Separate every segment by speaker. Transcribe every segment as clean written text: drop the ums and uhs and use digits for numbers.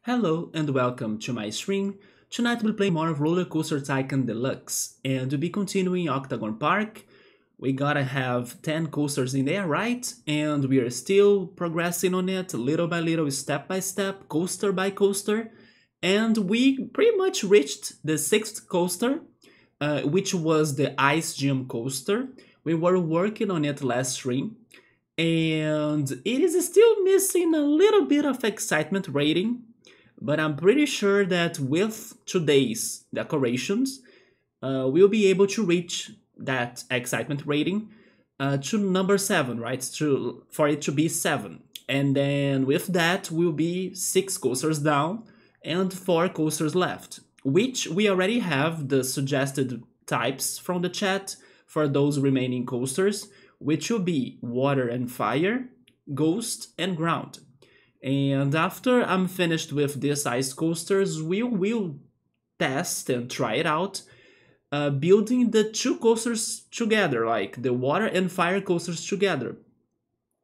Speaker 1: Hello and welcome to my stream. Tonight we'll play more of RollerCoaster Tycoon Deluxe and we'll be continuing Octagon Park. We gotta have 10 coasters in there, right? And we are still progressing on it little by little, step by step, coaster by coaster. And we pretty much reached the 6th coaster, which was the Ice Gym coaster. We were working on it last stream. And it is still missing a little bit of excitement rating, but I'm pretty sure that with today's decorations, we'll be able to reach that excitement rating to number 7, right? For it to be 7. And then with that, we'll be 6 coasters down and 4 coasters left, which we already have the suggested types from the chat for those remaining coasters, which will be water and fire, ghost, and ground. And after I'm finished with these ice coasters, we will test and try it out, building the 2 coasters together, like the water and fire coasters together.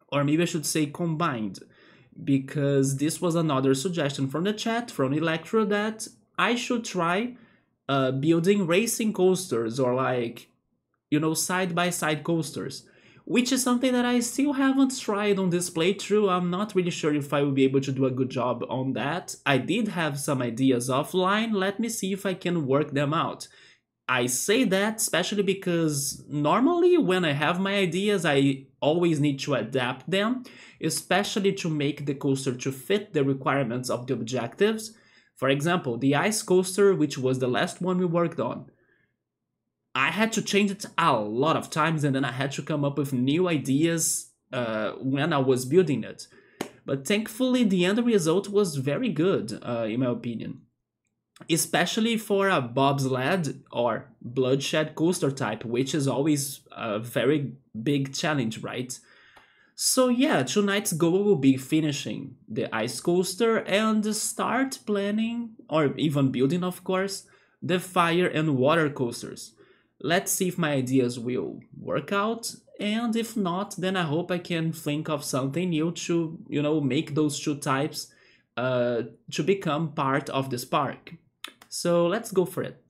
Speaker 1: Or maybe I should say combined, because this was another suggestion from the chat, from Electro, that I should try building racing coasters or side-by-side coasters, which is something that I still haven't tried on this playthrough. I'm not really sure if I will be able to do a good job on that. I did have some ideas offline, let me see if I can work them out. I say that especially because normally when I have my ideas, I always need to adapt them, especially to make the coaster to fit the requirements of the objectives. For example, the ice coaster, which was the last one we worked on, I had to change it a lot of times, and then I had to come up with new ideas when I was building it. But thankfully, the end result was very good, in my opinion. Especially for a bobsled or bloodshed coaster type, which is always a very big challenge, right? So yeah, tonight's goal will be finishing the ice coaster and start planning, or even building of course, the fire and water coasters. Let's see if my ideas will work out, and if not, then I hope I can think of something new to, make those 2 types to become part of this park. So let's go for it.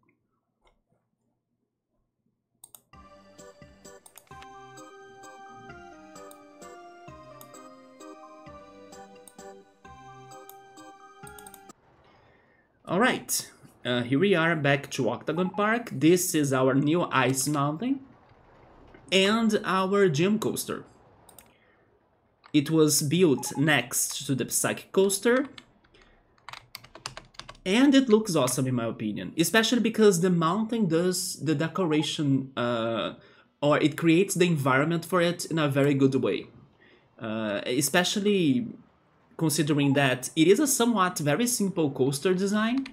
Speaker 1: Alright. Here we are back to Octagon Park. This is our new ice mountain and our gym coaster. It was built next to the Psychic coaster and it looks awesome in my opinion, especially because the mountain does the decoration or it creates the environment for it in a very good way. Especially considering that it is a somewhat very simple coaster design.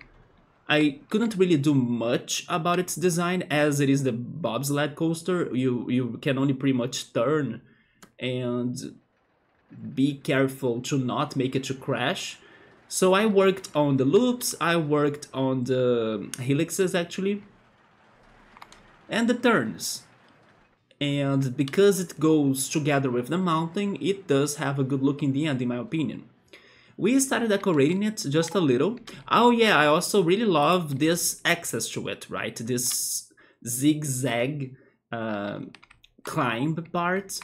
Speaker 1: I couldn't really do much about its design as it is the bobsled coaster. You can only pretty much turn and be careful to not make it to crash. So I worked on the loops, I worked on the helixes actually, and the turns. And because it goes together with the mountain, it does have a good look in the end, in my opinion. We started decorating it just a little. Oh yeah, I also really love this access to it, right? This zigzag climb part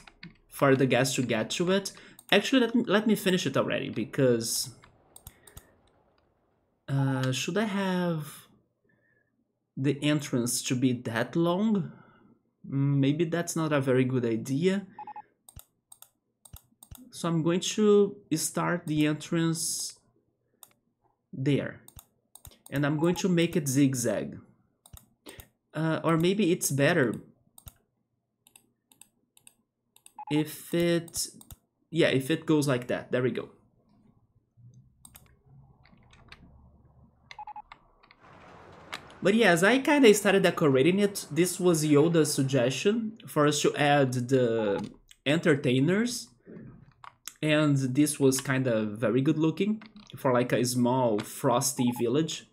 Speaker 1: for the guests to get to it. Actually, let me finish it already, because should I have the entrance to be that long? Maybe that's not a very good idea. So I'm going to start the entrance there. And I'm going to make it zigzag. Or maybe it's better if it... Yeah, if it goes like that. There we go. But yes, I kind of started decorating it. This was Yoda's suggestion for us to add the entertainers. And this was kind of very good looking for like a small frosty village.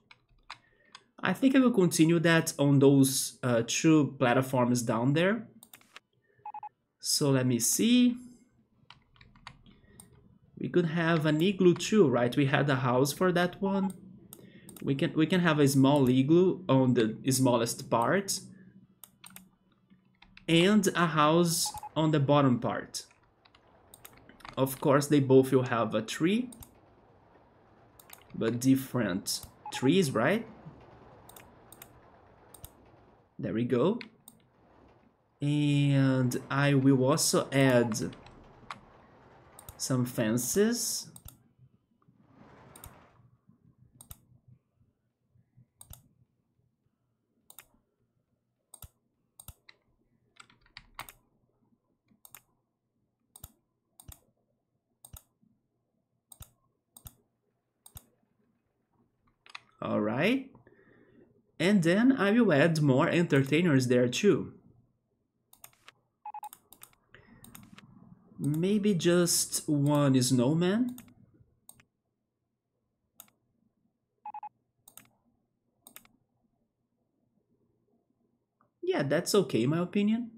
Speaker 1: I think I will continue that on those 2 platforms down there. So let me see. We could have an igloo too, right? We had a house for that one. We can have a small igloo on the smallest part and a house on the bottom part. Of course, they both will have a tree, but different trees, right? There we go. And I will also add some fences. All right. And then I will add more entertainers there too. Maybe just one snowman. Yeah, that's okay in my opinion.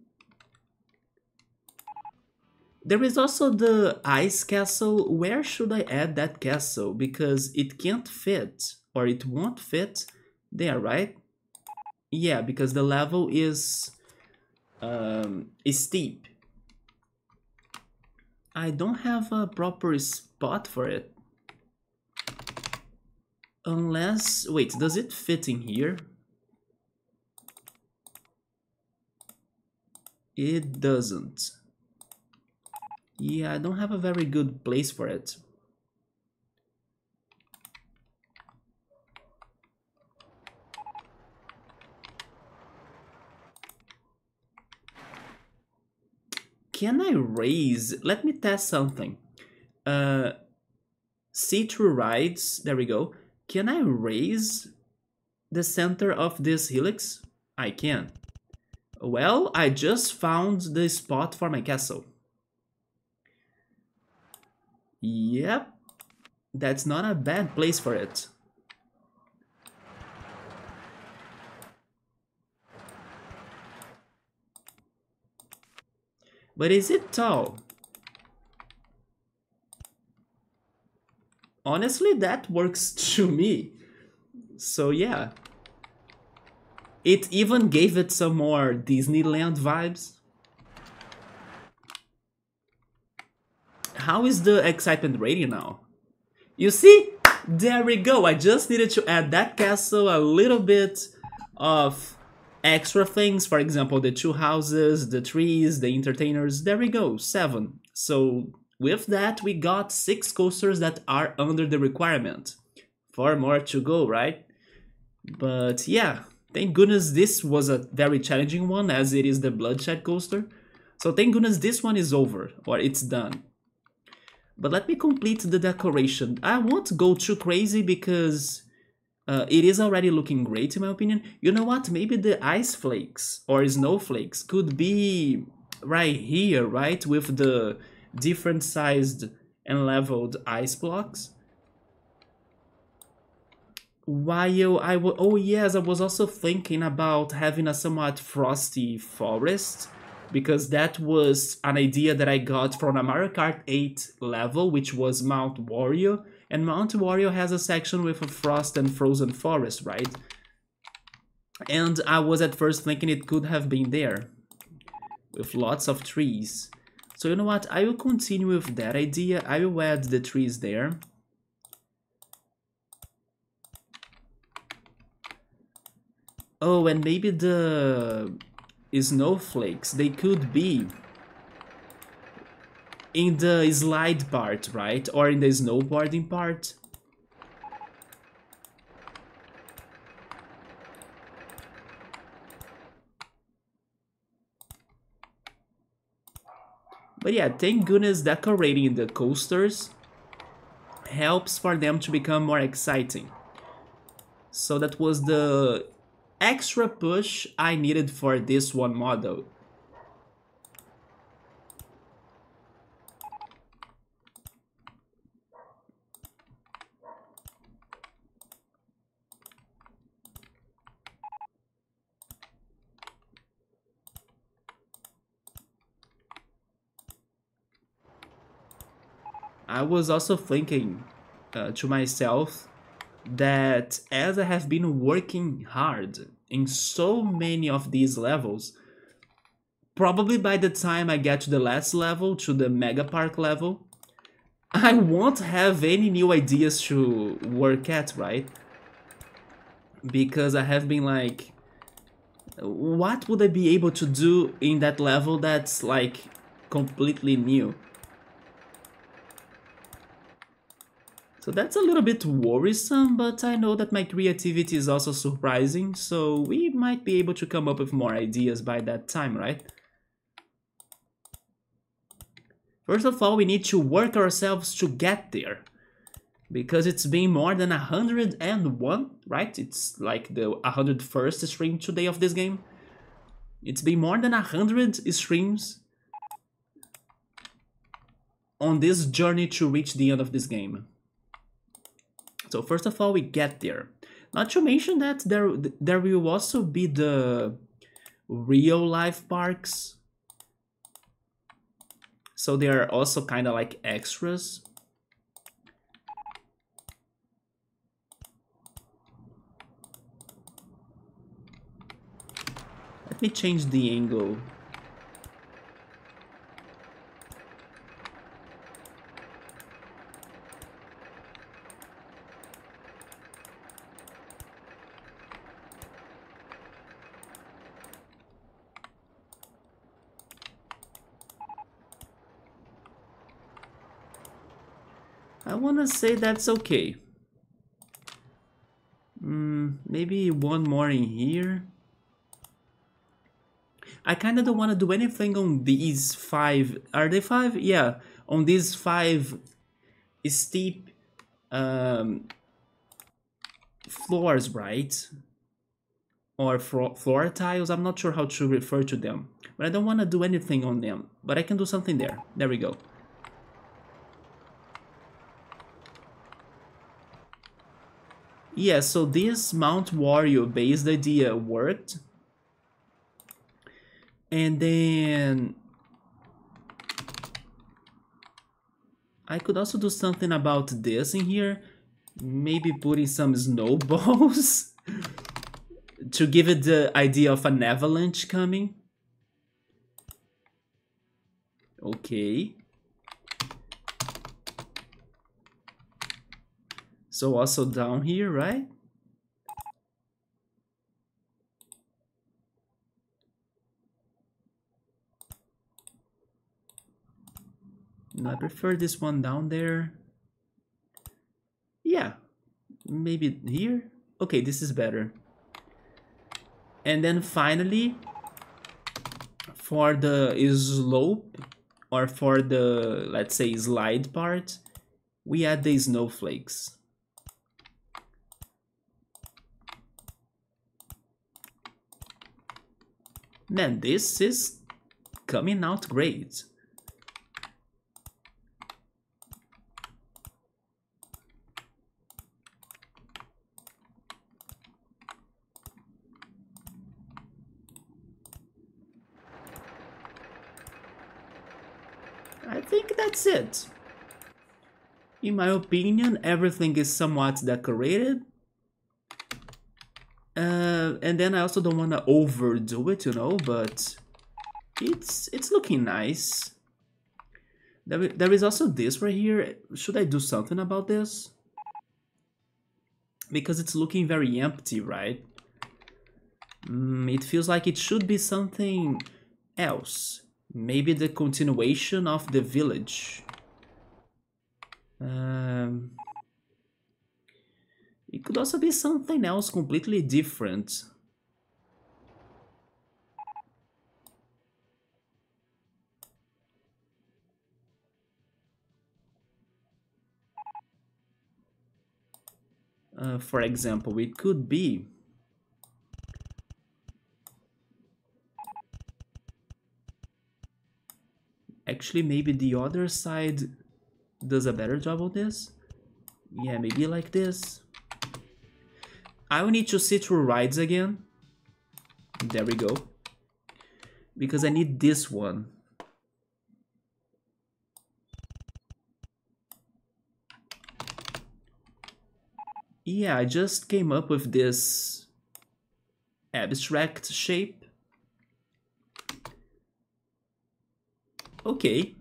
Speaker 1: There is also the ice castle. Where should I add that castle? Because it can't fit, or it won't fit there, right? Yeah, because the level is steep. I don't have a proper spot for it. Unless, wait, does it fit in here? It doesn't. Yeah, I don't have a very good place for it. Can I raise? Let me test something. See-through rides, there we go. Can I raise the center of this helix? I can. Well, I just found the spot for my castle. Yep, that's not a bad place for it. But is it tall? Honestly, that works to me. So yeah. It even gave it some more Disneyland vibes. How is the excitement rating now? You see? There we go. I just needed to add that castle, a little bit of extra things. For example, the two houses, the trees, the entertainers. There we go. 7. So with that, we got 6 coasters that are under the requirement. 4 more to go, right? But yeah, thank goodness this was a very challenging one, as it is the Bloodshed coaster. So thank goodness this one is over, or it's done. But let me complete the decoration. I won't go too crazy because it is already looking great in my opinion. You know what? Maybe the ice flakes or snowflakes could be right here, right? With the different sized and leveled ice blocks. While oh yes, I was also thinking about having a somewhat frosty forest, because that was an idea that I got from a Mario Kart 8 level, which was Mount Wario, and Mount Wario has a section with a frost and frozen forest, right? And I was at first thinking it could have been there, with lots of trees. So you know what, I will continue with that idea, I will add the trees there. Oh, and maybe the snowflakes, they could be in the slide part, right? Or in the snowboarding part. But yeah, thank goodness decorating the coasters helps for them to become more exciting. So that was the extra push I needed for this one model. I was also thinking to myself that as I have been working hard in so many of these levels, probably by the time I get to the last level, to the Mega Park level, I won't have any new ideas to work at, right? Because I have been like, what would I be able to do in that level that's like completely new? So that's a little bit worrisome, but I know that my creativity is also surprising, so we might be able to come up with more ideas by that time, right? First of all, we need to work ourselves to get there, because it's been more than 101, right? It's like the 101st stream today of this game. It's been more than 100 streams on this journey to reach the end of this game. So first of all, we get there. Not to mention that there will also be the real life parks. So they are also kind of like extras. Let me change the angle. I wanna say that's okay. Maybe one more in here. I kinda don't wanna do anything on these 5. Are they 5? Yeah, on these 5 steep floors, right? Or floor tiles, I'm not sure how to refer to them. But I don't wanna do anything on them. But I can do something there. There we go. Yeah, so this Mount Warrior based idea worked. And then I could also do something about this in here. Maybe putting some snowballs to give it the idea of an avalanche coming. Okay. So also down here, right? No, I prefer this one down there. Yeah, maybe here. Okay, this is better. And then finally, for the slope, or for the, let's say, slide part, we add the snowflakes. Man, this is coming out great. I think that's it. In my opinion, everything is somewhat decorated. And then I also don't want to overdo it, you know, but it's looking nice. There is also this right here. Should I do something about this? Because it's looking very empty, right? It feels like it should be something else. Maybe the continuation of the village. It could also be something else completely different. For example, it could be actually maybe the other side does a better job of this. Yeah, maybe like this. I will need to see through rides again. There we go. Because I need this one. Yeah, I just came up with this abstract shape. Okay.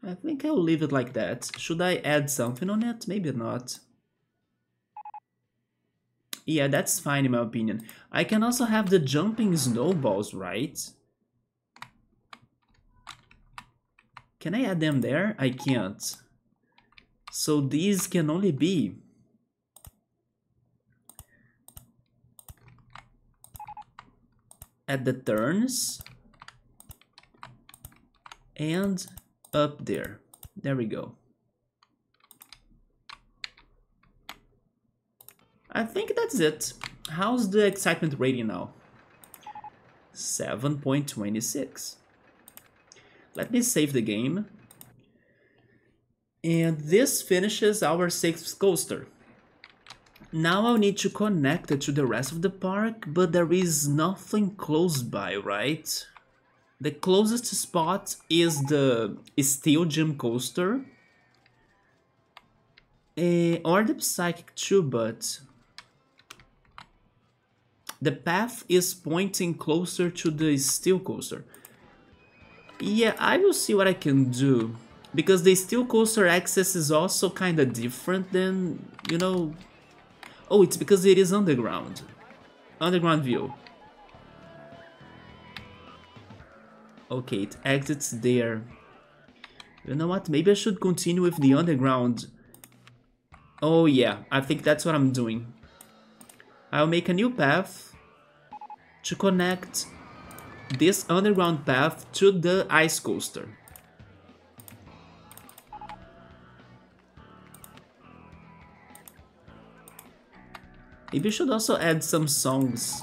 Speaker 1: I think I'll leave it like that. Should I add something on it? Maybe not. Yeah, that's fine in my opinion. I can also have the jumping snowballs, right? Can I add them there? I can't. So these can only be at the turns and up there. There we go. I think that's it. How's the excitement rating now? 7.26. Let me save the game. And this finishes our 6th coaster. Now I'll need to connect it to the rest of the park, but there is nothing close by, right? The closest spot is the Steel Gym coaster. Or the Psychic too, but the path is pointing closer to the Steel coaster. Yeah, I will see what I can do. Because the Steel coaster access is also kinda different than, you know... Oh, it's because it is underground. Underground view. Okay, it exits there. You know what? Maybe I should continue with the underground. Oh yeah, I think that's what I'm doing. I'll make a new path to connect this underground path to the ice coaster. Maybe I should also add some songs,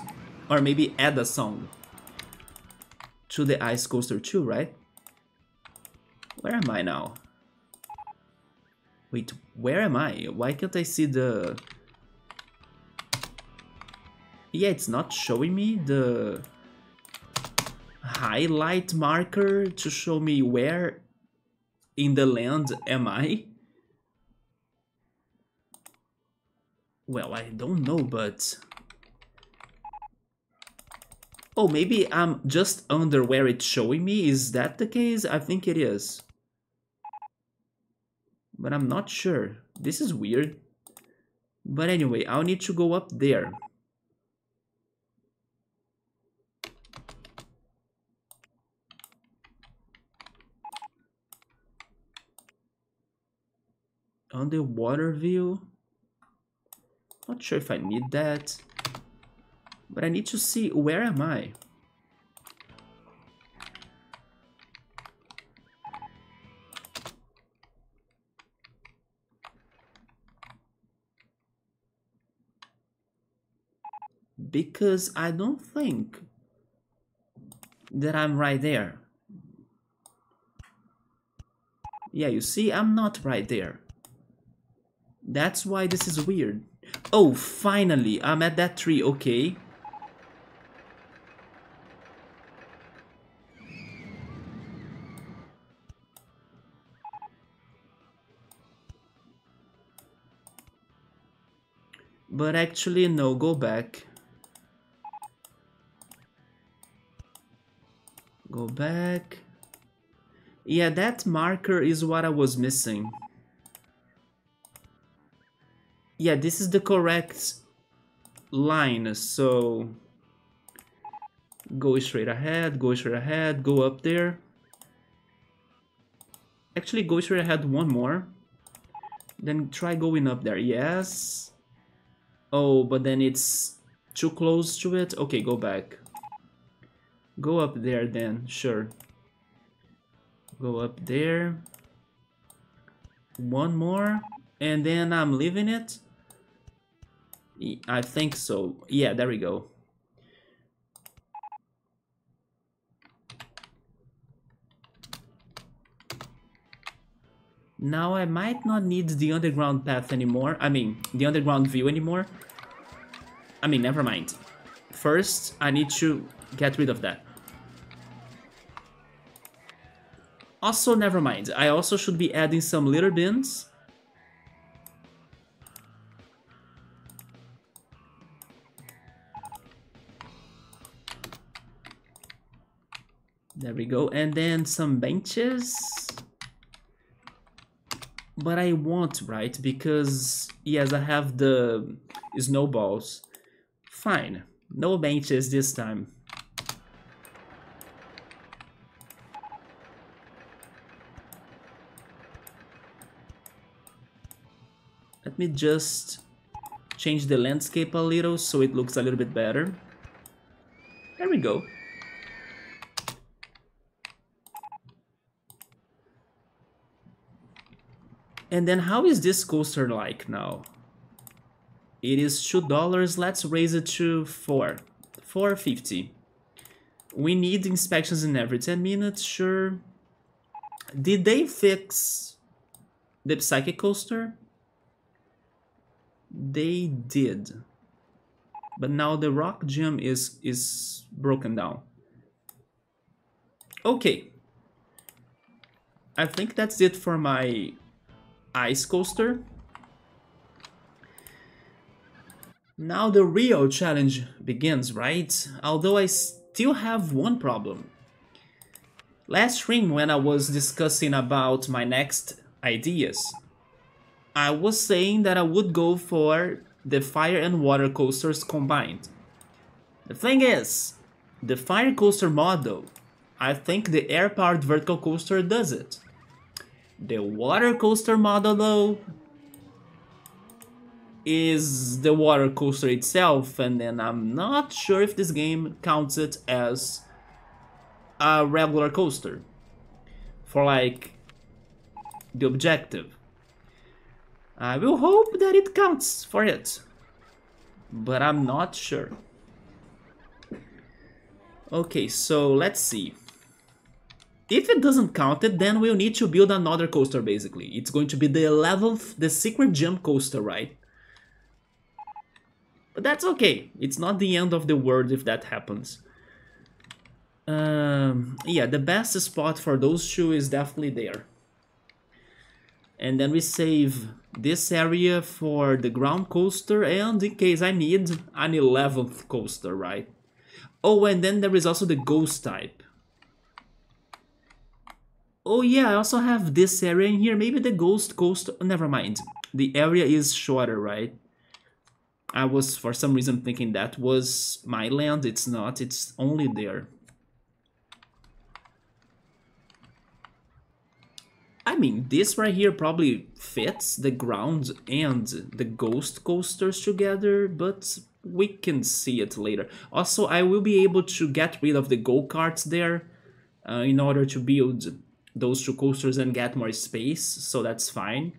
Speaker 1: or maybe add a song to the ice coaster too, right? Where am I now? Wait, where am I? Why can't I see the... Yeah, it's not showing me the highlight marker to show me where in the land am I? Well, I don't know, but... Oh, maybe I'm just under where it's showing me? Is that the case? I think it is. But I'm not sure. This is weird. But anyway, I'll need to go up there. Underwater view. Not sure if I need that. But I need to see where am I. Because I don't think that I'm right there. Yeah, you see, I'm not right there. That's why this is weird. Oh, finally, I'm at that tree, okay. But actually, no, go back. Go back. Yeah, that marker is what I was missing. Yeah, this is the correct line, so... Go straight ahead, go up there. Actually, go straight ahead one more. Then try going up there, yes. Oh, but then it's too close to it. Okay, go back. Go up there then, sure. Go up there. One more. And then I'm leaving it. I think so. Yeah, there we go. Now I might not need the underground path anymore. I mean, the underground view anymore. I mean, never mind. First, I need to get rid of that. Also, never mind. I also should be adding some litter bins. There we go. And then some benches. But I won't, right? Because, yes, I have the snowballs. Fine. No benches this time. Let me just change the landscape a little so it looks a little bit better. There we go. And then how is this coaster like now? It is $2. Let's raise it to $4.50. We need inspections in every 10 minutes, sure. Did they fix the psychic coaster? They did. But now the rock gym is broken down. Okay. I think that's it for my ice coaster. Now the real challenge begins, right? Although I still have one problem. Last stream when I was discussing about my next ideas, I was saying that I would go for the fire and water coasters combined. The thing is, the fire coaster model, I think the air-powered vertical coaster does it. The water coaster model though is the water coaster itself, and then I'm not sure if this game counts it as a regular coaster for like the objective. I will hope that it counts for it, but I'm not sure. Okay, so let's see. If it doesn't count it, then we'll need to build another coaster basically. It's going to be the 11th, the secret gem coaster, right? But that's okay. It's not the end of the world if that happens. Yeah, the best spot for those two is definitely there. And then we save this area for the ground coaster and in case I need an 11th coaster, right? Oh, and then there is also the ghost type. Oh yeah, I also have this area in here. Maybe the ghost coaster... Never mind. The area is shorter, right? I was for some reason thinking that was my land. It's not. It's only there. I mean, this right here probably fits the ground and the ghost coasters together, but we can see it later. Also, I will be able to get rid of the go-karts there in order to build those two coasters and get more space, so that's fine.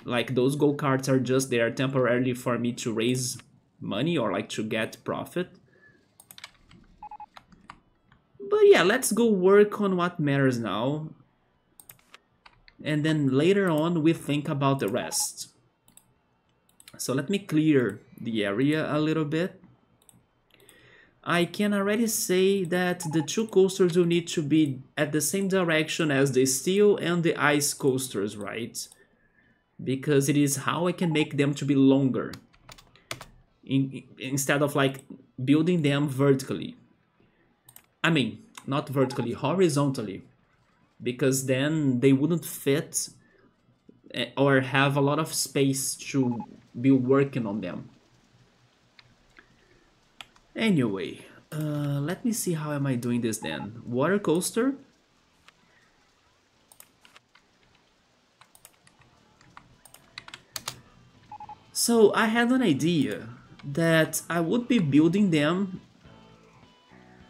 Speaker 1: Like, those go-karts are just there temporarily for me to raise money or like to get profit. But yeah, let's go work on what matters now. And then later on we think about the rest. So let me clear the area a little bit. I can already say that the two coasters will need to be at the same direction as the steel and the ice coasters, right? Because it is how I can make them to be longer. Instead of like building them vertically. I mean, not vertically, horizontally. Because then they wouldn't fit or have a lot of space to be working on them. Anyway, let me see how am I doing this then. Water coaster. So I had an idea that I would be building them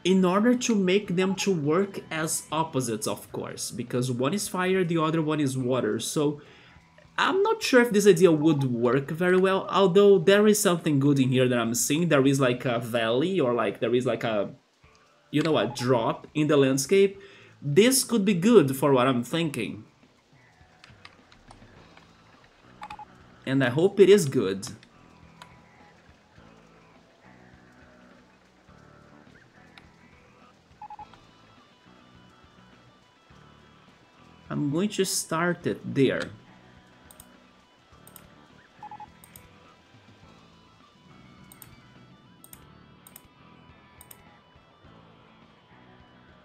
Speaker 1: in order to make them to work as opposites, of course, because one is fire, the other one is water. So I'm not sure if this idea would work very well, although there is something good in here that I'm seeing. There is like a valley or like there is like a, you know, a drop in the landscape. This could be good for what I'm thinking. And I hope it is good. I'm going to start it there.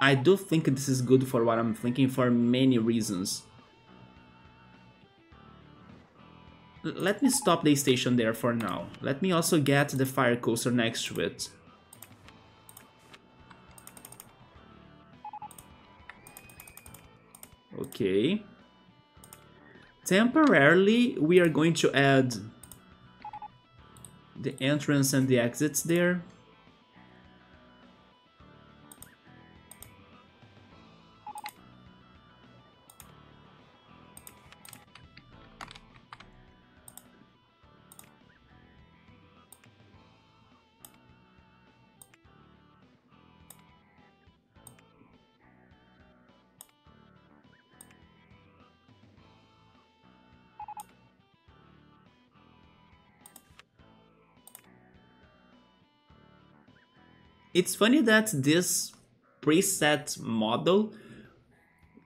Speaker 1: I do think this is good for what I'm thinking for many reasons. Let me stop the station there for now. Let me also get the fire coaster next to it. Okay. Temporarily, we are going to add the entrance and the exits there. It's funny that this preset model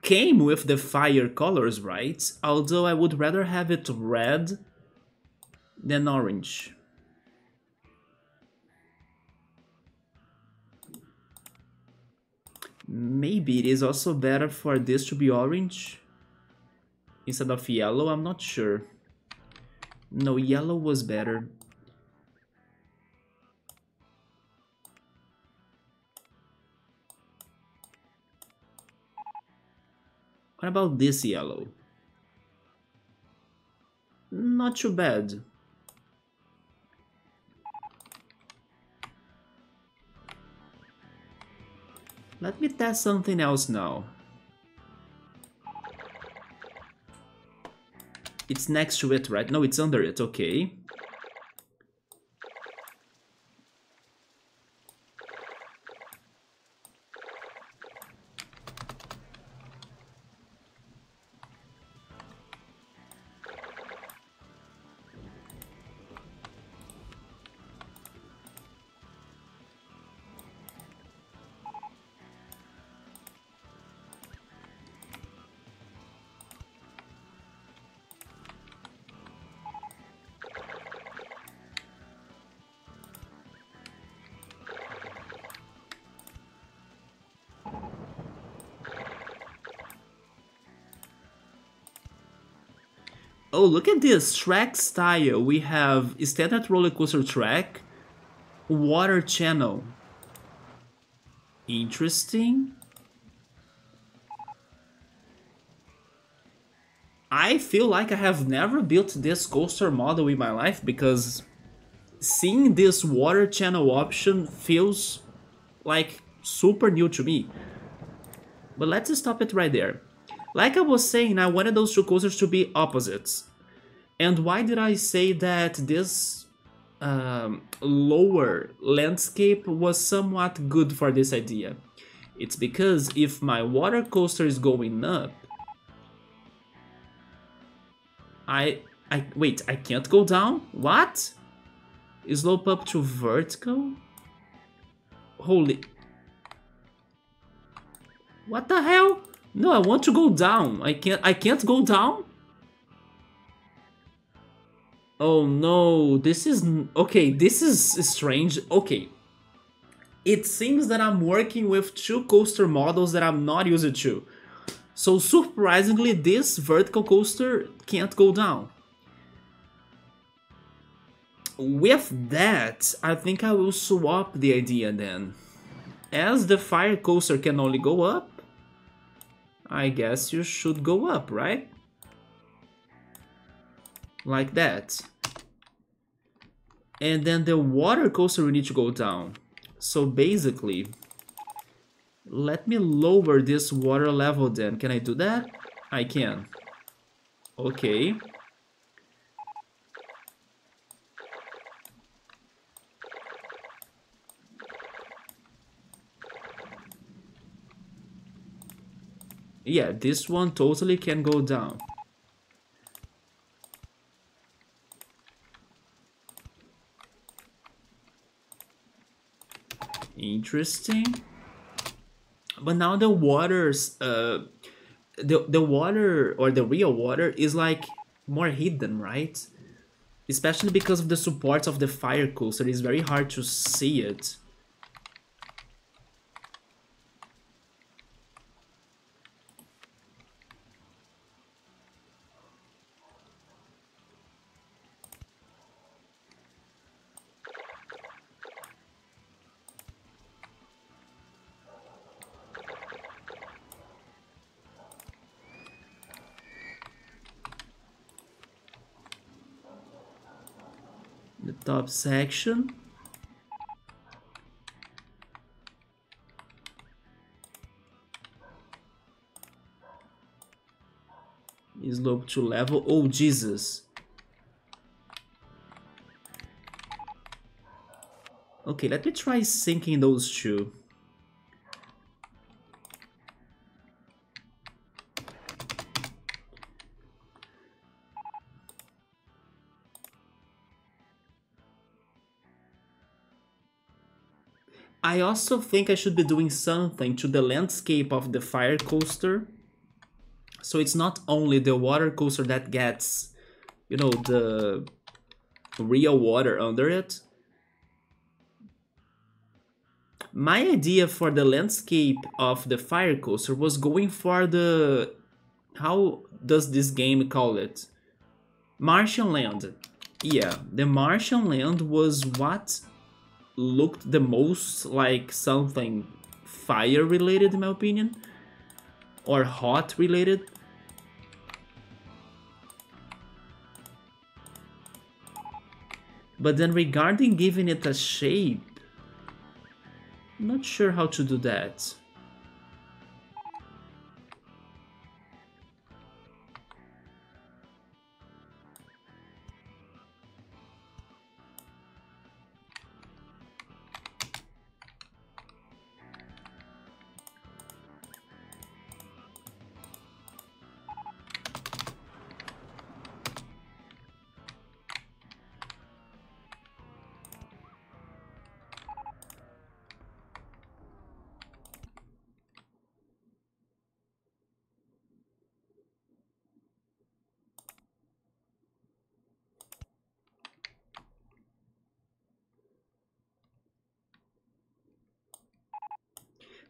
Speaker 1: came with the fire colors, right? Although I would rather have it red than orange. Maybe it is also better for this to be orange instead of yellow, I'm not sure. No, yellow was better. What about this yellow? Not too bad. Let me test something else now. It's next to it, right? No, it's under it, okay. Oh, look at this track style. We have standard roller coaster track, water channel. Interesting. I feel like I have never built this coaster model in my life because seeing this water channel option feels like super new to me. But let's stop it right there. Like I was saying, I wanted those two coasters to be opposites. And why did I say that this lower landscape was somewhat good for this idea? It's because if my water coaster is going up, wait, I can't go down? What? Slope up to vertical? Holy... What the hell? No, I want to go down. I can't go down? Oh no, this is... Okay, this is strange. Okay. It seems that I'm working with two coaster models that I'm not used to. So surprisingly, this vertical coaster can't go down. With that, I think I will swap the idea then. As the fire coaster can only go up, I guess you should go up, right? Like that. And then the water coaster will need to go down. So basically, let me lower this water level then. Can I do that? I can. Okay. Yeah, this one totally can go down. Interesting. But now the water's the water, or the real water, is like more hidden, right? Especially because of the supports of the fire coaster, it's very hard to see it. The top section. Slope to level. Oh, Jesus. Okay, let me try syncing those two. I also think I should be doing something to the landscape of the fire coaster. So it's not only the water coaster that gets, you know, the real water under it. My idea for the landscape of the fire coaster was going for the... How does this game call it? Martian land. Yeah, the Martian land was what looked the most like something fire related in my opinion, or hot related. But then regarding giving it a shape, I'm not sure how to do that.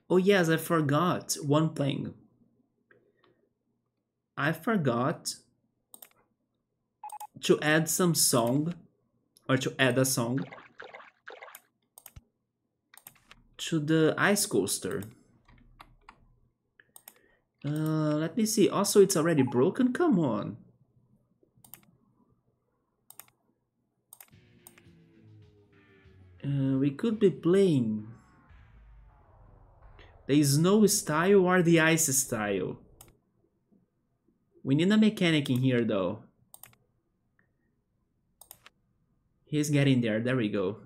Speaker 1: Oh yes, I forgot one thing. I forgot to add some song, or to add a song to the ice coaster. Let me see. Also, it's already broken? Come on. We could be playing the snow style or the ice style. We need a mechanic in here though. He's getting there. There we go.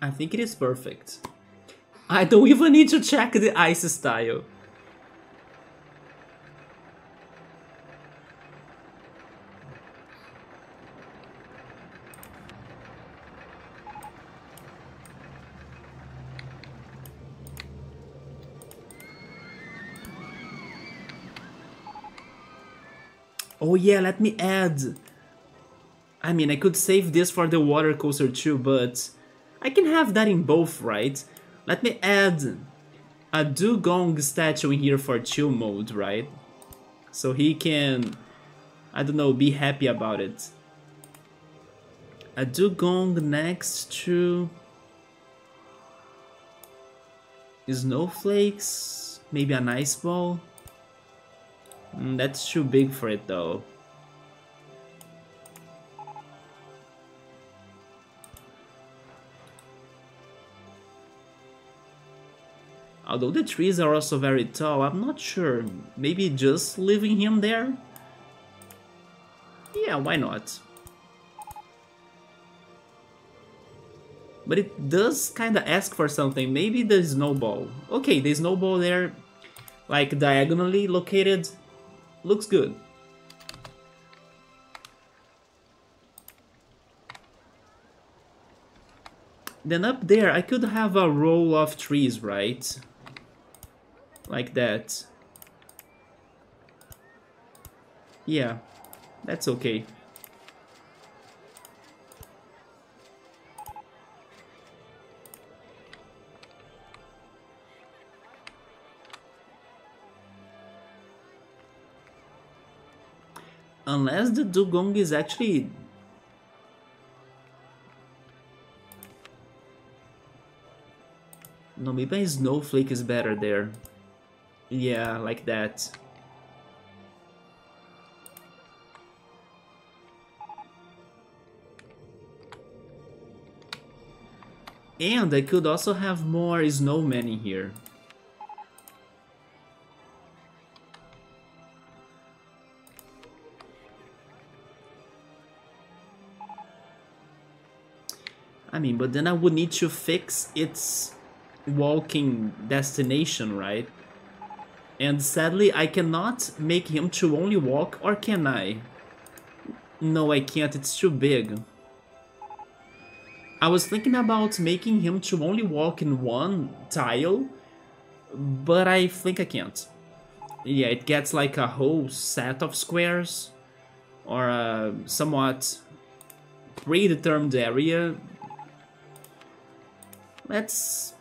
Speaker 1: I think it is perfect. I don't even need to check the ice style. Oh yeah, let me add. I mean, I could save this for the water coaster too, but I can have that in both, right? Let me add a Dugong statue in here for chill mode, right? So he can, I don't know, be happy about it. A Dugong next to snowflakes, maybe an ice ball. That's too big for it though. Although the trees are also very tall, I'm not sure. Maybe just leaving him there? Yeah, why not? But it does kinda ask for something. Maybe the snowball. Okay, the snowball there like diagonally located, looks good. Then up there, I could have a row of trees, right? Like that. Yeah, that's okay. Unless the dugong is actually... No, maybe a snowflake is better there. Yeah, like that. And I could also have more snowmen in here. I mean, but then I would need to fix its walking destination, right? And sadly, I cannot make him to only walk, or can I? No, I can't, it's too big. I was thinking about making him to only walk in one tile, but I think I can't. Yeah, it gets like a whole set of squares, or a somewhat predetermined area. Let's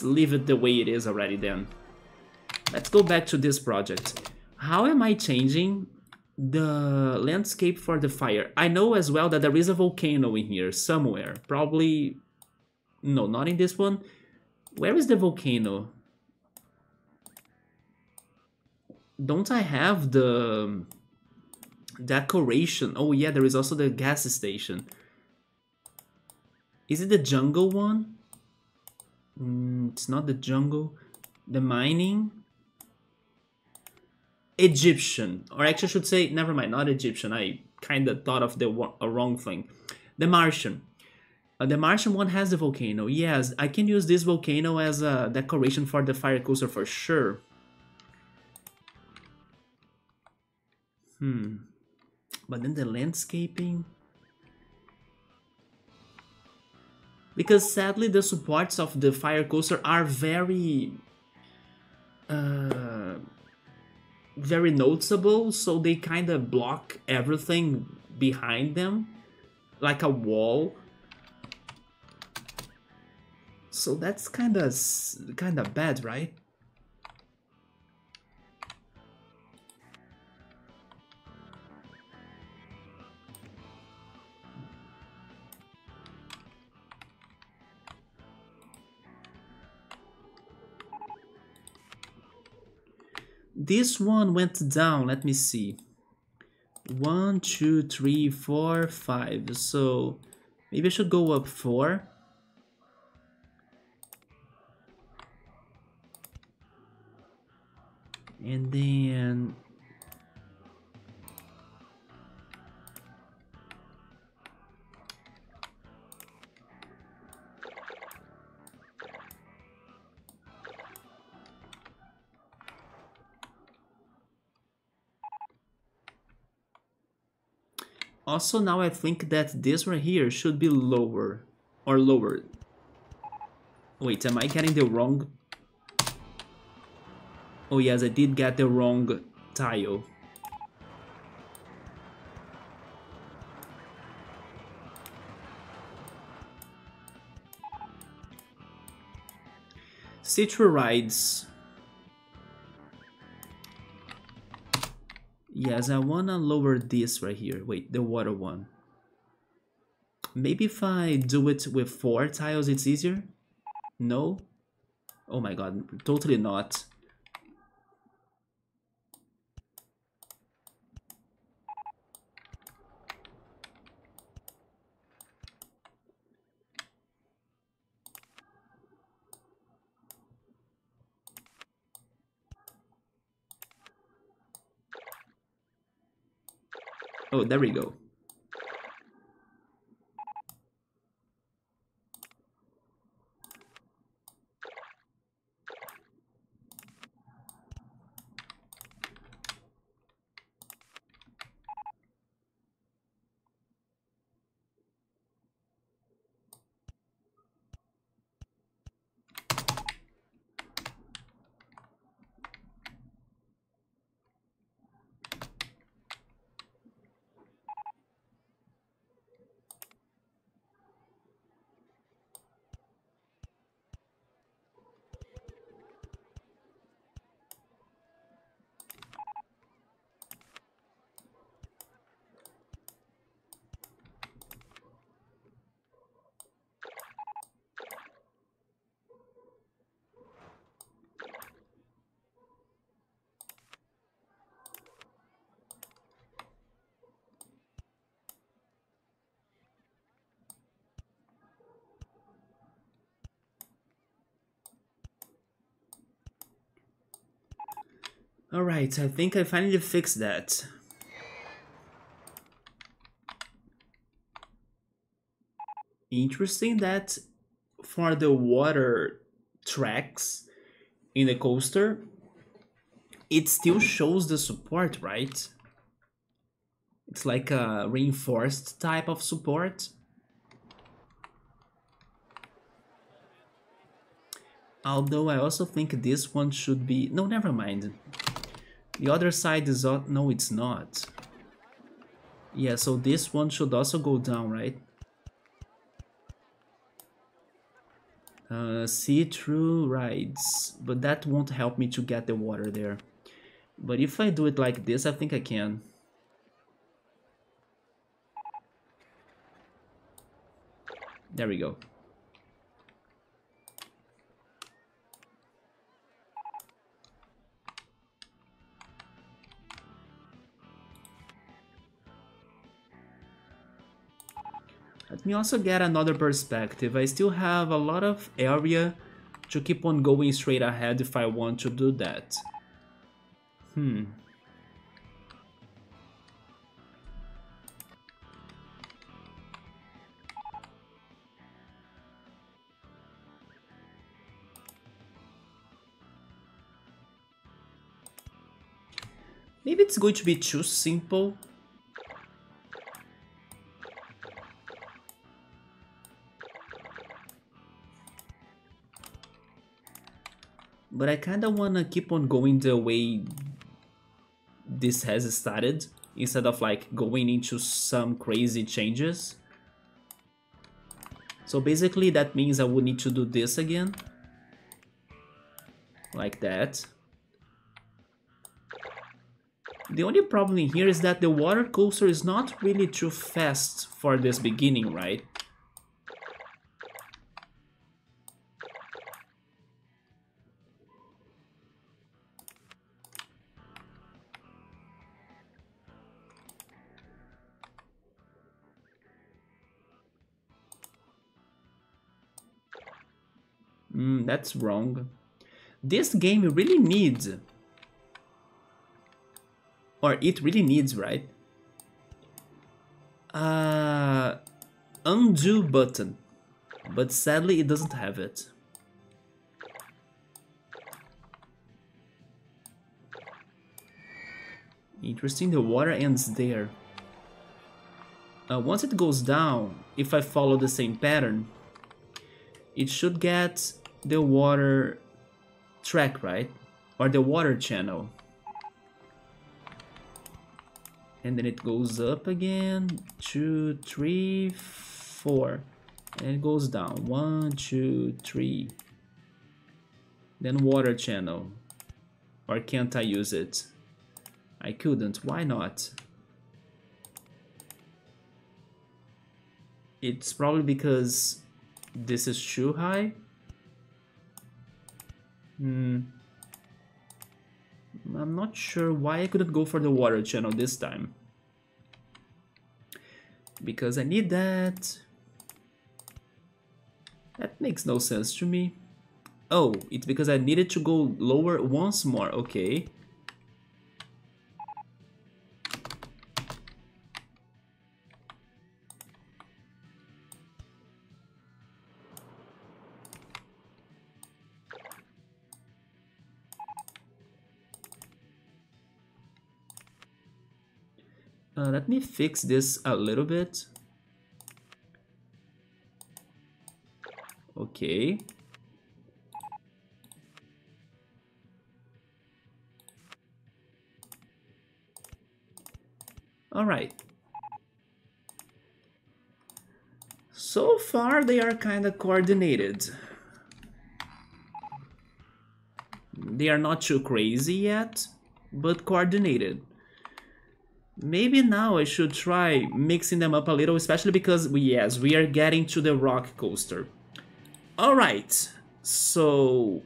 Speaker 1: leave it the way it is already then. Let's go back to this project. How am I changing the landscape for the fire? I know as well that there is a volcano in here somewhere. Probably... No, not in this one. Where is the volcano? Don't I have the decoration? Oh yeah, there is also the gas station. Is it the jungle one? It's not the jungle. The mining? Egyptian. Or actually I should say, never mind, not Egyptian. I kind of thought of the wrong thing. The Martian. The Martian one has the volcano. Yes, I can use this volcano as a decoration for the fire coaster for sure. But then the landscaping... Because sadly the supports of the fire coaster are very... very noticeable, so they kind of block everything behind them. Like a wall. So that's kind of bad, right? This one went down, let me see. 1, 2, 3, 4, 5. So maybe I should go up 4. And then... Also, now I think that this right here should be lower. Or lower. Wait, am I getting the wrong... Oh yes, I did get the wrong tile. Citra rides. Yes, I wanna lower this right here. Wait, the water one. Maybe if I do it with 4 tiles, it's easier? No? Oh my god, totally not. Oh, there we go. Alright, I think I finally fixed that. Interesting that for the water tracks in the coaster, it still shows the support, right? It's like a reinforced type of support. Although I also think this one should be... No, never mind. The other side is... No, it's not. Yeah, so this one should also go down, right? See-through rides. But that won't help me to get the water there. But if I do it like this, I think I can. There we go. Let me also get another perspective. I still have a lot of area to keep on going straight ahead if I want to do that. Maybe it's going to be too simple. But I kinda wanna keep on going the way this has started, instead of like going into some crazy changes. So basically that means I would need to do this again. Like that. The only problem here is that the water coaster is not really too fast for this beginning, right? That's wrong. This game really needs... Or it really needs, right? Undo button. But sadly it doesn't have it. Interesting, the water ends there. Once it goes down, if I follow the same pattern, it should get the water track, right? Or the water channel. And then it goes up again. 2, 3, 4. And it goes down. 1, 2, 3. Then water channel. Or can't I use it? I couldn't. Why not? It's probably because this is too high. I'm not sure why I couldn't go for the water channel this time. Because I need that. That makes no sense to me. Oh, it's because I needed to go lower once more. Okay. Let me fix this a little bit. Okay. All right. So far, they are kind of coordinated. They are not too crazy yet, but coordinated. Maybe now I should try mixing them up a little, especially because, yes, we are getting to the rock coaster. Alright, so...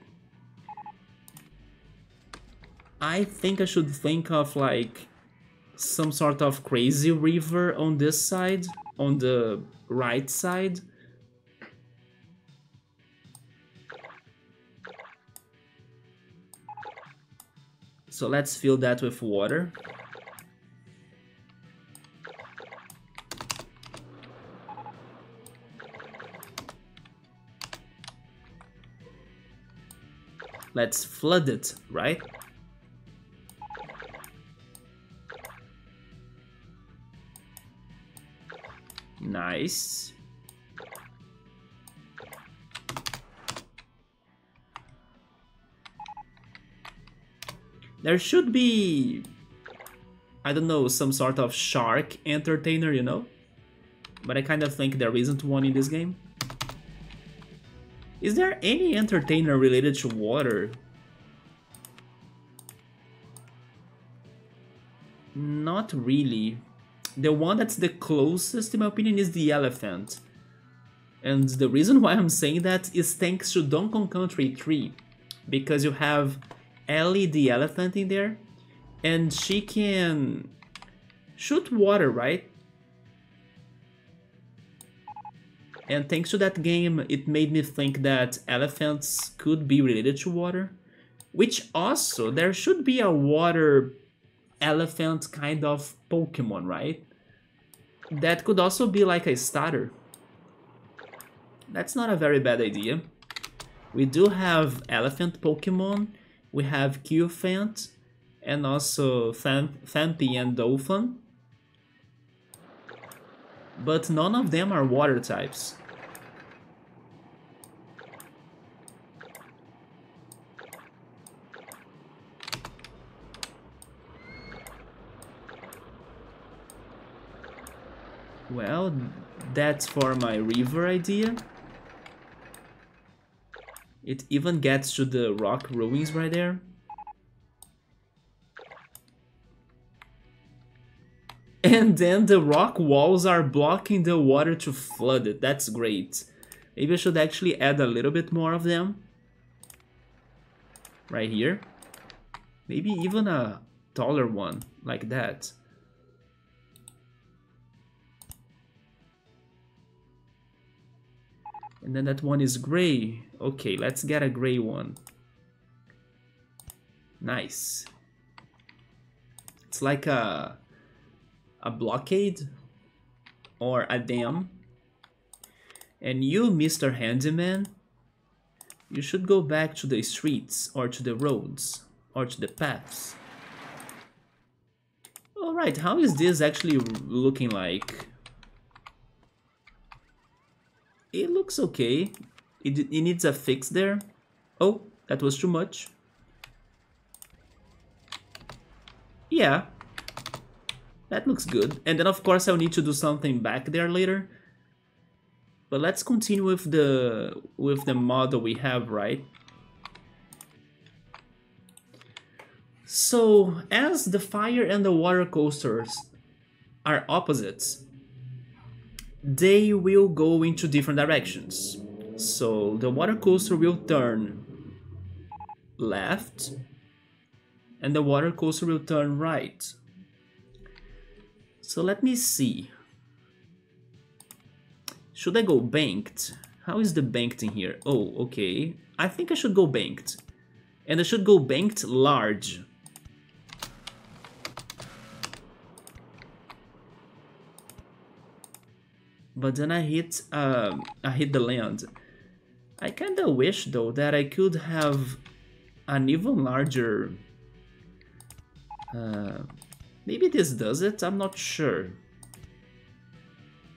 Speaker 1: I think I should think of, like, some sort of crazy river on this side, on the right side. So let's fill that with water. Let's flood it, right? Nice. There should be, I don't know, some sort of shark entertainer, you know? But I kind of think there isn't one in this game. Is there any entertainer related to water? Not really. The one that's the closest, in my opinion, is the elephant. And the reason why I'm saying that is thanks to Donkey Kong Country 3. Because you have Ellie the elephant in there, and she can shoot water, right? And thanks to that game, it made me think that elephants could be related to water. Which also, there should be a water elephant kind of Pokemon, right? That could also be like a starter. That's not a very bad idea. We do have elephant Pokemon, we have Qfant, and also Phanpy and Dolphin. But none of them are water types. Well, that's for my river idea. It even gets to the rock ruins right there. And then the rock walls are blocking the water to flood it. That's great. Maybe I should actually add a little bit more of them. Right here. Maybe even a taller one, like that. And then that one is gray. Okay, let's get a gray one. Nice. It's like a blockade or a dam. And you, Mr. Handyman, you should go back to the streets or to the roads or to the paths. Alright, how is this actually looking like? It looks okay. It needs a fix there. Oh, that was too much. Yeah. That looks good. And then of course I'll need to do something back there later. But let's continue with the model we have, right? So, as the fire and the water coasters are opposites, they will go into different directions. So the water coaster will turn left and the water coaster will turn right. So let me see. Should I go banked? How is the banked in here? Oh, okay. I think I should go banked. And I should go banked large. But then I hit the land. I kinda wish though that I could have an even larger. Maybe this does it. I'm not sure.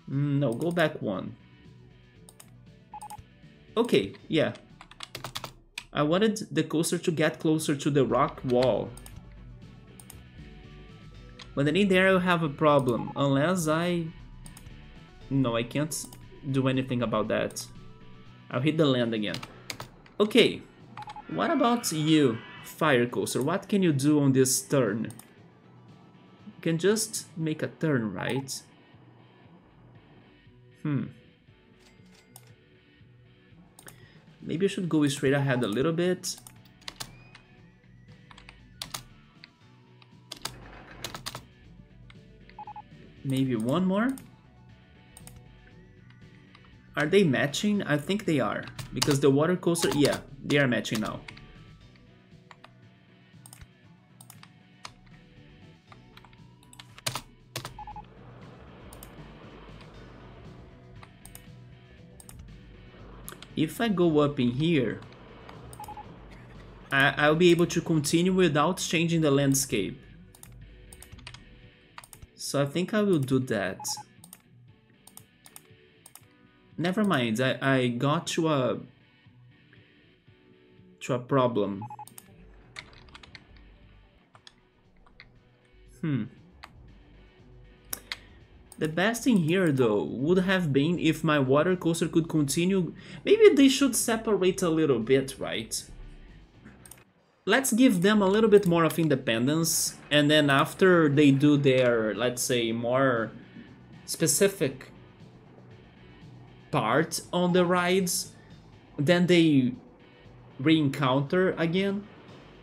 Speaker 1: No, go back one. Okay, yeah. I wanted the coaster to get closer to the rock wall. But then in there I'll have a problem unless I. No, I can't do anything about that. I'll hit the land again. Okay, what about you, Fire Coaster? What can you do on this turn? You can just make a turn, right? Maybe I should go straight ahead a little bit. Maybe one more. Are they matching? I think they are. Because the water coaster, yeah, they are matching now. If I go up in here, I'll be able to continue without changing the landscape. So I think I will do that. Never mind, I got to a problem. The best thing here though would have been if my water coaster could continue. Maybe they should separate a little bit, right? Let's give them a little bit more of independence, and then after they do their, let's say, more specific part on the rides, then they re-encounter again,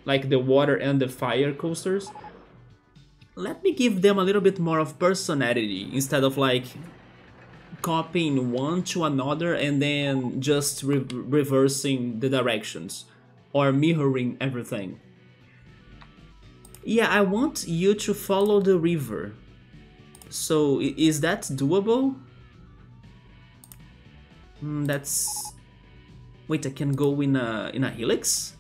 Speaker 1: like the water and the fire coasters. Let me give them a little bit more of personality instead of like copying one to another and then just reversing the directions or mirroring everything. Yeah, I want you to follow the river. So is that doable? That's... Wait, I can go in a helix?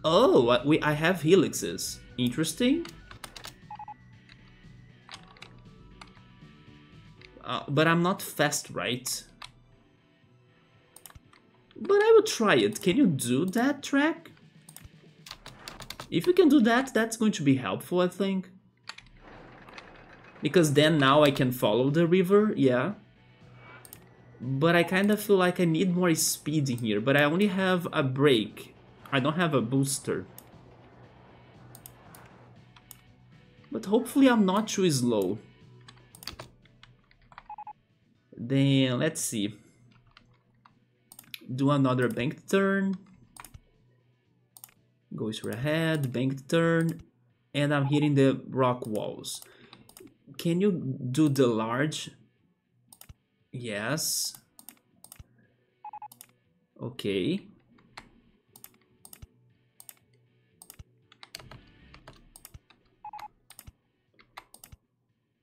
Speaker 1: Oh, I have helixes. Interesting. But I'm not fast, right? But I will try it. Can you do that, track? If you can do that, that's going to be helpful, I think. Because then now I can follow the river, yeah. But I kind of feel like I need more speed in here. But I only have a brake. I don't have a booster. But hopefully I'm not too slow. Then let's see. Do another bank turn. Go straight ahead, bank turn. And I'm hitting the rock walls. Can you do the large? Yes. Okay.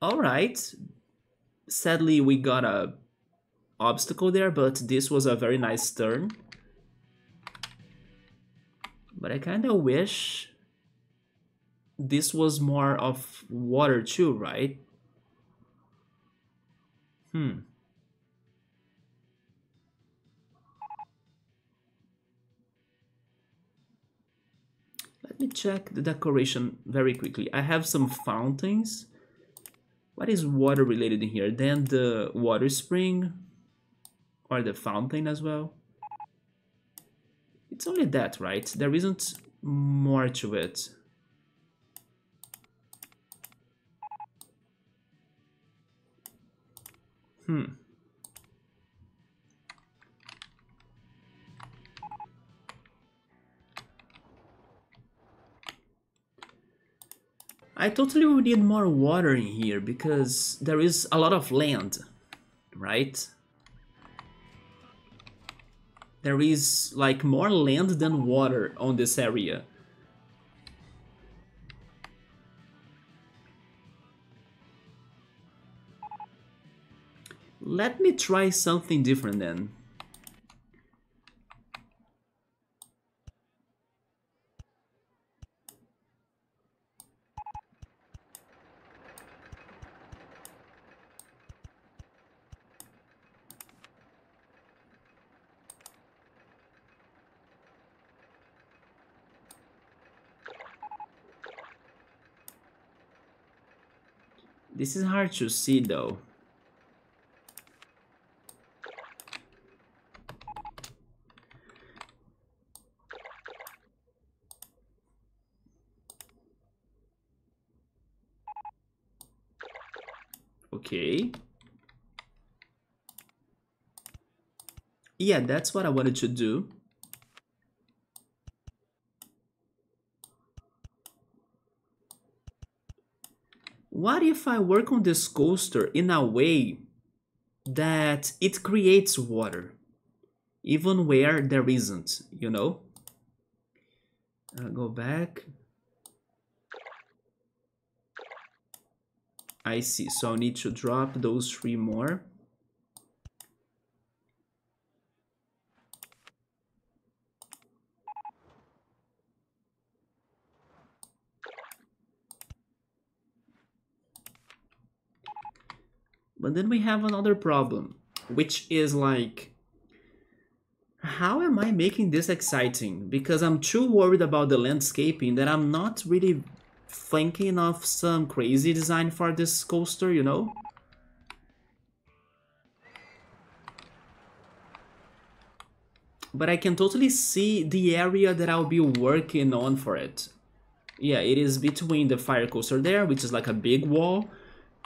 Speaker 1: Alright. Sadly, we got a obstacle there, but this was a very nice turn. But I kind of wish this was more of water too, right? Let me check the decoration very quickly. I have some fountains. What is water related in here? Then the water spring or the fountain as well. It's only that, right? There isn't more to it. I totally would need more water in here because there is a lot of land, right? There is like more land than water on this area. Let me try something different then. This is hard to see though. Okay. Yeah, that's what I wanted to do. What if I work on this coaster in a way that it creates water, even where there isn't, you know? Go back. I see, so I need to drop those 3 more. But then we have another problem, which is like, how am I making this exciting? Because I'm too worried about the landscaping that I'm not really thinking of some crazy design for this coaster, you know? But I can totally see the area that I'll be working on for it. Yeah, it is between the fire coaster there, which is like a big wall,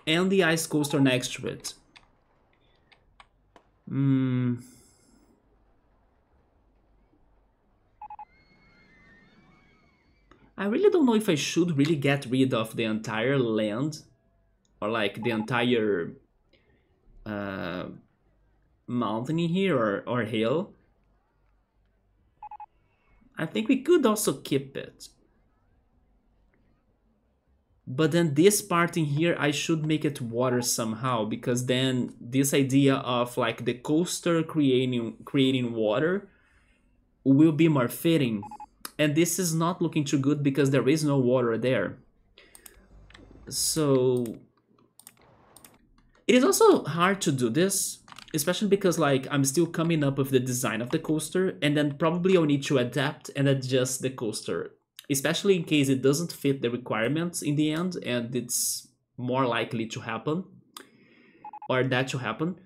Speaker 1: and the ice coaster next to it. I really don't know if I should really get rid of the entire land, or like the entire uh, mountain in here, or hill. I think we could also keep it. But then this part in here, I should make it water somehow, because then this idea of like the coaster creating water will be more fitting. And this is not looking too good because there is no water there. So it is also hard to do this, especially because like I'm still coming up with the design of the coaster, and then probably I'll need to adapt and adjust the coaster, especially in case it doesn't fit the requirements in the end, and it's more likely to happen, or that to happen.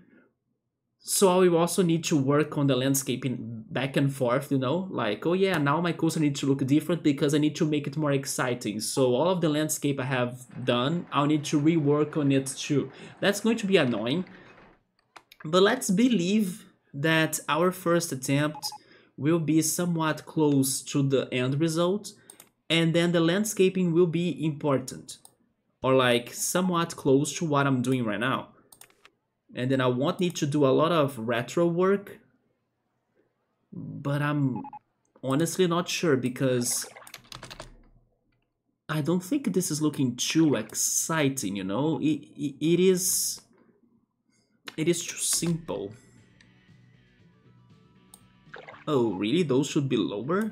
Speaker 1: So I will also need to work on the landscaping back and forth, you know, like, oh yeah, now my coaster needs to look different because I need to make it more exciting. So all of the landscape I have done, I'll need to rework on it too. That's going to be annoying, but let's believe that our first attempt will be somewhat close to the end result, and then the landscaping will be important, or like somewhat close to what I'm doing right now. And then I won't need to do a lot of retro work, but I'm honestly not sure because I don't think this is looking too exciting, you know? It is too simple. Oh, really? Those should be lower?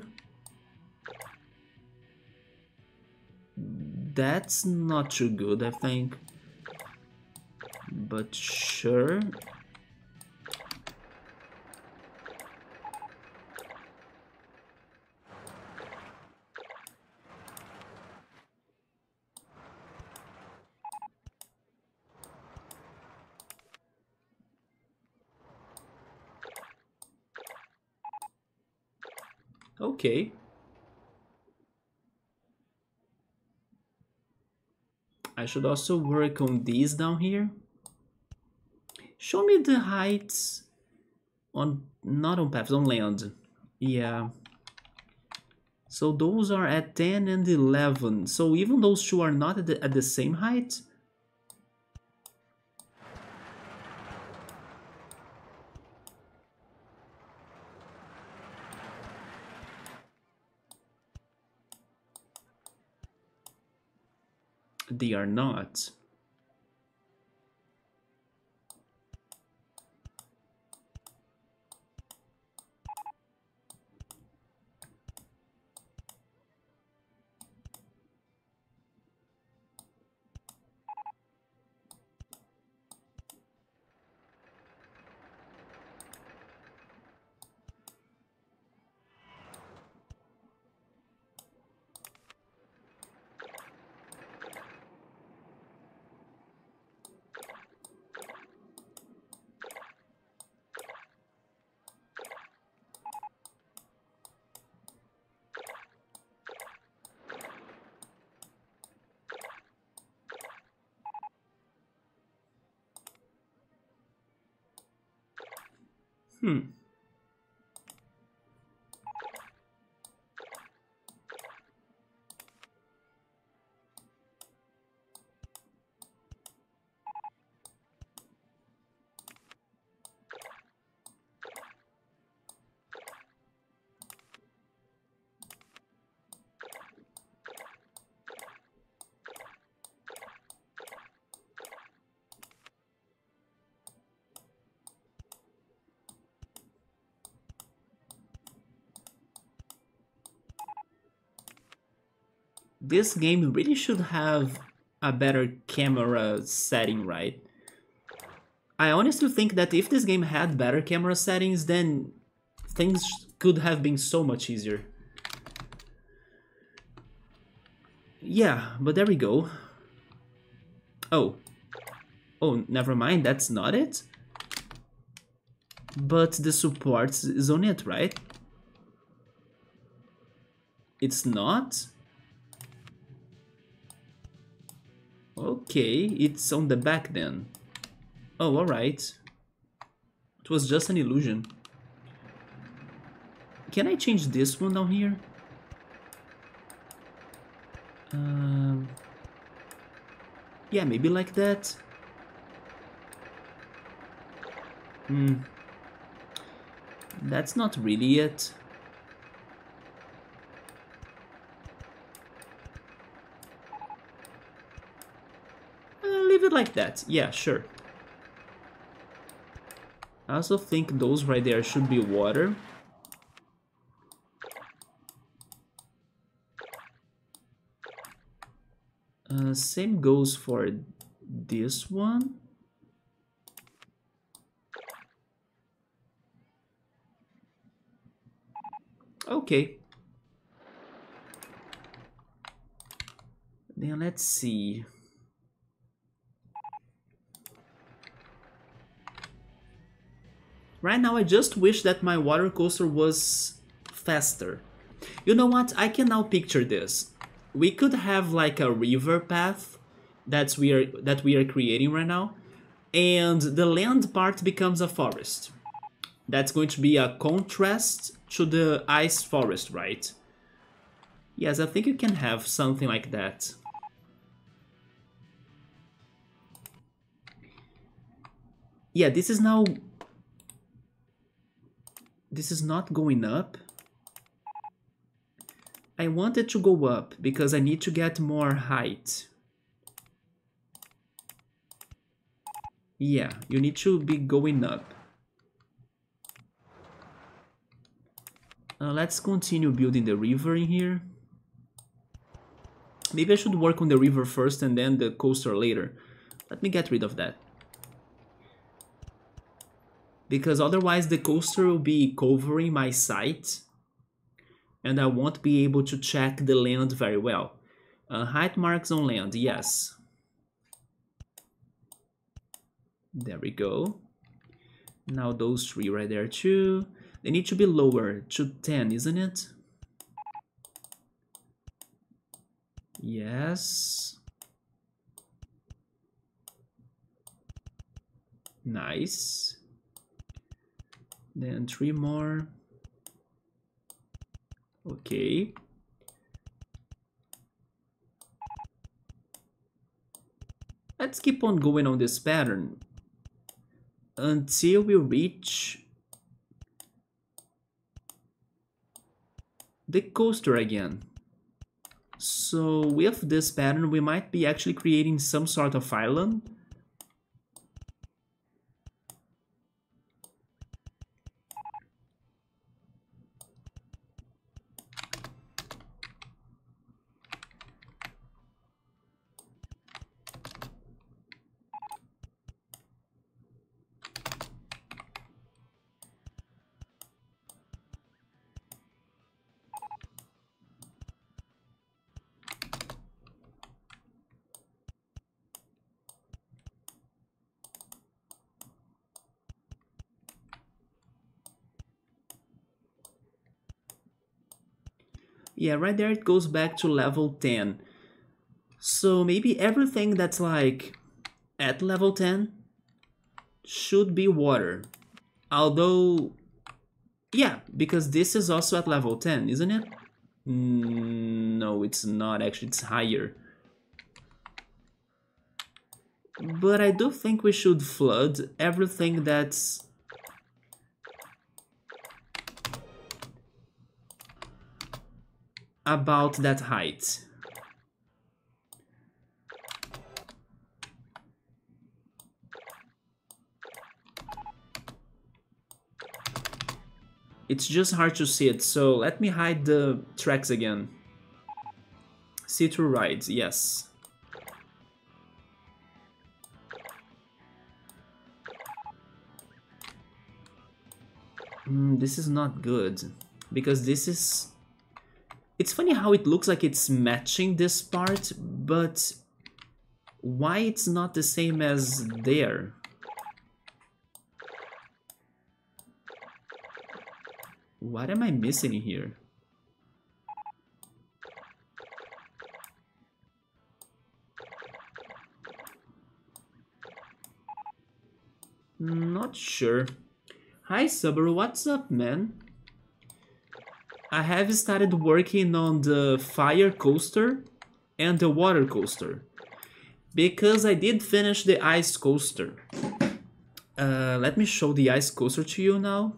Speaker 1: That's not too good, I think. But sure. Okay. I should also work on these down here. Show me the heights on, not on paths, on land. Yeah. So those are at 10 and 11. So even those two are not at the same height? They are not. Hmm. This game really should have a better camera setting, right? I honestly think that if this game had better camera settings, then things could have been so much easier. Yeah, but there we go. Oh. Oh, never mind, that's not it? But the support is on it, right? It's not? Okay, it's on the back then. Oh, alright. It was just an illusion. Can I change this one down here? Yeah, maybe like that. That's not really it. Leave it like that. Yeah, sure. I also think those right there should be water. Same goes for this one. Okay. Then let's see. Right now I just wish that my water coaster was faster. You know what? I can now picture this. We could have like a river path that we are creating right now, and the land part becomes a forest. That's going to be a contrast to the ice forest, right? Yes, I think you can have something like that. Yeah, this is now... This is not going up. I want it to go up because I need to get more height. Yeah, you need to be going up. Let's continue building the river in here. Maybe I should work on the river first and then the coaster later. Let me get rid of that. Because otherwise the coaster will be covering my sight and I won't be able to check the land very well. Height marks on land, yes. There we go. Now those three right there too. They need to be lower to 10, isn't it? Yes. Nice. Then 3 more. Okay. Let's keep on going on this pattern until we reach the coaster again. So with this pattern we might be actually creating some sort of island. Yeah, right there it goes back to level 10. So maybe everything that's like at level 10 should be water. Although, yeah, because this is also at level 10, isn't it? No, it's not actually, it's higher. But I do think we should flood everything that's about that height. It's just hard to see it, so let me hide the tracks again. See through rides, yes. This is not good, because this is... It's funny how it looks like it's matching this part, but why it's not the same as there? What am I missing here? Not sure. Hi Subaru, what's up, man? I have started working on the fire coaster and the water coaster, because I did finish the ice coaster. Let me show the ice coaster to you now.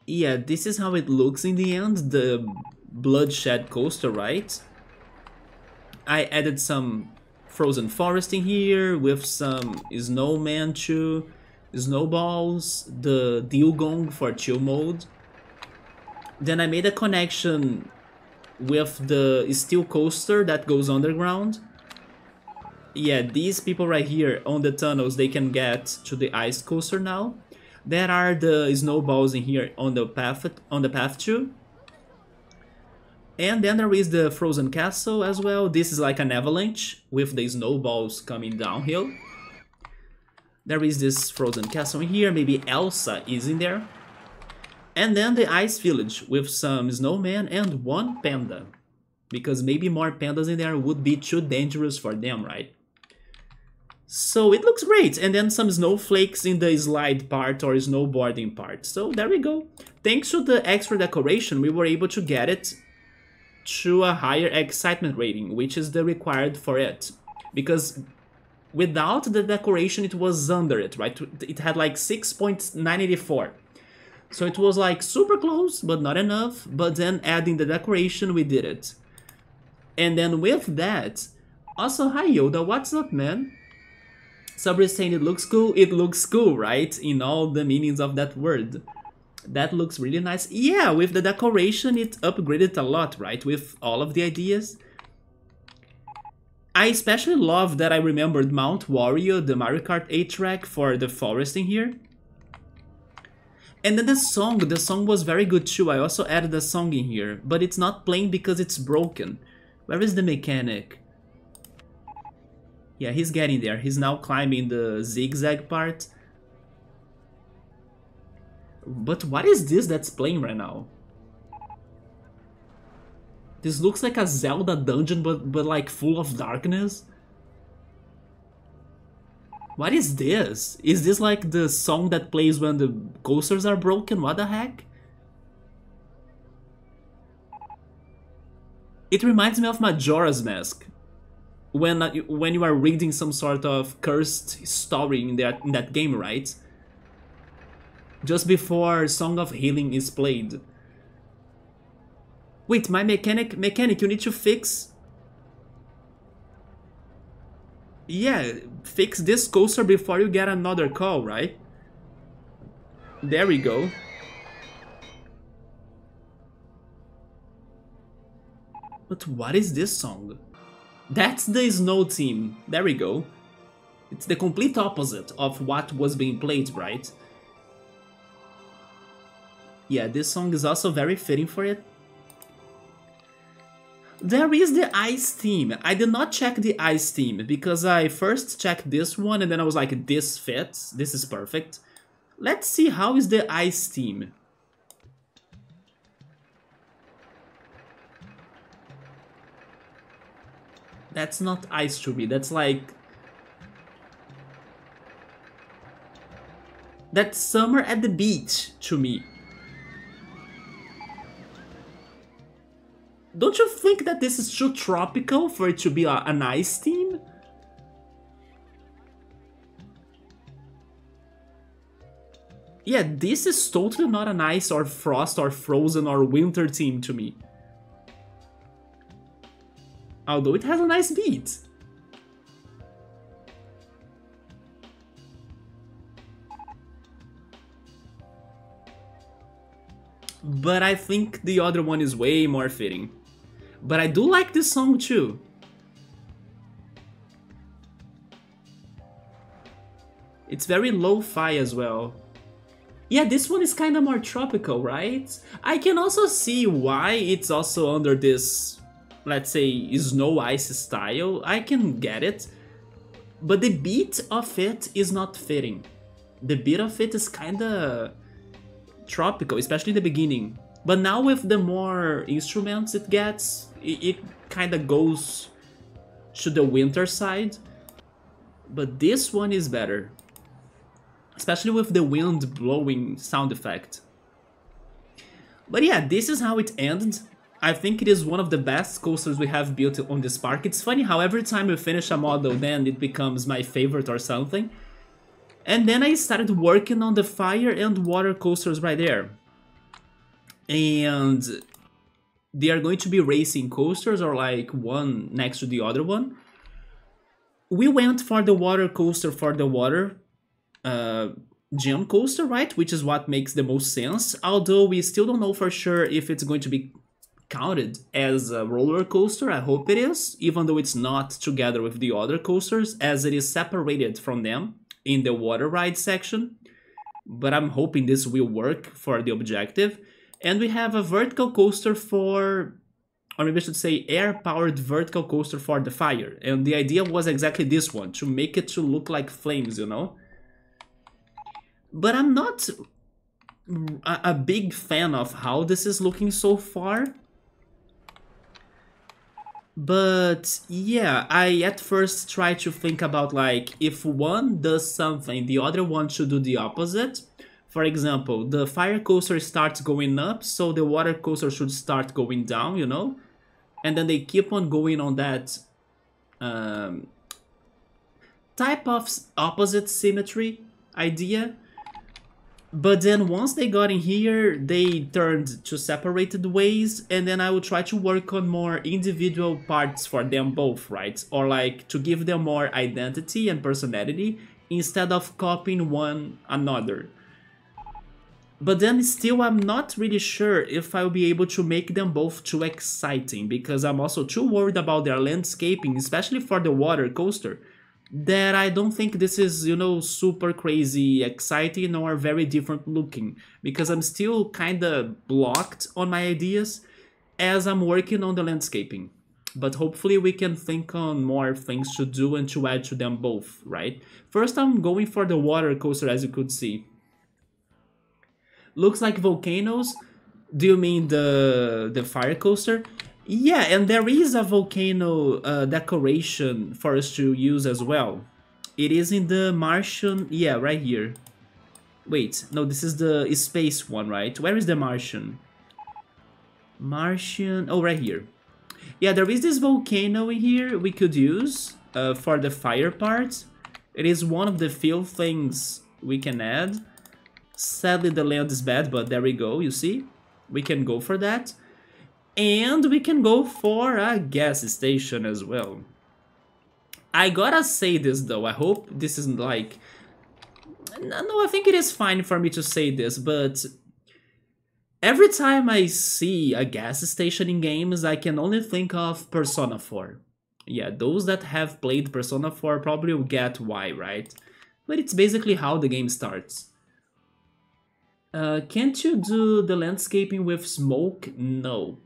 Speaker 1: Yeah, this is how it looks in the end, the bloodshed coaster, right? I added some frozen forest in here with some snowman too, snowballs, the dugong for chill mode. Then I made a connection with the steel coaster that goes underground. Yeah, these people right here on the tunnels, they can get to the ice coaster now. There are the snowballs in here on the path too. And then there is the frozen castle as well. This is like an avalanche with the snowballs coming downhill. There is this frozen castle in here. Maybe Elsa is in there. And then the ice village with some snowmen and one panda. Because maybe more pandas in there would be too dangerous for them, right? So it looks great. And then some snowflakes in the slide part or snowboarding part. So there we go. Thanks to the extra decoration, we were able to get it to a higher excitement rating, which is the required for it. Because without the decoration, it was under it, right? It had like 6.984. So it was like super close, but not enough. But then adding the decoration, we did it. And then with that, also, hi Yoda, what's up, man? Sabri is saying it looks cool, right? In all the meanings of that word. That looks really nice. Yeah, with the decoration, it upgraded a lot, right? With all of the ideas. I especially love that I remembered Mount Wario, the Mario Kart 8 track for the forest in here. And then the song was very good too. I also added a song in here, but it's not playing because it's broken. Where is the mechanic? Yeah, he's getting there. He's now climbing the zigzag part. But what is this that's playing right now? This looks like a Zelda dungeon, but like full of darkness. What is this? Is this like the song that plays when the coasters are broken? What the heck? It reminds me of Majora's Mask. When you are reading some sort of cursed story in that game, right? Just before Song of Healing is played. Wait, my mechanic, you need to fix... Yeah, fix this coaster before you get another call, right? There we go. But what is this song? That's the Snow Team. There we go. It's the complete opposite of what was being played, right? Yeah, this song is also very fitting for it. There is the Ice Team. I did not check the Ice Team because I first checked this one and then I was like, this fits, this is perfect. Let's see how is the Ice Team. That's not ice to me, that's like... That's summer at the beach to me. Don't you think that this is too tropical for it to be an ice team? Yeah, this is totally not an ice or frost or frozen or winter team to me. Although it has a nice beat. But I think the other one is way more fitting. But I do like this song too. It's very lo-fi as well. Yeah, this one is kind of more tropical, right? I can also see why it's also under this, let's say, snow ice style. I can get it. But the beat of it is not fitting. The beat of it is kind of tropical, especially in the beginning. But now with the more instruments it gets, it kind of goes to the winter side. But this one is better. Especially with the wind blowing sound effect. But yeah, this is how it ended. I think it is one of the best coasters we have built on this park. It's funny how every time we finish a model, then it becomes my favorite or something. And then I started working on the fire and water coasters right there. And they are going to be racing coasters or like one next to the other one. We went for the water coaster for the water gem coaster, right? Which is what makes the most sense. Although we still don't know for sure if it's going to be counted as a roller coaster. I hope it is, even though it's not together with the other coasters, as it is separated from them in the water ride section. But I'm hoping this will work for the objective. And we have a vertical coaster for, or maybe I should say air-powered vertical coaster for the fire. And the idea was exactly this one, to make it to look like flames, you know? But I'm not a big fan of how this is looking so far. But yeah, I at first tried to think about like, if one does something, the other one should do the opposite. For example, the fire coaster starts going up, so the water coaster should start going down, you know? And then they keep on going on that type of opposite symmetry idea. But then once they got in here, they turned to separated ways, and then I will try to work on more individual parts for them both, right? Or like to give them more identity and personality instead of copying one another. But then still I'm not really sure if I'll be able to make them both too exciting, because I'm also too worried about their landscaping, especially for the water coaster, that I don't think this is, you know, super crazy exciting or very different looking, because I'm still kinda blocked on my ideas as I'm working on the landscaping. But hopefully we can think on more things to do and to add to them both, right? First I'm going for the water coaster, as you could see. Looks like volcanoes. Do you mean the fire coaster? Yeah, and there is a volcano decoration for us to use as well. It is in the Martian... yeah, right here. Wait, no, this is the space one, right? Where is the Martian? Martian... oh, right here. Yeah, there is this volcano in here we could use for the fire part. It is one of the few things we can add. Sadly, the land is bad, but there we go, you see? We can go for that. And we can go for a gas station as well. I gotta say this though, I hope this isn't like... no, I think it is fine for me to say this, but... every time I see a gas station in games, I can only think of Persona 4. Yeah, those that have played Persona 4 probably will get why, right? But it's basically how the game starts. Can't you do the landscaping with smoke? No,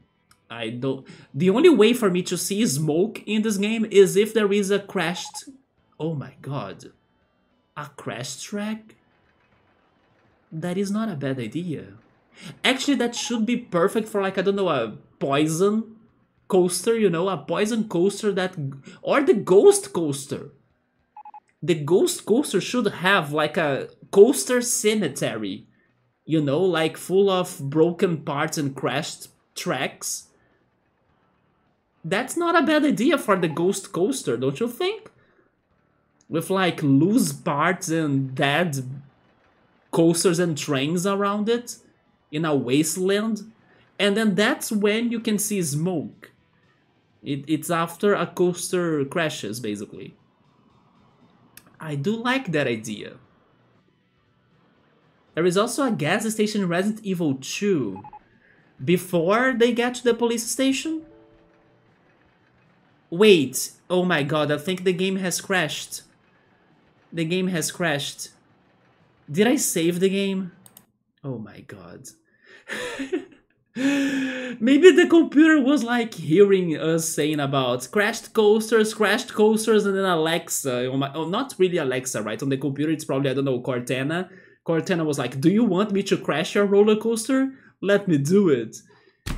Speaker 1: I don't. The only way for me to see smoke in this game is if there is a crashed... oh my god. A crash track? That is not a bad idea. Actually, that should be perfect for like, I don't know, a poison coaster, you know? A poison coaster that... or the ghost coaster. The ghost coaster should have like a coaster cemetery. You know, like full of broken parts and crashed tracks. That's not a bad idea for the ghost coaster, don't you think? With like loose parts and dead coasters and trains around it in a wasteland. And then that's when you can see smoke. It's after a coaster crashes, basically. I do like that idea. There is also a gas station in Resident Evil 2. Before they get to the police station? Wait, oh my god, I think the game has crashed. The game has crashed. Did I save the game? Oh my god. Maybe the computer was like hearing us saying about crashed coasters, and then Alexa, oh, not really Alexa, right? On the computer, it's probably, I don't know, Cortana. Cortana was like, do you want me to crash your roller coaster? Let me do it.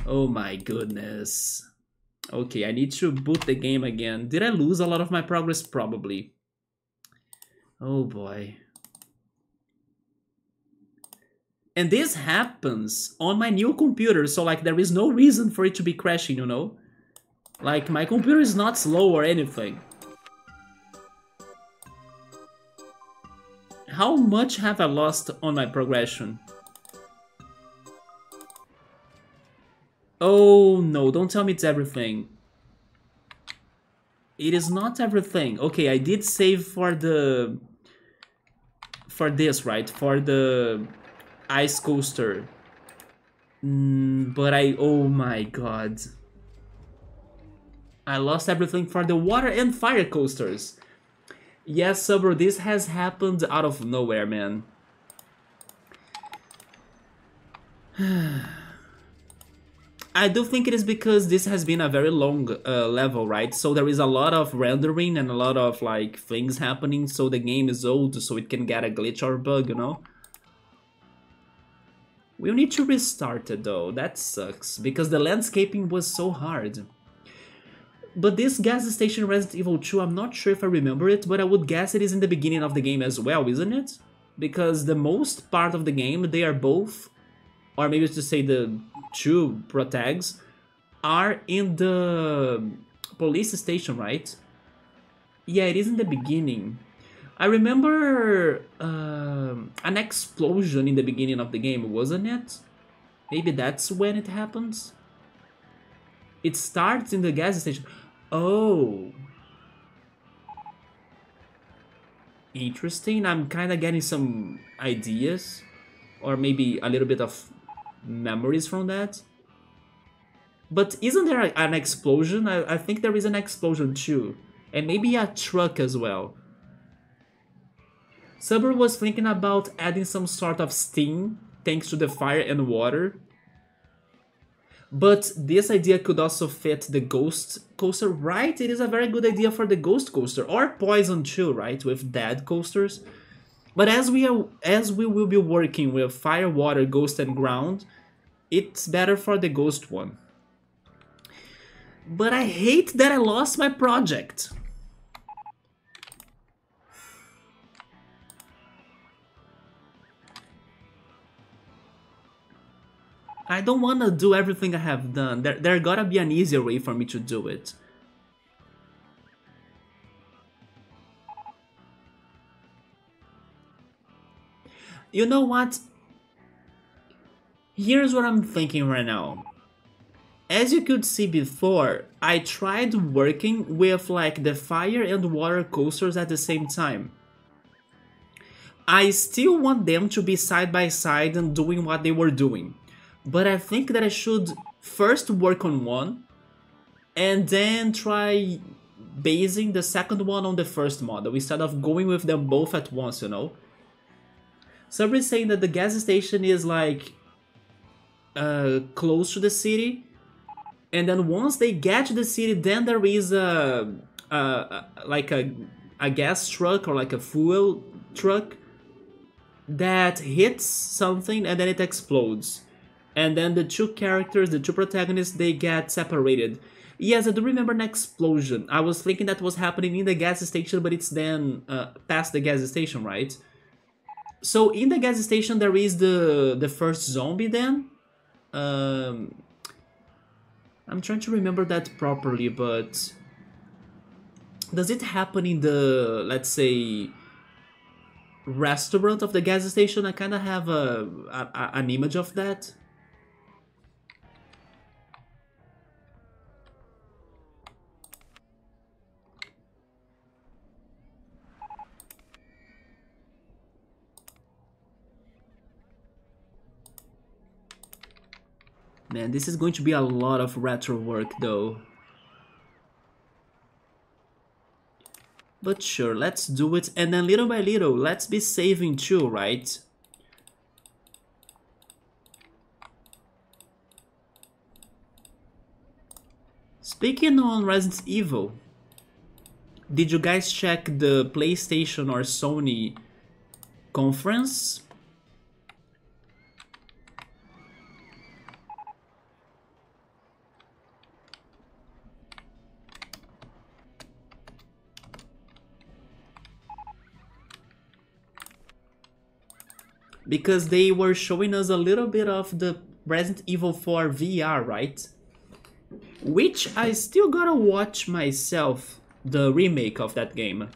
Speaker 1: Oh my goodness. Okay, I need to boot the game again. Did I lose a lot of my progress? Probably. Oh boy. And this happens on my new computer, so like there is no reason for it to be crashing, you know? Like my computer is not slow or anything. How much have I lost on my progression? Oh no, don't tell me it's everything. It is not everything. Okay, I did save for the... for this, right? For the ice coaster. But oh my god. I lost everything for the water and fire coasters. Yes, Subro, this has happened out of nowhere, man. I do think it is because this has been a very long level, right? So there is a lot of rendering and a lot of like things happening, so the game is old, so it can get a glitch or bug, you know? We'll need to restart it though, that sucks, because the landscaping was so hard. But this gas station Resident Evil 2, I'm not sure if I remember it, but I would guess it is in the beginning of the game as well, isn't it? Because the most part of the game, they are both, or maybe to say the two protags, are in the police station, right? Yeah, it is in the beginning. I remember an explosion in the beginning of the game, wasn't it? Maybe that's when it happens? It starts in the gas station. Oh. Interesting. I'm kind of getting some ideas. Or maybe a little bit of memories from that. But isn't there an explosion? I think there is an explosion too. And maybe a truck as well. Subber was thinking about adding some sort of steam thanks to the fire and water. But this idea could also fit the ghost coaster, right? It is a very good idea for the ghost coaster, or poison too, right? With dead coasters. But as we will be working with fire, water, ghost, and ground, it's better for the ghost one. But I hate that I lost my project. I don't want to do everything I have done. There gotta be an easier way for me to do it. You know what? Here's what I'm thinking right now. As you could see before, I tried working with like the fire and water coasters at the same time. I still want them to be side by side and doing what they were doing. But I think that I should first work on one and then try basing the second one on the first model instead of going with them both at once, you know? Somebody's saying that the gas station is like close to the city, and then once they get to the city, then there is like a gas truck or like a fuel truck that hits something and then it explodes. And then the two characters, the two protagonists, they get separated. Yes, I do remember an explosion. I was thinking that was happening in the gas station, but it's then past the gas station, right? So in the gas station there is the first zombie then. I'm trying to remember that properly, but does it happen in the, let's say, restaurant of the gas station? I kind of have an image of that. Man, this is going to be a lot of retro work though. But sure, let's do it, and then little by little, let's be saving too, right? Speaking on Resident Evil, did you guys check the PlayStation or Sony conference? Because they were showing us a little bit of the Resident Evil 4 VR, right? Which I still gotta watch myself, the remake of that game.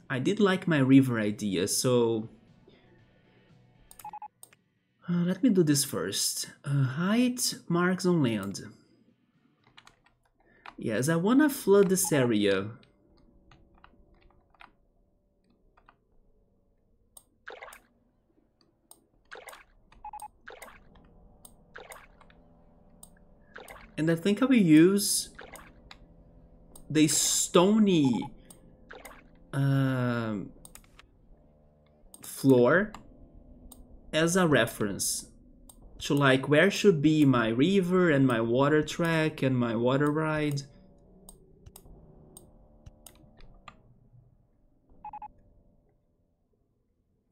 Speaker 1: I did like my river idea, so... let me do this first. Height marks on land. Yes, I wanna flood this area. And I think I will use the stony floor as a reference to like where should be my river and my water track and my water ride.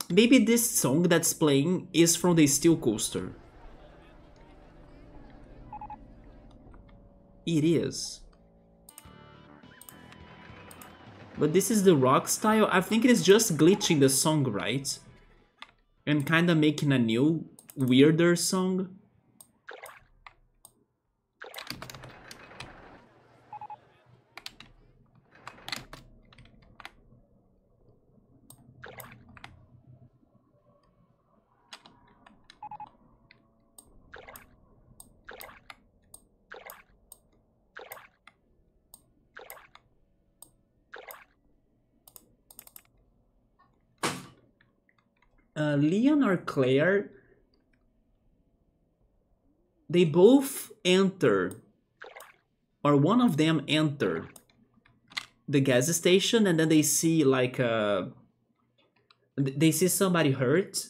Speaker 1: Maybe this song that's playing is from the Steel Coaster. It is. But this is the rock style. I think it is just glitching the song, right? And kinda making a new, weirder song. Leon or Claire, they both enter, or one of them enter the gas station, and then they see like they see somebody hurt,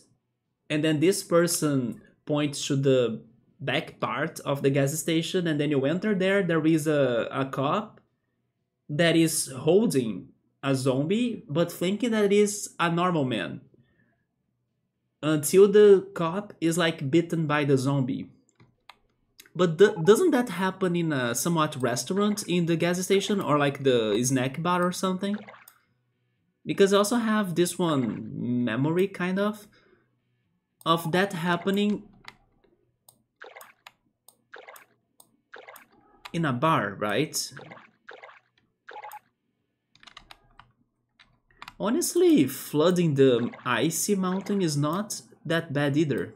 Speaker 1: and then this person points to the back part of the gas station, and then you enter there. There is a cop that is holding a zombie, but thinking that it is a normal man. Until the cop is like bitten by the zombie. But doesn't that happen in a somewhat restaurant in the gas station or like the snack bar or something? Because I also have this one memory kind of that happening in a bar, right? Honestly, flooding the icy mountain is not that bad either.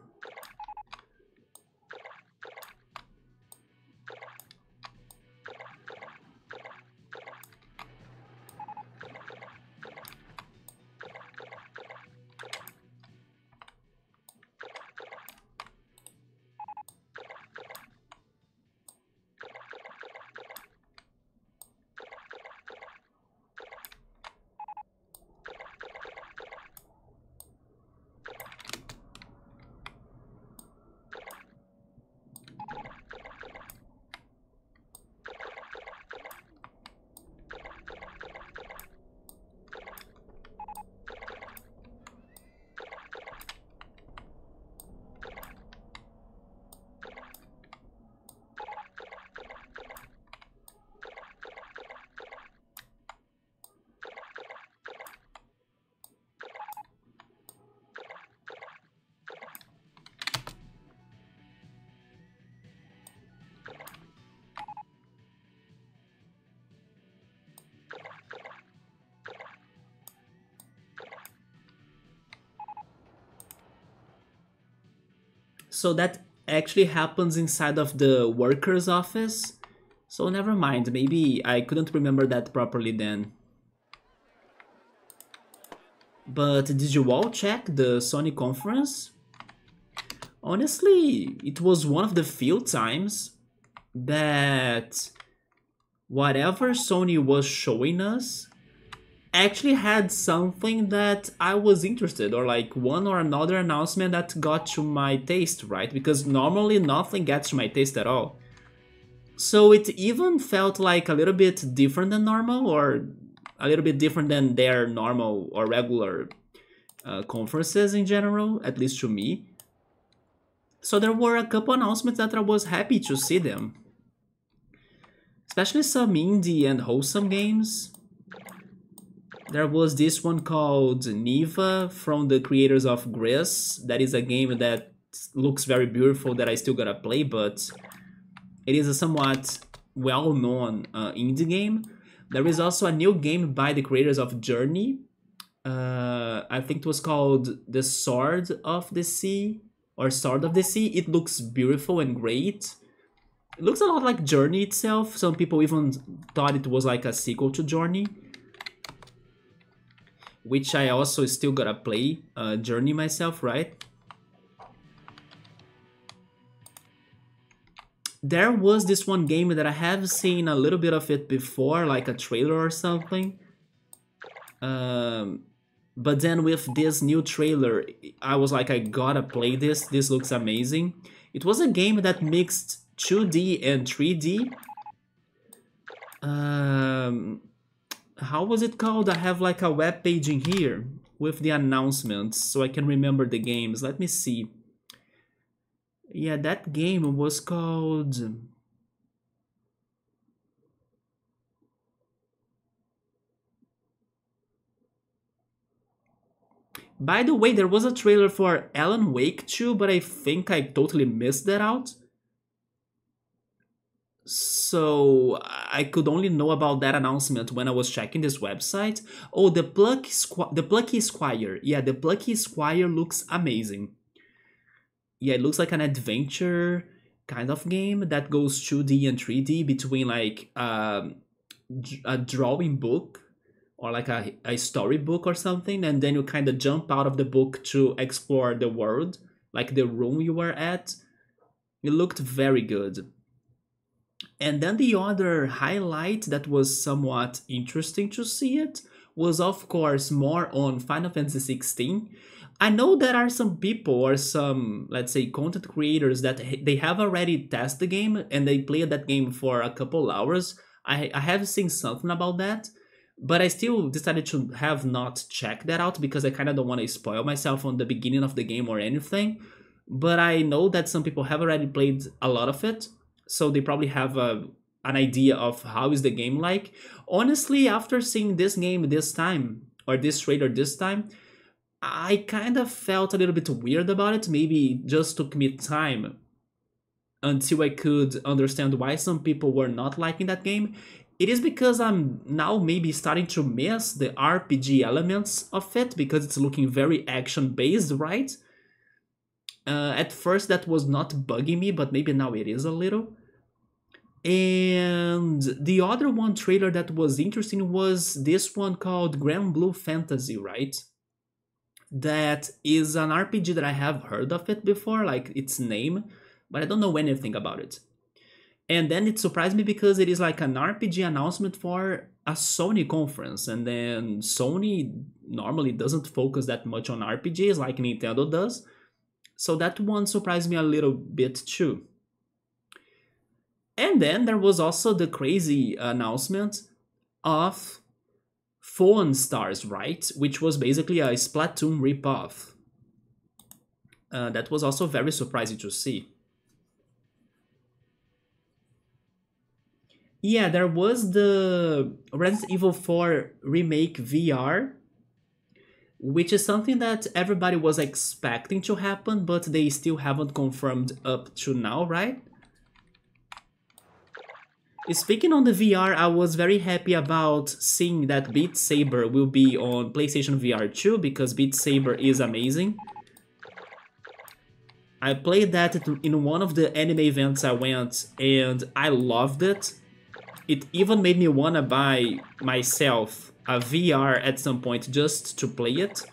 Speaker 1: So that actually happens inside of the worker's office. So never mind, maybe I couldn't remember that properly then. But did you all check the Sony conference? Honestly, it was one of the few times that whatever Sony was showing us actually had something that I was interested, or like one or another announcement that got to my taste, right? Because normally nothing gets to my taste at all. So it even felt like a little bit different than normal, or a little bit different than their normal or regular conferences in general, at least to me. So there were a couple announcements that I was happy to see them. Especially some indie and wholesome games. There was this one called Niva from the creators of Gris. That is a game that looks very beautiful that I still gotta play, but it is a somewhat well-known indie game. There is also a new game by the creators of Journey. I think it was called The Sword of the Sea, or Sword of the Sea. It looks beautiful and great. It looks a lot like Journey itself. Some people even thought it was like a sequel to Journey, which I also still gotta play Journey myself, right? There was this one game that I have seen a little bit of it before, like a trailer or something. But then with this new trailer, I was like, I gotta play this. This looks amazing. It was a game that mixed 2D and 3D. How was it called? I have like a web page in here with the announcements so I can remember the games. Let me see. Yeah, that game was called... By the way, there was a trailer for Alan Wake 2, but I think I totally missed that out. So I could only know about that announcement when I was checking this website. Oh, the Plucky Squire. Yeah, the Plucky Squire looks amazing. Yeah, it looks like an adventure kind of game that goes 2D and 3D between like a drawing book or like a storybook or something, and then you kind of jump out of the book to explore the world, like the room you were at. It looked very good. And then the other highlight that was somewhat interesting to see it was, of course, more on Final Fantasy 16. I know there are some people or some, let's say, content creators that they have already tested the game and they played that game for a couple hours. I have seen something about that, but I still decided to have not checked that out because I kind of don't want to spoil myself on the beginning of the game or anything. But I know that some people have already played a lot of it, so they probably have an idea of how is the game like. Honestly, after seeing this game this time, or this trailer this time, I kind of felt a little bit weird about it. Maybe it just took me time until I could understand why some people were not liking that game. It is because I'm now maybe starting to miss the RPG elements of it because it's looking very action-based, right? At first that was not bugging me, but maybe now it is a little. And the other one trailer that was interesting was this one called Grand Blue Fantasy, right? That is an RPG that I have heard of it before, like its name, but I don't know anything about it. And then it surprised me because it is like an RPG announcement for a Sony conference, and then Sony normally doesn't focus that much on RPGs like Nintendo does. So that one surprised me a little bit too. And then there was also the crazy announcement of Phone Stars, right? Which was basically a Splatoon ripoff. That was also very surprising to see. Yeah, there was the Resident Evil 4 Remake VR, which is something that everybody was expecting to happen, but they still haven't confirmed up to now, right? Speaking on the VR, I was very happy about seeing that Beat Saber will be on PlayStation VR 2 because Beat Saber is amazing. I played that in one of the anime events I went and I loved it. It even made me wanna buy myself a VR at some point just to play it.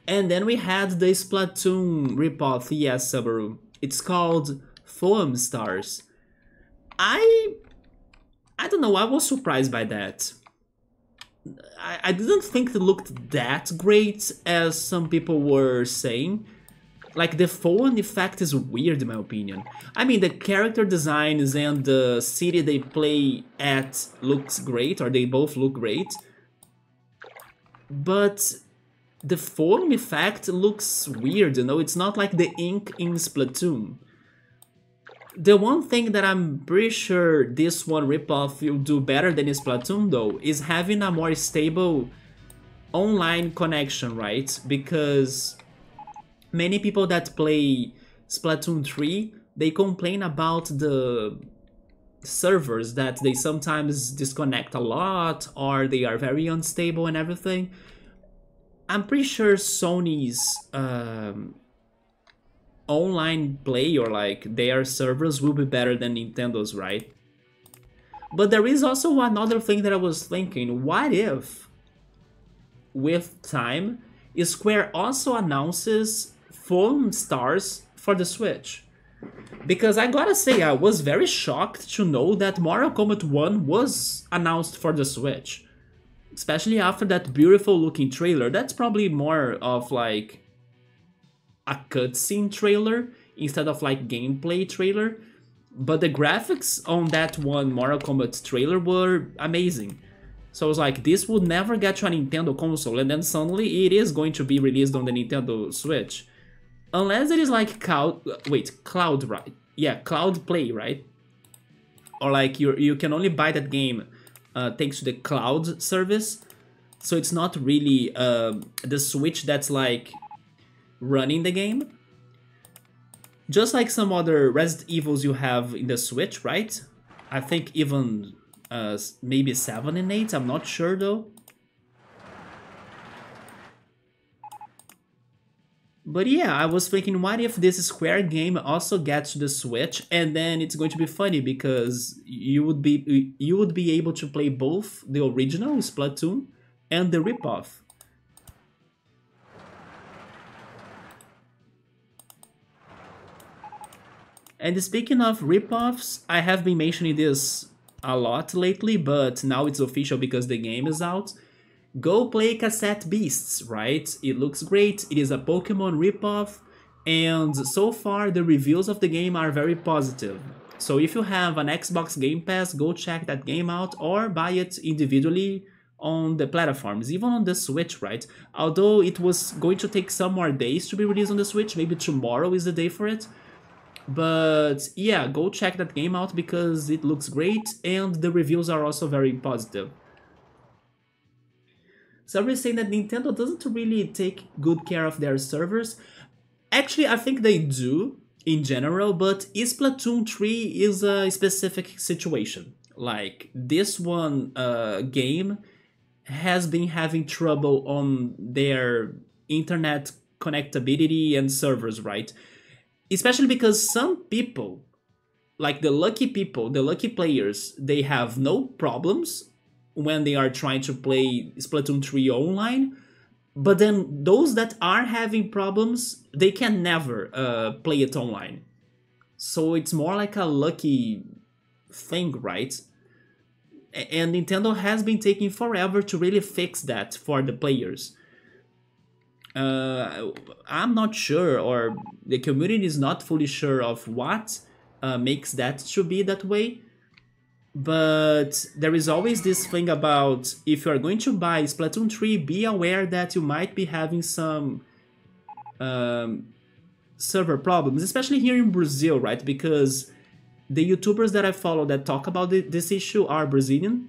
Speaker 1: And then we had the Splatoon ripoff, yes, Subaru. It's called Foam Stars. I don't know, I was surprised by that. I didn't think it looked that great as some people were saying. Like, the phone effect is weird in my opinion. I mean, the character designs and the city they play at looks great, or they both look great. But the foam effect looks weird, you know? It's not like the ink in Splatoon. The one thing that I'm pretty sure this one ripoff will do better than Splatoon though is having a more stable online connection, right? Because many people that play Splatoon 3, they complain about the servers, that they sometimes disconnect a lot or they are very unstable and everything. I'm pretty sure Sony's online play, or like their servers, will be better than Nintendo's, right? But there is also another thing that I was thinking. What if, with time, Square also announces Foam Stars for the Switch? Because I gotta say, I was very shocked to know that Mortal Kombat 1 was announced for the Switch. Especially after that beautiful looking trailer. That's probably more of like a cutscene trailer instead of like gameplay trailer. But the graphics on that one Mortal Kombat trailer were amazing. So I was like, this would never get to a Nintendo console, and then suddenly it is going to be released on the Nintendo Switch. Unless it is like Cloud right? Yeah, Cloud Play, right? Or like you can only buy that game thanks to the cloud service. So it's not really the Switch that's like running the game. Just like some other Resident Evils you have in the Switch, right? I think even maybe 7 and 8, I'm not sure though. But yeah, I was thinking, what if this Square game also gets to the Switch, and then it's going to be funny because you would be able to play both the original Splatoon and the ripoff. And speaking of ripoffs, I have been mentioning this a lot lately, but now it's official because the game is out. Go play Cassette Beasts, right? It looks great, it is a Pokemon ripoff, and so far the reviews of the game are very positive. So if you have an Xbox Game Pass, go check that game out or buy it individually on the platforms, even on the Switch, right? Although it was going to take some more days to be released on the Switch, maybe tomorrow is the day for it. But yeah, go check that game out because it looks great and the reviews are also very positive. So everybody's saying that Nintendo doesn't really take good care of their servers. Actually, I think they do in general, but Splatoon 3 is a specific situation. Like, this one game has been having trouble on their internet connectability and servers, right? Especially because some people, like the lucky people, the lucky players, they have no problems when they are trying to play Splatoon 3 online, but then those that are having problems, they can never play it online. So it's more like a lucky thing, right? And Nintendo has been taking forever to really fix that for the players. I'm not sure, or the community is not fully sure of what makes that to be that way. But there is always this thing about, if you are going to buy Splatoon 3, be aware that you might be having some server problems, especially here in Brazil, right? Because the YouTubers that I follow that talk about this issue are Brazilian,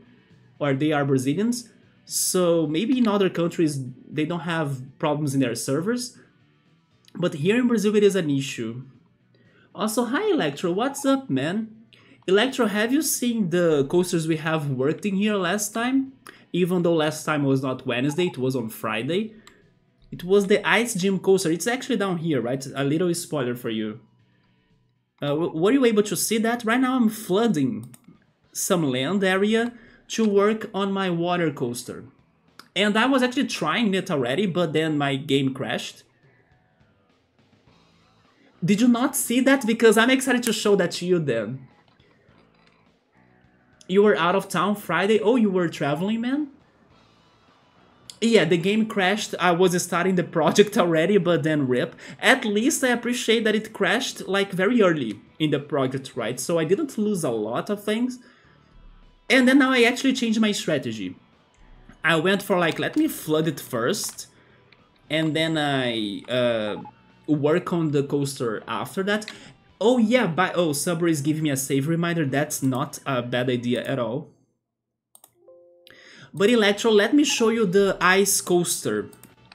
Speaker 1: or they are Brazilians. So maybe in other countries they don't have problems in their servers, but here in Brazil it is an issue. Also, hi Electro, what's up, man? Electro, have you seen the coasters we have worked in here last time? Even though last time was not Wednesday, it was on Friday. It was the Ice Gym coaster. It's actually down here, right? A little spoiler for you. Were you able to see that? Right now I'm flooding some land area to work on my water coaster. And I was actually trying it already, but then my game crashed. Did you not see that? Because I'm excited to show that to you then. You were out of town Friday? Oh, you were traveling, man? Yeah, the game crashed. I was starting the project already, but then rip. At least I appreciate that it crashed like very early in the project, right? So I didn't lose a lot of things. And then now I actually changed my strategy. I went for like, let me flood it first. And then I work on the coaster after that. Oh yeah, Subway is giving me a save reminder. That's not a bad idea at all. But Electro, let me show you the ice coaster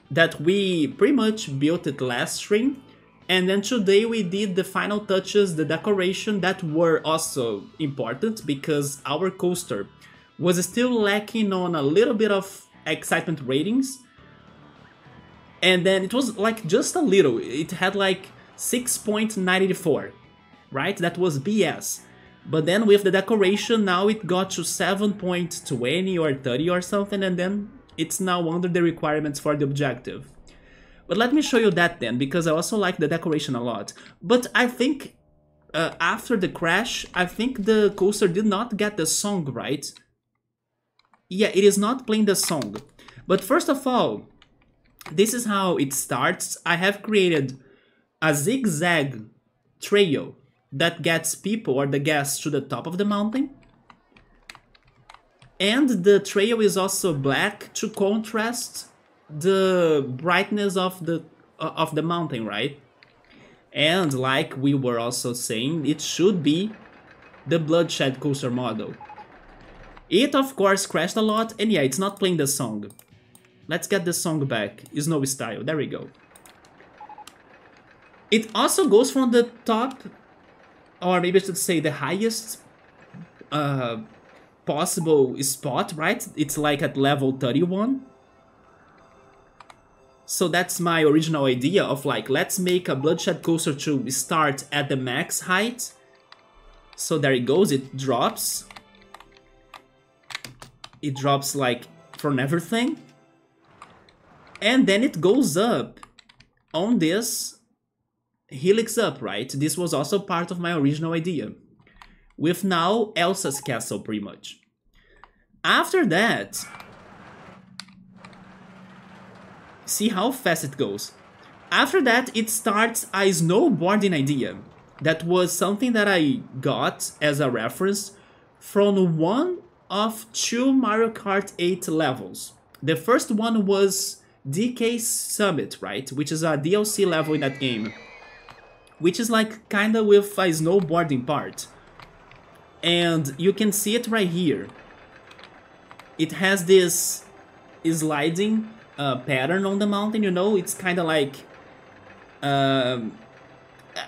Speaker 1: that we pretty much built it last stream. And then today we did the final touches, the decoration that were also important because our coaster was still lacking on a little bit of excitement ratings. And then it was like just a little, it had like 6.94, right? That was BS. But then with the decoration, now it got to 7.20 or 30 or something, and then it's now under the requirements for the objective. But let me show you that then, because I also like the decoration a lot. But I think after the crash, I think the coaster did not get the song right. Yeah, it is not playing the song. But first of all, this is how it starts. I have created a zigzag trail that gets people or the guests to the top of the mountain. And the trail is also black to contrast the brightness of the mountain, right? And like we were also saying, it should be the bloodshed coaster model. It of course crashed a lot, and yeah, it's not playing the song. Let's get the song back. Snowy style, there we go. It also goes from the top, or maybe I should say the highest possible spot, right? It's like at level 31. So that's my original idea of like, let's make a bloodshed coaster to start at the max height. So there it goes, it drops. It drops like from everything. And then it goes up on this helix up, right? This was also part of my original idea. With now Elsa's castle, pretty much. After that, see how fast it goes. After that, it starts a snowboarding idea. That was something that I got as a reference from one of two Mario Kart 8 levels. The first one was DK Summit, right? Which is a DLC level in that game. Which is like kinda with a snowboarding part. And you can see it right here. It has this sliding pattern on the mountain, you know? It's kinda like... I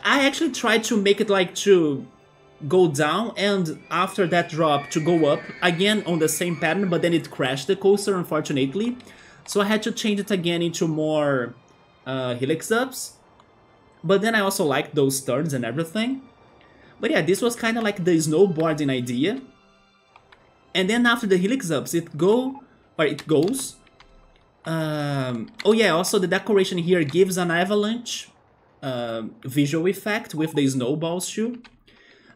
Speaker 1: actually tried to make it like to go down and after that drop to go up again on the same pattern, but then it crashed the coaster, unfortunately. So I had to change it again into more helix ups. But then I also liked those turns and everything. But yeah, this was kind of like the snowboarding idea. And then after the helix ups, it goes. Oh yeah, also the decoration here gives an avalanche visual effect with the snowballs too.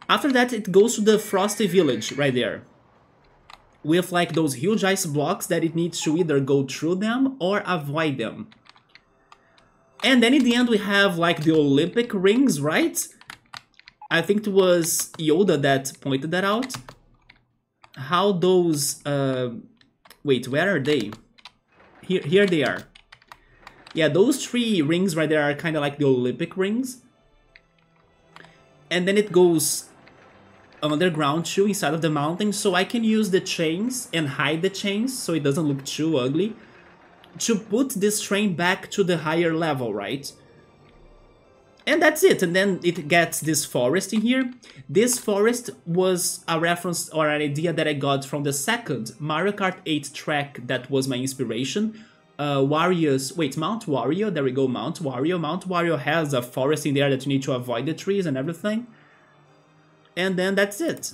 Speaker 1: After that, it goes to the Frosty Village right there. With like those huge ice blocks that it needs to either go through them or avoid them. And then in the end we have like the Olympic rings, right? I think it was Yoda that pointed that out. How those... wait, where are they? Here they are. Yeah, those three rings right there are kind of like the Olympic rings. And then it goes underground too, inside of the mountain, so I can use the chains and hide the chains so it doesn't look too ugly. To put this train back to the higher level, right? And that's it, and then it gets this forest in here. This forest was a reference or an idea that I got from the second Mario Kart 8 track that was my inspiration. Mount Wario, there we go, Mount Wario. Mount Wario has a forest in there that you need to avoid the trees and everything. And then that's it.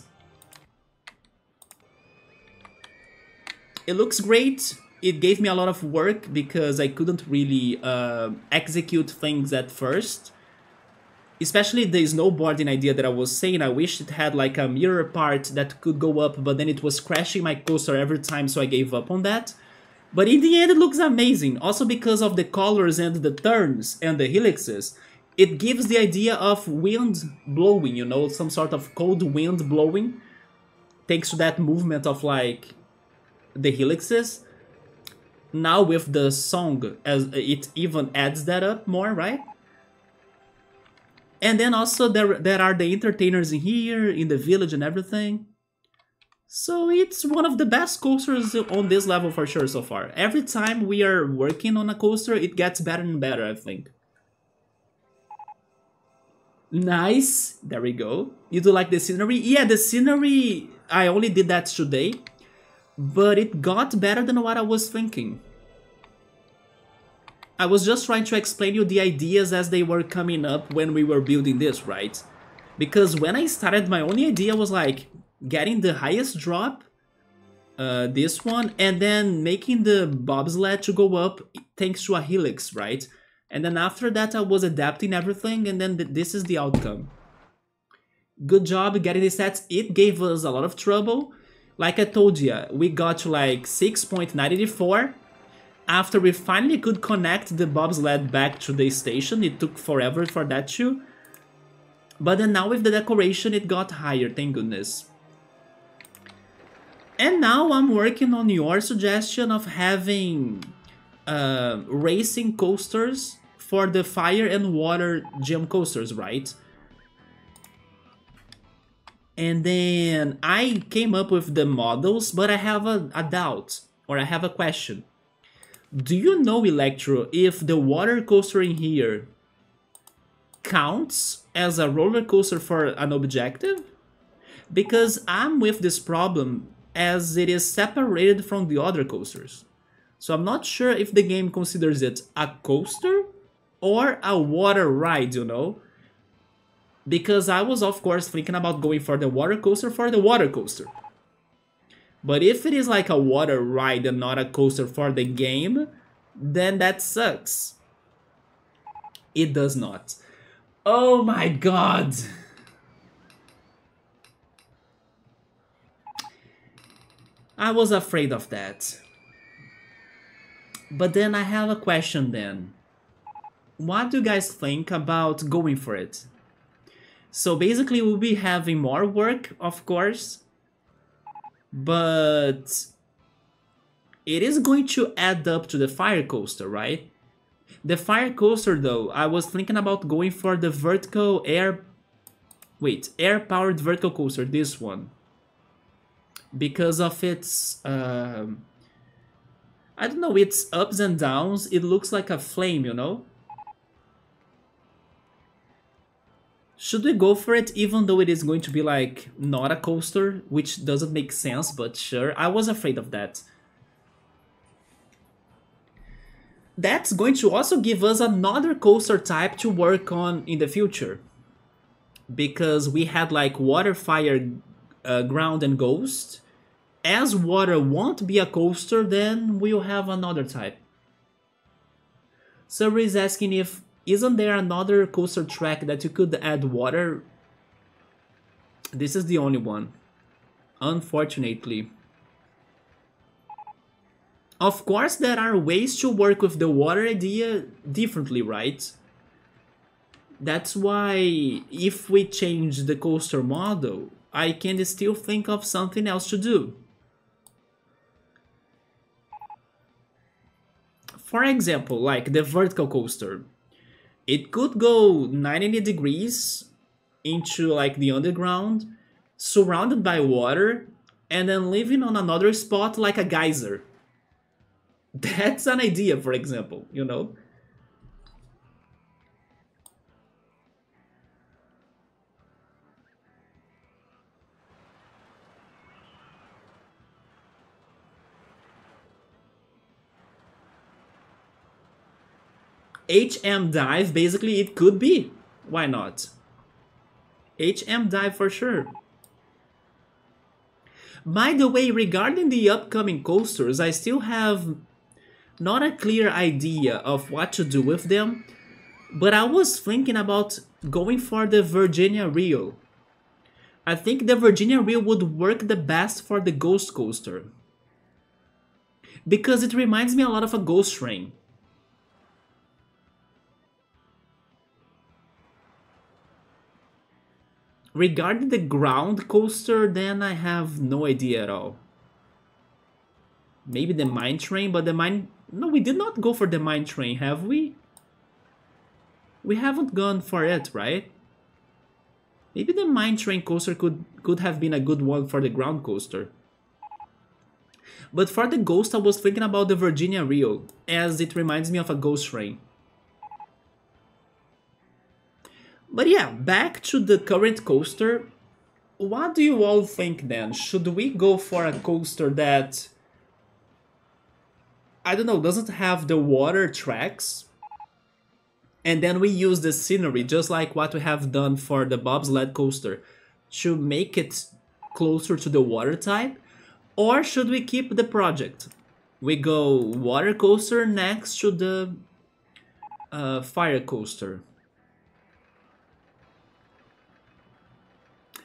Speaker 1: It looks great. it gave me a lot of work because I couldn't really execute things at first. Especially the snowboarding idea that I was saying, I wish it had like a mirror part that could go up, but then it was crashing my coaster every time, so I gave up on that. But in the end, it looks amazing. Also because of the colors and the turns and the helixes, it gives the idea of wind blowing, you know, some sort of cold wind blowing. Thanks to that movement of like the helixes. Now with the song, as it even adds that up more, right? And then also there are the entertainers in here, in the village and everything. So it's one of the best coasters on this level for sure so far. Every time we are working on a coaster, it gets better and better, I think. Nice, there we go. You do like the scenery? Yeah, the scenery, I only did that today. But it got better than what I was thinking. I was just trying to explain you the ideas as they were coming up when we were building this, right? Because when I started, my only idea was like getting the highest drop, this one, and then making the bobsled to go up thanks to a helix, right? And then after that I was adapting everything, and then this is the outcome. Good job getting the stats. It gave us a lot of trouble. Like I told you, we got to like 6.94. After we finally could connect the bobsled back to the station, it took forever for that too. But then now with the decoration it got higher, thank goodness. And now I'm working on your suggestion of having racing coasters for the fire and water gem coasters, right? And then I came up with the models, but I have a doubt, or I have a question. Do you know, Electro, if the water coaster in here counts as a roller coaster for an objective? Because I'm with this problem as it is separated from the other coasters. So I'm not sure if the game considers it a coaster or a water ride, you know? Because I was of course thinking about going for the water coaster for the water coaster. But if it is like a water ride and not a coaster for the game, then that sucks. It does not. Oh my god! I was afraid of that. But then I have a question then. What do you guys think about going for it? So basically we'll be having more work, of course. But it is going to add up to the fire coaster, right? The fire coaster though, I was thinking about going for the vertical air-powered vertical coaster, this one. Because of its, I don't know, its ups and downs, it looks like a flame, you know? Should we go for it even though it is going to be like not a coaster, which doesn't make sense, but sure. I was afraid of that. That's going to also give us another coaster type to work on in the future. Because we had like water, fire, ground and ghost. As water won't be a coaster, then we'll have another type. Sir is asking if isn't there another coaster track that you could add water? This is the only one, unfortunately. Of course, there are ways to work with the water idea differently, right? That's why if we change the coaster model, I can still think of something else to do. For example, like the vertical coaster. It could go 90 degrees into like the underground, surrounded by water, and then living on another spot like a geyser. That's an idea, for example, you know? HM dive, basically it could be. Why not? HM dive for sure. By the way, regarding the upcoming coasters, I still have not a clear idea of what to do with them, but I was thinking about going for the Virginia Reel. I think the Virginia Reel would work the best for the Ghost Coaster, because it reminds me a lot of a Ghost Train. Regarding the ground coaster, then I have no idea at all. Maybe the Mine Train, but the Mine... No, we did not go for the Mine Train, have we? We haven't gone for it, right? Maybe the Mine Train coaster could have been a good one for the ground coaster. But for the Ghost, I was thinking about the Virginia Reel, as it reminds me of a Ghost Train. But yeah, back to the current coaster. What do you all think then? Should we go for a coaster that, I don't know, doesn't have the water tracks? And then we use the scenery, just like what we have done for the bobsled coaster, to make it closer to the water type? Or should we keep the project? We go water coaster next to the fire coaster.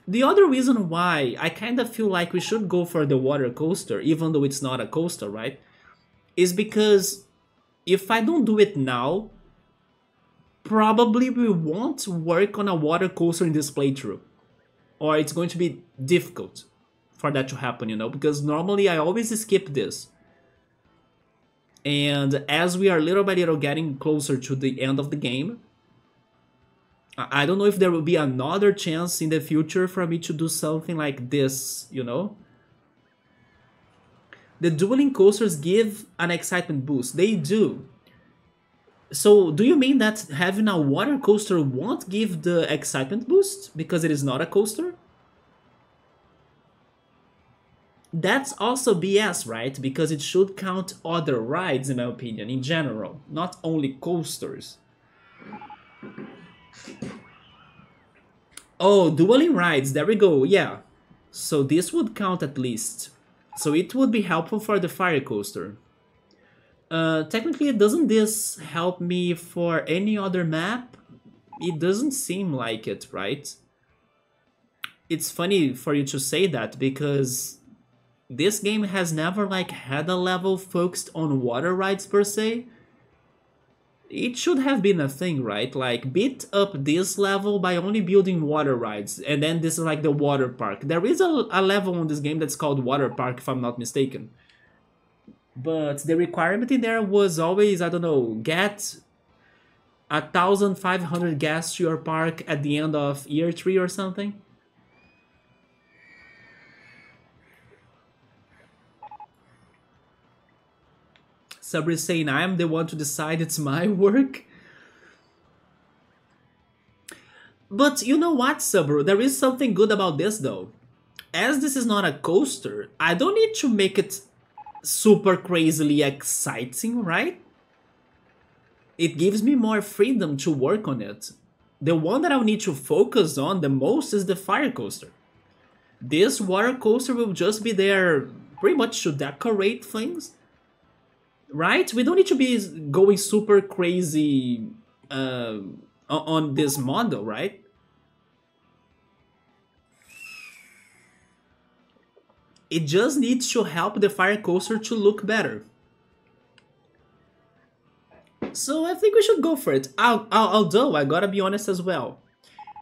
Speaker 1: The other reason why I kind of feel like we should go for the water coaster, even though it's not a coaster, right? Is because if I don't do it now, probably we won't work on a water coaster in this playthrough. Or it's going to be difficult for that to happen, you know? Because normally I always skip this. And as we are little by little getting closer to the end of the game, I don't know if there will be another chance in the future for me to do something like this, you know? The dueling coasters give an excitement boost. They do. So, do you mean that having a water coaster won't give the excitement boost because it is not a coaster? That's also BS, right? Because it should count other rides, in my opinion, in general, not only coasters. Oh, dueling rides, there we go, yeah. So this would count at least. So it would be helpful for the fire coaster. Technically, doesn't this help me for any other map? It doesn't seem like it, right? It's funny for you to say that because this game has never like had a level focused on water rides per se. It should have been a thing, right? Like, beat up this level by only building water rides, and then this is like the water park. There is a level on this game that's called Water Park, if I'm not mistaken. But the requirement in there was always, I don't know, get 1,500 guests to your park at the end of year 3 or something. Sabri is saying, I'm the one to decide, it's my work. But you know what, Sabru? There is something good about this though. As this is not a coaster, I don't need to make it super crazily exciting, right? It gives me more freedom to work on it. The one that I'll need to focus on the most is the fire coaster. This water coaster will just be there pretty much to decorate things. Right? We don't need to be going super crazy on this model, right? It just needs to help the fire coaster to look better. So I think we should go for it. Although, I gotta be honest as well.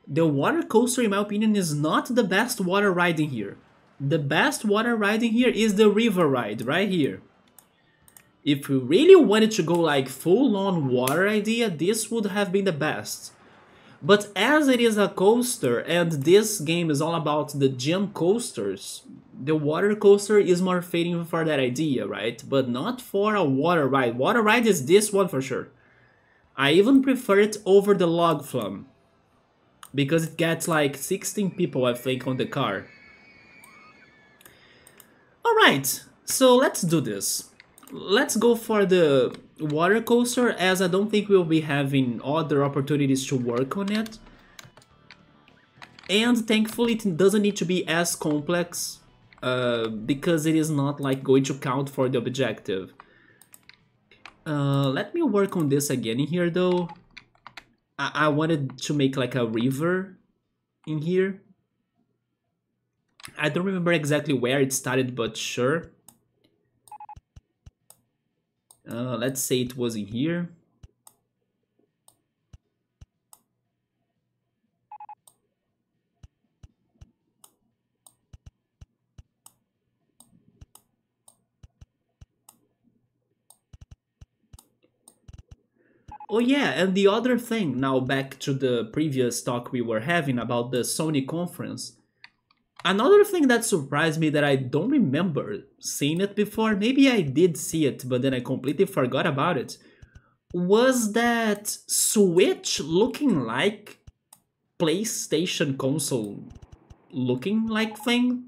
Speaker 1: The water coaster, in my opinion, is not the best water ride in here. The best water ride in here is the river ride, right here. If we really wanted to go like full-on water idea, this would have been the best. But as it is a coaster, and this game is all about the gym coasters, the water coaster is more fitting for that idea, right? But not for a water ride. Water ride is this one for sure. I even prefer it over the log flume, because it gets like 16 people, I think, on the car. Alright, so let's do this. Let's go for the water coaster, as I don't think we'll be having other opportunities to work on it. And thankfully it doesn't need to be as complex, because it is not like going to count for the objective. Let me work on this again in here though. I wanted to make like a river in here. I don't remember exactly where it started, but sure. Let's say it was in here. Oh yeah, and the other thing, now back to the previous talk we were having about the Sony conference. Another thing that surprised me that I don't remember seeing it before, maybe I did see it, but then I completely forgot about it, was that Switch looking like PlayStation console looking like thing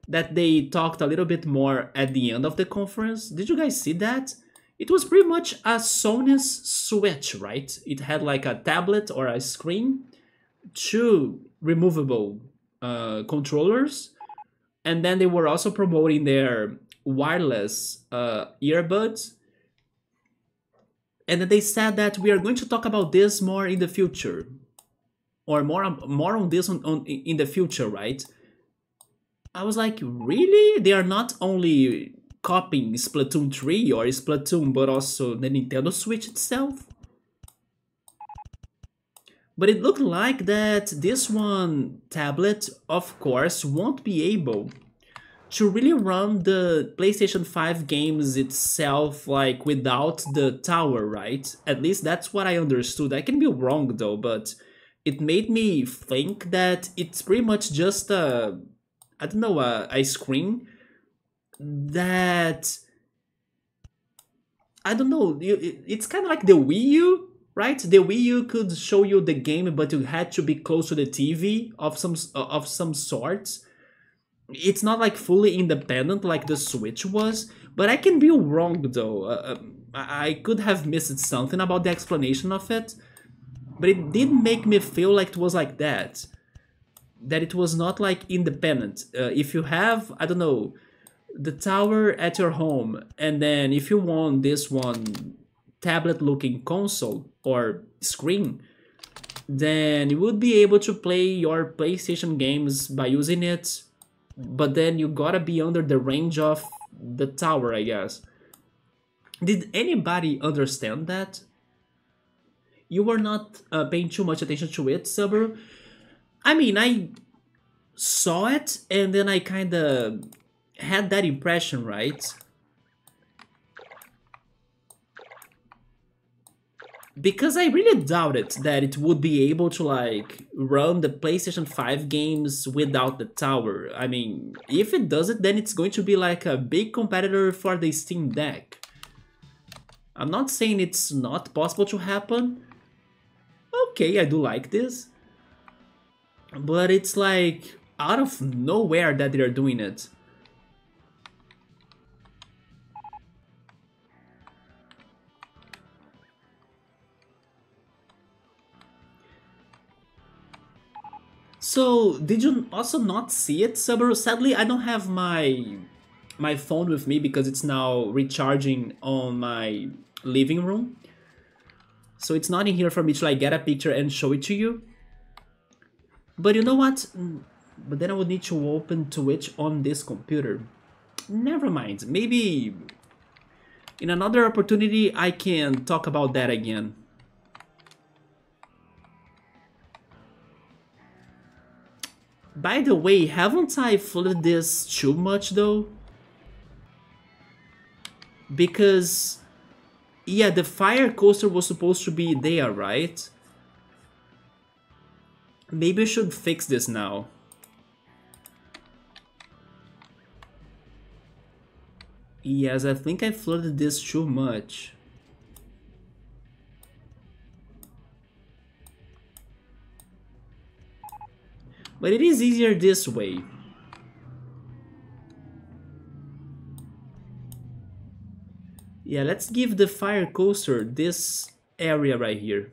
Speaker 1: that they talked a little bit more at the end of the conference. Did you guys see that? It was pretty much a Sony's Switch, right? It had like a tablet or a screen, two removable controllers, and then they were also promoting their wireless earbuds. And then they said that we are going to talk about this more in the future, or more on this in the future, right? I was like, really? They are not only copying Splatoon 3 or Splatoon, but also the Nintendo Switch itself? But it looked like that this one tablet, of course, won't be able to really run the PlayStation 5 games itself, like, without the tower, right? At least that's what I understood. I can be wrong, though, but it made me think that it's pretty much just I don't know, a screen that, I don't know, it's kind of like the Wii U, right? The Wii U could show you the game, but you had to be close to the TV of some sorts. It's not like fully independent like the Switch was, but I can be wrong though. I could have missed something about the explanation of it, but it did make me feel like it was like that. That it was not like independent. If you have, I don't know, the tower at your home, and then if you want this one tablet looking console or screen, then you would be able to play your PlayStation games by using it, but then you gotta be under the range of the tower, I guess. Did anybody understand that? You were not paying too much attention to it, Subaru? I mean, I saw it and then I kinda had that impression, right? Because I really doubted that it would be able to like run the PlayStation 5 games without the tower. I mean, if it does it, then it's going to be like a big competitor for the Steam Deck. I'm not saying it's not possible to happen. Okay, I do like this. But it's like out of nowhere that they're doing it. So, did you also not see it, Subaru? Sadly, I don't have my phone with me because it's now recharging on my living room. So it's not in here for me to like get a picture and show it to you. But you know what? But then I would need to open Twitch on this computer. Never mind. Maybe in another opportunity I can talk about that again. By the way, haven't I flooded this too much though? Because, yeah, the fire coaster was supposed to be there, right? Maybe I should fix this now. Yes, I think I flooded this too much. But it is easier this way. Yeah, let's give the fire coaster this area right here.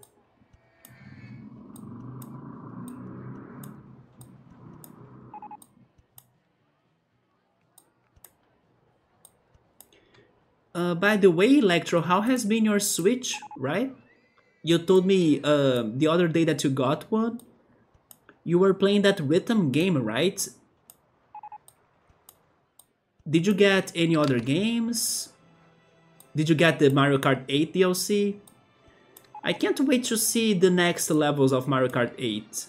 Speaker 1: By the way, Electro, how has been your Switch, right? You told me the other day that you got one. You were playing that rhythm game, right? Did you get any other games? Did you get the Mario Kart 8 DLC? I can't wait to see the next levels of Mario Kart 8.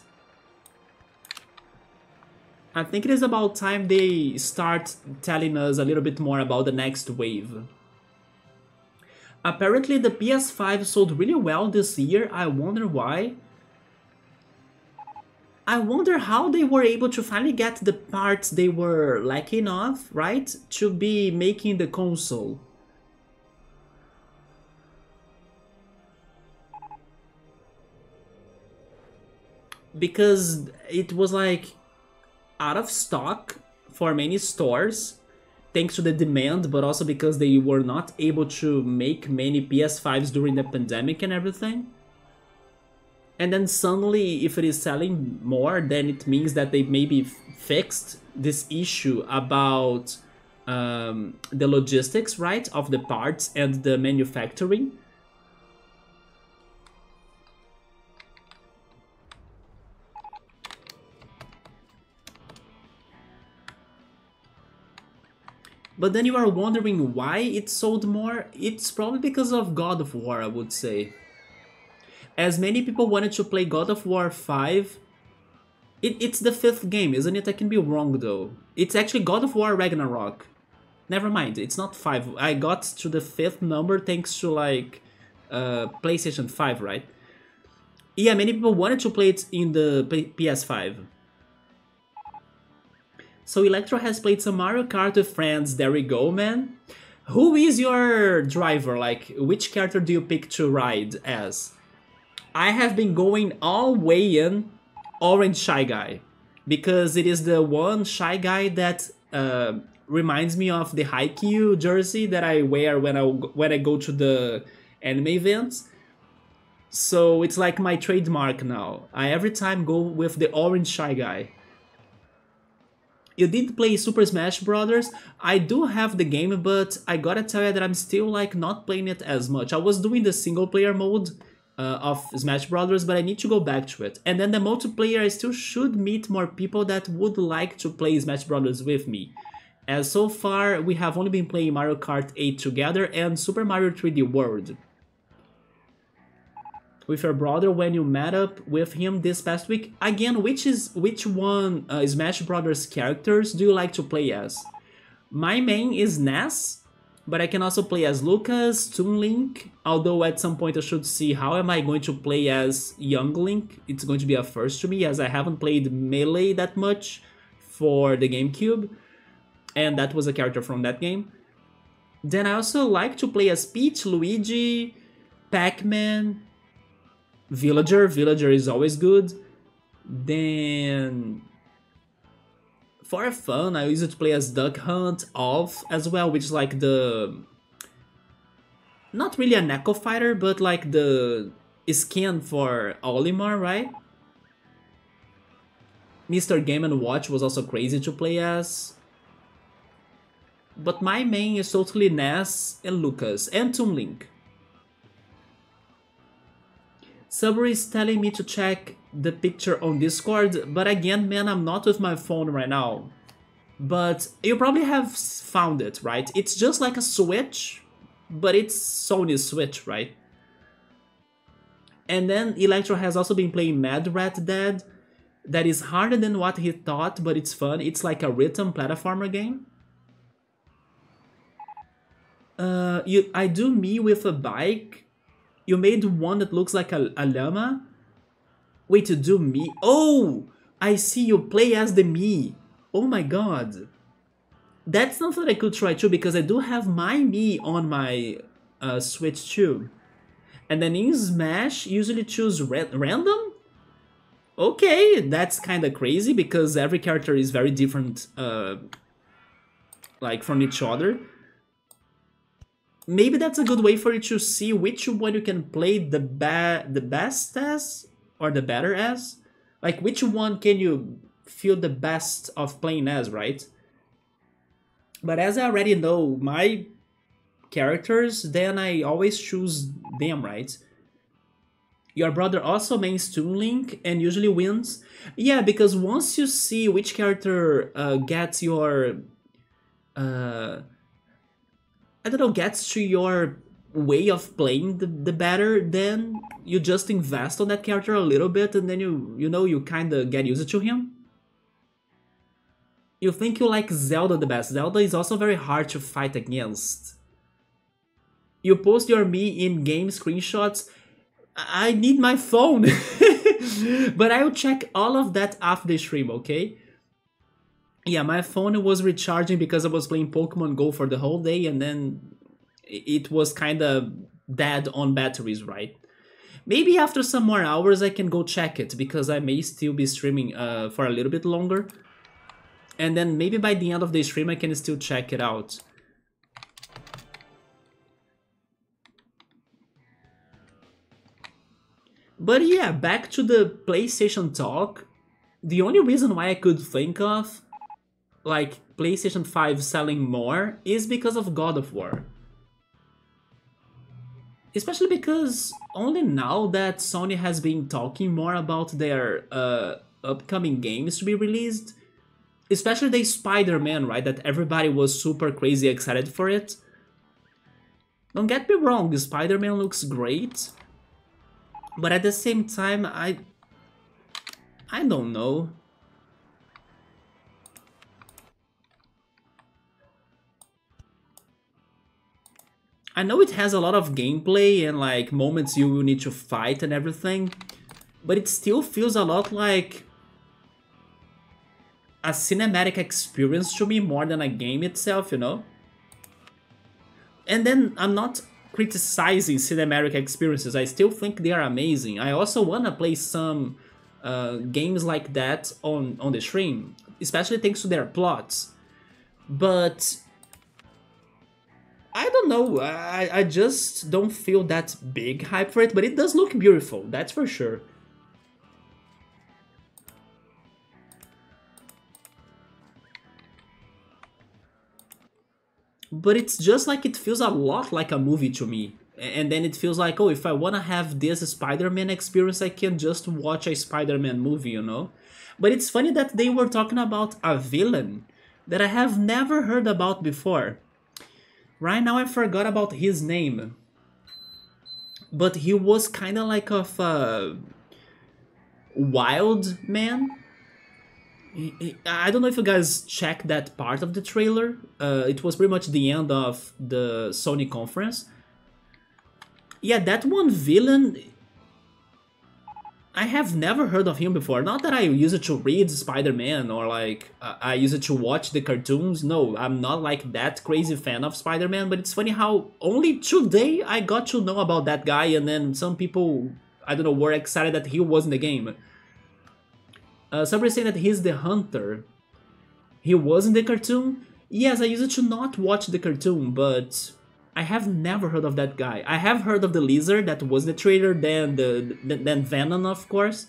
Speaker 1: I think it is about time they start telling us a little bit more about the next wave. Apparently the PS5 sold really well this year, I wonder why. I wonder how they were able to finally get the parts they were lacking of, right? To be making the console. Because it was like out of stock for many stores, thanks to the demand, but also because they were not able to make many PS5s during the pandemic and everything. And then suddenly, if it is selling more, then it means that they maybe fixed this issue about the logistics, right, of the parts and the manufacturing. But then you are wondering why it sold more? It's probably because of God of War, I would say. As many people wanted to play God of War 5, it's the 5th game, isn't it? I can be wrong though. It's actually God of War Ragnarok. Never mind, it's not 5. I got to the 5th number thanks to like PlayStation 5, right? Yeah, many people wanted to play it in the PS5. So Electro has played some Mario Kart with friends, there we go, man. Who is your driver? Like, which character do you pick to ride as? I have been going all way in Orange Shy Guy. Because it is the one Shy Guy that reminds me of the Haikyuu jersey that I wear when I go to the anime events. So it's like my trademark now. I every time go with the Orange Shy Guy. You did play Super Smash Brothers. I do have the game, but I gotta tell you that I'm still like not playing it as much. I was doing the single player mode of Smash Brothers, but I need to go back to it. And then the multiplayer, I still should meet more people that would like to play Smash Brothers with me. As so far, we have only been playing Mario Kart 8 together and Super Mario 3D World. With your brother when you met up with him this past week. Again, which one Smash Brothers characters do you like to play as? My main is Ness, but I can also play as Lucas, Toon Link, although at some point I should see how am I going to play as Young Link. It's going to be a first to me as I haven't played Melee that much for the GameCube, and that was a character from that game. Then I also like to play as Peach, Luigi, Pac-Man, Villager. Villager is always good. Then for fun, I used to play as Duck Hunt, Alf as well, which is like the... not really a Neko fighter, but like the skin for Olimar, right? Mr. Game & Watch was also crazy to play as. But my main is totally Ness and Lucas, and Toon Link. Subway is telling me to check the picture on Discord, but again, man, I'm not with my phone right now. But you probably have found it, right? It's just like a Switch, but it's Sony's Switch, right? And then Electro has also been playing Mad Rat Dead. That is harder than what he thought, but it's fun. It's like a rhythm platformer game. I do me with a bike. You made one that looks like a llama? Wait, to do me? Oh! I see, you play as the me. Oh my god. That's something I could try too, because I do have my me on my Switch too. And then in Smash, usually choose random? Okay, that's kind of crazy, because every character is very different like from each other. Maybe that's a good way for you to see which one you can play the best as, or the better as. Like, which one can you feel the best of playing as, right? But as I already know, my characters, then I always choose them, right? Your brother also mains Toon Link and usually wins. Yeah, because once you see which character gets your I don't know, gets to your way of playing the better, then you just invest on that character a little bit, and then you kind of get used to him. You think you like Zelda the best. Zelda is also very hard to fight against. You post your me in-game screenshots. I need my phone. But I will check all of that after the stream, okay? Yeah, my phone was recharging because I was playing Pokemon Go for the whole day, and then it was kind of dead on batteries, right? Maybe after some more hours I can go check it, because I may still be streaming for a little bit longer. And then maybe by the end of the stream I can still check it out. But yeah, back to the PlayStation talk. The only reason why I could think of like PlayStation 5 selling more is because of God of War. Especially because only now that Sony has been talking more about their upcoming games to be released, especially the Spider-Man, right, that everybody was super crazy excited for it. Don't get me wrong, Spider-Man looks great, but at the same time, I don't know. I know it has a lot of gameplay and like moments you will need to fight and everything, but it still feels a lot like a cinematic experience to me more than a game itself, you know? And then I'm not criticizing cinematic experiences, I still think they are amazing. I also wanna play some games like that on the stream, especially thanks to their plots. But I don't know, I just don't feel that big hype for it, but it does look beautiful, that's for sure. But it's just like it feels a lot like a movie to me. And then it feels like, oh, if I wanna have this Spider-Man experience, I can just watch a Spider-Man movie, you know? But it's funny that they were talking about a villain that I have never heard about before. Right now I forgot about his name. But he was kinda like of a wild man. I don't know if you guys checked that part of the trailer. It was pretty much the end of the Sony conference. Yeah, that one villain, I have never heard of him before. Not that I use it to read Spider-Man or like I use it to watch the cartoons. No, I'm not like that crazy fan of Spider-Man, but it's funny how only today I got to know about that guy, and then some people, I don't know, were excited that he was in the game. Somebody saying that he's the hunter. He was in the cartoon? Yes, I used to not watch the cartoon, but I have never heard of that guy. I have heard of the lizard that was the trailer, then Venom, of course.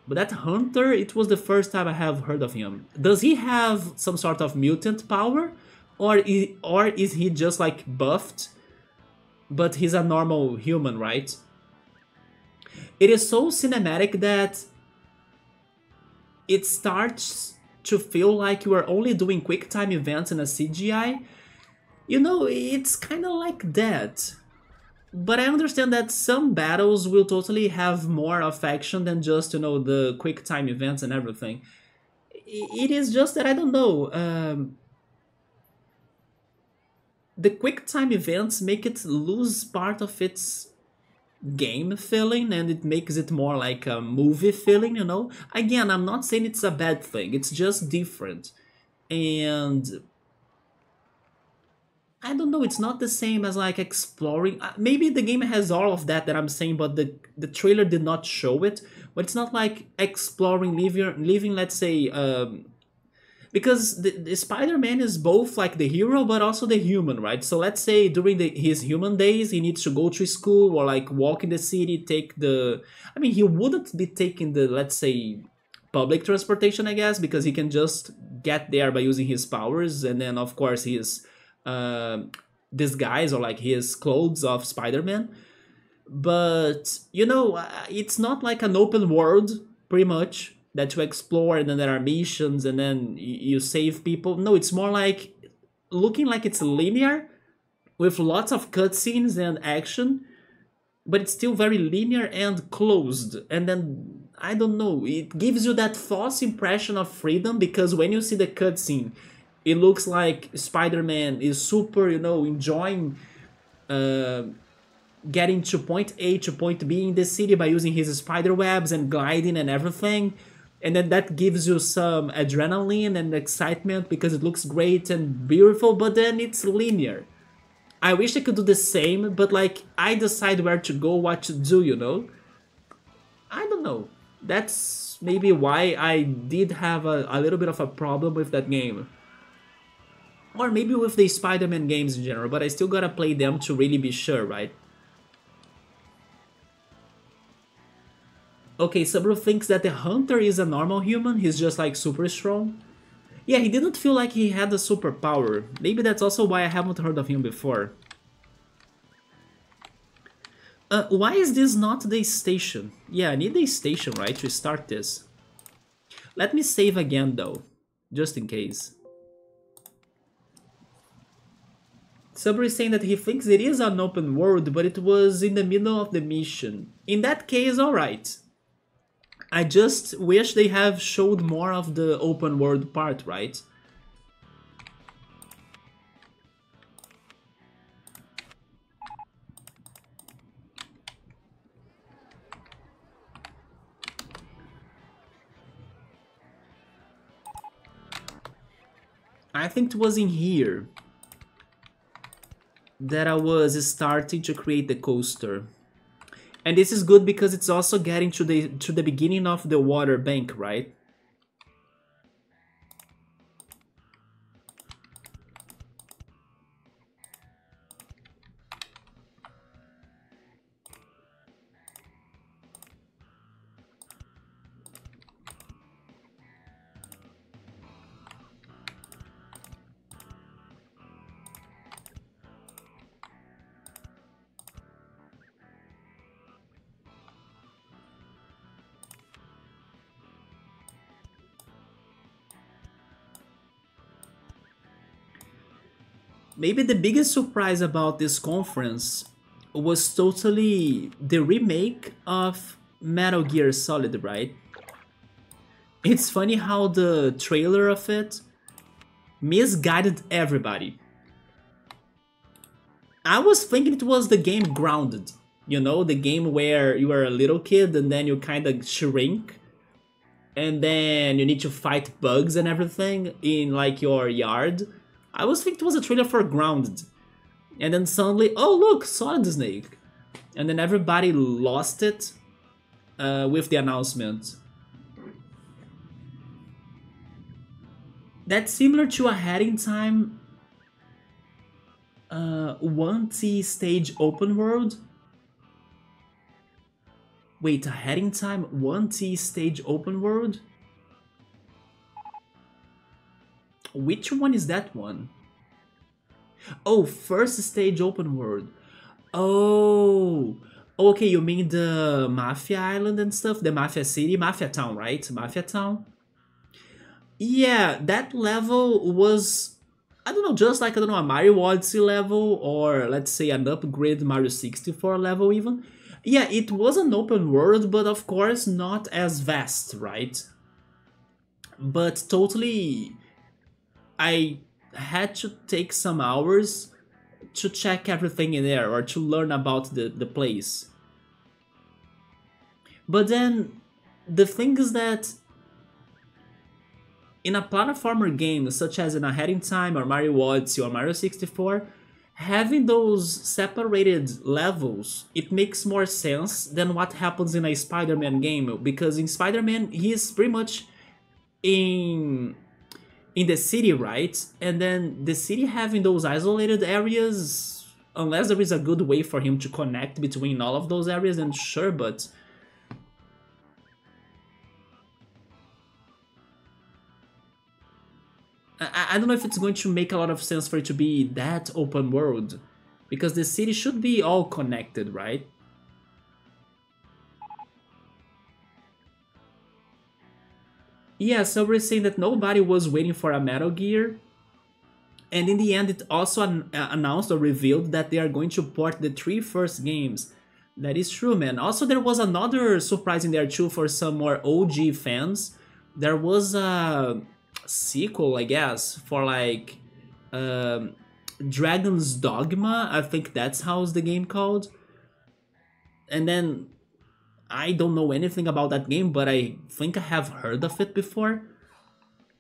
Speaker 1: But that hunter, it was the first time I have heard of him. Does he have some sort of mutant power? Or is he just like buffed? But he's a normal human, right? It is so cinematic that it starts to feel like you are only doing quick time events in a CGI. You know, it's kind of like that. But I understand that some battles will totally have more of action than just, you know, the quick time events and everything. It is just that, I don't know, the quick time events make it lose part of its game feeling, and it makes it more like a movie feeling, you know? Again, I'm not saying it's a bad thing, it's just different. And I don't know, it's not the same as like exploring. Maybe the game has all of that I'm saying, but the trailer did not show it. But it's not like exploring, living, let's say, because the Spider-Man is both like the hero but also the human, right? So let's say during his human days he needs to go to school or like walk in the city, take the... I mean, he wouldn't be taking the, let's say, public transportation, I guess, because he can just get there by using his powers, and then of course his disguise or like his clothes of Spider-Man. But you know, it's not like an open world pretty much that you explore and then there are missions and then you save people. No, it's more like looking like it's linear with lots of cutscenes and action, but it's still very linear and closed. And then I don't know, it gives you that false impression of freedom because when you see the cutscene, it looks like Spider-Man is super, you know, enjoying getting to point A to point B in the city by using his spider webs and gliding and everything. And then that gives you some adrenaline and excitement because it looks great and beautiful, but then it's linear. I wish I could do the same, but like, I decide where to go, what to do, you know? I don't know. That's maybe why I did have a little bit of a problem with that game. Or maybe with the Spider-Man games in general, but I still gotta play them to really be sure, right? Okay, Sabro thinks that the Hunter is a normal human, he's just like super strong. Yeah, he didn't feel like he had a superpower. Maybe that's also why I haven't heard of him before. Why is this not the station? Yeah, I need the station, right, to start this. Let me save again though, just in case. Sabro is saying that he thinks it is an open world, but it was in the middle of the mission. In that case, alright. I just wish they have showed more of the open world part, right? I think it was in here that I was starting to create the coaster. And this is good because it's also getting to the beginning of the water bank, right? Maybe the biggest surprise about this conference was totally the remake of Metal Gear Solid, right? It's funny how the trailer of it misguided everybody. I was thinking it was the game Grounded, you know, the game where you are a little kid and then you kind of shrink and then you need to fight bugs and everything in like your yard. I was thinking it was a trailer for Grounded. And then suddenly, oh look, Solid Snake. And then everybody lost it with the announcement. That's similar to a Heading Time 1T stage open world. Wait, a Heading Time 1T stage open world? Which one is that one? Oh, first stage open world. Oh, okay, you mean the Mafia Island and stuff? The Mafia City? Mafia Town, right? Mafia Town? Yeah, that level was, I don't know, just like, I don't know, a Mario Odyssey level or let's say an upgrade Mario 64 level even. Yeah, it was an open world, but of course not as vast, right? But totally, I had to take some hours to check everything in there or to learn about the place. But then the thing is that in a platformer game such as in a Heading Time or Mario Odyssey or Mario 64, having those separated levels, it makes more sense than what happens in a Spider-Man game, because in Spider-Man he's pretty much in the city, right? And then the city having those isolated areas, unless there is a good way for him to connect between all of those areas, then sure, but I don't know if it's going to make a lot of sense for it to be that open world, because the city should be all connected, right? Yeah, so we're saying that nobody was waiting for a Metal Gear, and in the end it also announced or revealed that they are going to port the three first games. That is true, man. Also, there was another surprise in there too for some more OG fans. There was a sequel, I guess, for like um, Dragon's Dogma. I think that's how's the game called. And then I don't know anything about that game, but I think I have heard of it before.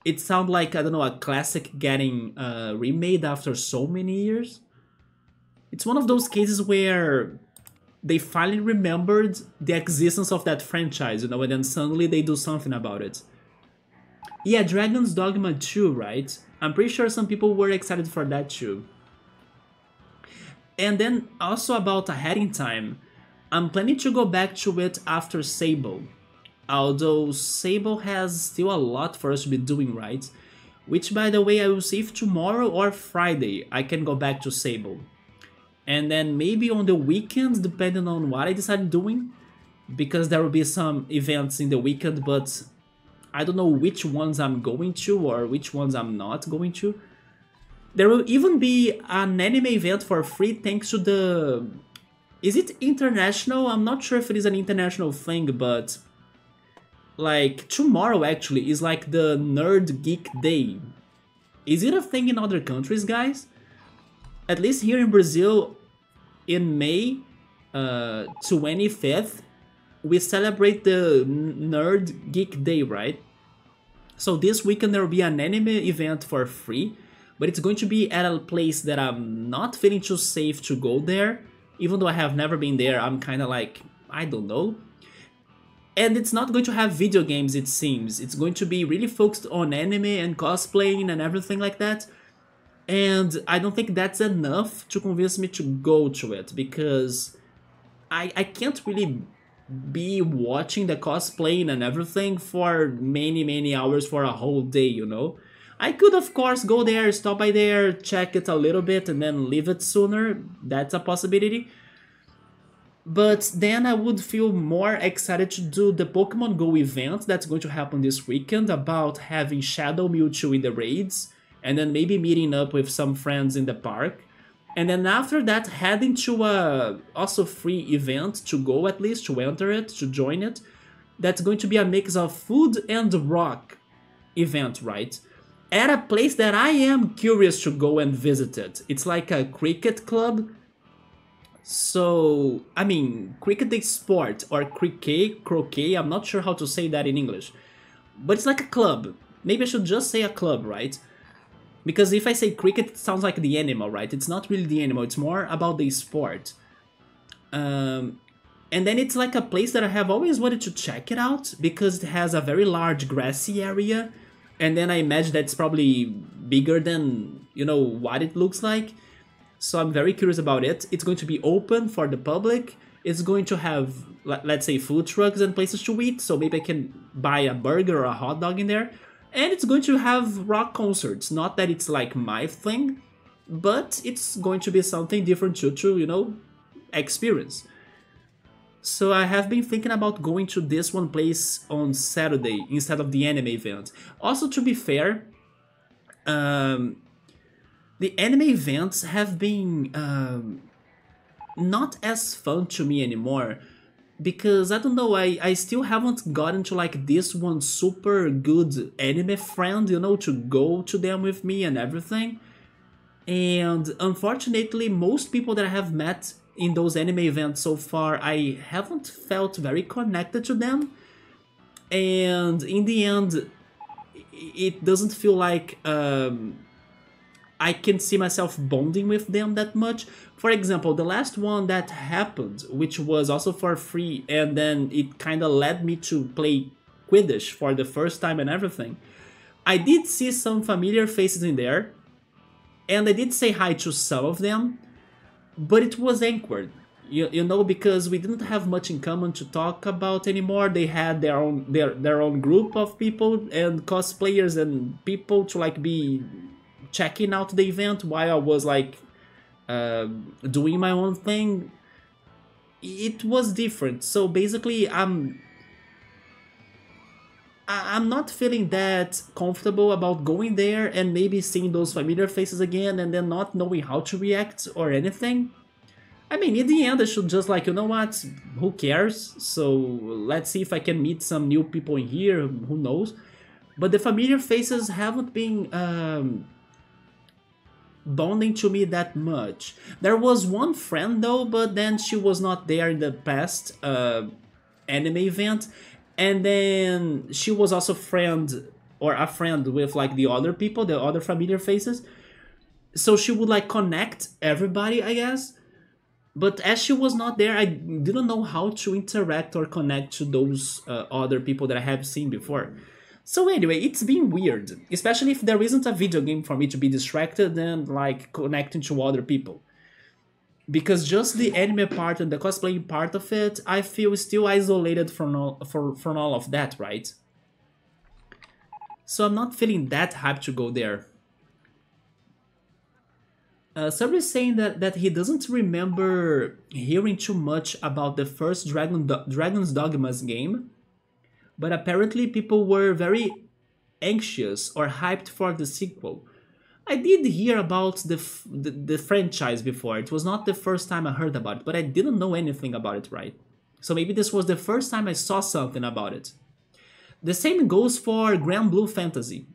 Speaker 1: It sounds like, I don't know, a classic getting remade after so many years. It's one of those cases where they finally remembered the existence of that franchise, you know, and then suddenly they do something about it. Yeah, Dragon's Dogma 2, right? I'm pretty sure some people were excited for that too. And then also about Ahead in Time, I'm planning to go back to it after Sable. Although Sable has still a lot for us to be doing, right? Which, by the way, I will see if tomorrow or Friday I can go back to Sable. And then maybe on the weekends, depending on what I decide doing, because there will be some events in the weekend, but I don't know which ones I'm going to or which ones I'm not going to. There will even be an anime event for free thanks to the... Is it international? I'm not sure if it is an international thing, but... Like, tomorrow actually is like the Nerd Geek Day. Is it a thing in other countries, guys? At least here in Brazil, in May 25th, we celebrate the Nerd Geek Day, right? So this weekend there will be an anime event for free, but it's going to be at a place that I'm not feeling too safe to go there. Even though I have never been there, I'm kind of like, I don't know. And it's not going to have video games, it seems. It's going to be really focused on anime and cosplaying and everything like that. And I don't think that's enough to convince me to go to it, because I can't really be watching the cosplaying and everything for many hours for a whole day, you know? I could of course go there, stop by there, check it a little bit and then leave it sooner. That's a possibility. But then I would feel more excited to do the Pokemon Go event that's going to happen this weekend, about having Shadow Mewtwo in the raids, and then maybe meeting up with some friends in the park. And then after that, heading to a also free event to go, at least to enter it, to join it. That's going to be a mix of food and rock event, right? At a place that I am curious to go and visit it. It's like a cricket club. So, I mean, cricket is sport, or croquet, I'm not sure how to say that in English. But it's like a club. Maybe I should just say a club, right? Because if I say cricket, it sounds like the animal, right? It's not really the animal, it's more about the sport. And then it's like a place that I have always wanted to check it out, because it has a very large grassy area. And then I imagine that's probably bigger than, you know, what it looks like. So I'm very curious about it. It's going to be open for the public. It's going to have, let's say, food trucks and places to eat. So maybe I can buy a burger or a hot dog in there. And it's going to have rock concerts. Not that it's like my thing, but it's going to be something different to you know, experience. So I have been thinking about going to this one place on Saturday instead of the anime event. Also, to be fair, the anime events have been not as fun to me anymore, because I don't know, I still haven't gotten to like this one super good anime friend, you know, to go to them with me and everything. And unfortunately, most people that I have met in those anime events so far, I haven't felt very connected to them. And in the end, it doesn't feel like I can see myself bonding with them that much. For example, the last one that happened, which was also for free, and then it kind of led me to play Quidditch for the first time and everything. I did see some familiar faces in there, and I did say hi to some of them, but it was awkward. you know, because we didn't have much in common to talk about anymore. They had their own group of people and cosplayers and people to like be checking out the event while I was like doing my own thing. It was different. So basically, I'm not feeling that comfortable about going there and maybe seeing those familiar faces again and then not knowing how to react or anything. I mean, in the end, I should just like, you know what, who cares? So let's see if I can meet some new people in here, who knows? But the familiar faces haven't been bonding to me that much. There was one friend though, but then she was not there in the past anime event, and then she was also a friend with like the other people, the other familiar faces. So she would like connect everybody, I guess. But as she was not there, I didn't know how to interact or connect to those other people that I have seen before. So anyway, it's been weird, especially if there isn't a video game for me to be distracted and like connecting to other people. Because just the anime part and the cosplaying part of it, I feel still isolated from all of that, right? So I'm not feeling that hyped to go there. Sabri is saying that he doesn't remember hearing too much about the first Dragon's Dogmas game, but apparently people were very anxious or hyped for the sequel. I did hear about the franchise before. It was not the first time I heard about it, but I didn't know anything about it, right? So maybe this was the first time I saw something about it. The same goes for Grand Blue Fantasy.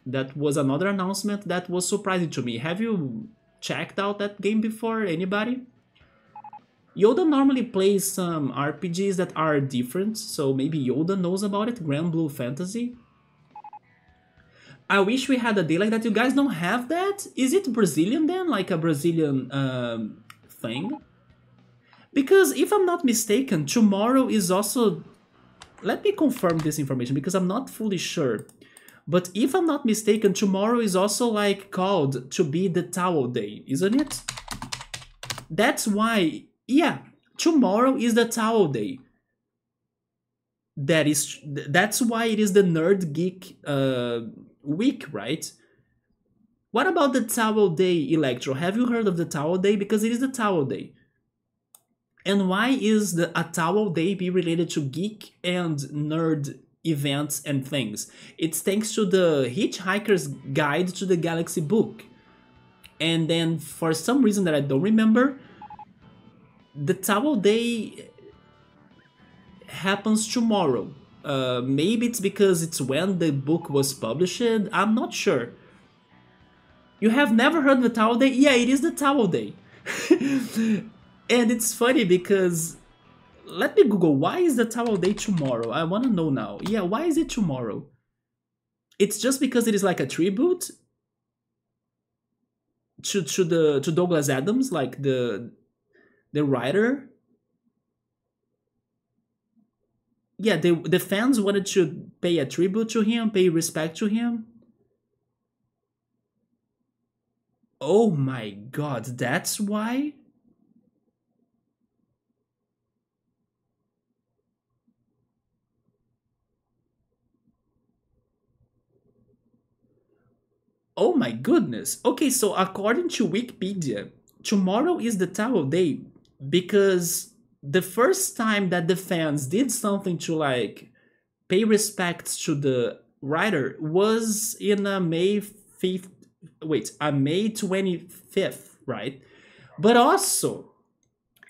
Speaker 1: That was another announcement that was surprising to me. Have you checked out that game before, anybody? Yoda normally plays some RPGs that are different, so maybe Yoda knows about it, Grand Blue Fantasy. I wish we had a day like that. You guys don't have that? Is it Brazilian then? Like a Brazilian thing? Because if I'm not mistaken, tomorrow is also... Let me confirm this information because I'm not fully sure. But if I'm not mistaken, tomorrow is also like called to be the Towel Day, isn't it? That's why, yeah, tomorrow is the Towel Day. That's why it is the Nerd Geek week, right? What about the Towel Day, Electro? Have you heard of the Towel Day? Because it is the Towel Day. And why is a Towel Day be related to geek and nerd events and things? It's thanks to the Hitchhiker's Guide to the Galaxy book. And then for some reason that I don't remember, the Towel Day happens tomorrow. Maybe it's because it's when the book was published. I'm not sure. You have never heard of the Towel Day? Yeah, it is the Towel Day. And it's funny because... Let me Google, why is the Towel Day tomorrow? I want to know now. Yeah, why is it tomorrow? It's just because it is like a tribute to Douglas Adams, like the writer. Yeah, the fans wanted to pay a tribute to him, pay respect to him. Oh my god, that's why? Oh my goodness. Okay, so according to Wikipedia, tomorrow is the Towel Day because the first time that the fans did something to like pay respect to the writer was in a May 5th, wait, a May 25th, right? But also,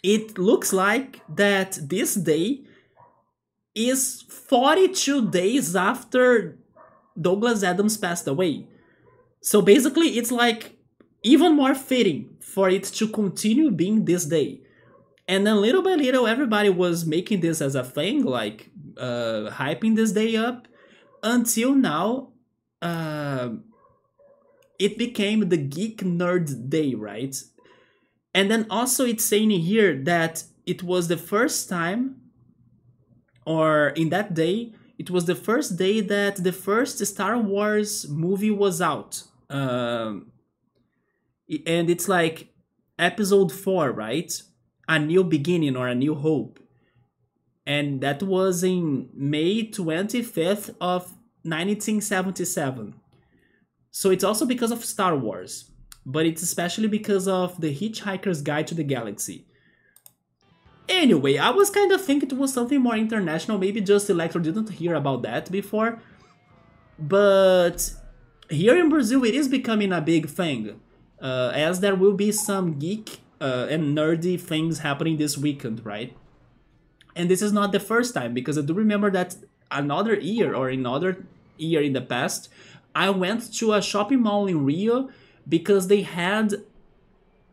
Speaker 1: it looks like that this day is 42 days after Douglas Adams passed away. So basically, it's like even more fitting for it to continue being this day. And then little by little, everybody was making this as a thing, like hyping this day up, until now, it became the Geek Nerd Day, right? And then also it's saying here that it was the first time, or in that day, it was the first day that the first Star Wars movie was out. And it's like episode 4, right? A New Beginning or A New Hope. And that was in May 25th of 1977. So it's also because of Star Wars, but it's especially because of The Hitchhiker's Guide to the Galaxy. Anyway, I was kind of thinking it was something more international, maybe just Electro didn't hear about that before, but here in Brazil it is becoming a big thing, as there will be some geek and nerdy things happening this weekend, right? And this is not the first time, because I do remember that another year or another year in the past, I went to a shopping mall in Rio because they had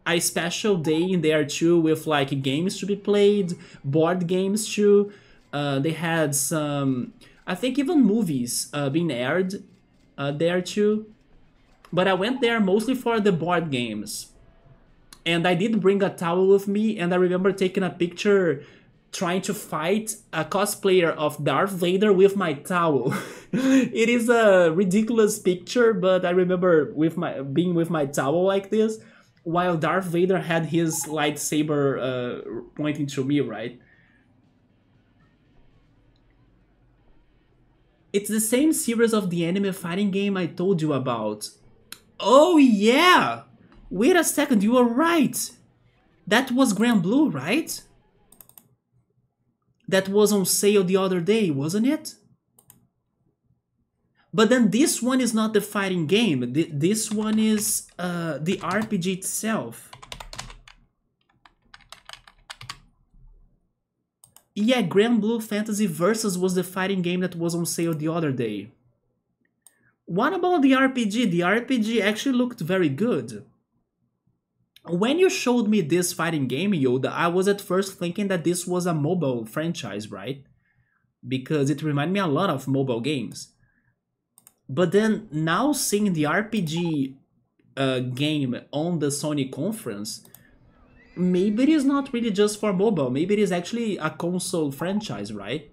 Speaker 1: a special day in there too with like games to be played, board games too. They had some, I think even movies being aired there too. But I went there mostly for the board games. And I did bring a towel with me, and I remember taking a picture trying to fight a cosplayer of Darth Vader with my towel. It is a ridiculous picture, but I remember with my being with my towel like this, while Darth Vader had his lightsaber pointing to me, right? It's the same series of the anime fighting game I told you about. Oh yeah! Wait a second, you were right! That was Grand Blue, right? That was on sale the other day, wasn't it? But then this one is not the fighting game. This one is the RPG itself. Yeah, Grand Blue Fantasy Versus was the fighting game that was on sale the other day. What about the RPG? The RPG actually looked very good. When you showed me this fighting game, Yoda, I was at first thinking that this was a mobile franchise, right? Because it reminded me a lot of mobile games. But then now seeing the RPG game on the Sony conference, maybe it is not really just for mobile. Maybe it is actually a console franchise, right?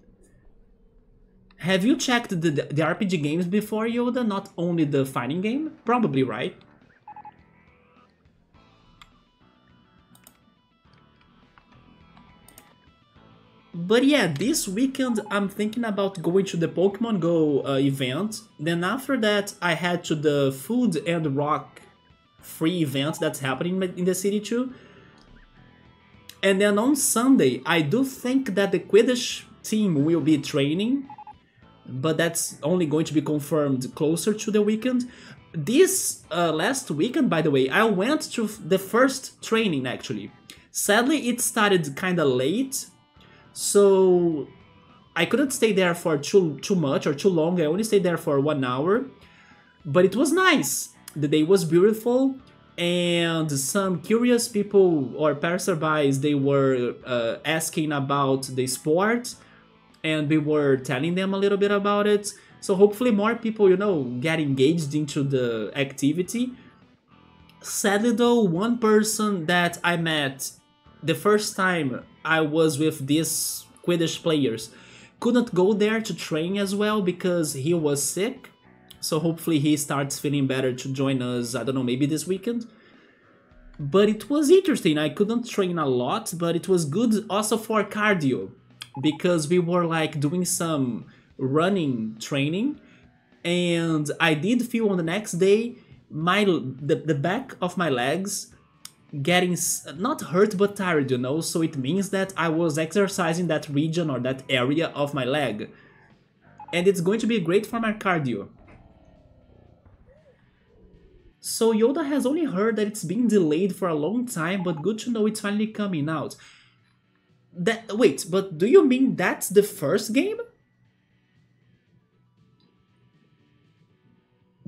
Speaker 1: Have you checked the RPG games before, Yoda? Not only the fighting game? Probably, right? But yeah, this weekend I'm thinking about going to the Pokemon Go event. Then after that, I head to the Food and Rock free event that's happening in the city too. And then on Sunday, I do think that the Quidditch team will be training, but that's only going to be confirmed closer to the weekend. This last weekend, by the way, I went to the first training actually. Sadly, it started kind of late, so I couldn't stay there for too much or too long. I only stayed there for 1 hour, but it was nice. The day was beautiful, and some curious people or passerbys, they were asking about the sport, and we were telling them a little bit about it. So hopefully more people, you know, get engaged into the activity. Sadly though, one person that I met the first time I was with these Quidditch players couldn't go there to train as well because he was sick. So hopefully he starts feeling better to join us, I don't know, maybe this weekend. But it was interesting. I couldn't train a lot, but it was good also for cardio because we were like doing some running training, and I did feel on the next day the back of my legs getting not hurt but tired, you know, so it means that I was exercising that region or that area of my leg, and it's going to be great for my cardio. So Yoda has only heard that it's been delayed for a long time, but good to know it's finally coming out. Wait, but do you mean that's the first game?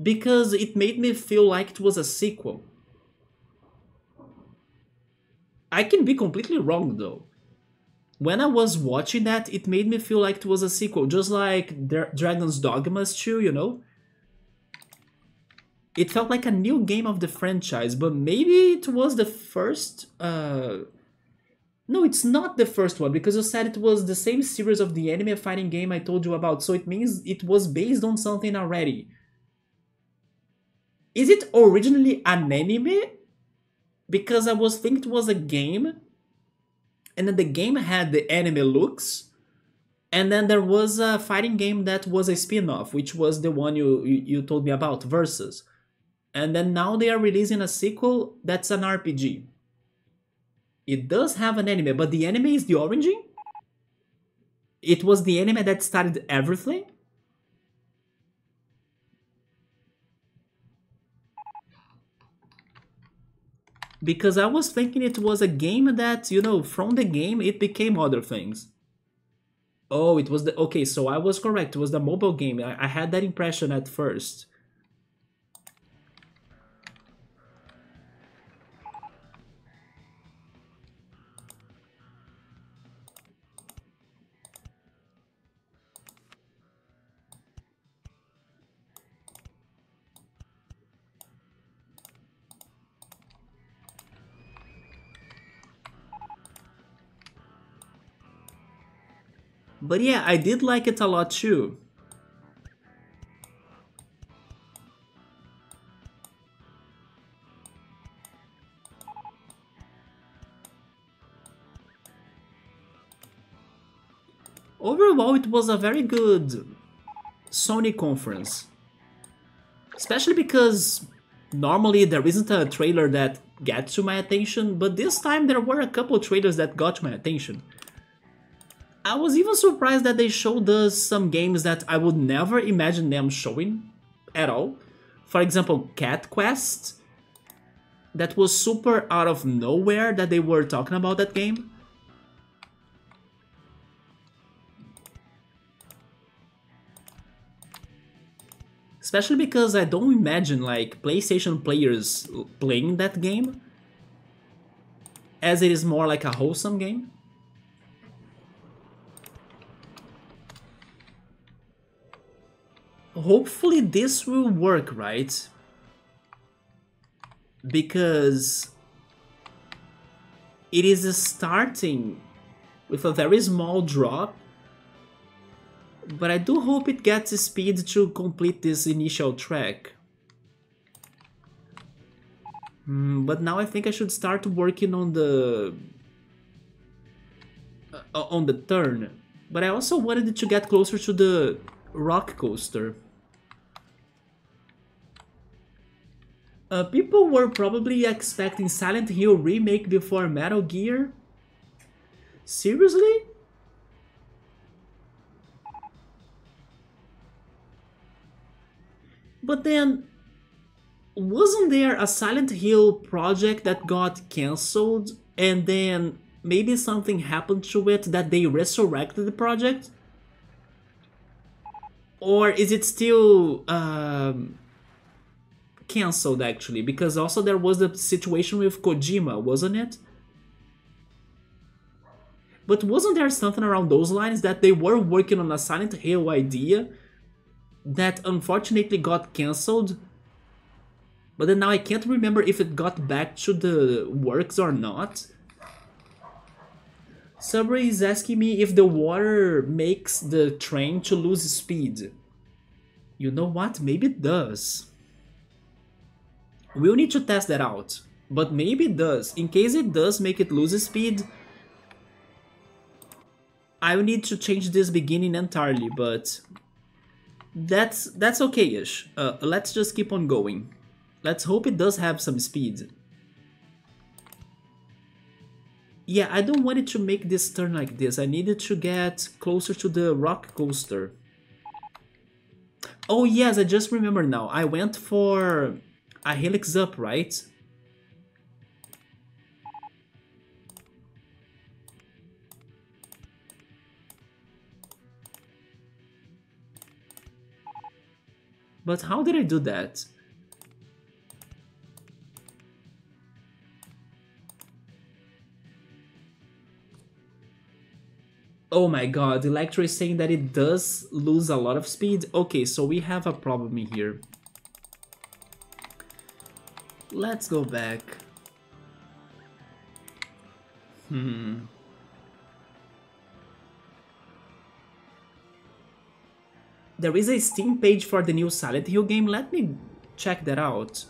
Speaker 1: Because it made me feel like it was a sequel. I can be completely wrong though. When I was watching that, it made me feel like it was a sequel, just like Dragon's Dogmas 2, you know? It felt like a new game of the franchise, but maybe it was the first... No, it's not the first one, because you said it was the same series of the anime fighting game I told you about, so it means it was based on something already. Is it originally an anime? Because I was thinking it was a game. And then the game had the anime looks, and then there was a fighting game that was a spin-off, which was the one you told me about, Versus. And then now they are releasing a sequel that's an RPG. It does have an anime, but the anime is the origin? It was the anime that started everything? Because I was thinking it was a game that, you know, from the game it became other things. Oh, it was the... Okay, so I was correct. It was the mobile game. I had that impression at first. But yeah, I did like it a lot too. Overall, it was a very good Sony conference. Especially because normally there isn't a trailer that gets to my attention, but this time there were a couple trailers that got my attention. I was even surprised that they showed us some games that I would never imagine them showing at all. For example, Cat Quest. That was super out of nowhere that they were talking about that game. Especially because I don't imagine like PlayStation players playing that game, as it is more like a wholesome game. Hopefully this will work, right? Because it is starting with a very small drop, but I do hope it gets speed to complete this initial track. But now I think I should start working on the turn. But I also wanted it to get closer to the rock coaster. People were probably expecting Silent Hill remake before Metal Gear. Seriously? But then, wasn't there a Silent Hill project that got cancelled and then maybe something happened to it that they resurrected the project? Or is it still cancelled actually? Because also there was the situation with Kojima, wasn't it? But wasn't there something around those lines that they were working on a Silent Hill idea that unfortunately got cancelled? But then now I can't remember if it got back to the works or not. Subway is asking me if the water makes the train to lose speed. You know what? Maybe it does. We'll need to test that out. But maybe it does. In case it does make it lose speed, I will need to change this beginning entirely, but that's okay-ish. Let's just keep on going. Let's hope it does have some speed. Yeah, I don't want it to make this turn like this. I needed to get closer to the rock coaster. Oh yes, I just remember now. I went for a helix up, right? But how did I do that? Oh my god, Electro is saying that it does lose a lot of speed. Okay, so we have a problem here. Let's go back. There is a Steam page for the new Silent Hill game. Let me check that out.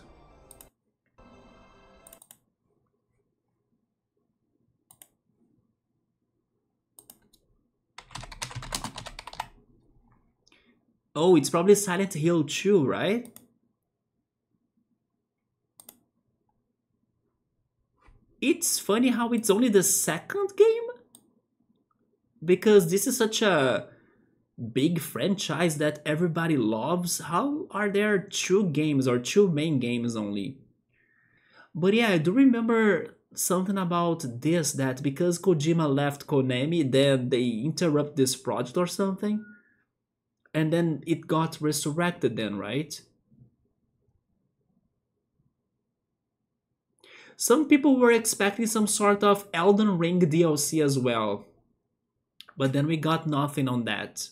Speaker 1: Oh, it's probably Silent Hill 2, right? It's funny how it's only the second game? Because this is such a big franchise that everybody loves. How are there two games or two main games only? But yeah, I do remember something about this, that because Kojima left Konami, then they interrupt this project or something, and then it got resurrected then, right? Some people were expecting some sort of Elden Ring DLC as well, but then we got nothing on that.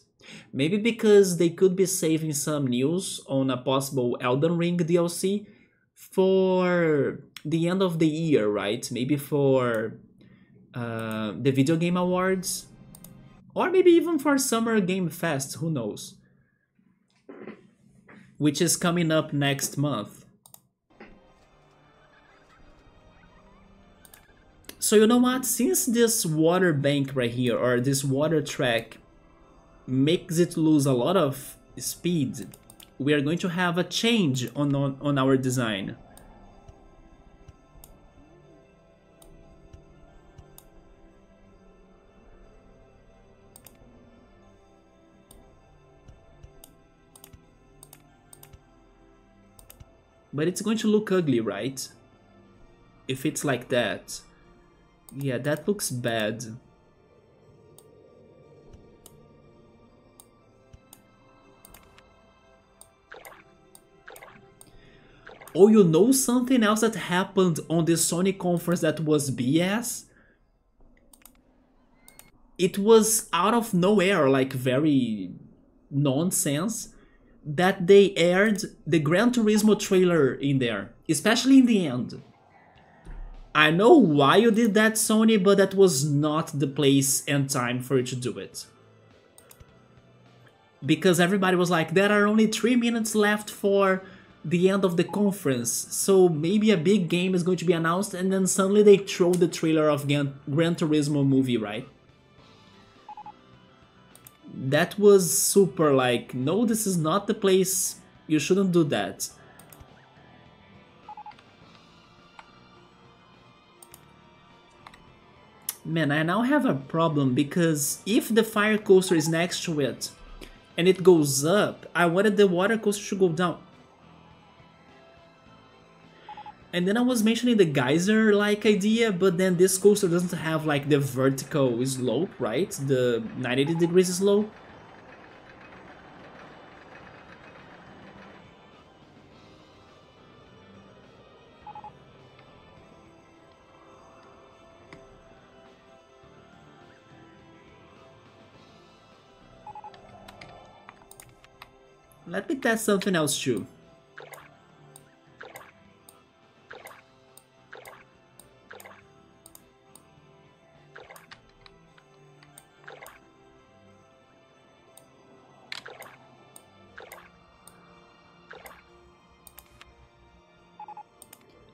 Speaker 1: Maybe because they could be saving some news on a possible Elden Ring DLC for the end of the year, right? Maybe for the Video Game Awards, or maybe even for Summer Game Fest, who knows? Which is coming up next month. So you know what? Since this water bank right here, or this water track, makes it lose a lot of speed, we are going to have a change on our design. But it's going to look ugly, right? If it's like that. Yeah, that looks bad. Oh, you know something else that happened on the Sony conference that was BS? It was out of nowhere, like very nonsense, that they aired the Gran Turismo trailer in there, especially in the end. I know why you did that, Sony, but that was not the place and time for you to do it. Because everybody was like, there are only 3 minutes left for the end of the conference, so maybe a big game is going to be announced, and then suddenly they throw the trailer of Gran Turismo movie, right? That was super like, no, this is not the place, you shouldn't do that. Man, I now have a problem, because if the fire coaster is next to it and it goes up, I wanted the water coaster to go down. And then I was mentioning the geyser-like idea, but then this coaster doesn't have like the vertical slope, right? The 90 degrees slope. Let me test something else too.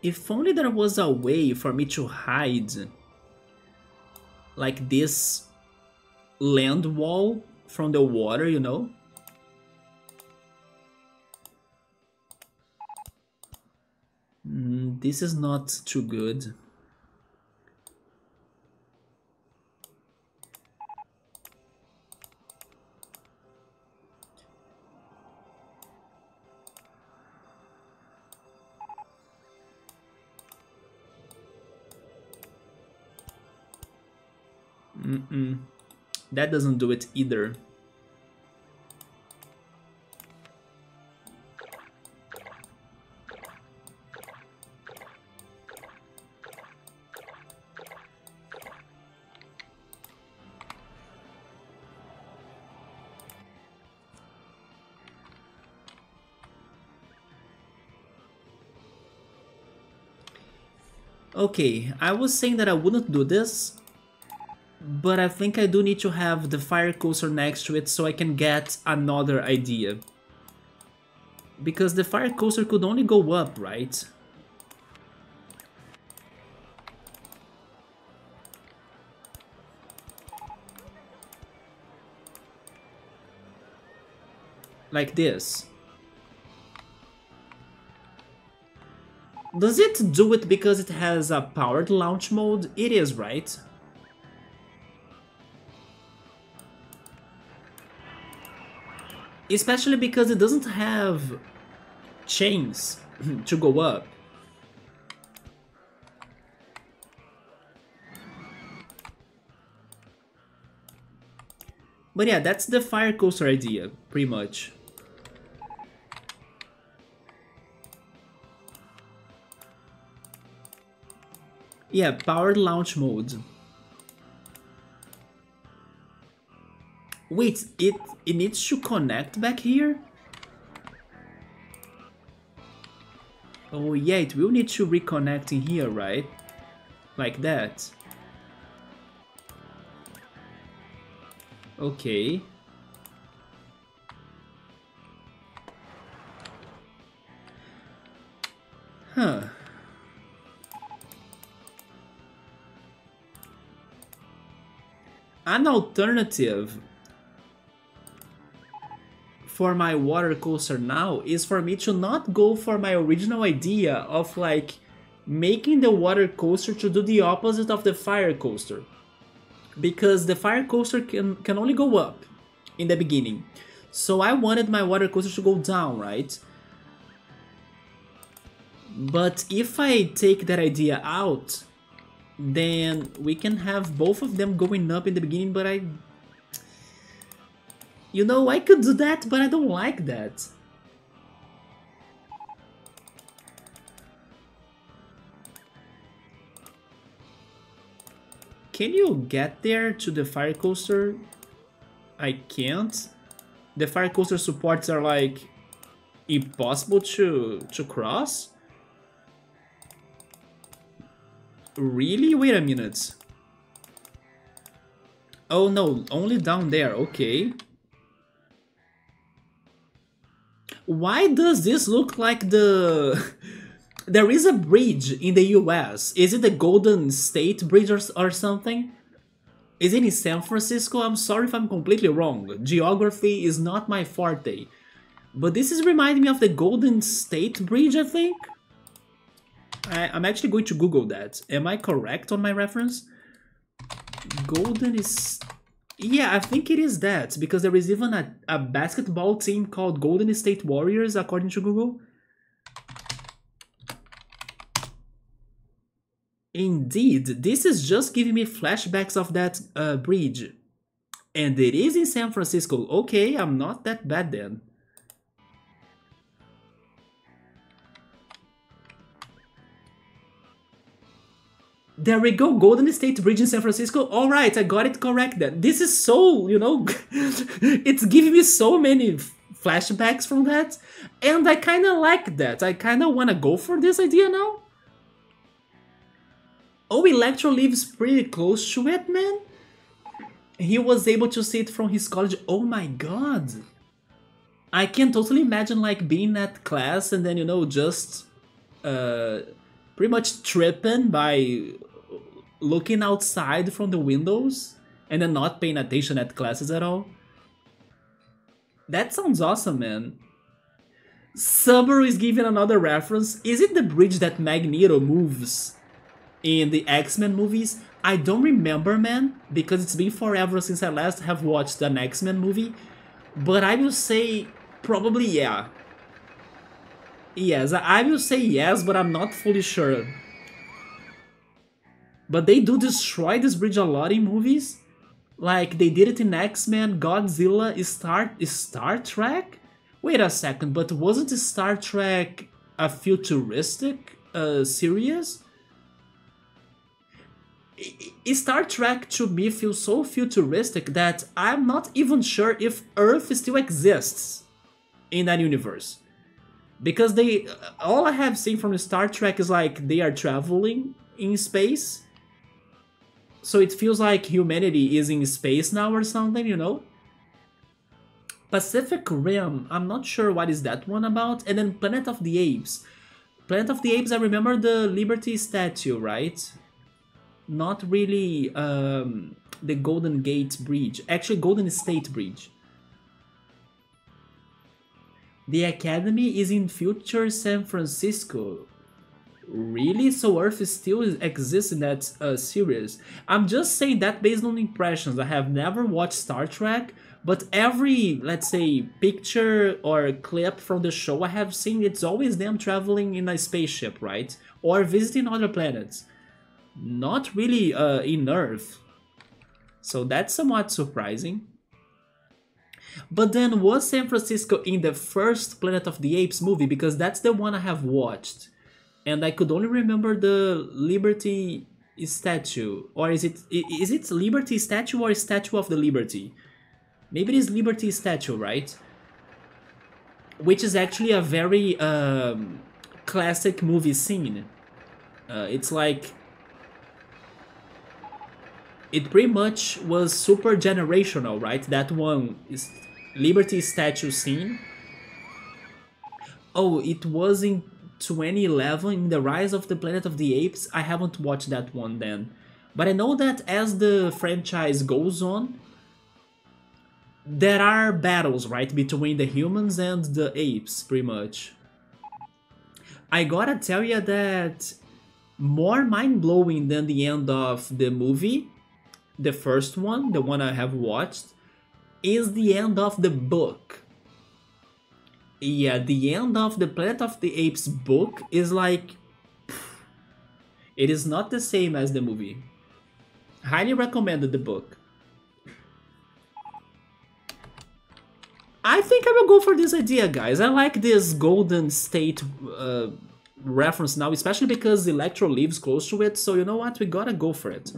Speaker 1: If only there was a way for me to hide like this land wall from the water, you know? This is not too good. That doesn't do it either. Okay, I was saying that I wouldn't do this, but I think I do need to have the fire coaster next to it so I can get another idea. Because the fire coaster could only go up, right? Like this. Does it do it because it has a powered launch mode? It is, right? Especially because it doesn't have chains to go up. But yeah, that's the fire coaster idea, pretty much. Yeah, powered launch mode. Wait, it needs to connect back here? Oh yeah, it will need to reconnect in here, right? Like that. Okay. Huh. An alternative for my water coaster now is for me to not go for my original idea of like making the water coaster to do the opposite of the fire coaster. Because the fire coaster can only go up in the beginning. So I wanted my water coaster to go down, right? But if I take that idea out, then we can have both of them going up in the beginning, but you know, I could do that, but I don't like that. Can you get there to the fire coaster? I can't. The fire coaster supports are like impossible to cross? Really? Wait a minute. Oh no, only down there, okay. Why does this look like the... There is a bridge in the US. Is it the Golden State Bridge or something? Is it in San Francisco? I'm sorry if I'm completely wrong. Geography is not my forte. But this is reminding me of the Golden State Bridge, I think? I'm actually going to Google that. Am I correct on my reference? Golden is... Yeah, I think it is that, because there is even a basketball team called Golden State Warriors, according to Google. Indeed, this is just giving me flashbacks of that bridge. And it is in San Francisco. Okay, I'm not that bad then. There we go, Golden State Bridge in San Francisco. Alright, I got it correct then. This is so, you know, it's giving me so many flashbacks from that. And I kind of like that. I kind of want to go for this idea now. Oh, Electro lives pretty close to it, man. He was able to see it from his college. Oh my god. I can totally imagine like being at class and then, you know, just pretty much tripping by looking outside from the windows and then not paying attention at classes at all. That sounds awesome, man. Subaru is giving another reference. Is it the bridge that Magneto moves in the X-Men movies? I don't remember, man, because it's been forever since I last have watched an X-Men movie. But I will say probably yeah. Yes, I will say yes, but I'm not fully sure. But they do destroy this bridge a lot in movies. Like, they did it in X-Men, Godzilla, Star Trek? Wait a second, but wasn't Star Trek a futuristic series? Star Trek to me feels so futuristic that I'm not even sure if Earth still exists in that universe. Because all I have seen from Star Trek is like they are traveling in space. So it feels like humanity is in space now or something, you know? Pacific Rim, I'm not sure what is that one about. And then Planet of the Apes. Planet of the Apes, I remember the Liberty Statue, right? Not really the Golden Gate Bridge. Actually, Golden State Bridge. The Academy is in future San Francisco. Really? So Earth still exists in that series? I'm just saying that based on impressions. I have never watched Star Trek, but every, let's say, picture or clip from the show I have seen, it's always them traveling in a spaceship, right? Or visiting other planets. Not really in Earth. So that's somewhat surprising. But then was San Francisco in the first Planet of the Apes movie? Because that's the one I have watched. And I could only remember the Liberty statue. Or is it Liberty statue or Statue of the Liberty? Maybe it is Liberty statue, right? Which is actually a very classic movie scene. It's like... It pretty much was super generational, right? That one is Liberty statue scene. Oh, it was in 2011 in The Rise of the Planet of the Apes. I haven't watched that one then. But I know that as the franchise goes on, there are battles, right, between the humans and the apes, pretty much. I gotta tell you that more mind-blowing than the end of the movie, the first one, the one I have watched, is the end of the book. Yeah, the end of the Planet of the Apes book is like... It is not the same as the movie. Highly recommended the book. I think I will go for this idea, guys. I like this Golden State reference now, especially because Electro lives close to it, so you know what? We gotta go for it.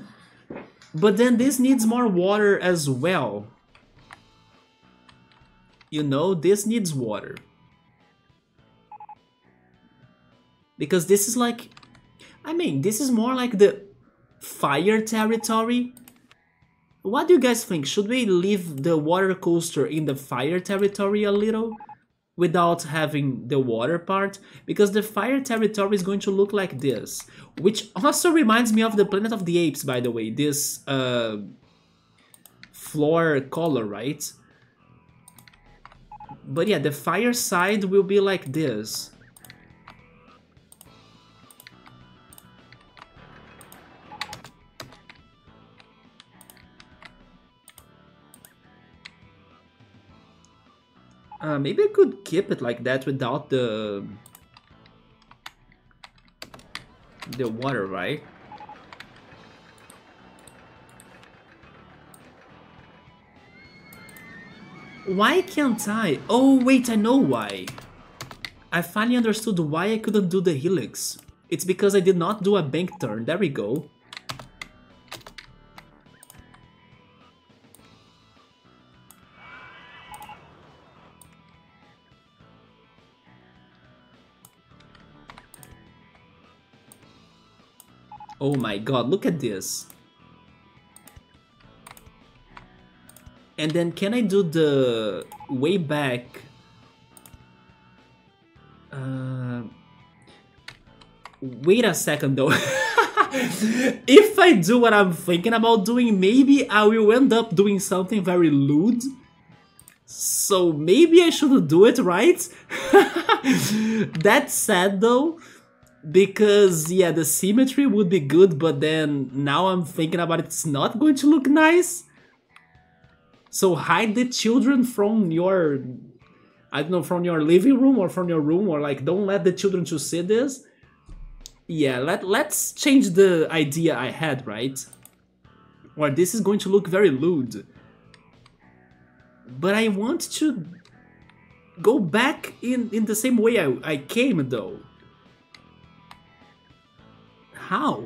Speaker 1: But then this needs more water as well. You know, this needs water. Because this is like... I mean, this is more like the fire territory. What do you guys think? Should we leave the water coaster in the fire territory a little? Without having the water part? Because the fire territory is going to look like this. Which also reminds me of the Planet of the Apes, by the way. This floor color, right? But yeah, the fire side will be like this. Maybe I could keep it like that without the water, right? Why can't I? Oh, wait, I know why. I finally understood why I couldn't do the helix. It's because I did not do a bank turn. There we go. Oh my god, look at this. And then can I do the way back? Wait a second though. If I do what I'm thinking about doing, maybe I will end up doing something very lewd. So maybe I shouldn't do it, right? That's sad though. Because, yeah, the symmetry would be good, but then now I'm thinking about it, it's not going to look nice. So hide the children from your, I don't know, from your living room or from your room, or like don't let the children to see this. Yeah, let's change the idea I had, right? Or this is going to look very lewd. But I want to go back in the same way I came though. How?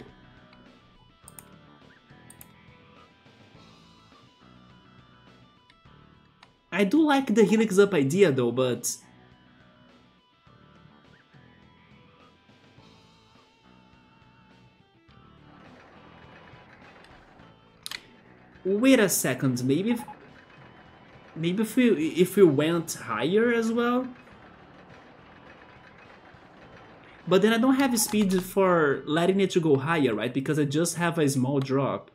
Speaker 1: I do like the helix up idea though, but... Wait a second, maybe if we went higher as well? But then I don't have speed for letting it to go higher, right? Because I just have a small drop.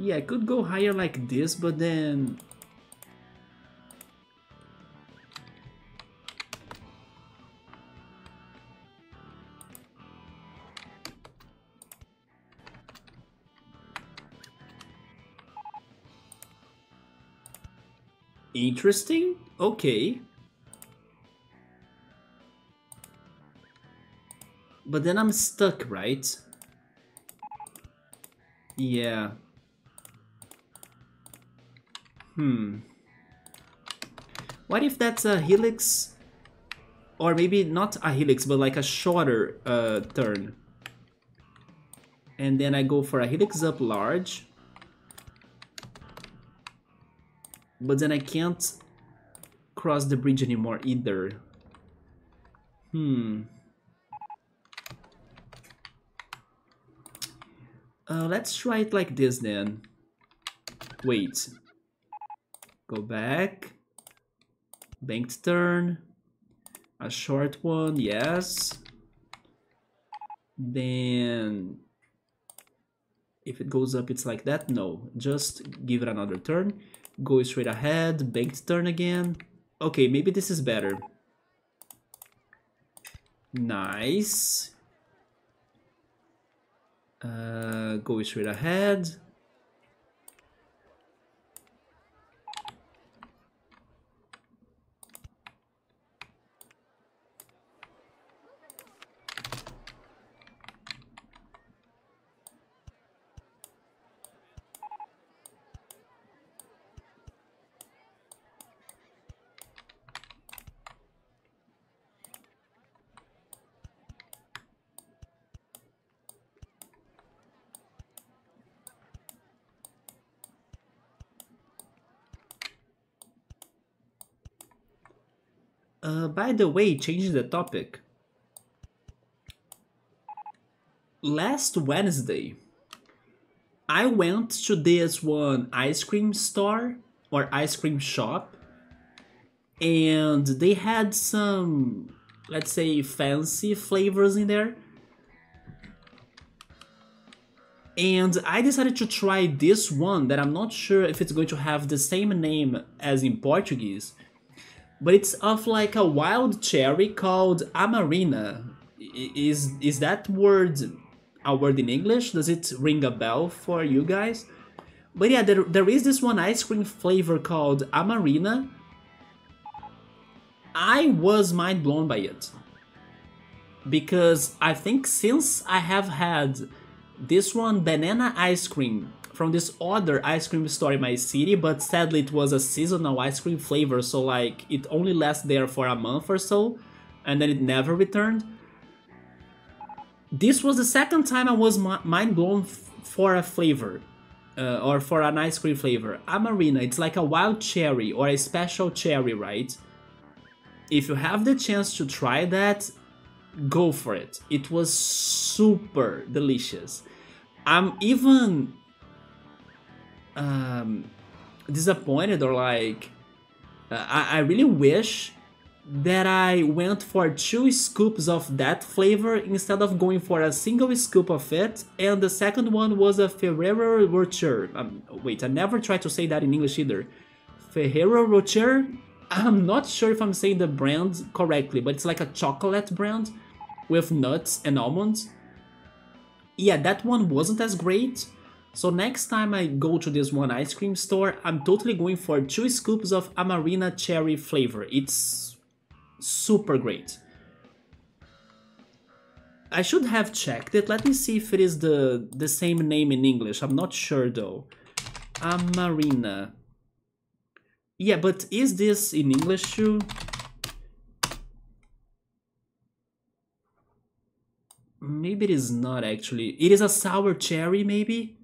Speaker 1: Yeah, I could go higher like this, but then... Interesting? Okay. But then I'm stuck, right? Yeah. What if that's a helix? Or maybe not a helix, but like a shorter turn. And then I go for a helix up large. But then I can't cross the bridge anymore either. Let's try it like this then. Wait. Go back. Banked turn. A short one, yes. Then... if it goes up, it's like that? No. Just give it another turn. Go straight ahead. Banked turn again. Okay, maybe this is better. Nice. Go straight ahead. By the way, changing the topic. Last Wednesday, I went to this one ice cream store or ice cream shop, and they had some, let's say, fancy flavors in there. And I decided to try this one that I'm not sure if it's going to have the same name as in Portuguese, but it's of like a wild cherry called Amarina. Is that word a word in English? Does it ring a bell for you guys? But yeah, there is this one ice cream flavor called Amarina. I was mind blown by it. Because I think since I have had this one banana ice cream from this other ice cream store in my city, but sadly it was a seasonal ice cream flavor, so like it only lasts there for a month or so, and then it never returned. This was the second time I was mind blown for a flavor, or for an ice cream flavor. Amarina, it's like a wild cherry or a special cherry, right? If you have the chance to try that, go for it. It was super delicious. I'm even disappointed, or like I really wish that I went for 2 scoops of that flavor instead of going for a single scoop of it. And the second one was a Ferrero Rocher. Wait, I never tried to say that in English either. Ferrero Rocher? I'm not sure if I'm saying the brand correctly, but it's like a chocolate brand with nuts and almonds. Yeah, that one wasn't as great. So next time I go to this one ice cream store, I'm totally going for 2 scoops of Amarina cherry flavor. It's super great. I should have checked it. Let me see if it is the same name in English. I'm not sure though. Amarina. Yeah, but is this in English too? Maybe it is not actually. It is a sour cherry, maybe?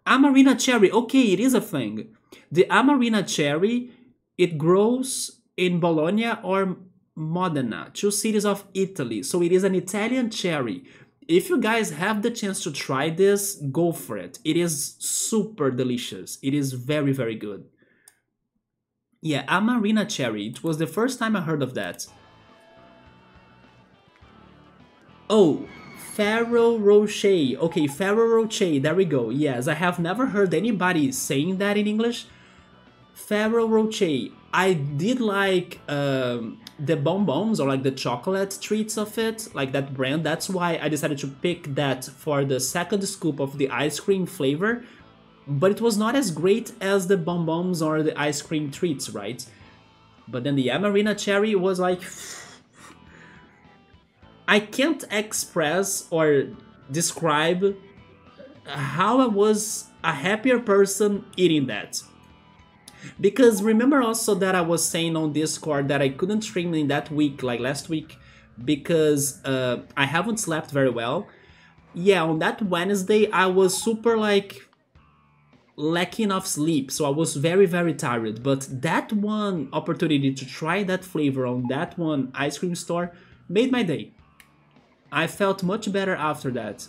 Speaker 1: Amarina cherry. Okay, it is a thing. The Amarina cherry, it grows in Bologna or Modena, 2 cities of Italy. So it is an Italian cherry. If you guys have the chance to try this, go for it. It is super delicious. It is very, very good. Yeah, Amarina cherry. It was the first time I heard of that. Oh, Ferrero Rocher. Okay, Ferrero Rocher, there we go. Yes, I have never heard anybody saying that in English. Ferrero Rocher. I did like the bonbons or like the chocolate treats of it, like that brand. That's why I decided to pick that for the second scoop of the ice cream flavor. But it was not as great as the bonbons or the ice cream treats, right? But then the Amarena Cherry was like... I can't express or describe how I was a happier person eating that. Because remember also that I was saying on Discord that I couldn't stream in that week, like last week, because I haven't slept very well. Yeah, on that Wednesday I was super like lacking of sleep, so I was very tired. But that one opportunity to try that flavor on that one ice cream store made my day. I felt much better after that.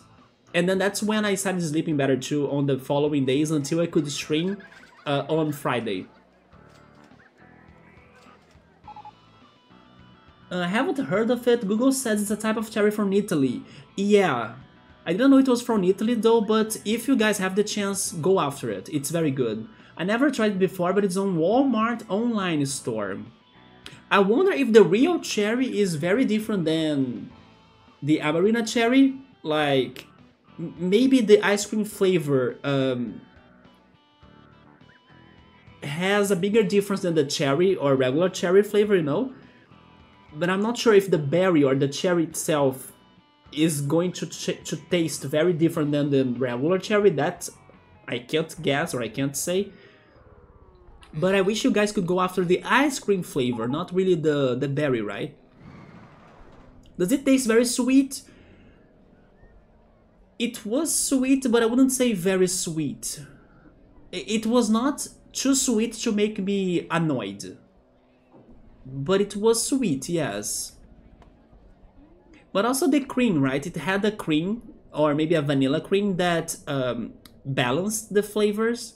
Speaker 1: And then that's when I started sleeping better too on the following days until I could stream on Friday. I haven't heard of it. Google says it's a type of cherry from Italy. Yeah, I didn't know it was from Italy though, but if you guys have the chance, go after it. It's very good. I never tried it before, but it's on Walmart online store. I wonder if the real cherry is very different than the Amarena cherry. Like, maybe the ice cream flavor has a bigger difference than the cherry or regular cherry flavor, you know? But I'm not sure if the berry or the cherry itself is going to taste very different than the regular cherry. That I can't guess or I can't say. But I wish you guys could go after the ice cream flavor, not really the berry, right? Does it taste very sweet? It was sweet, but I wouldn't say very sweet. It was not too sweet to make me annoyed. But it was sweet, yes. But also the cream, right? It had a cream, or maybe a vanilla cream that balanced the flavors.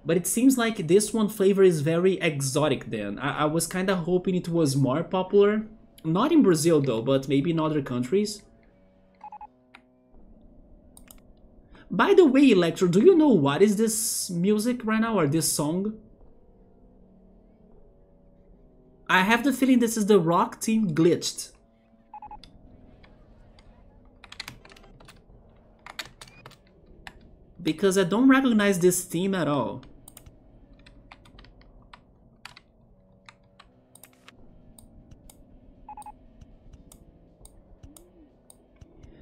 Speaker 1: But it seems like this one flavor is very exotic then. I was kind of hoping it was more popular. Not in Brazil though, but maybe in other countries. By the way, Electro, do you know what is this music right now, or this song? I have the feeling this is the rock team glitched. Because I don't recognize this theme at all.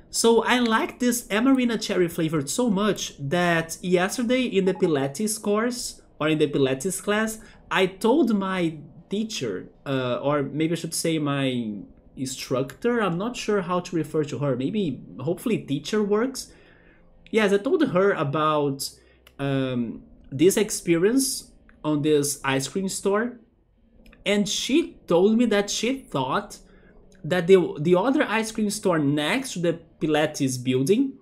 Speaker 1: So I like this Amarena cherry flavor so much that yesterday in the Pilates course, or in the Pilates class, I told my teacher, or maybe I should say my instructor, I'm not sure how to refer to her, maybe, hopefully teacher works. Yes, I told her about this experience on this ice cream store, and she told me that she thought that the other ice cream store next to the Pilates building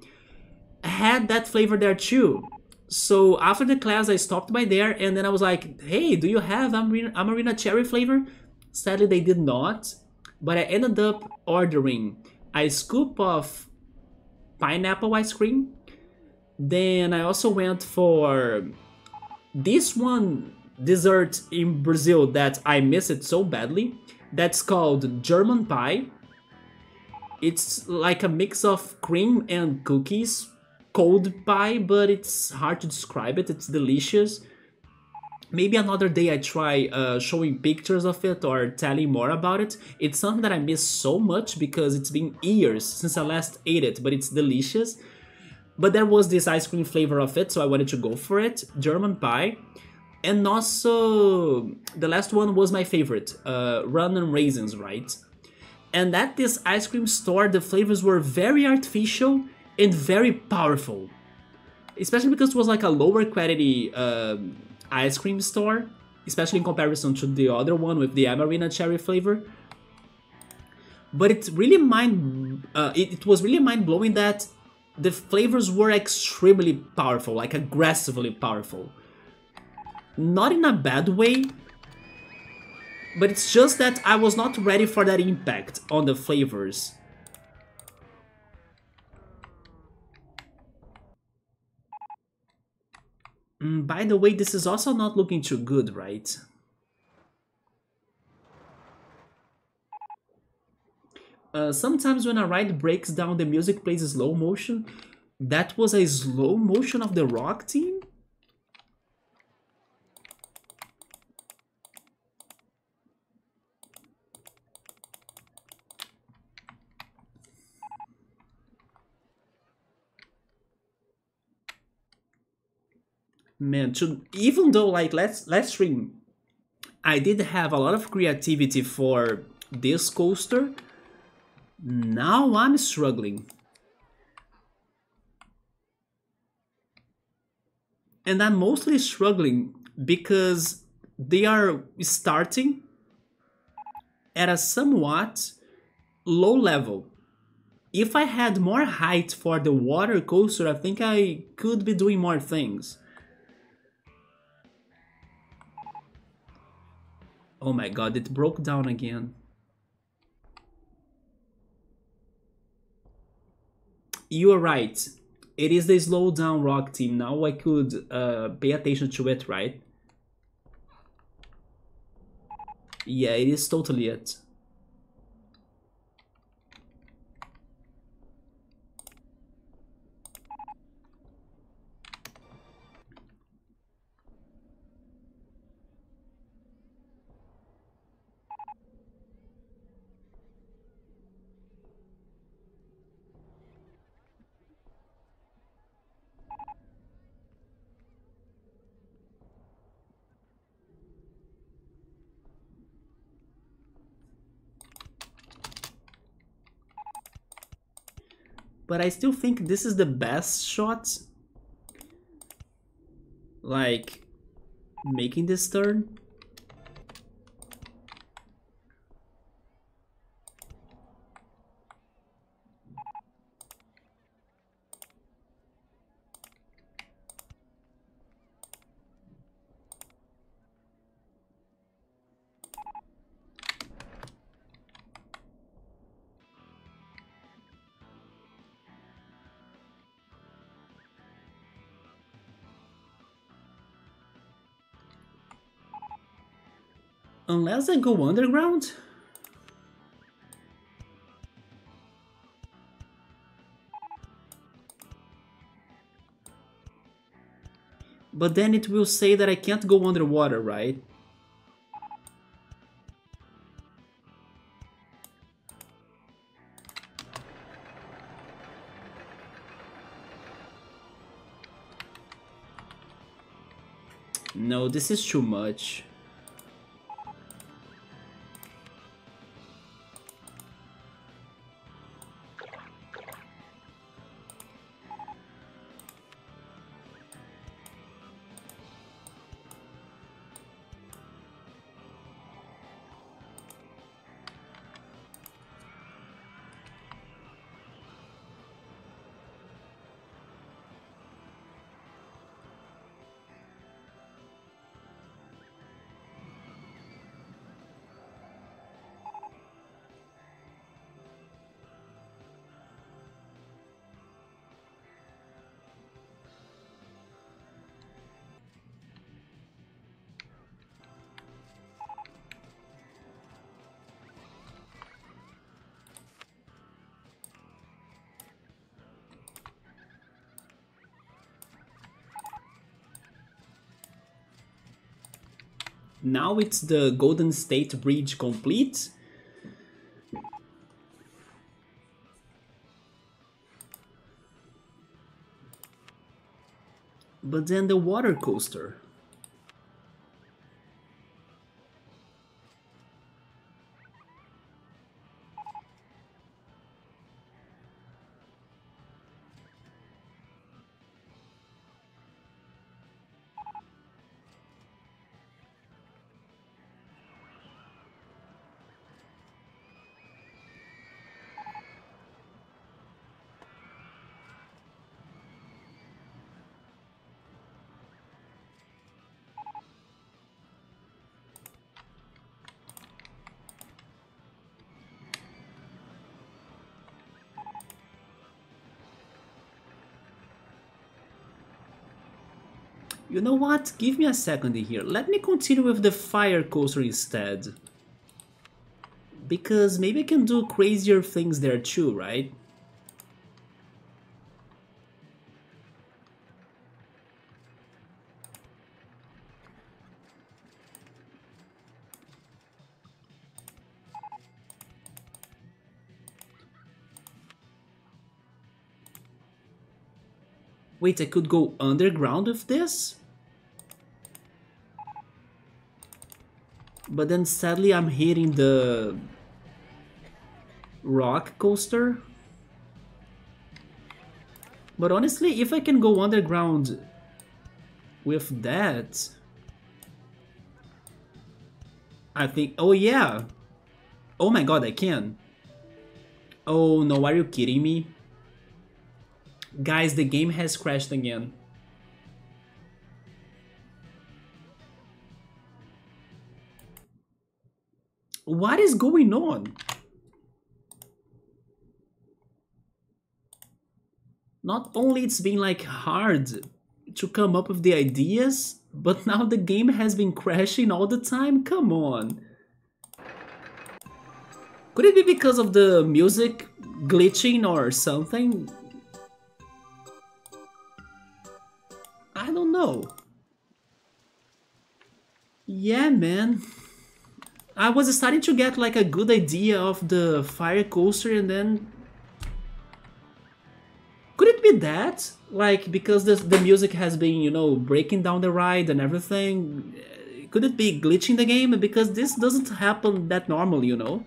Speaker 1: had that flavor there too. So after the class I stopped by there and then I was like, hey, do you have Amarena cherry flavor? Sadly they did not, but I ended up ordering a scoop of pineapple ice cream. Then I also went for this one dessert in Brazil that I miss it so badly. That's called German pie. It's like a mix of cream and cookies. Cold pie, but it's hard to describe it. It's delicious. Maybe another day I try showing pictures of it or telling more about it. It's something that I miss so much because it's been years since I last ate it, but it's delicious. But there was this ice cream flavor of it, so I wanted to go for it. German pie. And also, the last one was my favorite, Run and Raisins, right? And at this ice cream store, the flavors were very artificial and very powerful. Especially because it was like a lower quality ice cream store, especially in comparison to the other one with the Amarena cherry flavor. But it really it was really mind-blowing that the flavors were extremely powerful, like aggressively powerful. Not in a bad way, But it's just that I was not ready for that impact on the flavors. By the way, this is also not looking too good, right? Sometimes when a ride breaks down, the music plays slow motion. That was a slow motion of the rock team? Man, even though like let's stream, I did have a lot of creativity for this coaster. Now I'm struggling. And I'm mostly struggling because they are starting at a somewhat low level. If I had more height for the water coaster, I think I could be doing more things. Oh my god, it broke down again. You are right. It is the slow down rock team. Now I could pay attention to it, right? Yeah, it is totally it. But I still think this is the best shot. Like, making this turn. Unless I go underground? But then it will say that I can't go underwater, right? No, this is too much. Now it's the Golden State Bridge complete. But then the water coaster. You know what? Give me a second here. Let me continue with the fire coaster instead. Because maybe I can do crazier things there too, right? Wait, I could go underground with this? But then sadly I'm hitting the rock coaster. But honestly, if I can go underground with that, I think... Oh yeah! Oh my god, I can. Oh no, are you kidding me? Guys, the game has crashed again. What is going on? Not only it's been like hard to come up with the ideas, but now the game has been crashing all the time? Come on. Could it be because of the music glitching or something? I don't know. Yeah, man. I was starting to get like a good idea of the fire coaster and then... Could it be that? Like, because the music has been, you know, breaking down the ride and everything? Could it be glitching the game? Because this doesn't happen that normally, you know?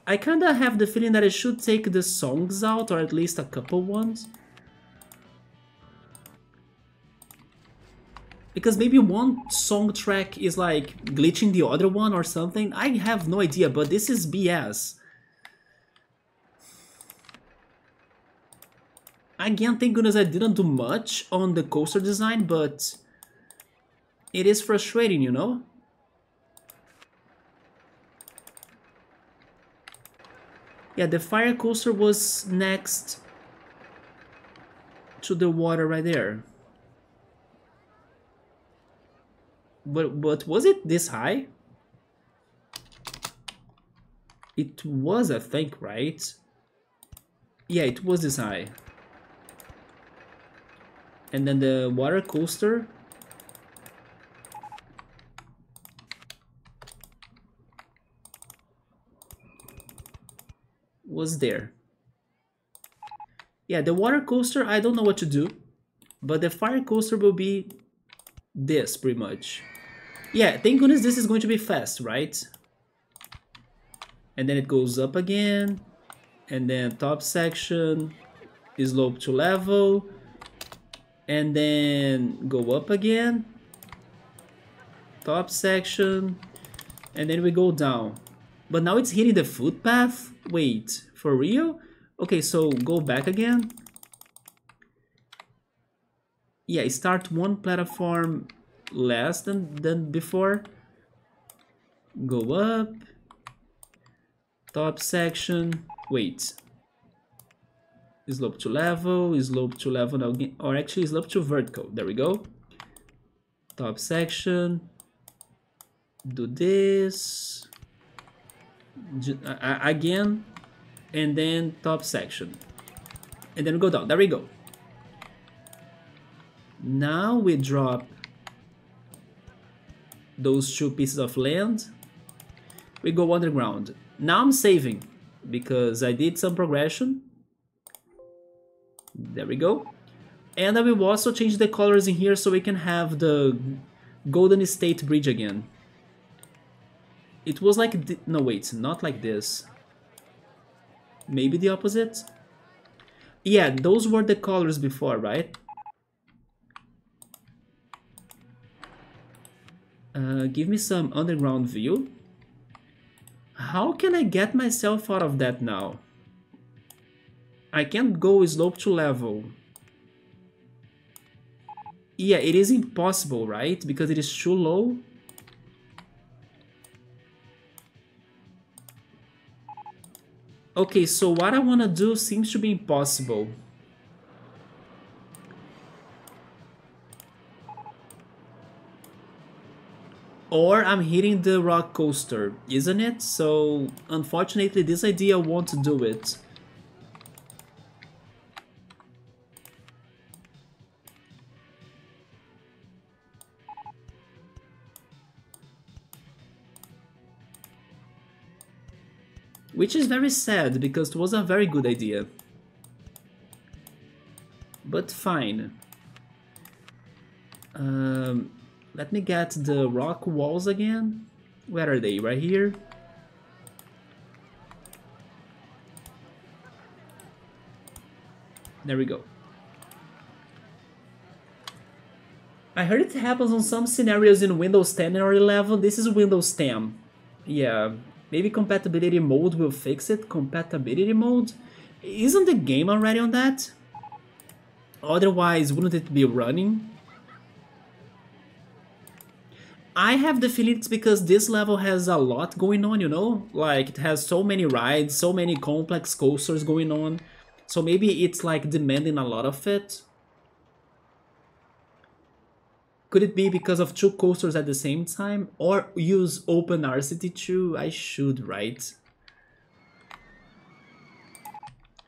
Speaker 1: I kinda have the feeling that I should take the songs out, or at least a couple ones. Because maybe one song track is like glitching the other one or something. I have no idea, but this is BS. Again, thank goodness I didn't do much on the coaster design, but it is frustrating, you know? Yeah, the fire coaster was next to the water right there. But was it this high? It was, I think, right? Yeah, it was this high. And then the water coaster was there. Yeah, the water coaster, I don't know what to do, but the fire coaster will be this, pretty much. Yeah, thank goodness this is going to be fast, right? And then it goes up again, and then top section, slope to level, and then go up again, top section, and then we go down. But now it's hitting the footpath? Wait, for real? Okay, so go back again. Yeah, start one platform less than before. Go up. Top section. Wait. Slope to level now again. Or actually slope to vertical. There we go. Top section. Do this. Again. And then top section. And then we go down. There we go. Now we drop those two pieces of land. We go underground. Now I'm saving because I did some progression. There we go. And I will also change the colors in here so we can have the Golden State Bridge again. It was like... no, wait, not like this. Maybe the opposite? Yeah, those were the colors before, right? Give me some underground view. How can I get myself out of that now? I can't go slope to level. Yeah, it is impossible, right? Because it is too low. Okay, so what I want to do seems to be impossible. Or I'm hitting the rock coaster, isn't it? So unfortunately this idea won't do it. Which is very sad because it was a very good idea. But fine. Let me get the rock walls again. Where are they? Right here? There we go. I heard it happens on some scenarios in Windows 10 or 11. This is Windows 10. Yeah, maybe compatibility mode will fix it. Compatibility mode? Isn't the game already on that? Otherwise, wouldn't it be running? I have the feeling it's because this level has a lot going on, you know? Like, it has so many rides, so many complex coasters going on. So maybe it's like demanding a lot of it. Could it be because of two coasters at the same time? Or use OpenRCT2? I should, right?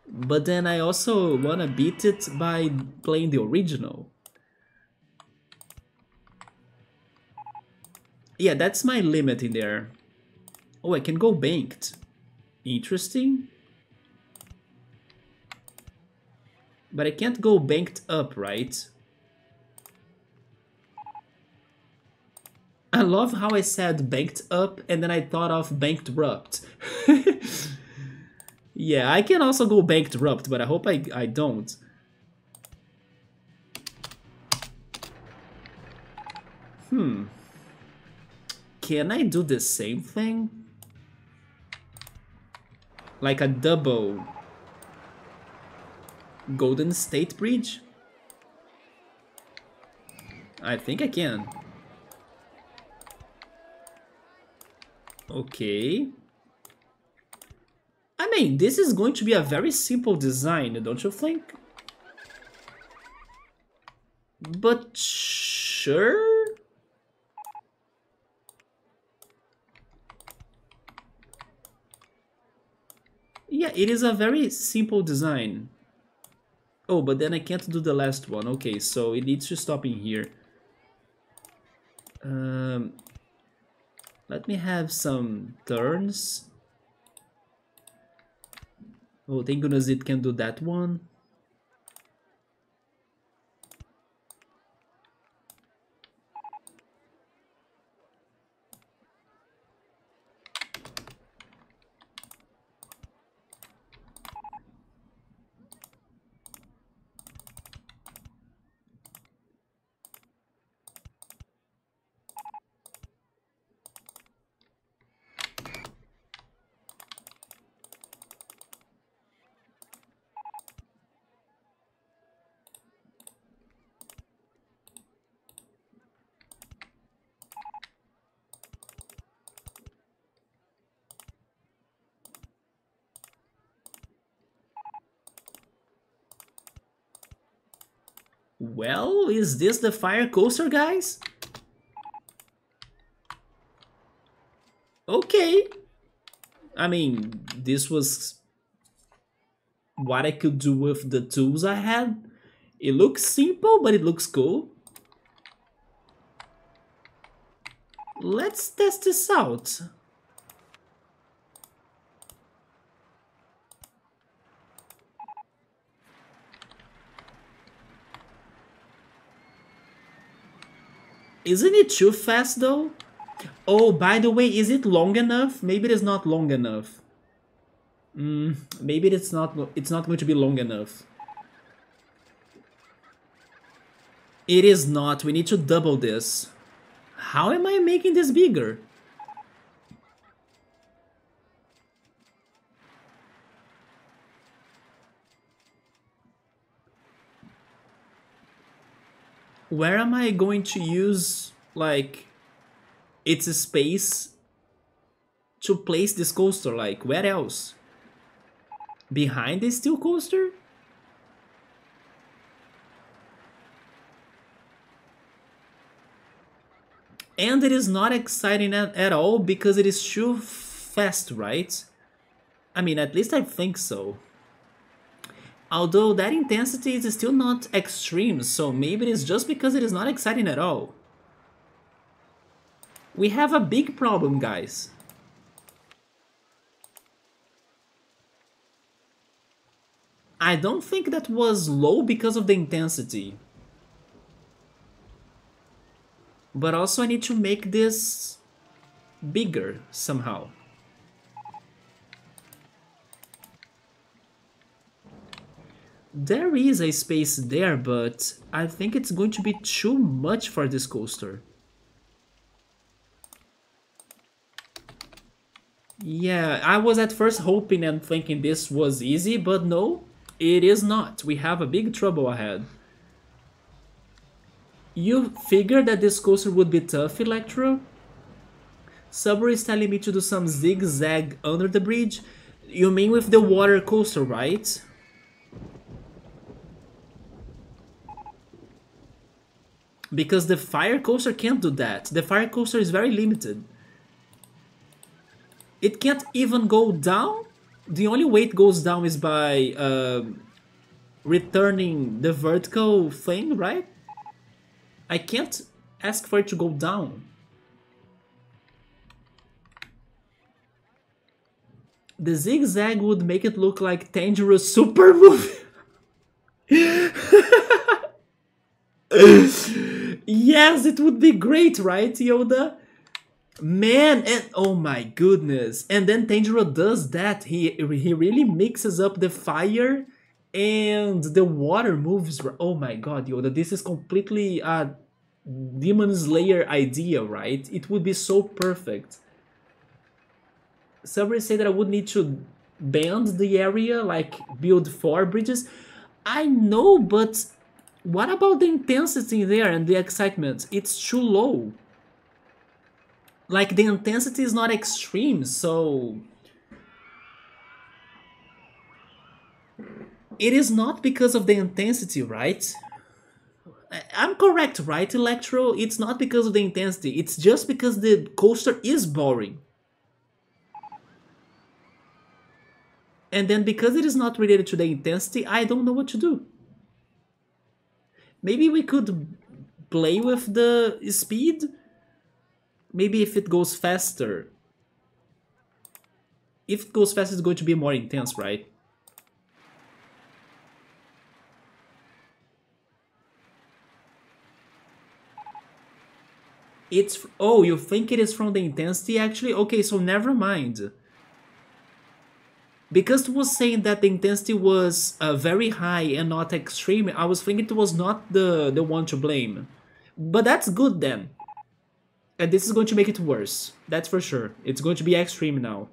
Speaker 1: But then I also wanna beat it by playing the original. Yeah, that's my limit in there. Oh, I can go banked. Interesting. But I can't go banked up, right? I love how I said banked up and then I thought of bankrupt. Yeah, I can also go bankrupt, but I hope I don't. Can I do the same thing? Like a double Golden State Bridge? I think I can. Okay. I mean, this is going to be a very simple design, don't you think? But sure? Yeah, it is a very simple design. Oh, but then I can't do the last one. Okay, so it needs to stop in here. Let me have some turns. Oh, thank goodness it can do that one. Well, is this the fire coaster, guys? Okay. I mean, this was what I could do with the tools I had. It looks simple, but it looks cool. Let's test this out. Isn't it too fast though? Oh, by the way, is it long enough? Maybe it is not long enough. Maybe it's not going to be long enough. It is not. We need to double this. How am I making this bigger? Where am I going to use, like, its space to place this coaster? Like, where else? Behind the steel coaster? And it is not exciting at all because it is too fast, right? I mean, at least I think so. Although that intensity is still not extreme, so maybe it is just because it is not exciting at all. We have a big problem, guys. I don't think that was low because of the intensity. But also I need to make this bigger somehow. There is a space there, but I think it's going to be too much for this coaster. Yeah, I was at first hoping and thinking this was easy, but no, it is not. We have a big trouble ahead. You figured that this coaster would be tough, Electro? Subway is telling me to do some zigzag under the bridge. You mean with the water coaster, right? Because the fire coaster can't do that. The fire coaster is very limited. It can't even go down. The only way it goes down is by returning the vertical thing, right? I can't ask for it to go down. The zigzag would make it look like Tangero's super movie. Yes, it would be great, right, Yoda? Man, and oh my goodness. And then Tanjiro does that. He really mixes up the fire and the water moves. Oh my god, Yoda, this is completely a Demon Slayer idea, right? It would be so perfect. Somebody said that I would need to bend the area, like build 4 bridges. I know, but what about the intensity there and the excitement? It's too low. Like, the intensity is not extreme, so... It is not because of the intensity, right? I'm correct, right, Electro? It's not because of the intensity, it's just because the coaster is boring. And then because it is not related to the intensity, I don't know what to do. Maybe we could play with the speed? Maybe if it goes faster. If it goes faster, it's going to be more intense, right? It's... Oh, you think it is from the intensity, actually? Okay, so never mind. Because it was saying that the intensity was very high and not extreme, I was thinking it was not the one to blame. But that's good then. And this is going to make it worse. That's for sure. It's going to be extreme now.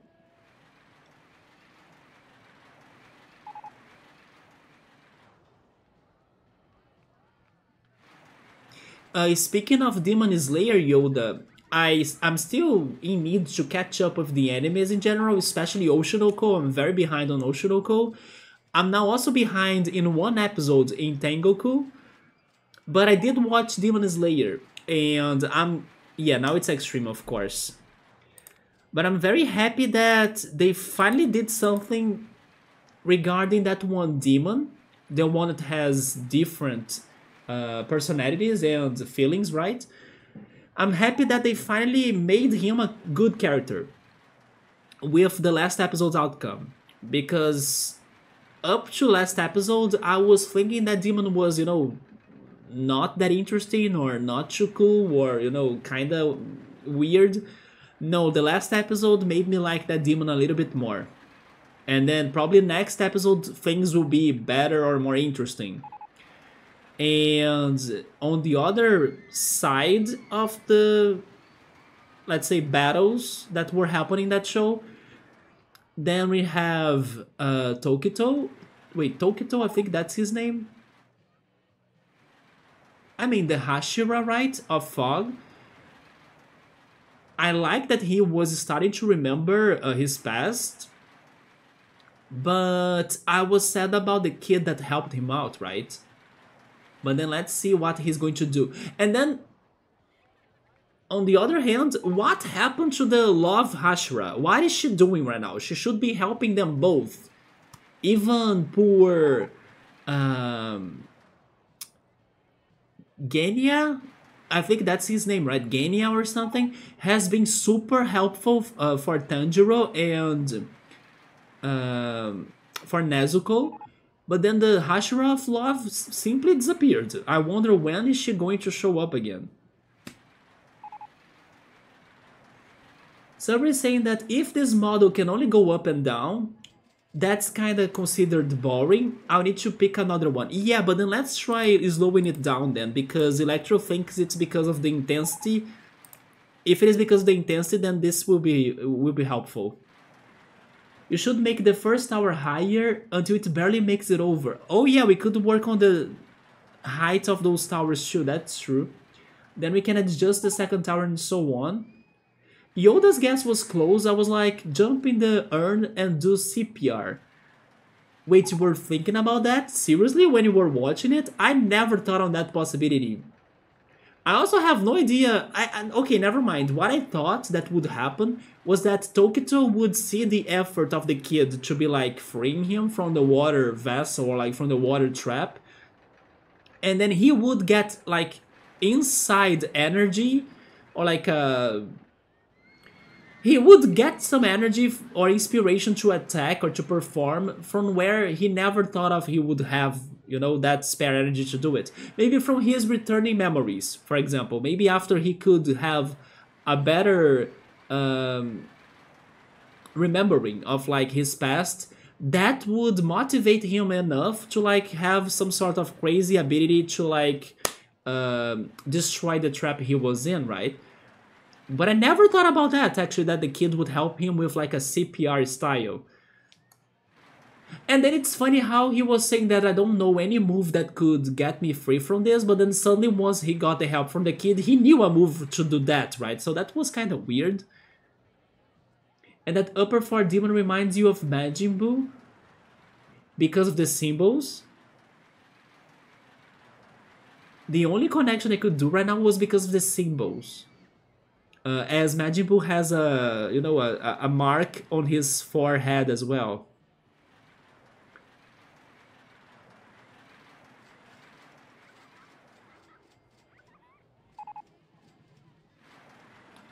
Speaker 1: Speaking of Demon Slayer, Yoda, I'm still in need to catch up with the animes in general, especially Oshinoko. I'm very behind on Oshinoko. I'm now also behind in one episode in Tengoku. But I did watch Demon Slayer, and yeah, now it's extreme, of course. But I'm very happy that they finally did something regarding that one demon. The one that has different personalities and feelings, right? I'm happy that they finally made him a good character with the last episode's outcome. Because up to last episode, I was thinking that demon was, not that interesting or not too cool or, kinda weird. No, the last episode made me like that demon a little bit more. And then probably next episode things will be better or more interesting. And on the other side of the, let's say, battles that were happening in that show, then we have Tokito. Wait, Tokito, I think that's his name. I mean, the Hashira, right, of Fog. I like that he was starting to remember his past. But I was sad about the kid that helped him out, right? But then let's see what he's going to do. And then On the other hand, what happened to the love Hashira? What is she doing right now? She should be helping them both. Even poor Genya, I think that's his name, right? Genya or something, has been super helpful for Tanjiro and for Nezuko. But then the Hashira of Love simply disappeared. I wonder when is she going to show up again? Somebody is saying that if this model can only go up and down, that's kind of considered boring. I'll need to pick another one. Yeah, but then let's try slowing it down then, because Electro thinks it's because of the intensity. If it is because of the intensity, then this will be helpful. You should make the first tower higher until it barely makes it over. Oh yeah, we could work on the height of those towers too, that's true. Then we can adjust the second tower and so on. Yoda's guess was close. I was like, jump in the urn and do CPR. Wait, you were thinking about that? Seriously, when you were watching it? I never thought on that possibility. I also have no idea. Okay, never mind. What I thought that would happen was that Tokito would see the effort of the kid to be like freeing him from the water vessel or like from the water trap. And then he would get like inside energy or like he would get some energy or inspiration to attack or to perform from where he never thought of he would have, you know, that spare energy to do it. Maybe from his returning memories, for example. Maybe after he could have a better remembering of like his past, that would motivate him enough to like have some sort of crazy ability to like destroy the trap he was in, right? But I never thought about that, actually, that the kid would help him with like a CPR style. And then it's funny how he was saying that I don't know any move that could get me free from this, but then suddenly once he got the help from the kid, he knew a move to do that, right? So that was kind of weird. And that upper 4 demon reminds you of Majin Buu because of the symbols. The only connection I could do right now was because of the symbols. As Majin Buu has a, you know, a mark on his forehead as well.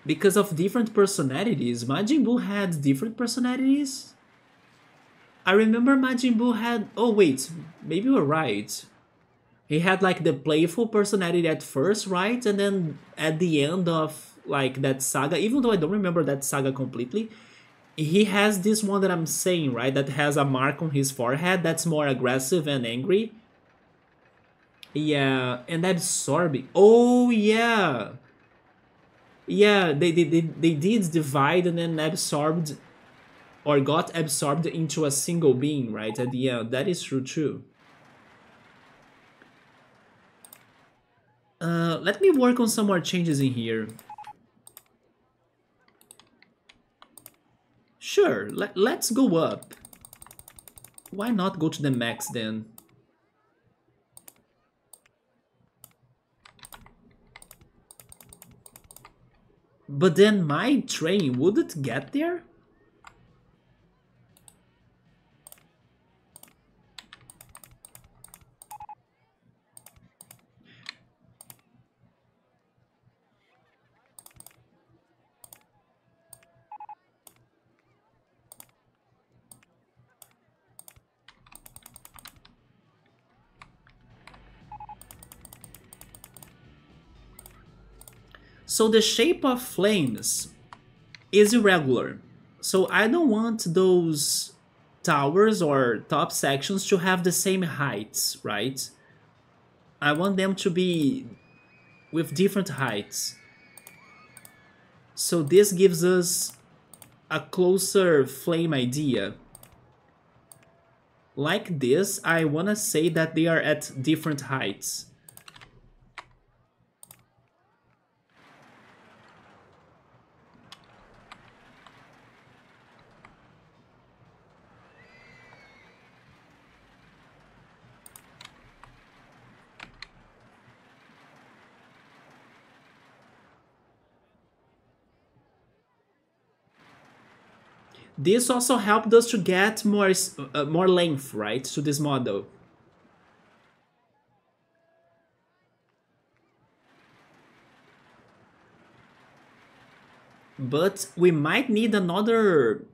Speaker 1: Because of different personalities, Majin Buu had different personalities? I remember Majin Buu had... Oh wait, maybe you're right. He had like the playful personality at first, right? And then at the end of like that saga, even though I don't remember that saga completely, he has this one that I'm saying, right? That has a mark on his forehead that's more aggressive and angry. Yeah, and absorbing. Oh yeah! Yeah, they did divide and then absorbed or got absorbed into a single being, right? At the end, that is true too. Let me work on some more changes in here. Sure, let's go up. Why not go to the max then? But then my train, would it get there? So the shape of flames is irregular. So I don't want those towers or top sections to have the same heights, right? I want them to be with different heights. So this gives us a closer flame idea. Like this, I want to say that they are at different heights. This also helped us to get more length, right, to this model. But we might need another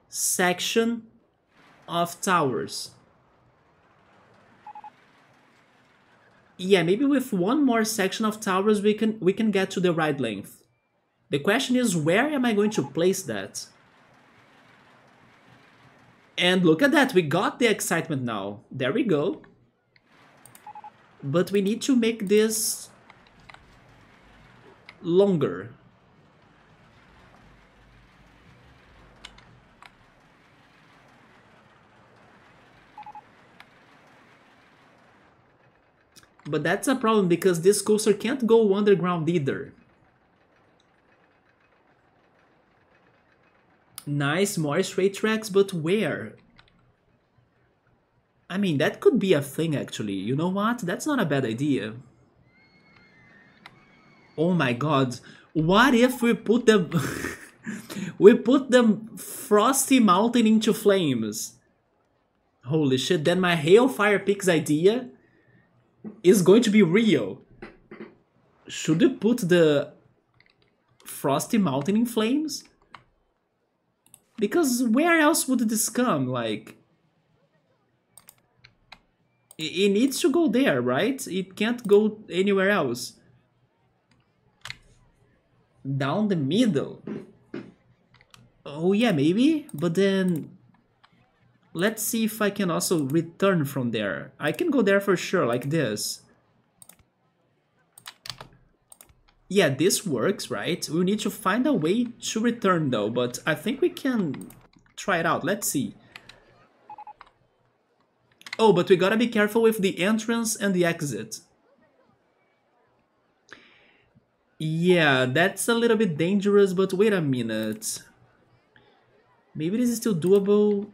Speaker 1: section of towers. Yeah, maybe with one more section of towers we can get to the right length. The question is, where am I going to place that? And look at that, we got the excitement now. There we go. But we need to make this longer. But that's a problem because this coaster can't go underground either. Nice, more straight tracks, but where? I mean, that could be a thing actually. You know what? That's not a bad idea. Oh my god. What if we put the we put the frosty mountain into flames? Holy shit, then my Hailfire Peaks idea is going to be real. Should we put the frosty mountain in flames? Because where else would this come? Like, it needs to go there, right? It can't go anywhere else. Down the middle? Oh yeah, maybe? But then... let's see if I can also return from there. I can go there for sure, like this. Yeah, this works, right? We need to find a way to return though, but I think we can try it out. Let's see. Oh, but we gotta be careful with the entrance and the exit. Yeah, that's a little bit dangerous, but wait a minute. Maybe this is still doable.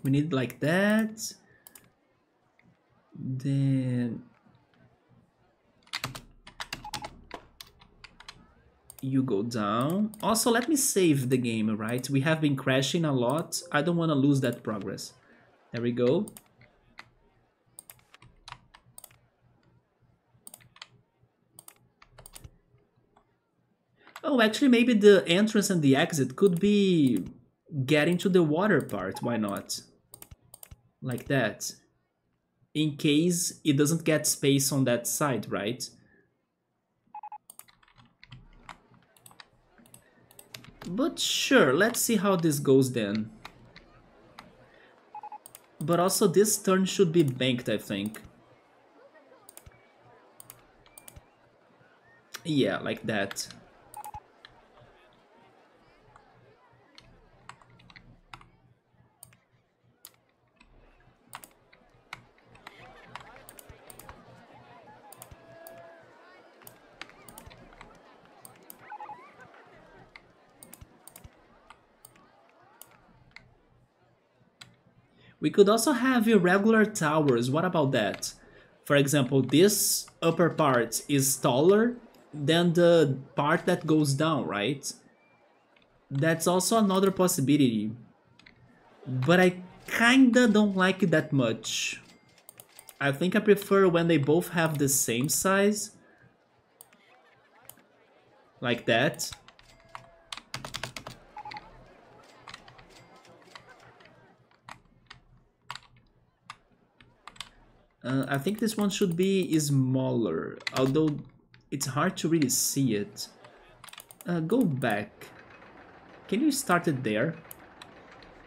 Speaker 1: We need like that. Then you go down. Also, let me save the game, right? We have been crashing a lot. I don't want to lose that progress. There we go. Oh, actually, maybe the entrance and the exit could be getting to the water part. Why not? Like that. In case it doesn't get space on that side, right? But sure, let's see how this goes then. But also this turn should be banked, I think. Yeah, like that. We could also have irregular towers. What about that? For example, this upper part is taller than the part that goes down, right? That's also another possibility. But I kinda don't like it that much. I think I prefer when they both have the same size. Like that. I think this one should be smaller, although it's hard to really see it. Go back. Can you start it there?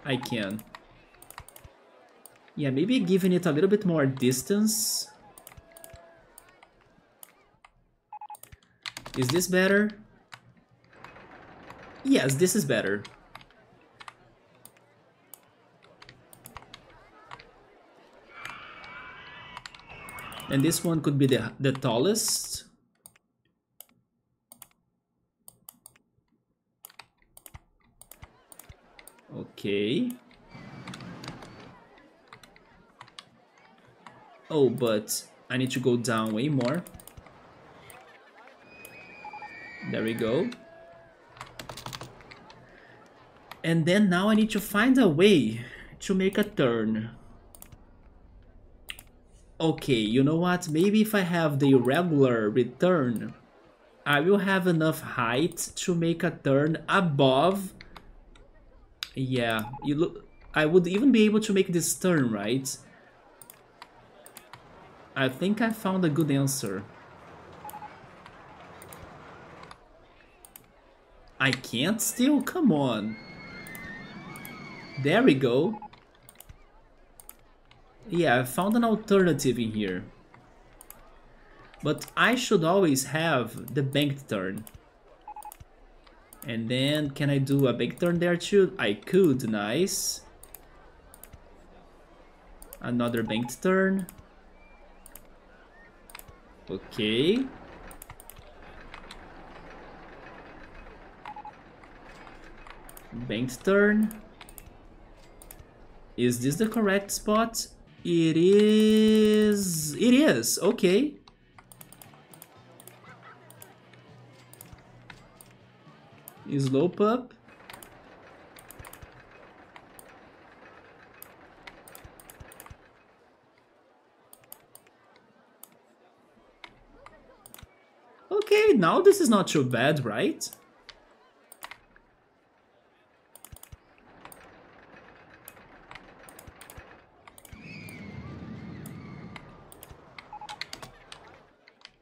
Speaker 1: I can. Yeah, maybe giving it a little bit more distance. Is this better? Yes, this is better. And this one could be the tallest. Okay. Oh, but I need to go down way more. There we go. And then now I need to find a way to make a turn. Okay, you know what? Maybe if I have the regular return, I will have enough height to make a turn above. Yeah, you look. I would even be able to make this turn, right? I think I found a good answer. I can't still? Come on. There we go. Yeah, I found an alternative in here. But I should always have the banked turn. And then, can I do a big turn there too? I could, nice. Another banked turn. Okay. Banked turn. Is this the correct spot? It is. It is. Okay. Slope up. Okay, now this is not too bad, right?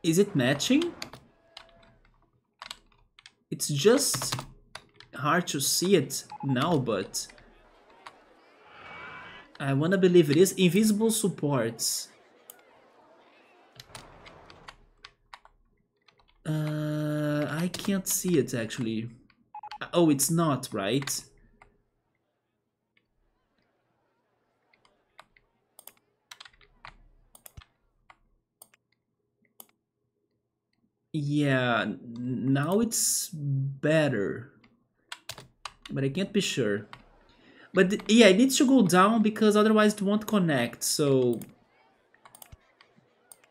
Speaker 1: Is it matching? It's just hard to see it now, but I wanna believe it is. Invisible supports. I can't see it actually. Oh, it's not, right? Yeah, now it's better. But I can't be sure. But yeah, it needs to go down because otherwise it won't connect, so...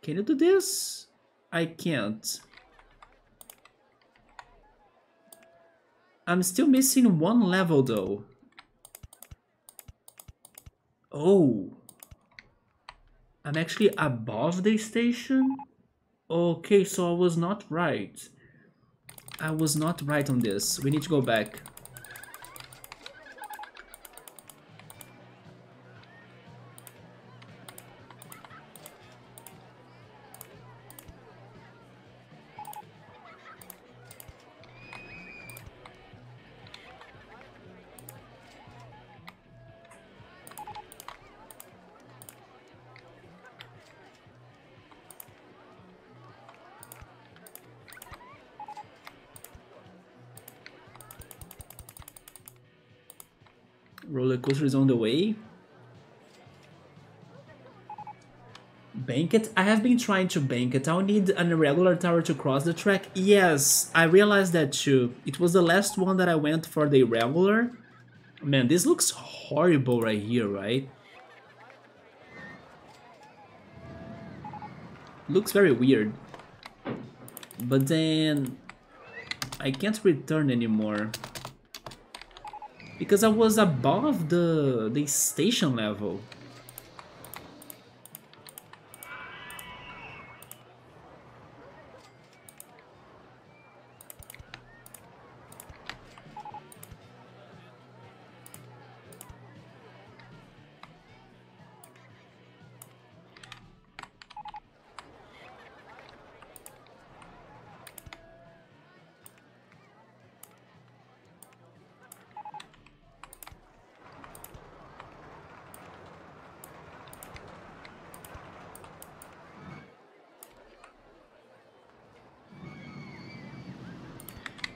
Speaker 1: Can you do this? I can't. I'm still missing one level though. Oh. I'm actually above the station? Okay, so I was not right. I was not right on this. We need to go back. Roller coaster is on the way. Bank it? I have been trying to bank it. I'll need an irregular tower to cross the track. Yes, I realized that too. It was the last one that I went for the irregular. Man, this looks horrible right here, right? Looks very weird. But then... I can't return anymore. Because I was above the station level.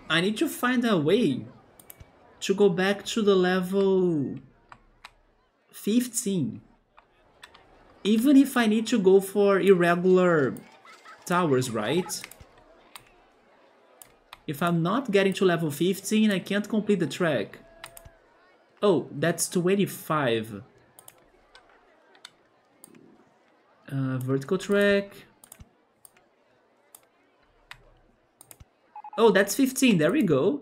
Speaker 1: I need to find a way to go back to the level 15. Even if I need to go for irregular towers, right? If I'm not getting to level 15, I can't complete the track. Oh, that's 25. Vertical track. Oh, that's 15. There we go.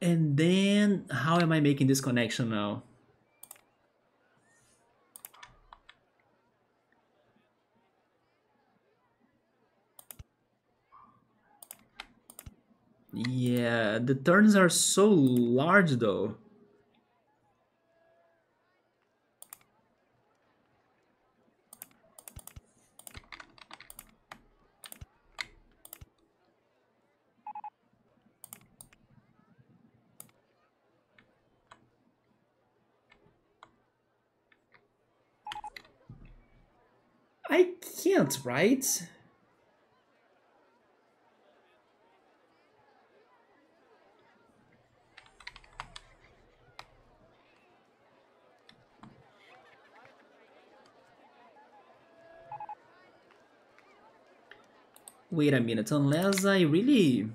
Speaker 1: And then, how am I making this connection now? Yeah, the turns are so large though. I can't, right? Wait a minute, unless I really...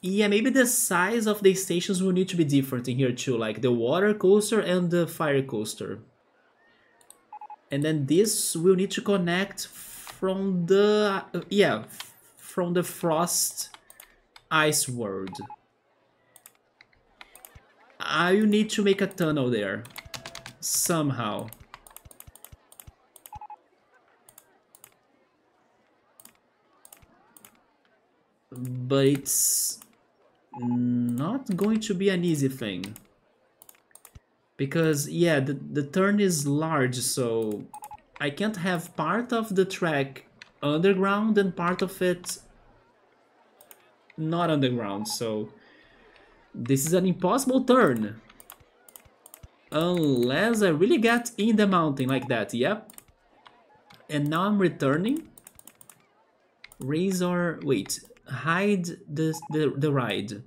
Speaker 1: Yeah, maybe the size of the stations will need to be different in here too, like the water coaster and the fire coaster. And then this will need to connect from the... yeah, from the frost ice world. I will need to make a tunnel there. Somehow. But it's not going to be an easy thing. Because, yeah, the turn is large, so I can't have part of the track underground and part of it not underground, so this is an impossible turn. Unless I really get in the mountain like that, yep. And now I'm returning. Raise or... wait, hide the ride.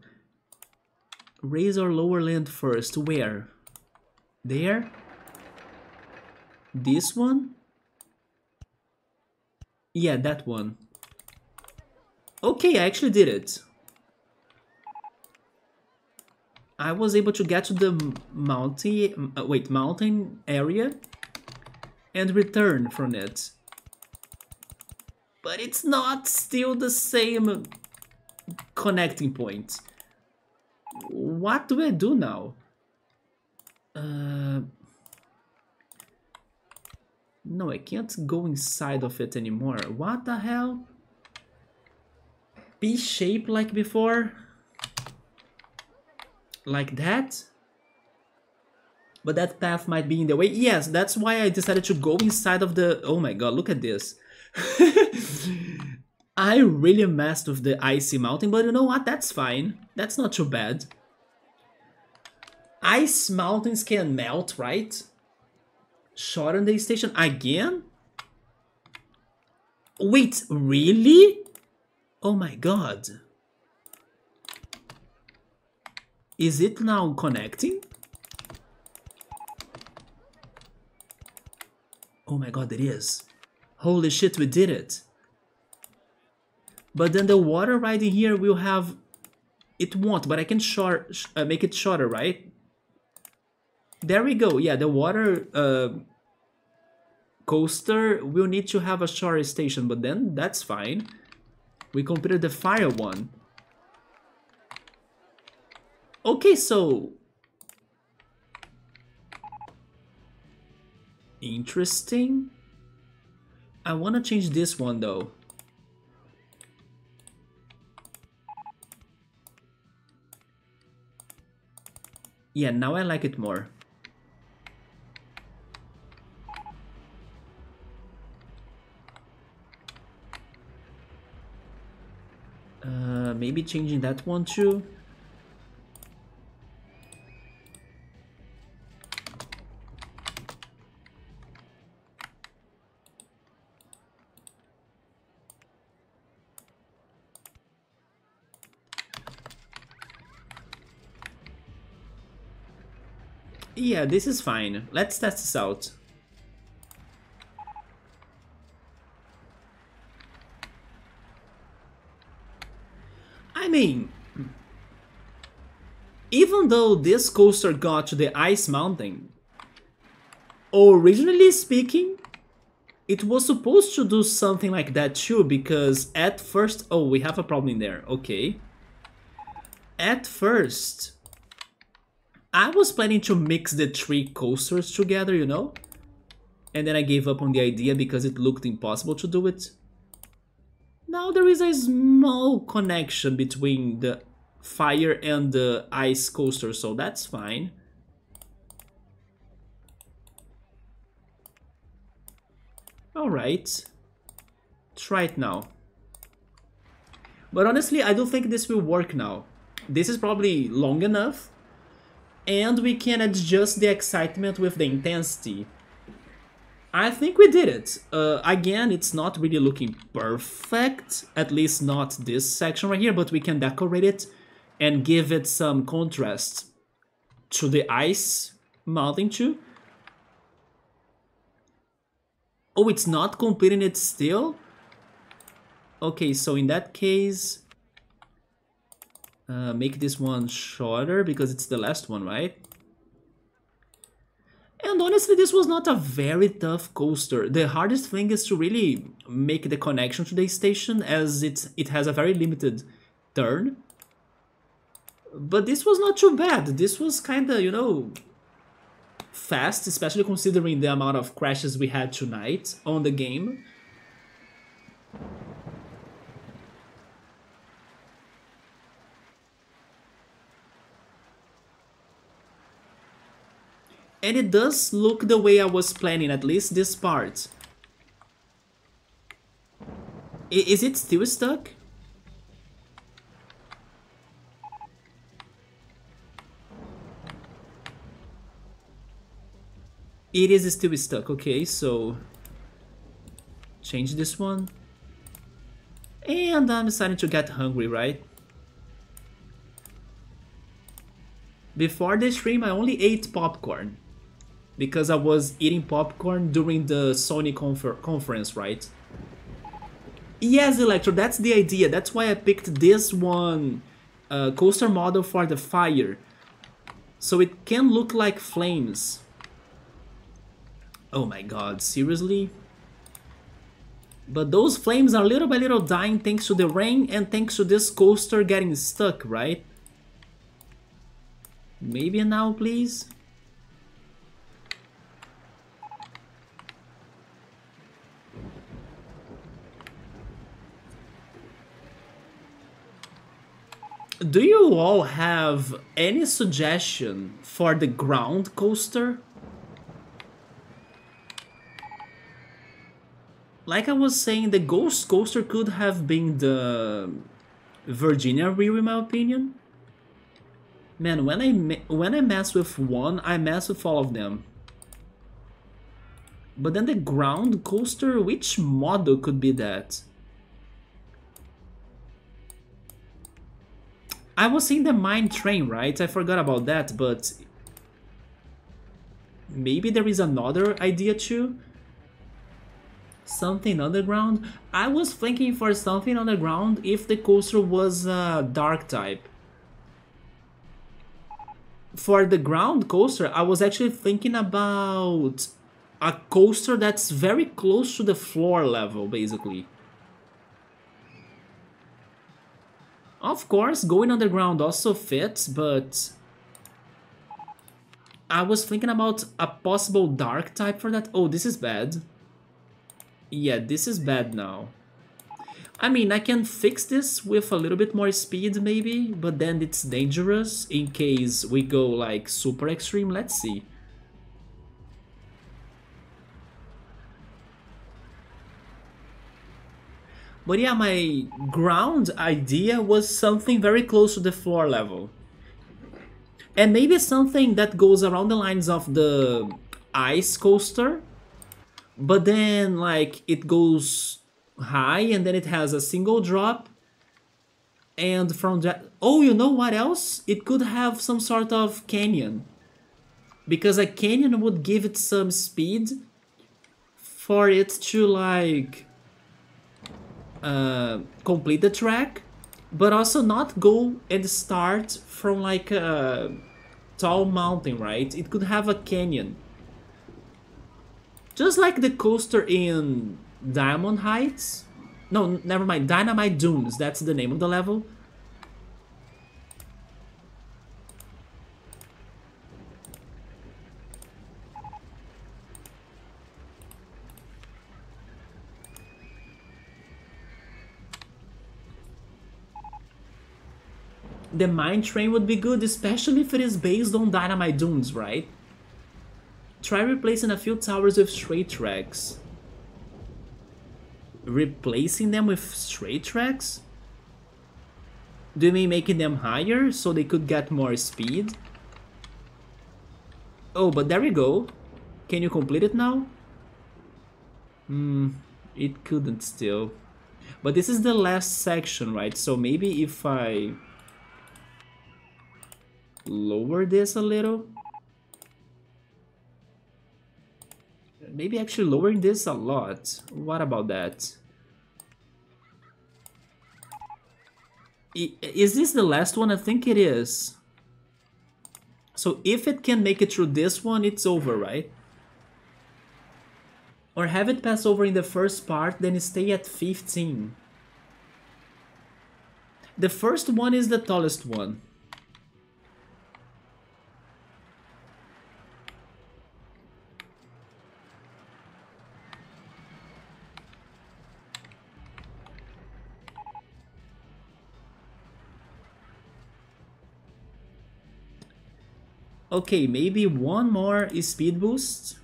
Speaker 1: Raise or lower land first, where? There? This one? Yeah, that one. Okay, I actually did it. I was able to get to the mountain area and return from it. But it's not still the same connecting point. What do I do now? No, I can't go inside of it anymore. What the hell? P-shape like before? Like that? But that path might be in the way. Yes, that's why I decided to go inside of the... oh my god, look at this. I really messed with the icy mountain, but you know what? That's fine. That's not too bad. Ice mountains can melt, right? Shorten the station again? Wait, really? Oh my god. Is it now connecting? Oh my god, it is. Holy shit, we did it. But then the water ride in here will have... it won't, but I can make it shorter, right? There we go. Yeah, the water coaster will need to have a shorter station, but then that's fine. We completed the fire one. Okay, so... interesting. I want to change this one though. Yeah, now I like it more. Maybe changing that one too. Yeah, this is fine. Let's test this out. I mean, even though this coaster got to the ice mountain, originally speaking, it was supposed to do something like that too, because at first... Oh, we have a problem in there. Okay. At first, I was planning to mix the three coasters together, you know? And then I gave up on the idea because it looked impossible to do it. Now there is a small connection between the fire and the ice coaster, so that's fine. Alright. Try it now. But honestly, I don't think this will work now. This is probably long enough. And we can adjust the excitement with the intensity. I think we did it. Again, it's not really looking perfect. At least not this section right here. But we can decorate it and give it some contrast to the ice mountain too. Oh, it's not completing it still? Okay, so in that case, make this one shorter because it's the last one, right? And honestly, this was not a very tough coaster. The hardest thing is to really make the connection to the station, as it has a very limited turn. But this was not too bad. This was kinda, you know, fast, especially considering the amount of crashes we had tonight on the game. And it does look the way I was planning, at least this part. Is it still stuck? It is still stuck, okay, so change this one. And I'm starting to get hungry, right? Before the stream, I only ate popcorn. Because I was eating popcorn during the Sony conference, right? Yes, Electro, that's the idea. That's why I picked this one coaster model for the fire. So it can look like flames. Oh my god, seriously? But those flames are little by little dying thanks to the rain and thanks to this coaster getting stuck, right? Maybe now, please? Do you all have any suggestion for the ground coaster? Like I was saying, the ghost coaster could have been the Virginia Reel, in my opinion. Man, when I mess with one, I mess with all of them. But then the ground coaster, which model could be that? I was saying the mine train, right? I forgot about that, but maybe there is another idea too? Something underground? I was thinking for something underground if the coaster was a dark type. For the ground coaster, I was actually thinking about a coaster that's very close to the floor level, basically. Of course, going underground also fits, but I was thinking about a possible dark type for that. Oh, this is bad. Yeah, this is bad now. I mean, I can fix this with a little bit more speed maybe, but then it's dangerous in case we go like super extreme. Let's see. But yeah, my ground idea was something very close to the floor level. And maybe something that goes around the lines of the ice coaster, but then like it goes high and then it has a single drop. And from that... Oh, you know what else? It could have some sort of canyon. Because a canyon would give it some speed for it to like... complete the track, But also not go and start from like a tall mountain, right? It could have a canyon. Just like the coaster in Diamond Heights. No, never mind. Dynamite Dunes, that's the name of the level. The mine train would be good, especially if it is based on Dynamite Dunes, right? Try replacing a few towers with straight tracks. Replacing them with straight tracks? Do you mean making them higher so they could get more speed? Oh, but there we go. Can you complete it now? It couldn't still. But this is the last section, right? So maybe if I lower this a little. Maybe actually lowering this a lot. What about that? Is this the last one? I think it is. So if it can make it through this one, it's over, right? Or have it pass over in the first part, then stay at 15. The first one is the tallest one. Okay, maybe one more speed boost.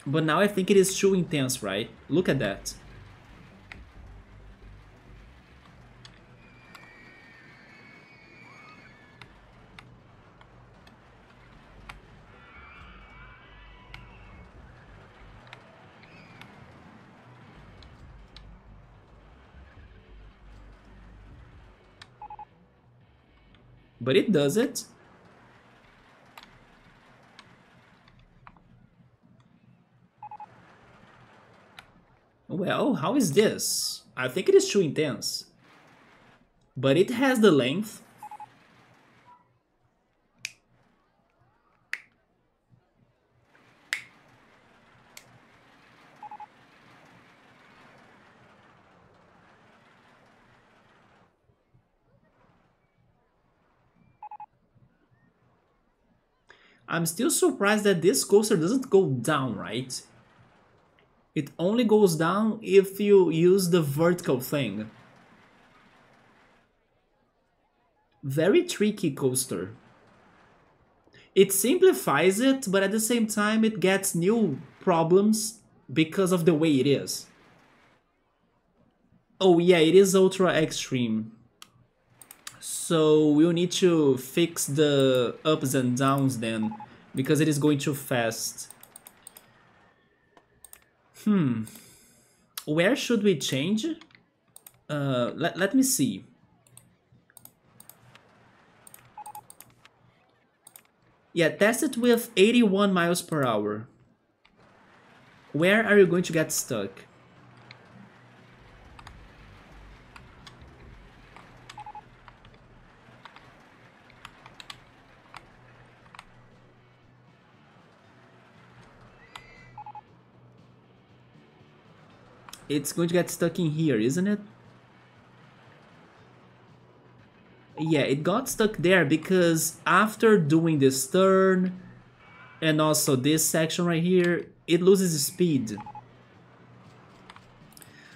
Speaker 1: But now I think it is too intense, right? Look at that. But it does it. Well, how is this? I think it is too intense. But it has the length. I'm still surprised that this coaster doesn't go down, right? It only goes down if you use the vertical thing. Very tricky coaster. It simplifies it, but at the same time it gets new problems because of the way it is. Oh yeah, it is ultra extreme. So we'll need to fix the ups and downs then, because it is going too fast. Where should we change? Let me see. Yeah, test it with 81 miles per hour. Where are you going to get stuck? It's going to get stuck in here, isn't it? Yeah, it got stuck there because after doing this turn and also this section right here, it loses speed.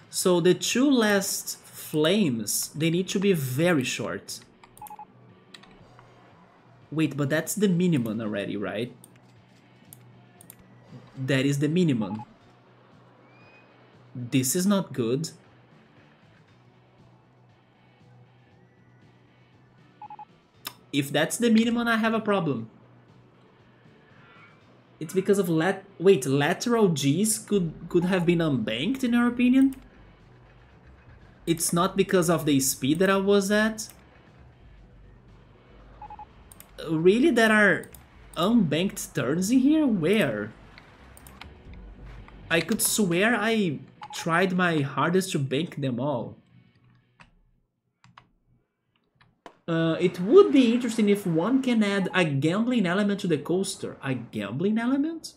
Speaker 1: So the two last flames, they need to be very short. Wait, but that's the minimum already, right? That is the minimum. This is not good. If that's the minimum, I have a problem. It's because of lateral G's could have been unbanked in your opinion? It's not because of the speed that I was at? Really, there are unbanked turns in here? Where? I could swear I tried my hardest to bank them all. It would be interesting if one can add a gambling element to the coaster. A gambling element?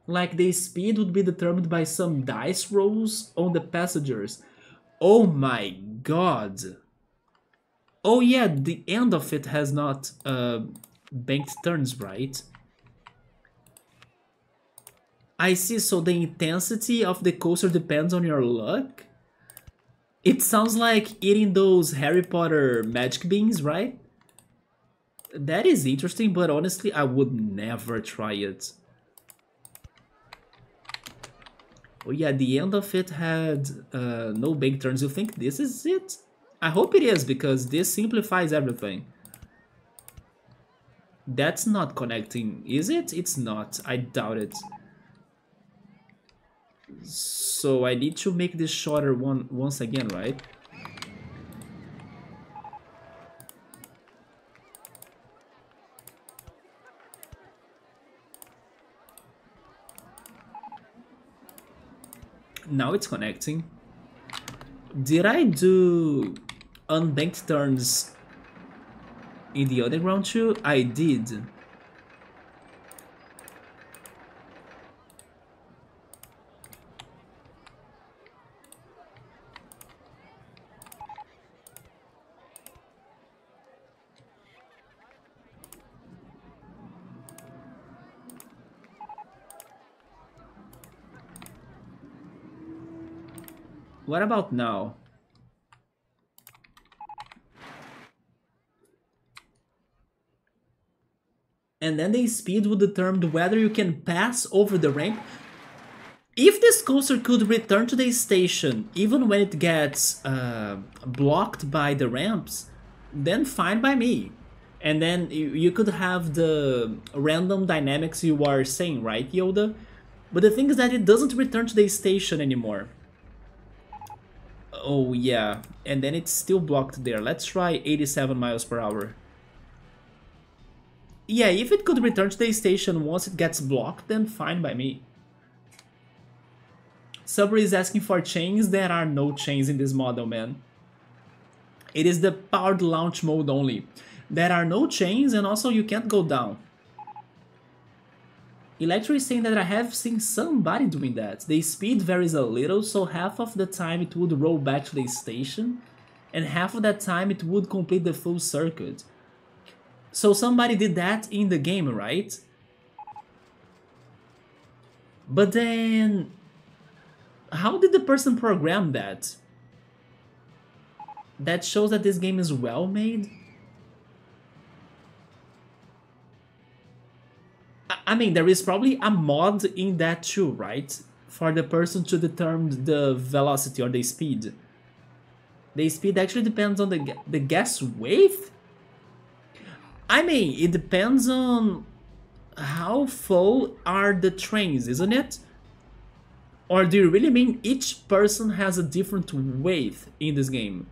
Speaker 1: Like the speed would be determined by some dice rolls on the passengers. Oh my god. Oh yeah, the end of it has not banked turns, right? I see, so the intensity of the coaster depends on your luck? It sounds like eating those Harry Potter magic beans, right? That is interesting, but honestly, I would never try it. Oh yeah, the end of it had no bank turns. You think this is it? I hope it is, because this simplifies everything. That's not connecting, is it? It's not. I doubt it. So I need to make this shorter once again, right? Now it's connecting. Did I do unbanked turns in the underground too? I did. What about now? And then the speed would determine whether you can pass over the ramp. If this coaster could return to the station even when it gets blocked by the ramps, then fine by me. And then you could have the random dynamics you are saying, right, Yoda? But the thing is that it doesn't return to the station anymore. Oh yeah, and then it's still blocked there. Let's try 87 miles per hour. Yeah, if it could return to the station once it gets blocked, then fine by me. Subway is asking for chains. There are no chains in this model, man. It is the powered launch mode only. There are no chains, and also you can't go down. Electro is saying that I have seen somebody doing that. The speed varies a little, so half of the time it would roll back to the station, and half of that time it would complete the full circuit. So somebody did that in the game, right? But then, how did the person program that? That shows that this game is well made? I mean, there is probably a mod in that too, right? For the person to determine the velocity or the speed. The speed actually depends on the gas wave? I mean, it depends on how full are the trains, isn't it? Or do you really mean each person has a different wave in this game?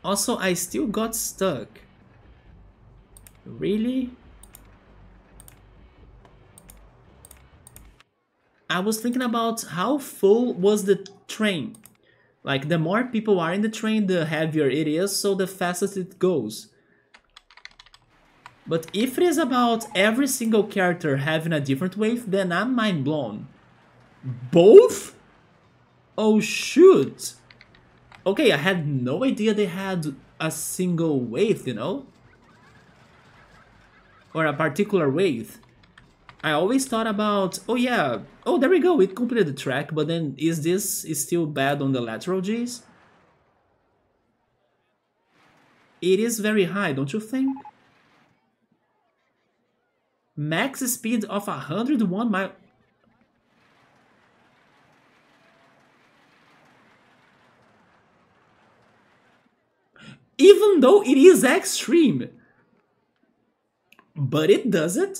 Speaker 1: Also, I still got stuck. Really? I was thinking about how full was the train. Like, the more people are in the train, the heavier it is, so the fastest it goes. But if it is about every single character having a different wave, then I'm mind blown. Both? Oh shoot! Okay, I had no idea they had a single wave, you know? Or a particular wave. I always thought about, oh yeah, oh there we go, it completed the track, but then is this still bad on the lateral Gs? It is very high, don't you think? Max speed of 101 miles. Even though it is extreme. But it does it.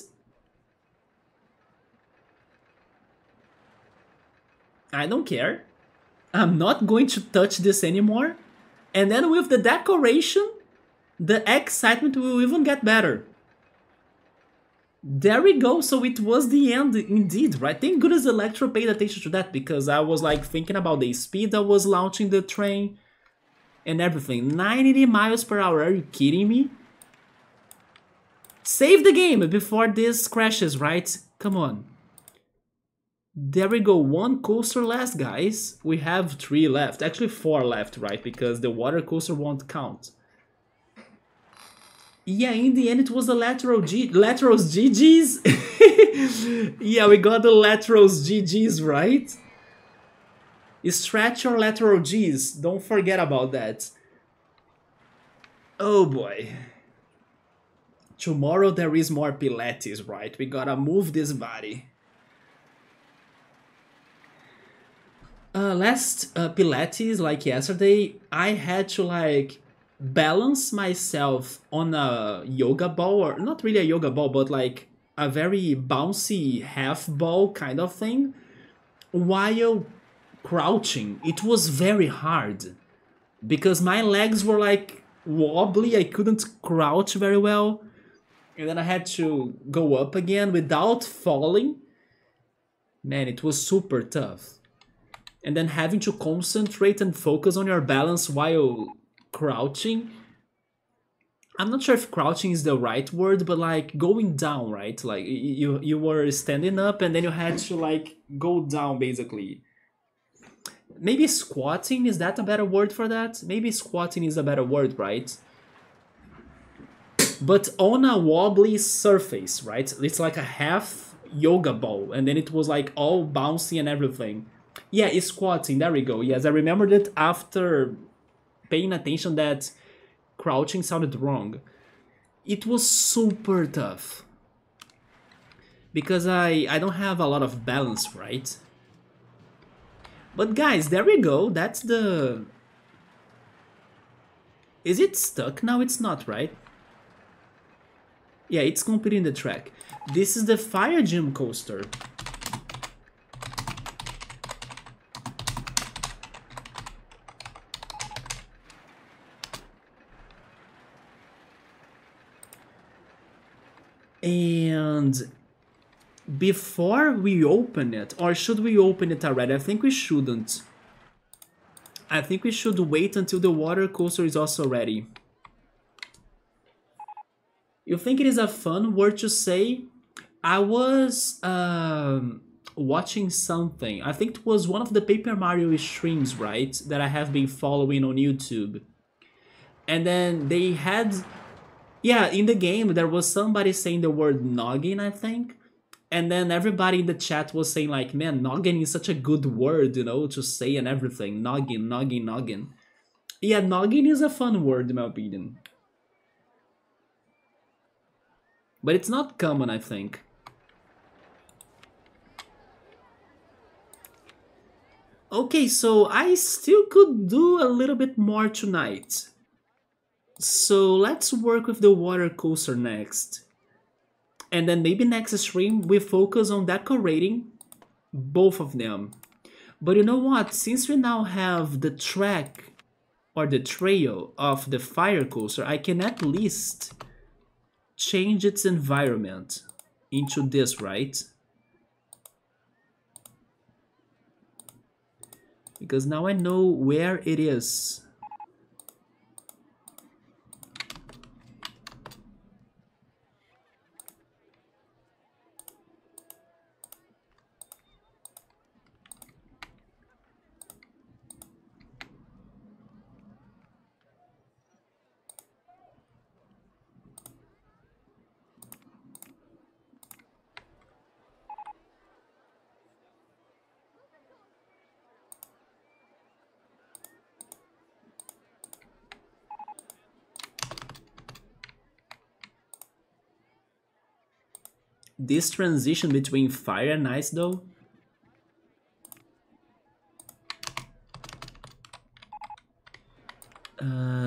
Speaker 1: I don't care. I'm not going to touch this anymore. And then with the decoration, the excitement will even get better. There we go, so it was the end indeed, right? Thank goodness Electro paid attention to that, because I was like thinking about the speed that was launching the train and everything. 90 miles per hour, are you kidding me? Save the game before this crashes, right? Come on. There we go, one coaster left, guys. We have 3 left, actually 4 left, right? Because the water coaster won't count. Yeah, in the end it was the Laterals GG's. Yeah, we got the Laterals GG's, right? Stretch your lateral G's, don't forget about that. Oh boy. Tomorrow there is more Pilates, right? We gotta move this body. Last Pilates, like yesterday, I had to like balance myself on a yoga ball, or not really a yoga ball, but like a very bouncy half ball kind of thing, while crouching. It was very hard because my legs were like wobbly, I couldn't crouch very well, and then I had to go up again without falling. Man, it was super tough. And then having to concentrate and focus on your balance while crouching. I'm not sure if crouching is the right word, but like going down, right? Like you were standing up and then you had to like go down basically. Maybe squatting, is that a better word for that? Maybe squatting is a better word, right? But on a wobbly surface, right? It's like a half yoga ball, and then it was like all bouncy and everything. Yeah, it's squatting, there we go. Yes, I remembered it after paying attention that crouching sounded wrong. It was super tough. Because I don't have a lot of balance, right? But guys, there we go, that's the... Is it stuck now? It's not, right? Yeah, it's completing the track. This is the Fire Gym coaster. And before we open it, or should we open it already? I think we shouldn't. I think we should wait until the water coaster is also ready. You think it is a fun word to say? I was watching something. I think it was one of the Paper Mario streams, right? That I have been following on YouTube. And then they had... Yeah, in the game there was somebody saying the word noggin, I think. And then everybody in the chat was saying like, man, noggin is such a good word, you know, to say and everything. Noggin, noggin, noggin. Yeah, noggin is a fun word in my opinion. But it's not common, I think. Okay, so I still could do a little bit more tonight. So let's work with the water coaster next. And then maybe next stream we focus on decorating both of them. But you know what? Since we now have the track or the trail of the fire coaster, I can at least change its environment into this, right? Because now I know where it is. This transition between fire and ice though.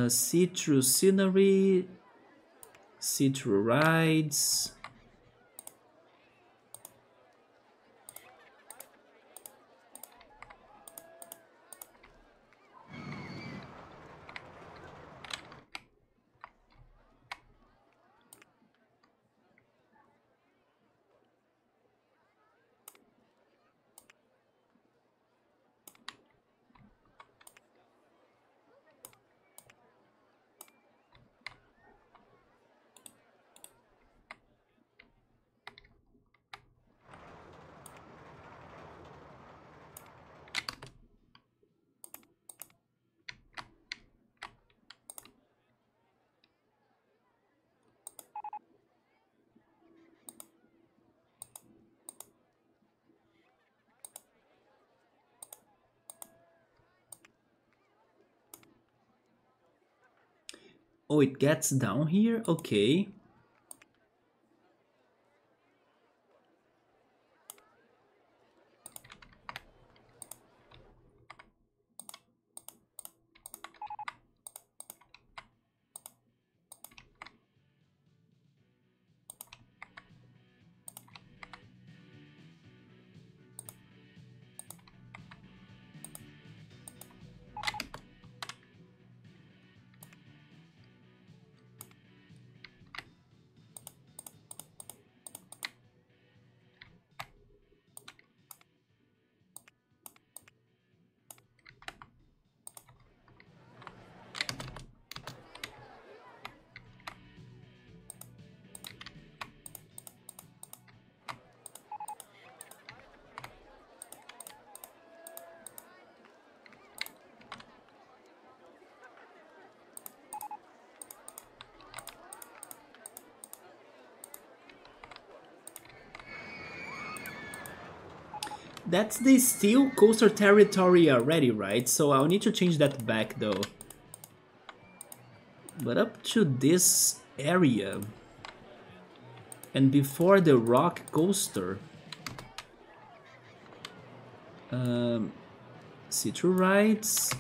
Speaker 1: See-through scenery, see-through rides. Oh, it gets down here? Okay. That's the steel coaster territory already, right? So I'll need to change that back though. But up to this area and before the rock coaster, see-through rides,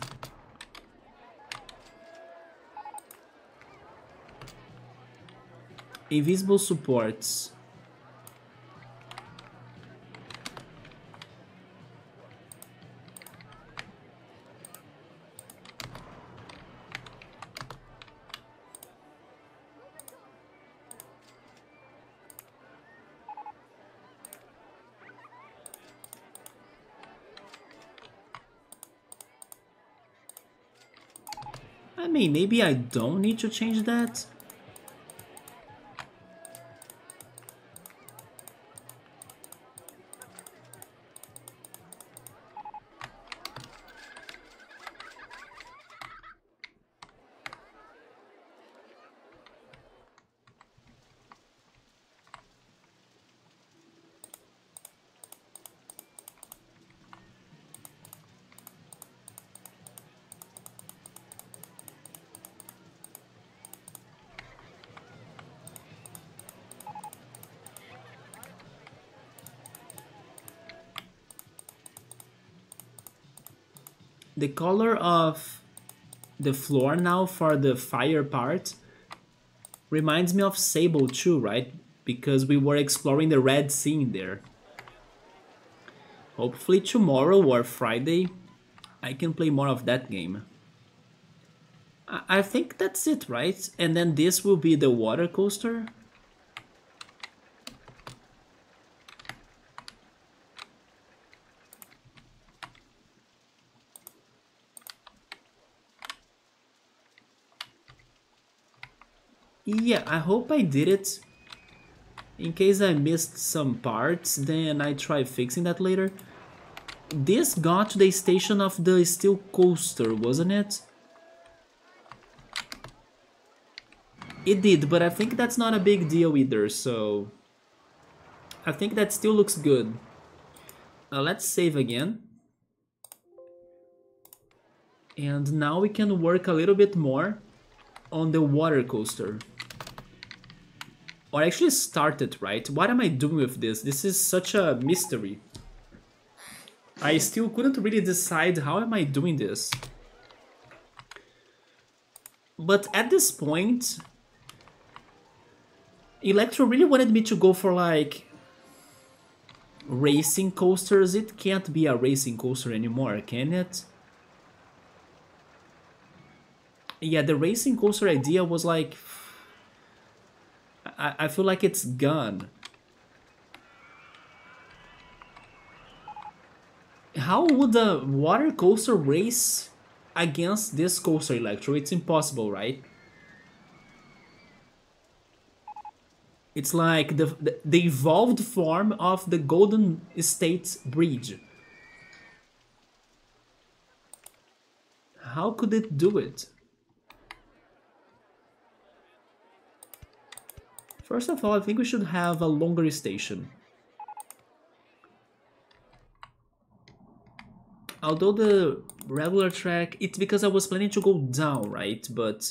Speaker 1: invisible supports. I mean, maybe I don't need to change that. The color of the floor now for the fire part reminds me of Sable too, right? Because we were exploring the Red Sea in there. Hopefully tomorrow or Friday I can play more of that game. I think that's it, right? And then this will be the water coaster. Yeah, I hope I did it. In case I missed some parts, then I try fixing that later. This got to the station of the steel coaster, wasn't it? It did, but I think that's not a big deal either, so... I think that still looks good. Let's save again. And now we can work a little bit more on the water coaster. Or actually start it, right? What am I doing with this? This is such a mystery. I still couldn't really decide how am I doing this. But at this point, Electro really wanted me to go for like racing coasters. It can't be a racing coaster anymore, can it? Yeah, the racing coaster idea was like... I feel like it's gone. How would a water coaster race against this coaster, Electro? It's impossible, right? It's like the evolved form of the Golden State Bridge. How could it do it? First of all, I think we should have a longer station. Although the regular track, it's because I was planning to go down, right? But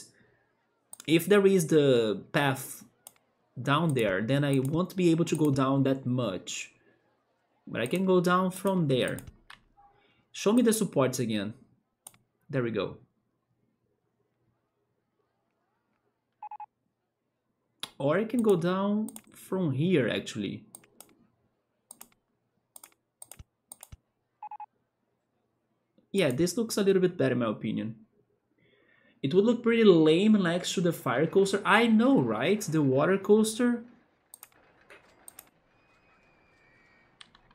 Speaker 1: If there is the path down there, then I won't be able to go down that much. But I can go down from there. Show me the supports again. There we go. Or I can go down from here, actually. Yeah, this looks a little bit better in my opinion. It would look pretty lame next to the fire coaster. I know, right? The water coaster.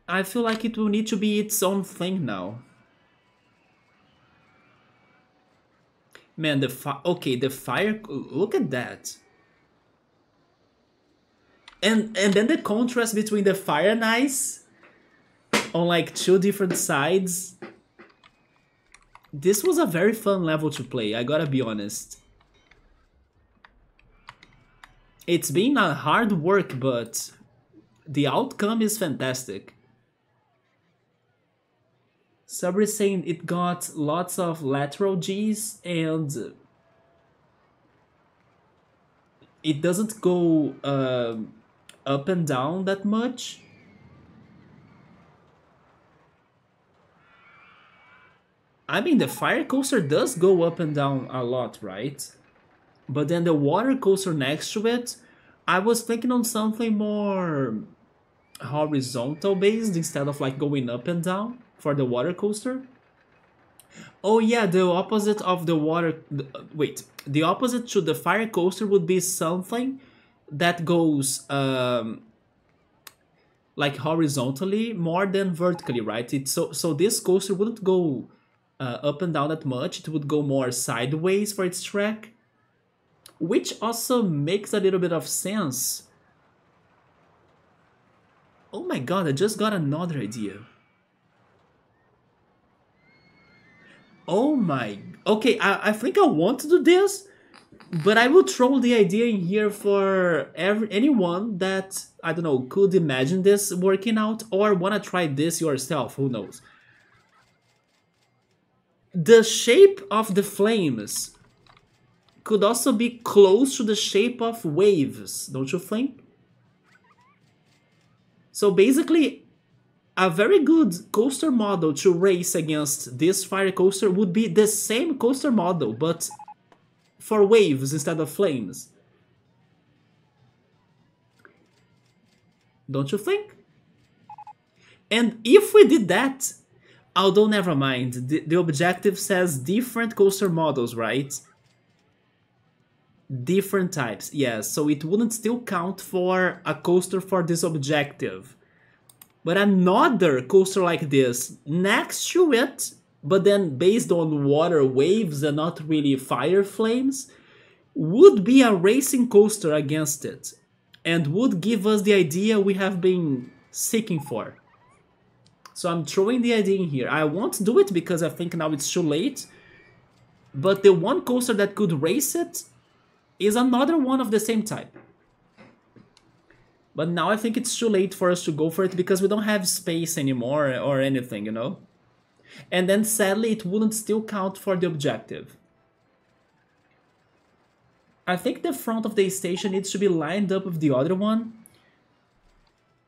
Speaker 1: I feel like it will need to be its own thing now. Man, the fire. Look at that. And then the contrast between the fire and ice on like two different sides. This was a very fun level to play, I gotta be honest. It's been a hard work, but the outcome is fantastic. Sabri is saying it got lots of lateral Gs and it doesn't go up and down that much. I mean, the fire coaster does go up and down a lot, right? But then the water coaster next to it, I was thinking on something more horizontal based instead of like going up and down for the water coaster. Oh yeah, the opposite of the water... Wait, the opposite to the fire coaster would be something that goes like horizontally more than vertically, right? So this coaster wouldn't go up and down that much. It would go more sideways for its track, which also makes a little bit of sense. Oh my god, I just got another idea. Oh my... Okay, I think I want to do this, but I will throw the idea in here for anyone that, I don't know, could imagine this working out or wanna try this yourself, who knows. The shape of the flames could also be close to the shape of waves, don't you think? So basically, a very good coaster model to race against this fire coaster would be the same coaster model, but for waves instead of flames. Don't you think? And if we did that, although never mind, the objective says different coaster models, right? Different types, yes, so it wouldn't still count for a coaster for this objective. But another coaster like this next to it, but then based on water waves and not really fire flames, would be a racing coaster against it, and would give us the idea we have been seeking for. So I'm throwing the idea in here. I won't do it because I think now it's too late, but the one coaster that could race it is another one of the same type. But now I think it's too late for us to go for it because we don't have space anymore or anything, you know? And then sadly it wouldn't still count for the objective. I think the front of the station needs to be lined up with the other one.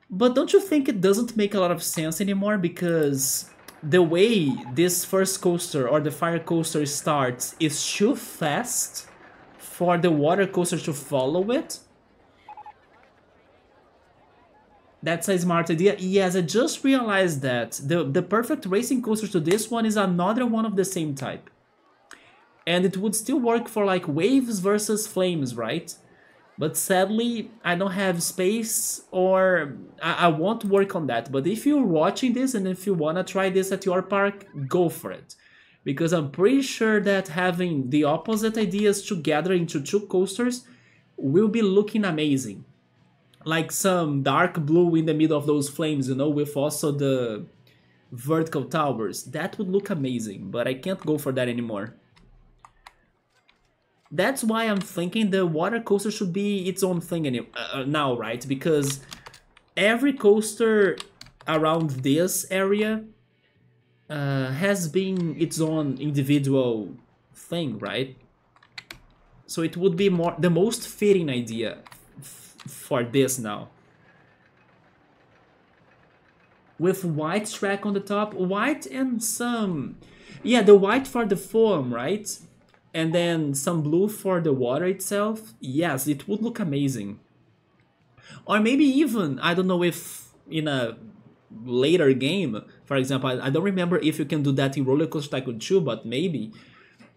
Speaker 1: But don't you think it doesn't make a lot of sense anymore because the way this first coaster or the fire coaster starts is too fast for the water coaster to follow it? That's a smart idea. Yes, I just realized that the perfect racing coaster to this one is another one of the same type. And it would still work for like waves versus flames, right? But sadly, I don't have space or I won't work on that. But if you're watching this and if you wanna try this at your park, go for it. Because I'm pretty sure that having the opposite ideas together into two coasters will be looking amazing. Like some dark blue in the middle of those flames, you know, with also the vertical towers. That would look amazing, but I can't go for that anymore. That's why I'm thinking the water coaster should be its own thing now, right? Because every coaster around this area has been its own individual thing, right? So it would be more the most fitting idea for this now. With white track on the top, white and some... Yeah, the white for the foam, right? And then some blue for the water itself. Yes, it would look amazing. Or maybe even, I don't know if in a later game, for example, I don't remember if you can do that in RollerCoaster Tycoon 2, but maybe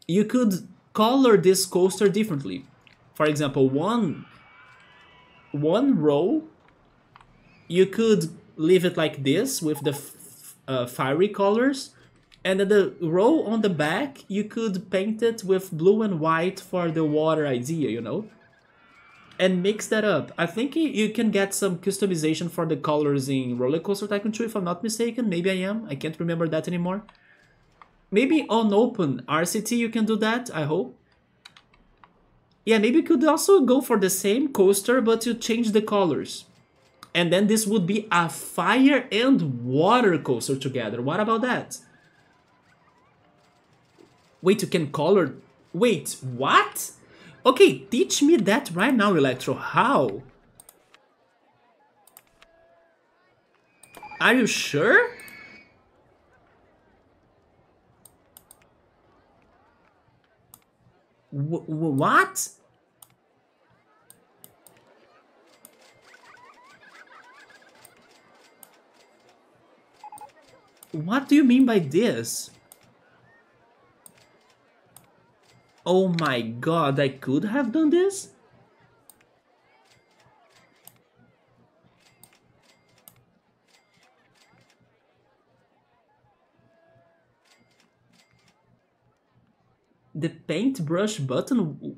Speaker 1: you could color this coaster differently. For example, one row, you could leave it like this with the fiery colors, and then the row on the back, you could paint it with blue and white for the water idea, you know? And mix that up. I think you can get some customization for the colors in RollerCoaster Tycoon 2, if I'm not mistaken. Maybe I am. I can't remember that anymore. Maybe on open RCT you can do that, I hope. Yeah, maybe you could also go for the same coaster, but you change the colors. And then this would be a fire and water coaster together. What about that? Wait, you can color... Wait, what? Okay, teach me that right now, Electro. How? Are you sure? What? What do you mean by this? Oh my god, I could have done this? The paintbrush button...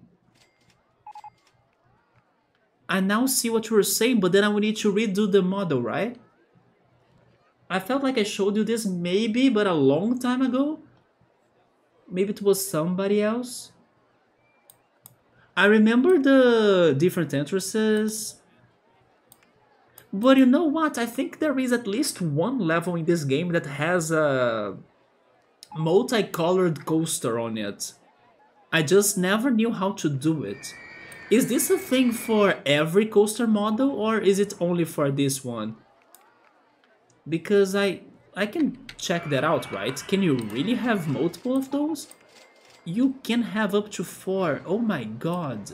Speaker 1: I now see what you were saying, but then I will need to redo the model, right? I felt like I showed you this maybe, but a long time ago? Maybe it was somebody else? I remember the different entrances. But you know what? I think there is at least one level in this game that has a multicolored coaster on it. I just never knew how to do it. Is this a thing for every coaster model, or is it only for this one? Because I can check that out, right? Can you really have multiple of those? You can have up to 4. Oh my god.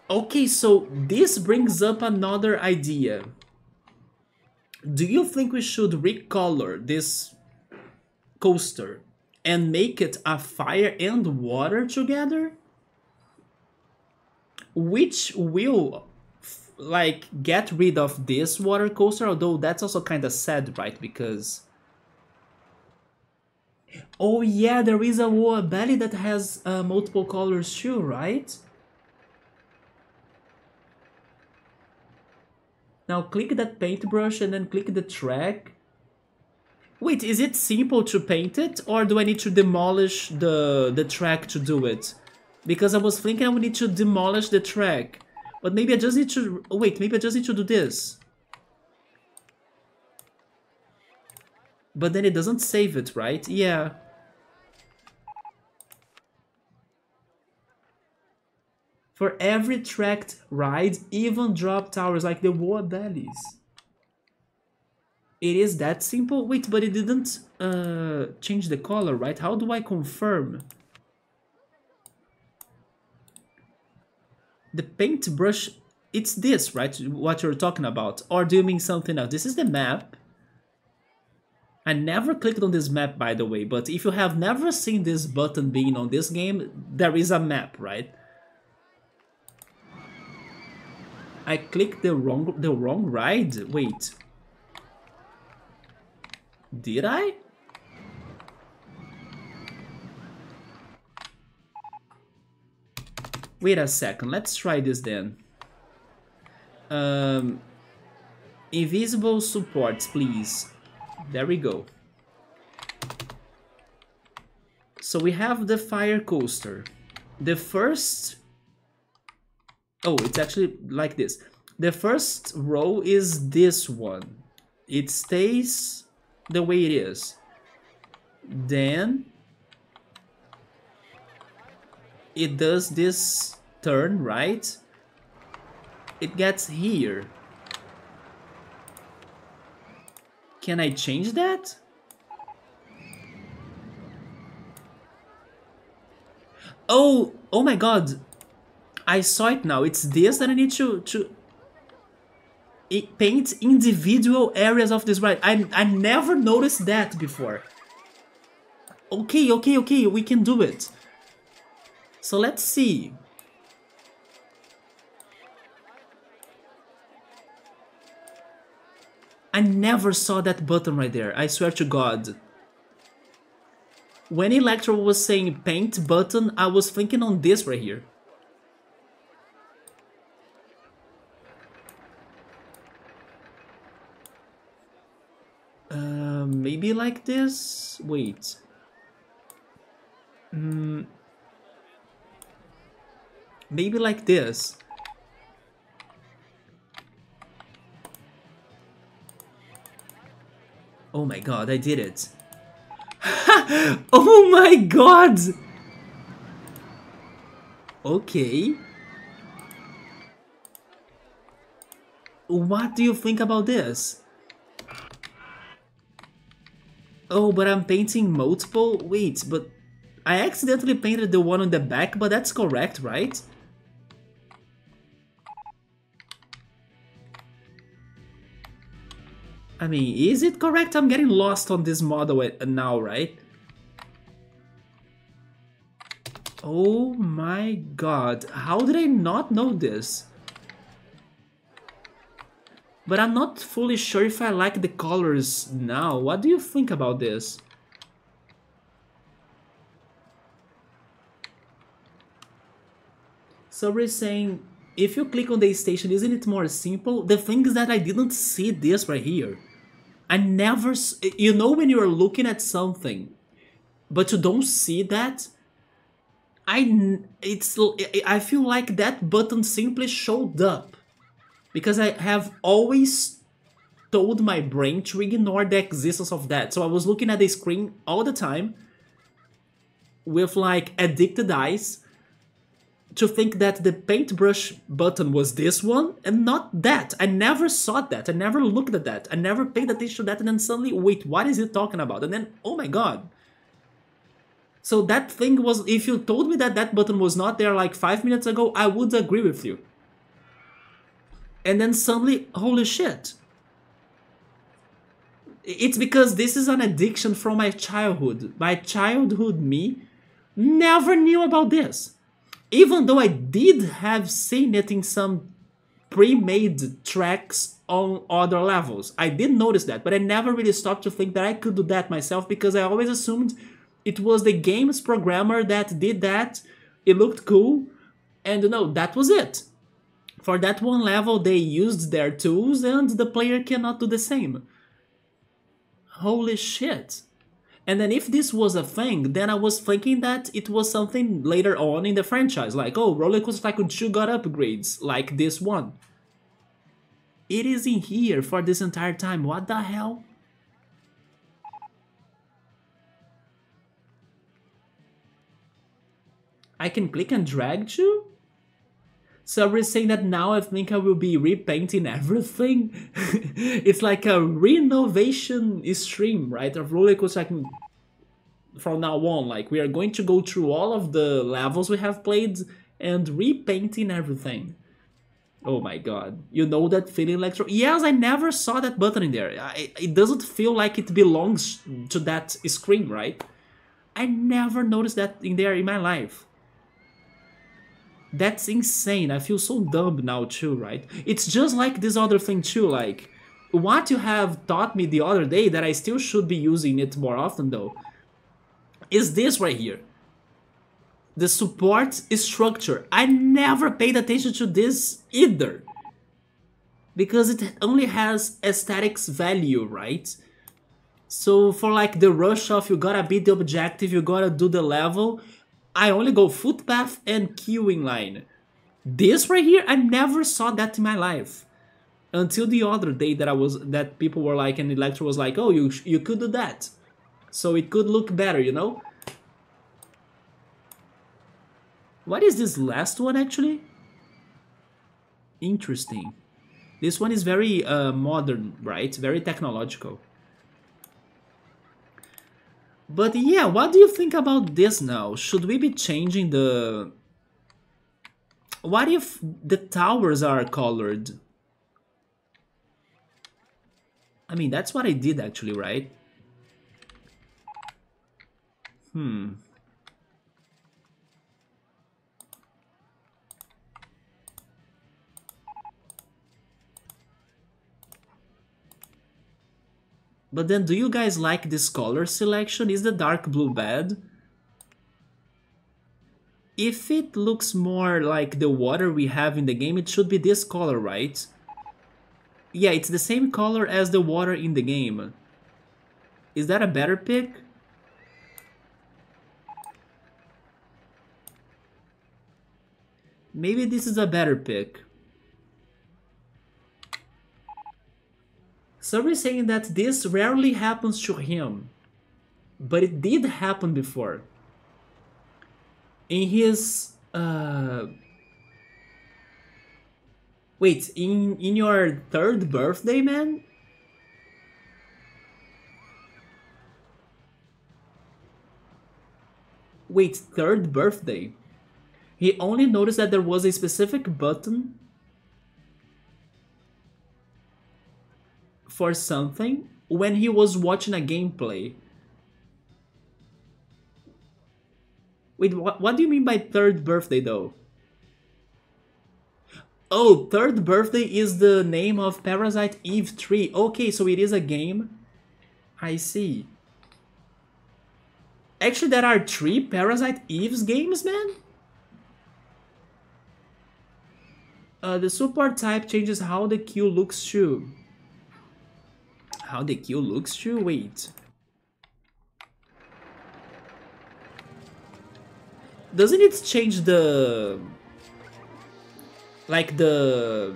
Speaker 1: Okay, so this brings up another idea. Do you think we should recolor this coaster and make it a fire and water together? Which will like get rid of this water coaster, although that's also kind of sad, right? Because oh yeah, there is a Woa Belly that has multiple colors too, right? Now click that paintbrush and then click the track. Wait, is it simple to paint it, or do I need to demolish the track to do it? Because I was thinking I would need to demolish the track. But maybe I just need to... Wait, maybe I just need to do this. But then it doesn't save it, right? Yeah. For every tracked ride, even drop towers like the Woa Bellies. It is that simple? Wait, but it didn't change the color, right? How do I confirm? The paintbrush, it's this, right? What you're talking about. Or do you mean something else? This is the map. I never clicked on this map, by the way, but if you have never seen this button being on this game, there is a map, right? I clicked the wrong ride? Wait. Did I? Wait a second, let's try this then. Invisible supports, please. There we go. So we have the fire coaster. The first... Oh, it's actually like this. The first row is this one. It stays the way it is. Then it does this turn, right? It gets here. Can I change that? Oh my god. I saw it now. It's this that I need to paint individual areas of this ride. I never noticed that before. Okay, we can do it. So let's see. I never saw that button right there, I swear to God. When Electro was saying paint button, I was thinking on this right here. Maybe like this? Wait. Maybe like this. Oh my god, I did it. Oh my god! Okay. What do you think about this? Oh, but I'm painting multiple? Wait, but I accidentally painted the one on the back, but that's correct, right? I mean, is it correct? I'm getting lost on this model now, right? Oh my god, how did I not know this? But I'm not fully sure if I like the colors now. What do you think about this? So we're saying, if you click on the station, isn't it more simple? The thing is that I didn't see this right here. I never... You know when you're looking at something, but you don't see that? I feel like that button simply showed up. Because I have always told my brain to ignore the existence of that. So I was looking at the screen all the time with like addicted eyes to think that the paintbrush button was this one and not that. I never saw that. I never looked at that. I never paid attention to that, and then suddenly, wait, what is it talking about? And then, oh my god. So that thing was, if you told me that that button was not there like 5 minutes ago, I would agree with you. And then suddenly, holy shit. It's because this is an addiction from my childhood. My childhood me never knew about this. Even though I did have seen it in some pre-made tracks on other levels. I did notice that, but I never really stopped to think that I could do that myself because I always assumed it was the game's programmer that did that. It looked cool, and no, that was it. For that one level, they used their tools and the player cannot do the same. Holy shit. And then if this was a thing, then I was thinking that it was something later on in the franchise, like, oh, RollerCoaster Tycoon 2 got upgrades, like this one. It is in here for this entire time, what the hell? I can click and drag too? So we're saying that now I think I will be repainting everything. It's like a renovation stream, right? Of RollerCoaster Tycoon from now on. Like, we are going to go through all of the levels we have played and repainting everything. Oh my god. You know that feeling, Electro? Yes, I never saw that button in there. It doesn't feel like it belongs to that screen, right? I never noticed that in there in my life. That's insane. I feel so dumb now too, right? It's just like this other thing too, like, what you have taught me the other day that I still should be using it more often though, is this right here. The support structure. I never paid attention to this either. Because it only has aesthetics value, right? So for like the rush off, you gotta beat the objective, you gotta do the level, I only go footpath and queuing line. This right here, I never saw that in my life. Until the other day that people were like, and Electro was like, oh, you could do that. So it could look better, you know? What is this last one actually? Interesting. This one is very modern, right? Very technological. But yeah, what do you think about this now? Should we be changing the... What if the towers are colored? I mean, that's what I did actually, right? But then, do you guys like this color selection? Is the dark blue bad? If it looks more like the water we have in the game, it should be this color, right? Yeah, it's the same color as the water in the game. Is that a better pick? Maybe this is a better pick. So we're saying that this rarely happens to him, but it did happen before. In his wait, in your third birthday, man? Wait, third birthday? He only noticed that there was a specific button for something when he was watching a gameplay. Wait, what do you mean by third birthday though? Oh, third birthday is the name of Parasite Eve 3. Okay, so it is a game. I see. Actually, there are 3 Parasite Eve's games, man? The support type changes how the queue looks too. How the queue looks too? Wait. Doesn't it change the... Like the...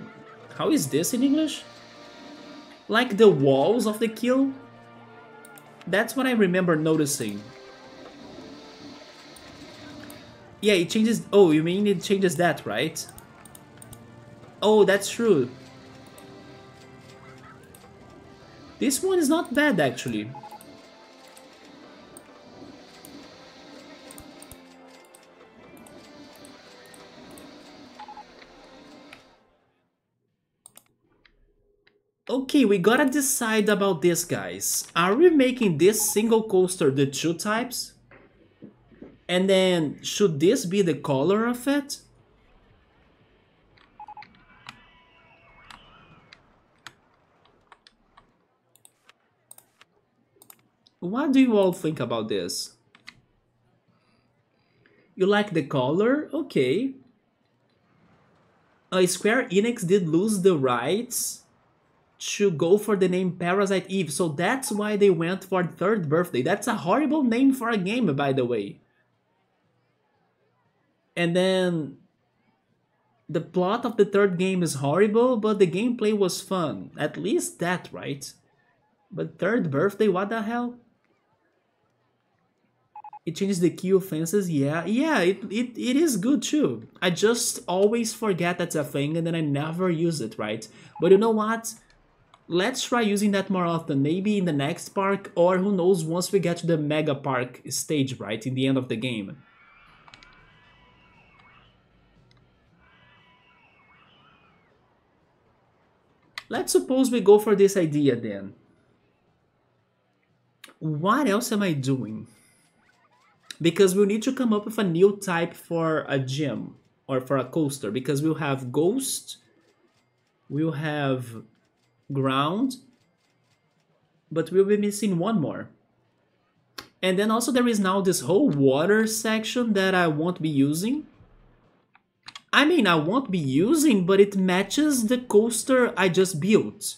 Speaker 1: How is this in English? Like the walls of the queue? That's what I remember noticing. Yeah, it changes... Oh, you mean it changes that, right? Oh, that's true. This one is not bad, actually. Okay, we gotta decide about this, guys. Are we making this single coaster the 2 types? And then, should this be the color of it? What do you all think about this? You like the color? Okay. Square Enix did lose the rights to go for the name Parasite Eve, so that's why they went for third birthday. That's a horrible name for a game, by the way. And then the plot of the third game is horrible, but the gameplay was fun. At least that, right? But third birthday, what the hell? It changes the queue fences, yeah, it is good too. I just always forget that's a thing and then I never use it, right? But you know what? Let's try using that more often, maybe in the next park, or who knows, once we get to the Mega Park stage, right, in the end of the game. Let's suppose we go for this idea then. What else am I doing? Because we'll need to come up with a new type for a gym or for a coaster, because we'll have Ghost, we'll have Ground, but we'll be missing one more. And then also there is now this whole water section that I won't be using. I mean, I won't be using, but it matches the coaster I just built.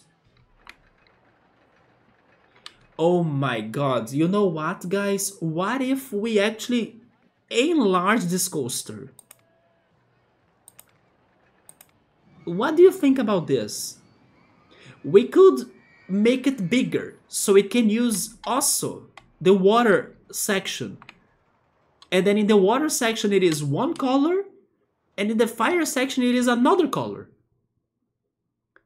Speaker 1: Oh my god, you know what, guys? What if we actually enlarge this coaster? What do you think about this? we could make it bigger so it can use also the water section. And then in the water section it is one color, and in the fire section it is another color.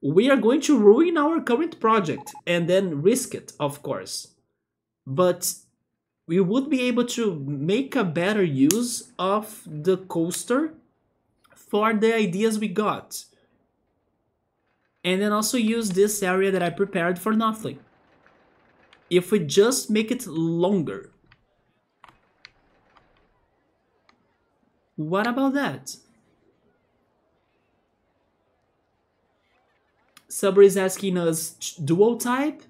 Speaker 1: We are going to ruin our current project and then risk it, of course. But we would be able to make a better use of the coaster for the ideas we got. And then also use this area that I prepared for nothing. If we just make it longer. What about that? Subber is asking us dual type.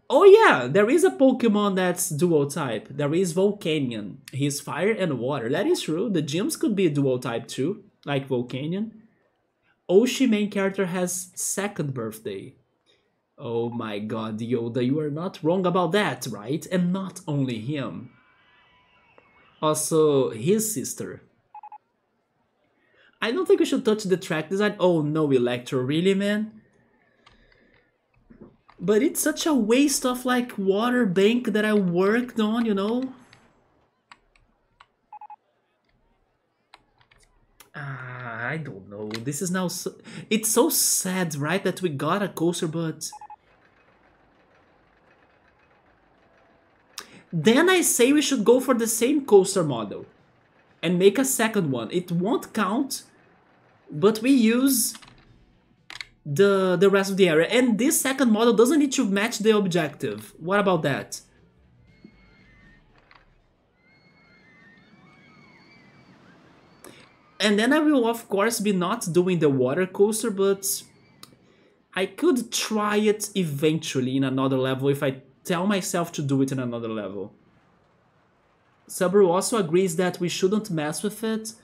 Speaker 1: Oh yeah, there is a Pokemon that's dual type. There is Volcanion. He's fire and water. That is true. The gyms could be dual type too, like Volcanion. Oshi main character has second birthday. Oh my god, Yoda, you are not wrong about that, right? And not only him. Also, his sister. I don't think we should touch the track design. Oh no, Electro, really, man? But it's such a waste of like water bank that I worked on, you know? I don't know. This is now so... It's so sad, right, that we got a coaster, but... Then I say we should go for the same coaster model. And make a second one. It won't count, but we use... the rest of the area. And this second model doesn't need to match the objective. What about that? And then I will of course be not doing the water coaster, but I could try it eventually in another level if I tell myself to do it in another level. Subaru also agrees that we shouldn't mess with it.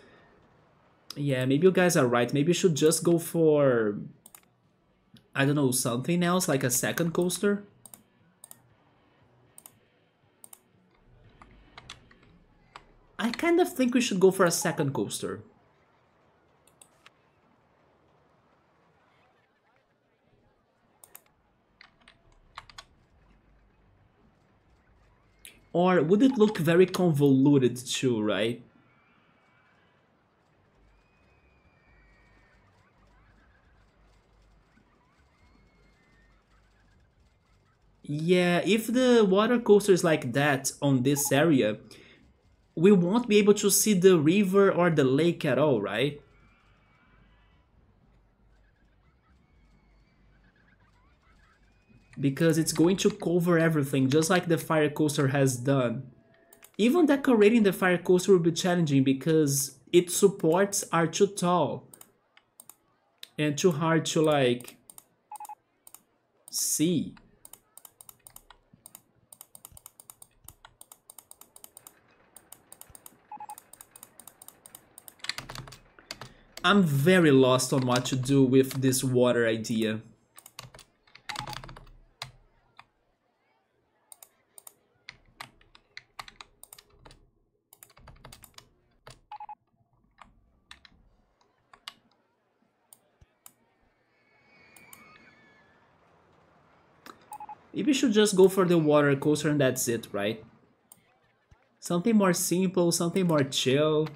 Speaker 1: Yeah, maybe you guys are right. Maybe we should just go for... I don't know, something else, like a second coaster? I kind of think we should go for a second coaster. Or would it look very convoluted too, right? Yeah, if the water coaster is like that on this area, we won't be able to see the river or the lake at all, right? Because it's going to cover everything, just like the fire coaster has done. Even decorating the fire coaster will be challenging because its supports are too tall and too hard to like see. I'm very lost on what to do with this water idea. Maybe we should just go for the water coaster and that's it, right? Something more simple, something more chill.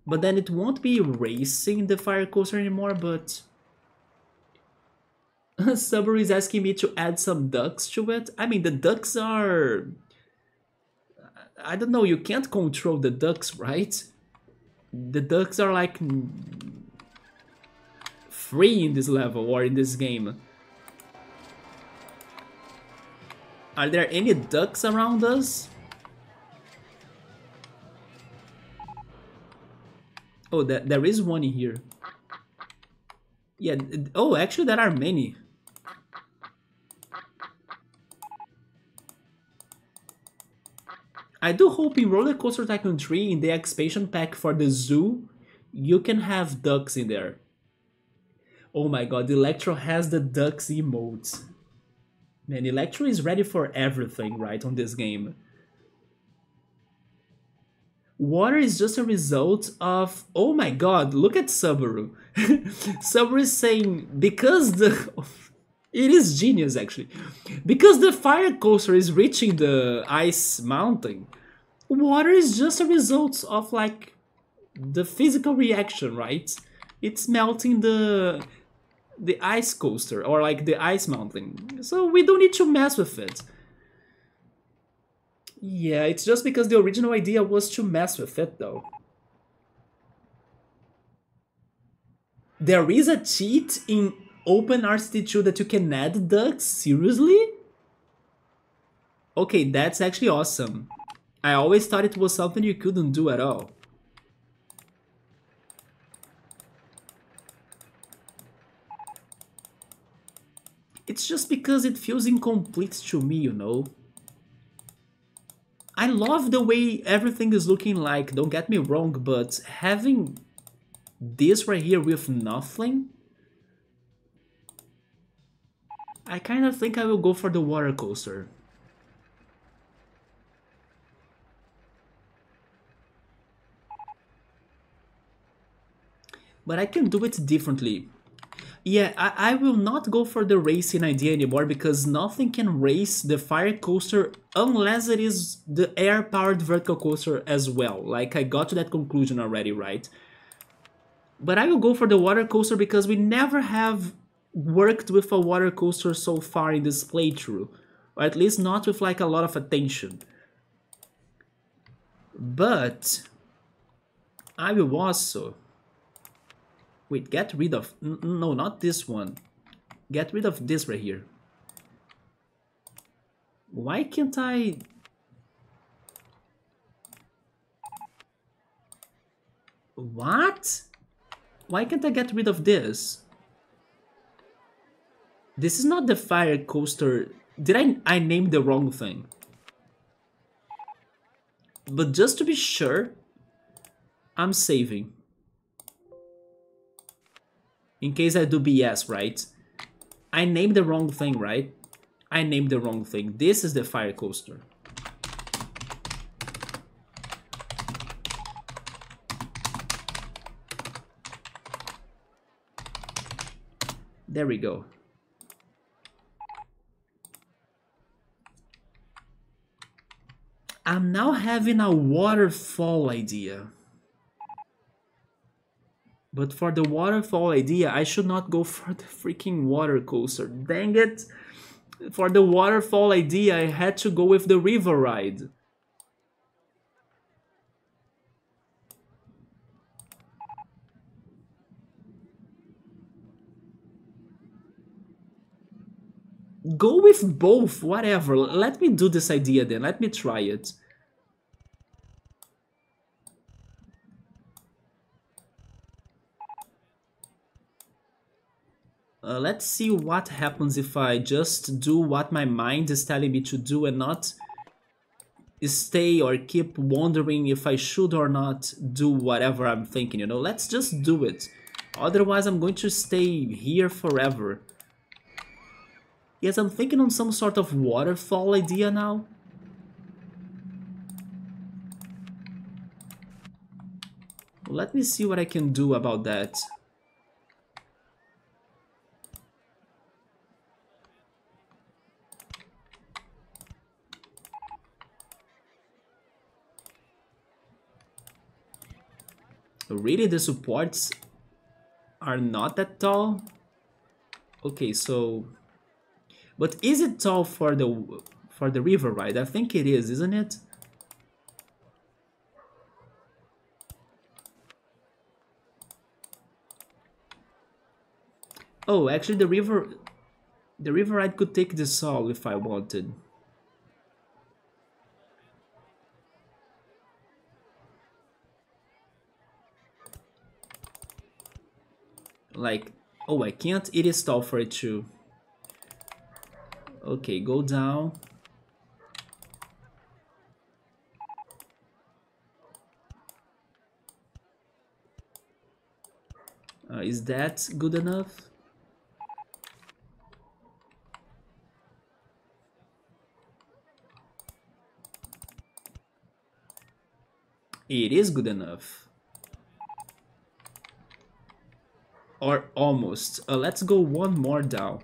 Speaker 1: But then it won't be racing the fire coaster anymore, but... Subaru is asking me to add some ducks to it. I mean, the ducks are... I don't know, you can't control the ducks, right? The ducks are like... free in this level or in this game. Are there any ducks around us? Oh, there is one in here. Yeah, oh, actually there are many. I do hope in RollerCoaster Tycoon 3, in the expansion pack for the zoo, you can have ducks in there. Oh my god, Electro has the ducks emote. Man, Electro is ready for everything, right, on this game. Water is just a result of... Oh my god, look at Subaru. Subaru is saying, because the... It is genius, actually. Because the fire coaster is reaching the ice mountain, water is just a result of, like, the physical reaction, right? It's melting the ice coaster, or like the ice mountain. So we don't need to mess with it. Yeah, it's just because the original idea was to mess with it, though. There is a cheat in OpenRCT2 that you can add ducks? Seriously? Okay, that's actually awesome. I always thought it was something you couldn't do at all. It's just because it feels incomplete to me, you know? I love the way everything is looking like, don't get me wrong, but having this right here with nothing, I kind of think I will go for the water coaster. But I can do it differently. Yeah, I will not go for the racing idea anymore because nothing can race the fire coaster unless it is the air-powered vertical coaster as well. Like, I got to that conclusion already, right? But I will go for the water coaster because we never have worked with a water coaster so far in this playthrough. Or at least not with like a lot of attention. But I will also... Wait, get rid of... No, not this one. Get rid of this right here. Why can't I... What? Why can't I get rid of this? This is not the fire coaster. Did I name the wrong thing? But just to be sure, I'm saving. In case I do BS, right? I named the wrong thing, right? I named the wrong thing. This is the fire coaster. There we go. I'm now having a waterfall idea. But for the waterfall idea, I should not go for the freaking water coaster. Dang it! For the waterfall idea, I had to go with the river ride. Go with both, whatever. Let me do this idea then. Let me try it. Let's see what happens if I just do what my mind is telling me to do and not stay or keep wondering if I should or not do whatever I'm thinking, you know? Let's just do it. Otherwise, I'm going to stay here forever. Yes, I'm thinking on some sort of waterfall idea now. Let me see what I can do about that. Really, the supports are not that tall? Okay, so... But is it tall for the river ride? I think it is, isn't it? Oh, actually the river ride could take this all if I wanted. Like, oh, I can't? It is tall for it too. Okay, go down. Is that good enough? It is good enough. Or almost. Let's go one more down.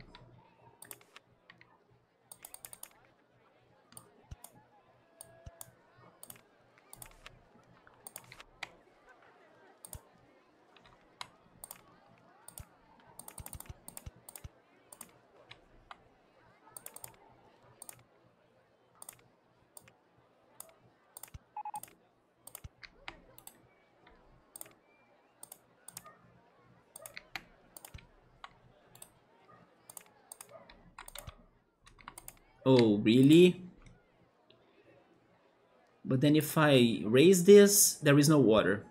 Speaker 1: Oh, really? But then if I raise this, there is no water.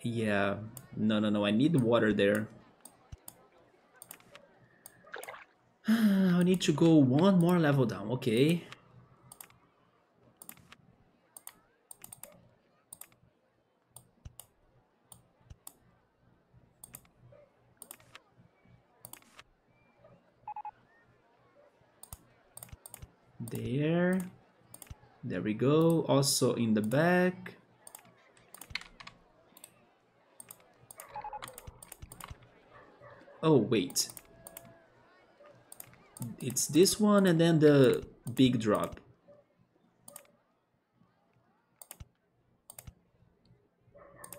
Speaker 1: Yeah, no, no, no, I need water there. I need to go one more level down, okay. There. There we go. Also in the back. Oh, wait. It's this one and then the big drop.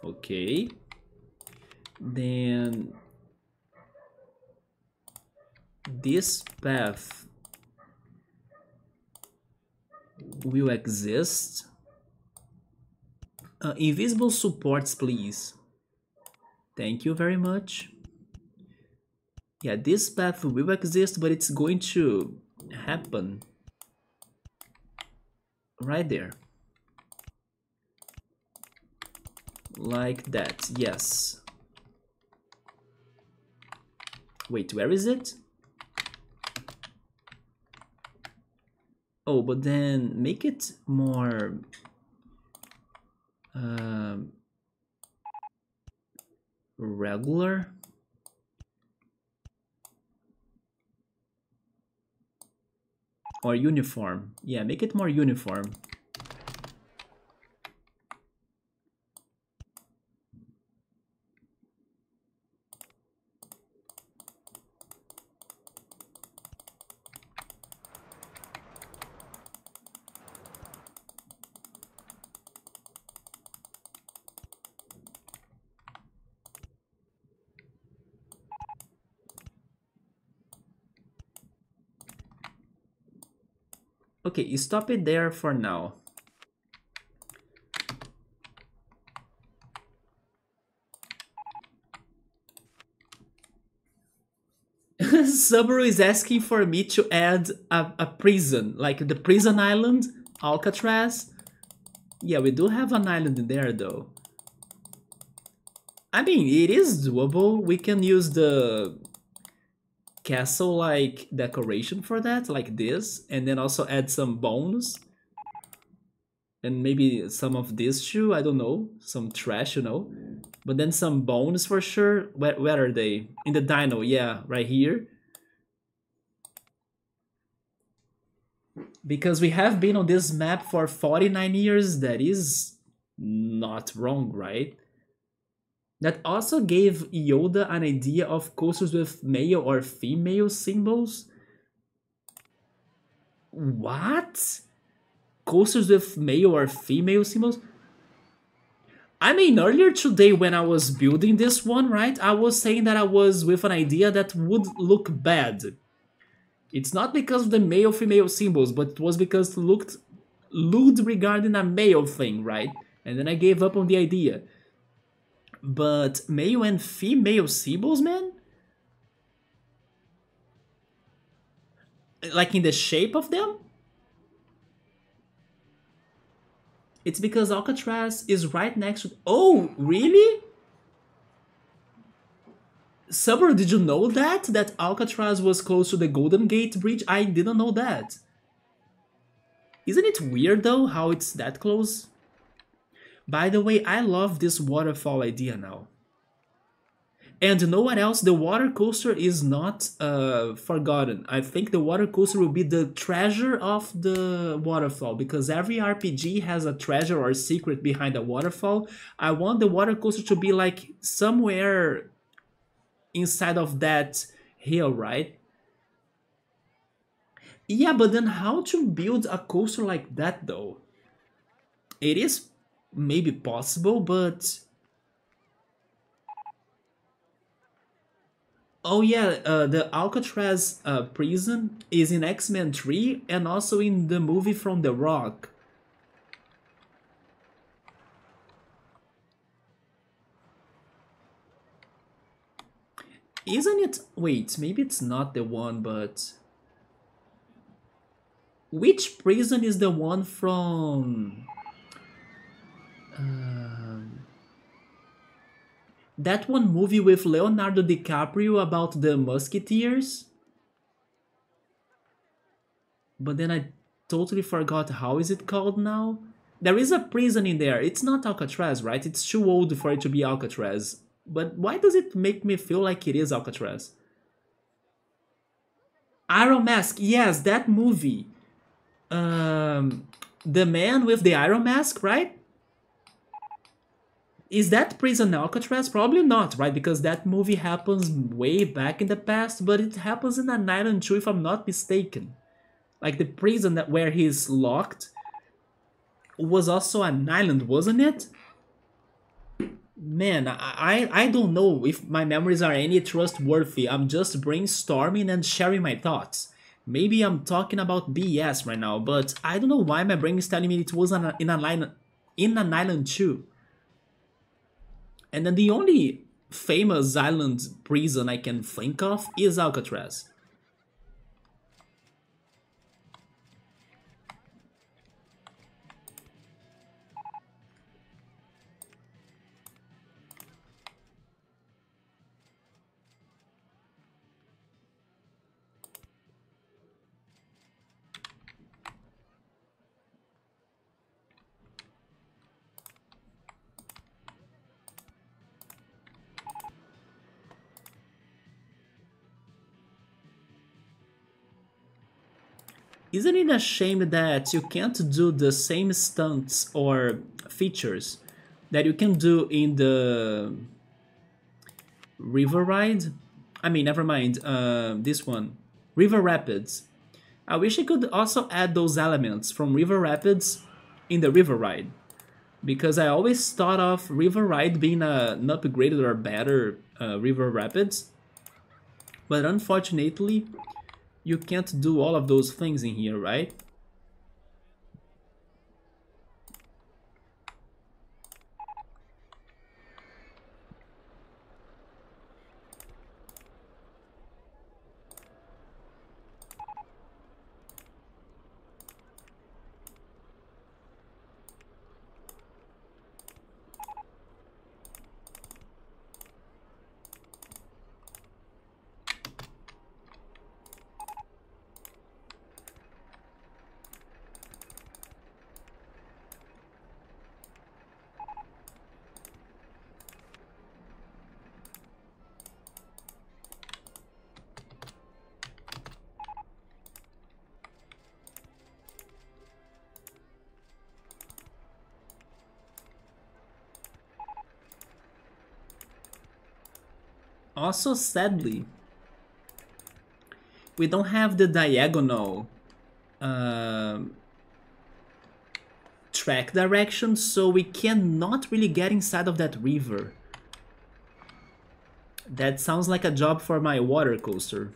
Speaker 1: Okay. Then this path will exist. Invisible supports, please. Thank you very much. Yeah, this path will exist, but it's going to happen right there. Like that, yes. Wait, where is it? Oh, but then make it more... regular? Or uniform. Yeah, make it more uniform. Okay, stop it there for now. Subaru is asking for me to add a prison, like the prison island, Alcatraz. Yeah, we do have an island in there though. I mean, it is doable. We can use the castle-like decoration for that, like this, and then also add some bones. And maybe some of this too, I don't know, some trash, you know. But then some bones for sure. Where are they? In the dino, yeah, right here. Because we have been on this map for 49 years, that is not wrong, right? That also gave Yoda an idea of coasters with male or female symbols. What? Coasters with male or female symbols? I mean, earlier today when I was building this one, right, I was saying that I was with an idea that would look bad. It's not because of the male-female symbols, but it was because it looked lewd regarding a male thing, right? And then I gave up on the idea. But male and female symbols, man? Like in the shape of them? It's because Alcatraz is right next to... Oh, really? Subaru, did you know that? That Alcatraz was close to the Golden Gate Bridge? I didn't know that. Isn't it weird though, how it's that close? By the way, I love this waterfall idea now. And you know what else? The water coaster is not forgotten. I think the water coaster will be the treasure of the waterfall, because every RPG has a treasure or secret behind a waterfall. I want the water coaster to be like somewhere inside of that hill, right? Yeah, but then how to build a coaster like that though? It is maybe possible, but... Oh yeah, the Alcatraz prison is in X-Men 3 and also in the movie from The Rock. Isn't it? Wait, maybe it's not the one, but... Which prison is the one from... that one movie with Leonardo DiCaprio about the Musketeers? But then I totally forgot how is it called now? There is a prison in there. It's not Alcatraz, right? It's too old for it to be Alcatraz. But why does it make me feel like it is Alcatraz? Iron Mask, yes, that movie. The man with the Iron Mask, right? Is that prison Alcatraz? Probably not, right? Because that movie happens way back in the past, but it happens in an island too, if I'm not mistaken. Like the prison that where he's locked was also an island, wasn't it? Man, I don't know if my memories are any trustworthy. I'm just brainstorming and sharing my thoughts. Maybe I'm talking about BS right now, but I don't know why my brain is telling me it was in an island too. And then the only famous island prison I can think of is Alcatraz. Isn't it a shame that you can't do the same stunts or features that you can do in the River Ride? I mean, never mind, this one. River Rapids. I wish I could also add those elements from River Rapids in the River Ride. Because I always thought of River Ride being an upgraded or better River Rapids. But unfortunately, you can't do all of those things in here, right? Also, sadly, we don't have the diagonal track direction, so we cannot really get inside of that river. That sounds like a job for my water coaster.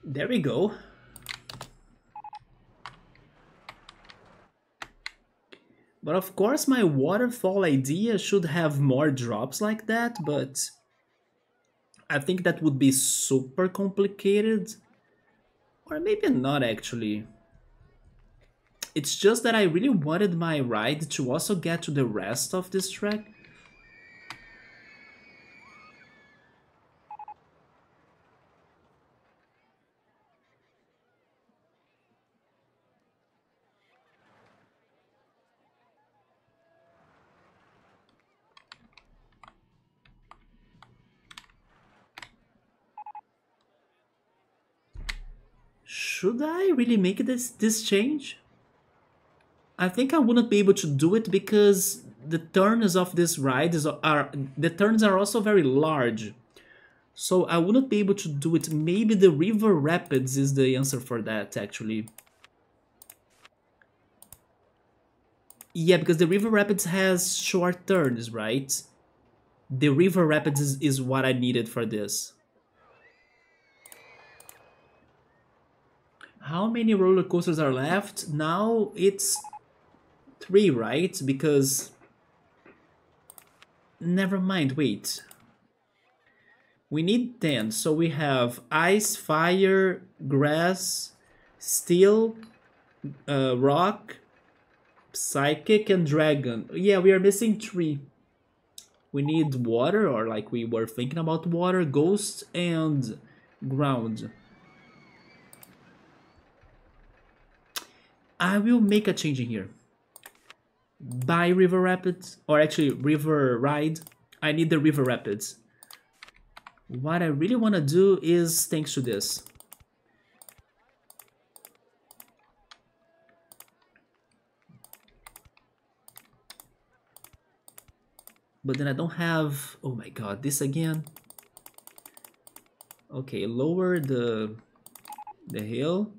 Speaker 1: There we go. But of course my waterfall idea should have more drops like that, but I think that would be super complicated. Or maybe not actually. It's just that I really wanted my ride to also get to the rest of this track. Should I really make this change? I think I wouldn't be able to do it because the turns of this ride are the turns are also very large. So I wouldn't be able to do it. Maybe the river rapids is the answer for that actually. Yeah, because the river rapids has short turns, right? The river rapids is what I needed for this. How many roller coasters are left? Now it's 3, right? Because... Never mind, wait. We need 10, so we have ice, fire, grass, steel, rock, psychic, and dragon. Yeah, we are missing 3. We need water, or like we were thinking about water, ghost, and ground. I will make a change in here. Buy river rapids, or actually river ride. I need the river rapids. What I really want to do is thanks to this. But then I don't have... Oh my god, this again. Okay, lower the hill.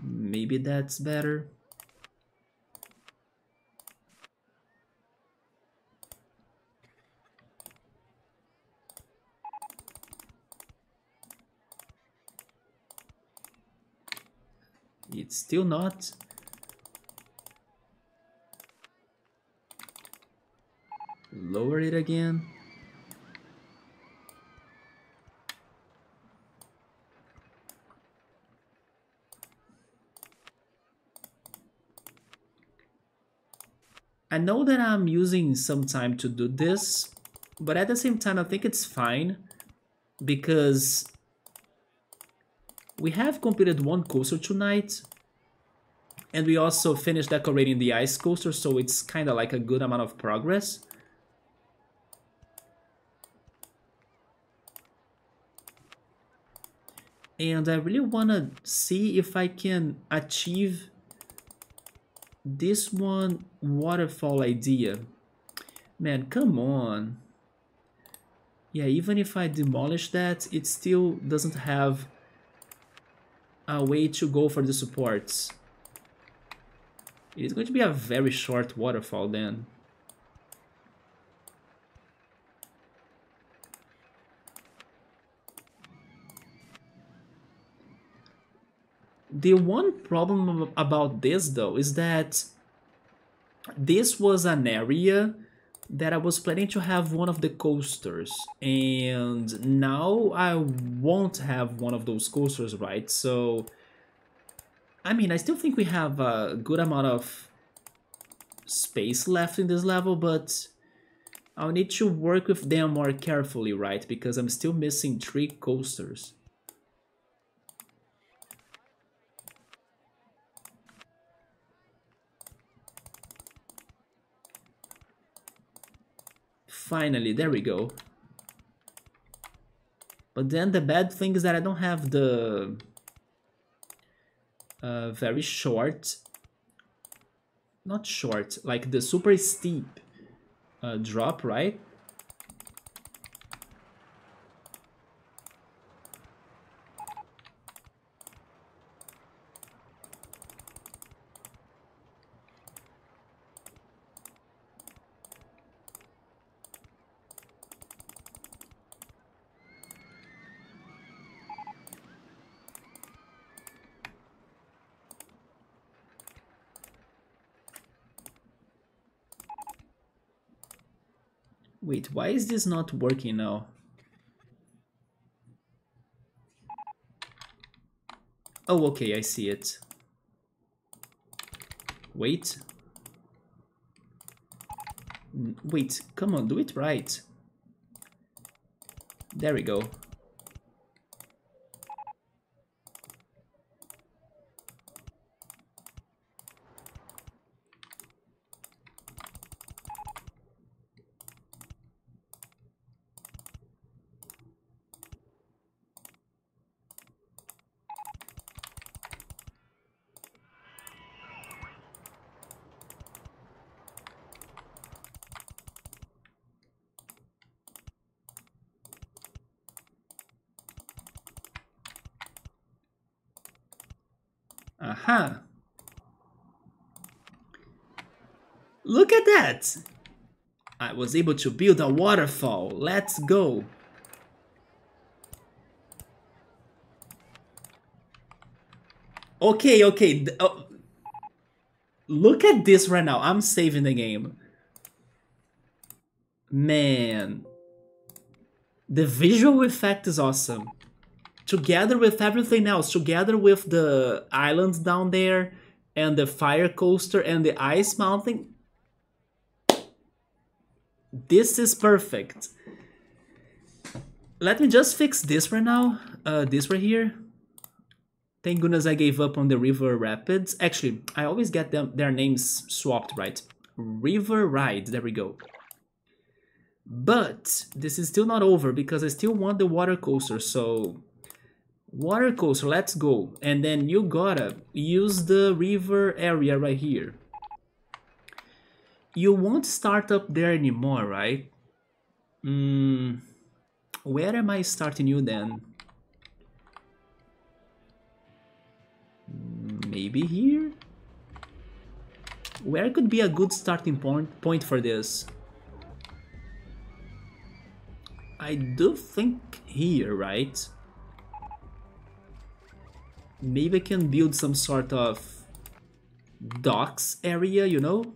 Speaker 1: Maybe that's better. It's still not. Lower it again. I know that I'm using some time to do this, but at the same time I think it's fine because we have completed one coaster tonight and we also finished decorating the ice coaster, so it's kind of like a good amount of progress. And I really want to see if I can achieve this one waterfall idea. Man, come on. Yeah, even if I demolish that, it still doesn't have a way to go for the supports. It's going to be a very short waterfall then. The one problem about this though is that this was an area that I was planning to have one of the coasters, and now I won't have one of those coasters, right? So, I mean, I still think we have a good amount of space left in this level, but I'll need to work with them more carefully, right? Because I'm still missing 3 coasters. Finally, there we go. But then the bad thing is that I don't have the very short, not short, like the super steep drop, right? Wait, why is this not working now? Oh, okay, I see it. Wait. Wait, come on, do it right. There we go. Aha! Look at that! I was able to build a waterfall. Let's go! Okay, okay. Look at this right now. I'm saving the game. Man. The visual effect is awesome. Together with everything else, together with the islands down there, and the fire coaster and the ice mountain. This is perfect. Let me just fix this right now. This right here. Thank goodness I gave up on the River Rapids. Actually, I always get their names swapped, right? River Ride, there we go. But this is still not over because I still want the water coaster, so... Water coaster, let's go. And then you gotta use the river area right here. You won't start up there anymore, right? Where am I starting you then? Maybe here? Where could be a good starting point for this? I do think here, right? Maybe I can build some sort of docks area, you know?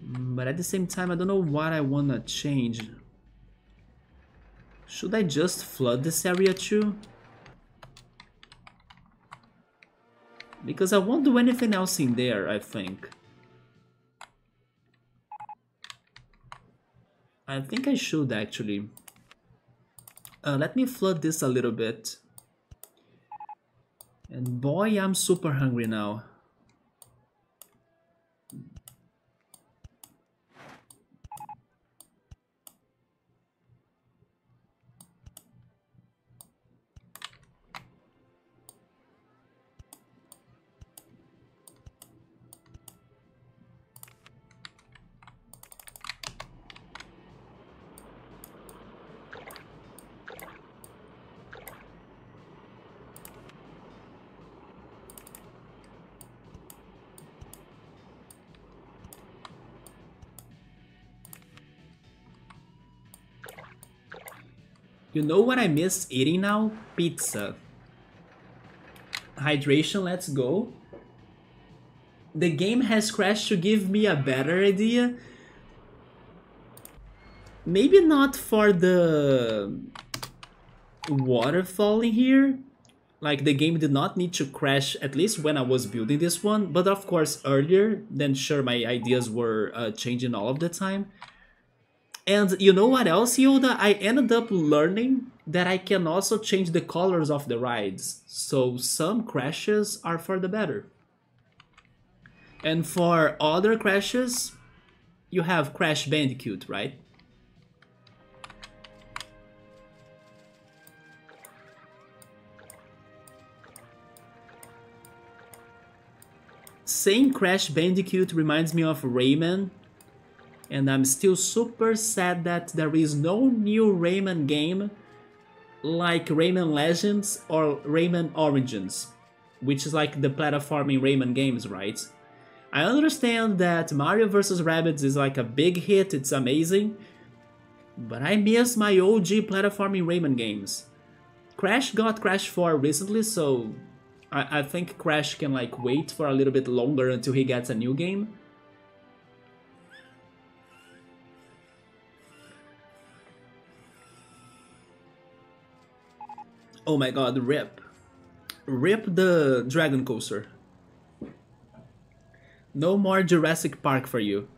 Speaker 1: But at the same time, I don't know what I wanna change. Should I just flood this area too? Because I won't do anything else in there, I think. I think I should actually. Let me flood this a little bit. And boy, I'm super hungry now. You know what I miss eating now? Pizza. Hydration, let's go. The game has crashed to give me a better idea. Maybe not for the waterfall in here. Like, the game did not need to crash, at least when I was building this one. But of course, earlier, then sure, my ideas were changing all of the time. And you know what else, Yoda? I ended up learning that I can also change the colors of the rides. So some crashes are for the better. And for other crashes, you have Crash Bandicoot, right? Saying Crash Bandicoot reminds me of Rayman. And I'm still super sad that there is no new Rayman game like Rayman Legends or Rayman Origins, which is like the platforming Rayman games, right? I understand that Mario vs. Rabbids is like a big hit, it's amazing, but I miss my OG platforming Rayman games. Crash got Crash 4 recently, so I think Crash can like wait for a little bit longer until he gets a new game. Oh my god, rip. Rip the Dragon Coaster. No more Jurassic Park for you.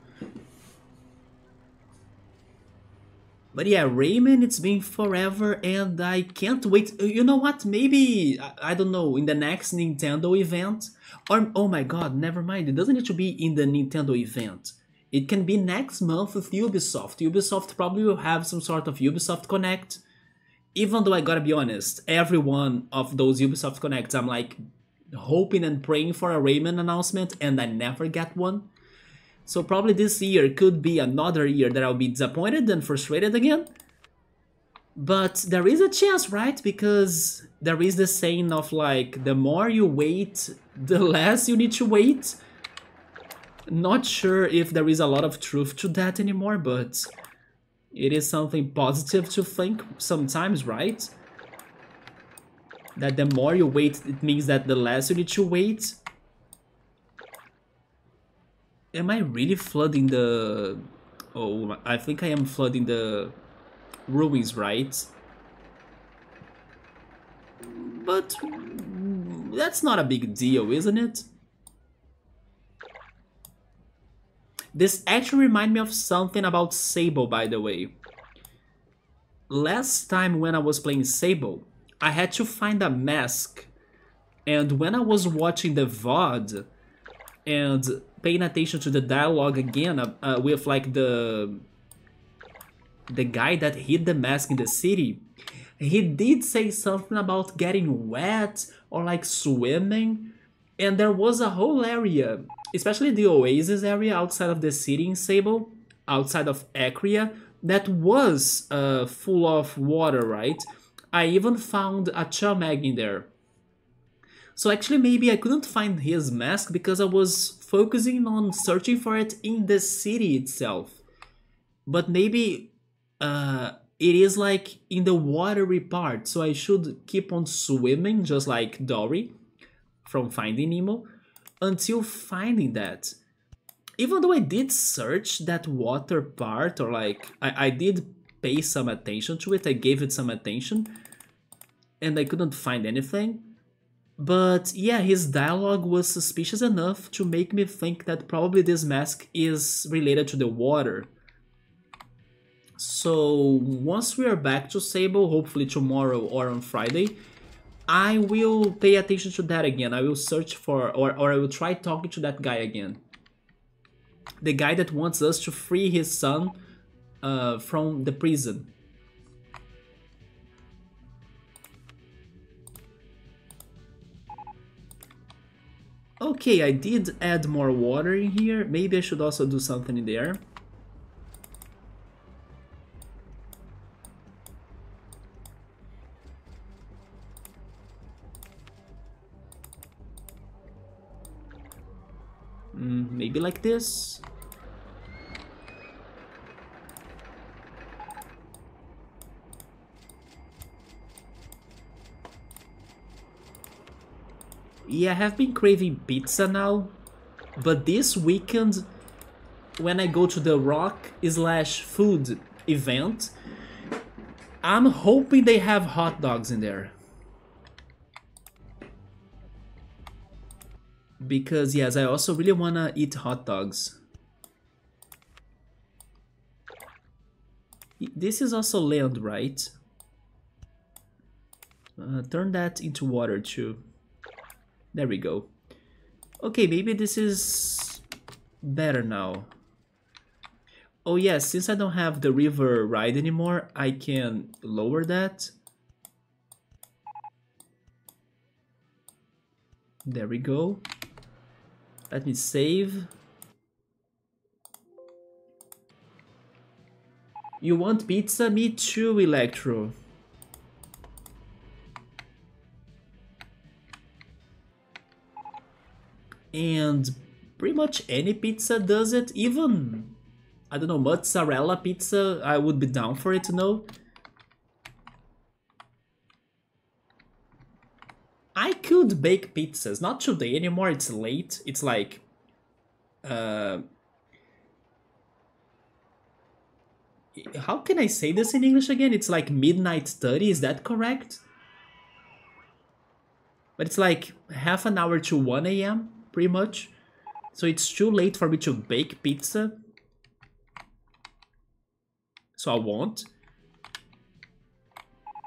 Speaker 1: But yeah, Rayman, it's been forever and I can't wait. You know what? Maybe, I don't know, in the next Nintendo event? Or, oh my god, never mind. It doesn't need to be in the Nintendo event. It can be next month with Ubisoft. Ubisoft probably will have some sort of Ubisoft Connect. Even though I gotta be honest, every one of those Ubisoft Connects, I'm like hoping and praying for a Rayman announcement and I never get one. So probably this year could be another year that I'll be disappointed and frustrated again. But there is a chance, right? Because there is the saying of like, the more you wait, the less you need to wait. Not sure if there is a lot of truth to that anymore, but it is something positive to think sometimes, right? That the more you wait, it means that the less you need to wait. Am I really flooding the... Oh, I think I am flooding the ruins, right? But that's not a big deal, isn't it? This actually reminds me of something about Sable, by the way. Last time when I was playing Sable, I had to find a mask. And when I was watching the VOD and paying attention to the dialogue again with like the guy that hid the mask in the city, he did say something about getting wet or like swimming, and there was a whole area, especially the Oasis area outside of the city in Sable, outside of Acria, that was full of water, right? I even found a Chamag in there. So actually maybe I couldn't find his mask because I was focusing on searching for it in the city itself. But maybe it is like in the watery part, so I should keep on swimming just like Dory from Finding Nemo until finding that. Even though I did search that water part, or like I did pay some attention to it, I gave it some attention and I couldn't find anything. But yeah, his dialogue was suspicious enough to make me think that probably this mask is related to the water. So once we are back to Sable, hopefully tomorrow or on Friday, I will pay attention to that again. I will search for, or I will try talking to that guy again. The guy that wants us to free his son from the prison. Okay, I did add more water in here. Maybe I should also do something in there. Maybe like this. Yeah, I have been craving pizza now, but this weekend, when I go to the rock/food event, I'm hoping they have hot dogs in there. Because yes, I also really wanna eat hot dogs. This is also land, right? Turn that into water too. There we go. Okay, maybe this is better now. Oh yes, since I don't have the river ride anymore, I can lower that. There we go. Let me save. You want pizza? Me too, Electro. And pretty much any pizza does it, even, I don't know, mozzarella pizza, I would be down for it, you know? I could bake pizzas, not today anymore, it's late. It's like uh how can I say this in English again? It's like midnight 30, is that correct? But it's like half an hour to 1 a.m. pretty much. So it's too late for me to bake pizza. So I won't.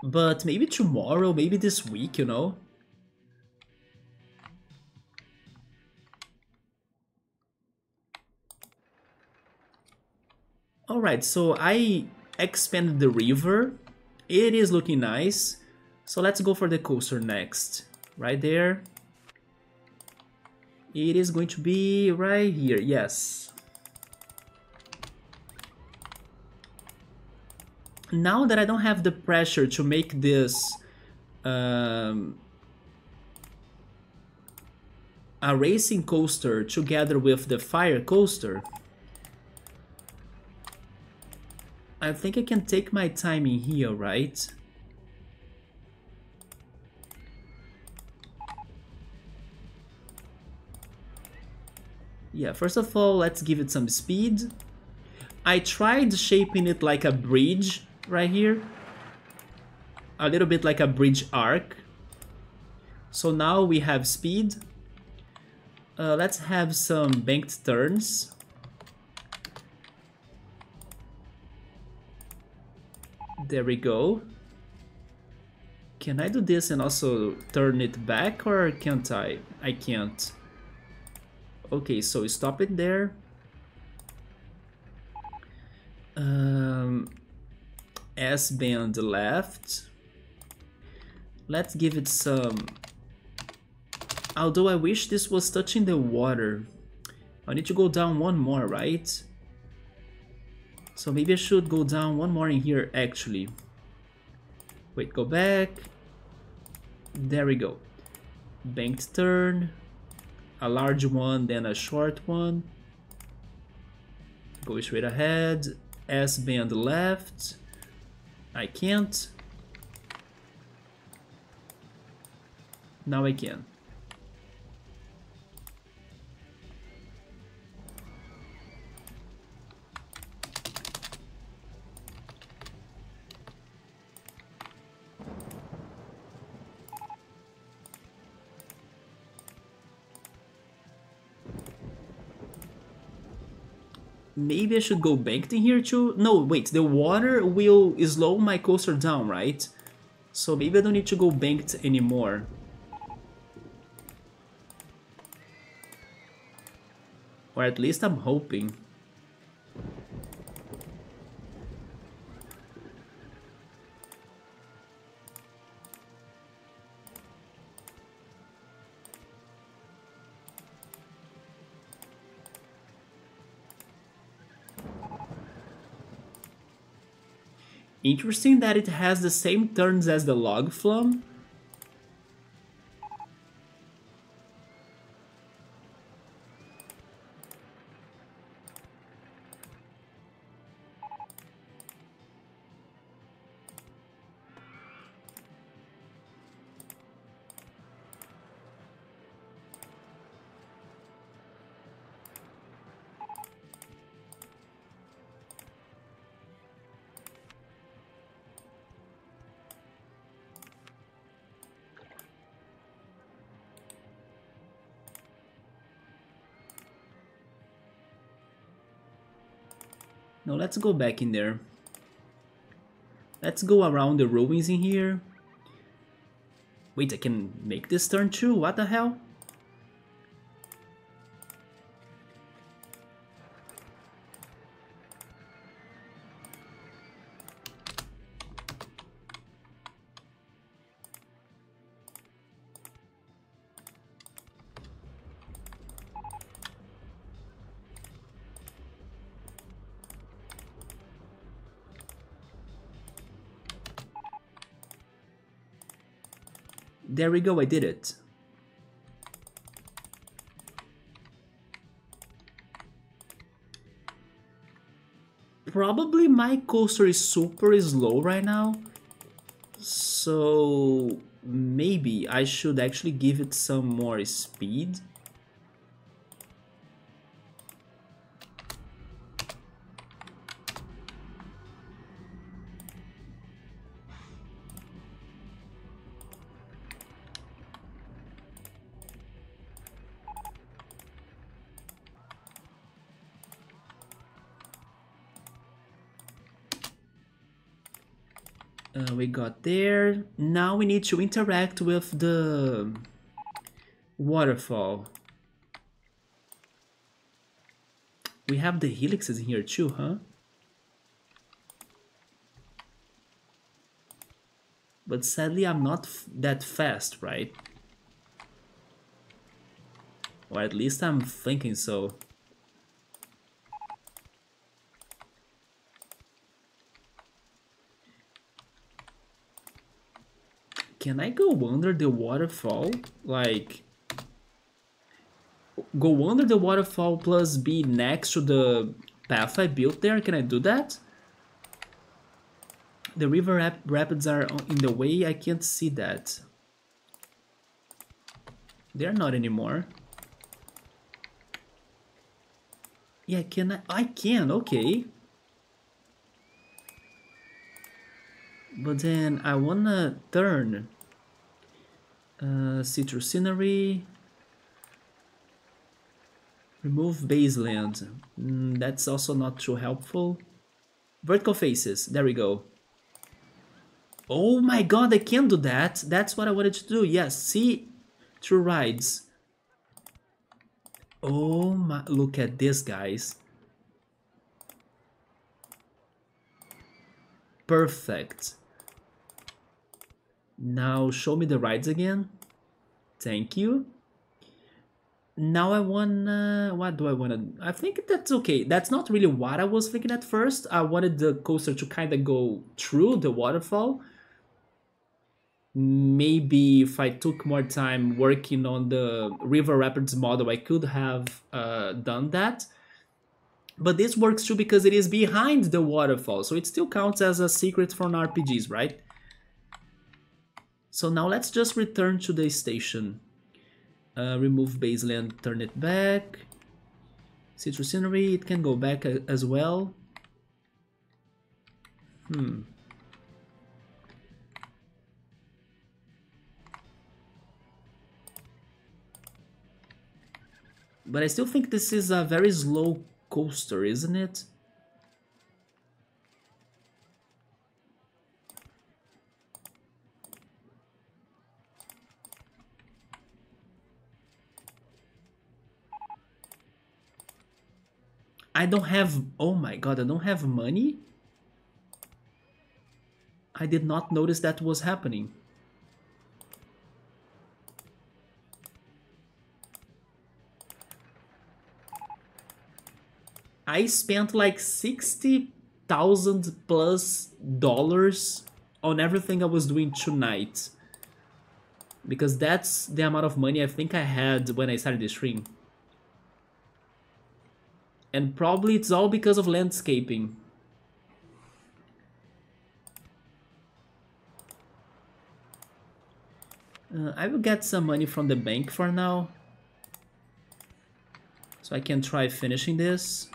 Speaker 1: But maybe tomorrow, maybe this week, you know? Alright, so I expanded the river. It is looking nice. So let's go for the coaster next. Right there. It is going to be right here, yes. Now that I don't have the pressure to make this a racing coaster together with the fire coaster, I think I can take my time in here, right? Yeah, first of all, let's give it some speed. I tried shaping it like a bridge right here. A little bit like a bridge arc. So now we have speed. Let's have some banked turns. There we go. Can I do this and also turn it back, or can't I? I can't. Okay, so stop it there. S-band left. Let's give it some... Although I wish this was touching the water. I need to go down one more, right? So maybe I should go down one more in here, actually. Wait, go back. There we go. Banked turn. A large one, then a short one. Go straight ahead. S-band left. I can't. Now I can. Maybe I should go banked in here too? No, wait, the water will slow my coaster down, right? So maybe I don't need to go banked anymore. Or at least I'm hoping. Interesting that it has the same turns as the log flume. No, let's go back in there. Let's go around the ruins in here. Wait, I can make this turn too? What the hell? There we go, I did it. Probably my coaster is super slow right now. So maybe I should actually give it some more speed. We got there. Now we need to interact with the waterfall. We have the helixes in here too, huh? But sadly, I'm not that fast, right? Or at least I'm thinking so. Can I go under the waterfall? Like, go under the waterfall plus be next to the path I built there? Can I do that? The river rapids are in the way, I can't see that. They're not anymore. Yeah, can I can, okay. But then I wanna turn citrus scenery, remove baseland. That's also not too helpful. Vertical faces, there we go. Oh my god, I can do that. That's what I wanted to do. Yes, see through rides. Oh my, look at this, guys. Perfect. Now show me the rides again. Thank you. Now I wanna, what do I wanna, I think that's okay. That's not really what I was thinking at first. I wanted the coaster to kind of go through the waterfall. Maybe if I took more time working on the river rapids model, I could have done that. But this works too because it is behind the waterfall, so it still counts as a secret from RPGs, right? So now let's just return to the station. Remove baseland, turn it back. Citrus scenery, it can go back as well. But I still think this is a very slow coaster, isn't it? I don't have, oh my god, I don't have money? I did not notice that was happening. I spent like $60,000 plus on everything I was doing tonight. Because that's the amount of money I think I had when I started the stream. And probably it's all because of landscaping. I will get some money from the bank for now. So I can try finishing this.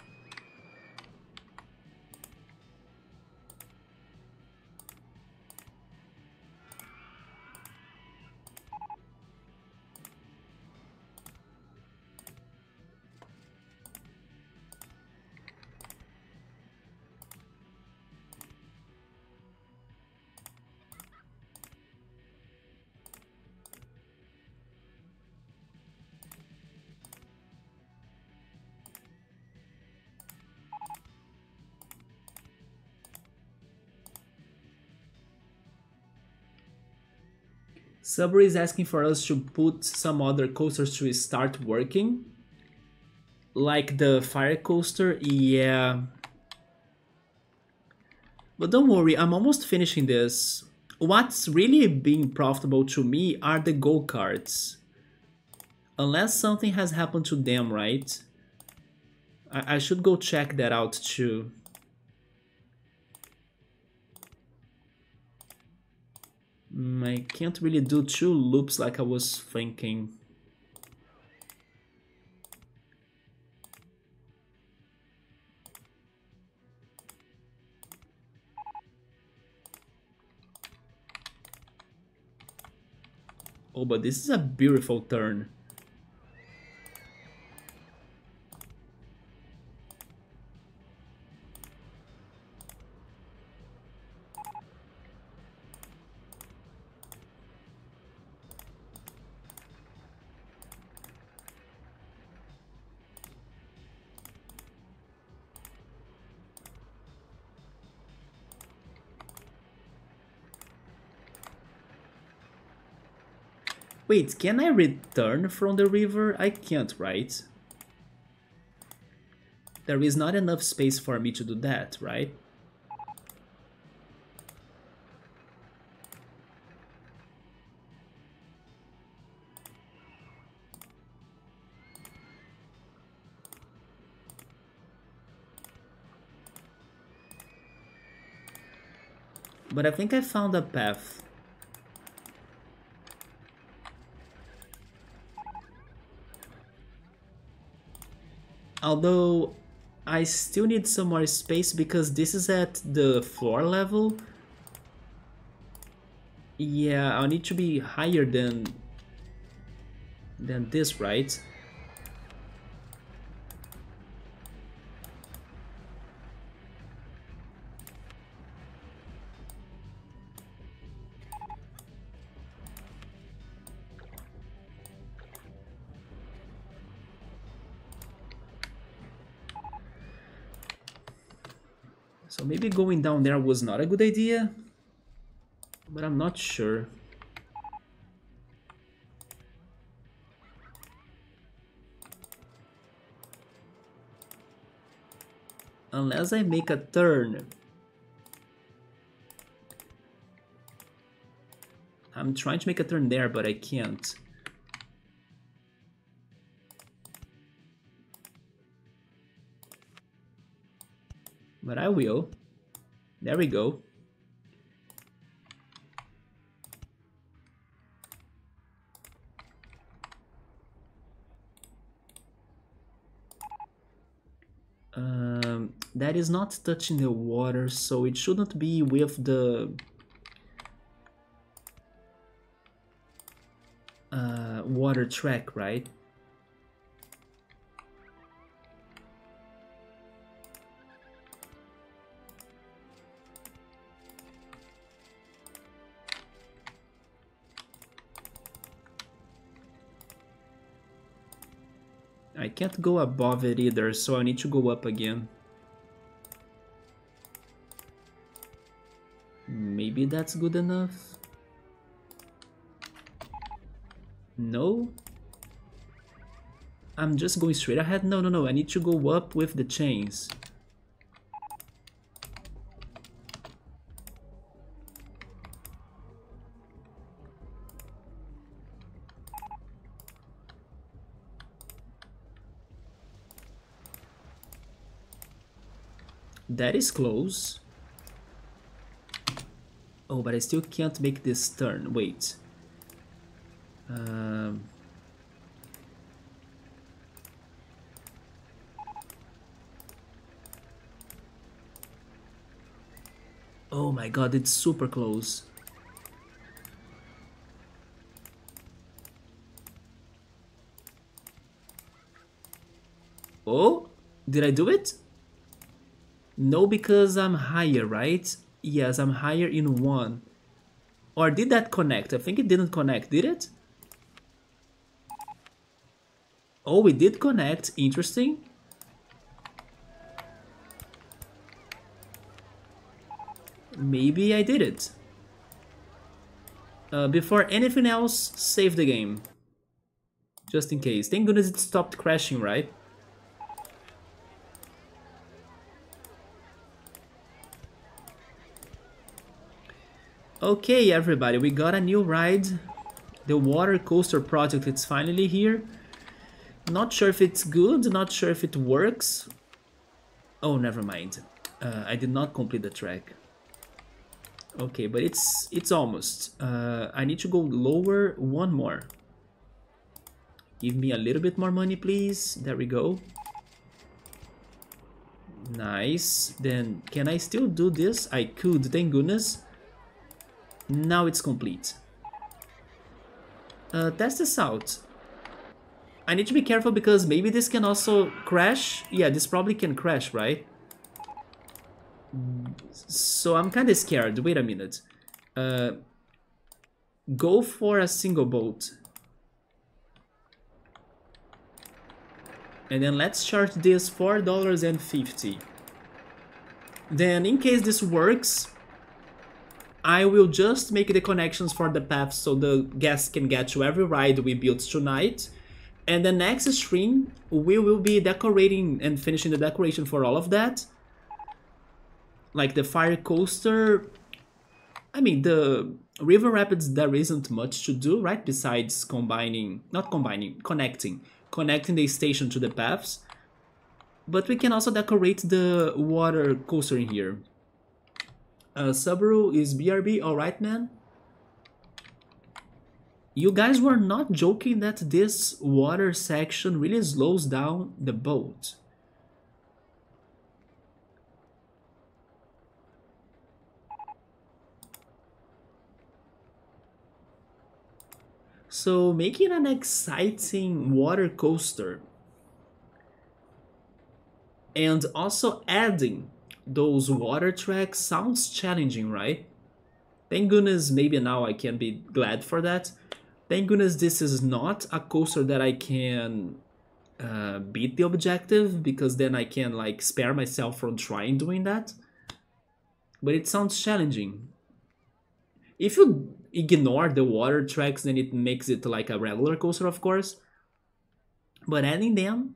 Speaker 1: Subway is asking for us to put some other coasters to start working. Like the fire coaster, yeah. But don't worry, I'm almost finishing this. What's really being profitable to me are the go-karts. Unless something has happened to them, right? I should go check that out too. I can't really do 2 loops like I was thinking. Oh, but this is a beautiful turn. Wait, can I return from the river? I can't, right? There is not enough space for me to do that, right? But I think I found a path. Although, I still need some more space because this is at the floor level. Yeah, I'll need to be higher than this, right? So maybe going down there was not a good idea, but I'm not sure. Unless I make a turn. I'm trying to make a turn there, but I can't. But I will. There we go. That is not touching the water, so it shouldn't be with the water track, right? I can't go above it either, so I need to go up again. Maybe that's good enough? No? I'm just going straight ahead? No, I need to go up with the chains. That is close. Oh, but I still can't make this turn. Wait. Oh my god, it's super close. Oh, did I do it? No, because I'm higher, right? Yes, I'm higher in 1. Or did that connect? I think it didn't connect, did it? Oh, it did connect. Interesting. Maybe I did it. Before anything else, save the game. Just in case. Thank goodness it stopped crashing, right? Okay, everybody, we got a new ride. The water coaster project is finally here. Not sure if it's good, not sure if it works. Oh, never mind. I did not complete the track. Okay, but it's almost. I need to go lower one more. Give me a little bit more money, please. There we go. Nice. Then, can I still do this? I could, thank goodness. Now it's complete. Test this out. I need to be careful because maybe this can also crash. Yeah, this probably can crash, right? So I'm kind of scared. Wait a minute. Go for a single bolt. And then let's charge this $4.50. Then in case this works, I will just make the connections for the path so the guests can get to every ride we built tonight. And the next stream, we will be decorating and finishing the decoration for all of that. Like the fire coaster. I mean, the river rapids, there isn't much to do, right? Besides connecting the station to the paths. But we can also decorate the water coaster in here. Subaru is BRB, alright, man? You guys were not joking that this water section really slows down the boat. So making an exciting water coaster and also adding those water tracks sounds challenging, right? Thank goodness maybe now I can be glad for that. Thank goodness this is not a coaster that I can beat the objective, because then I can like spare myself from trying doing that. But it sounds challenging. If you ignore the water tracks, then it makes it like a regular coaster, of course. But adding them,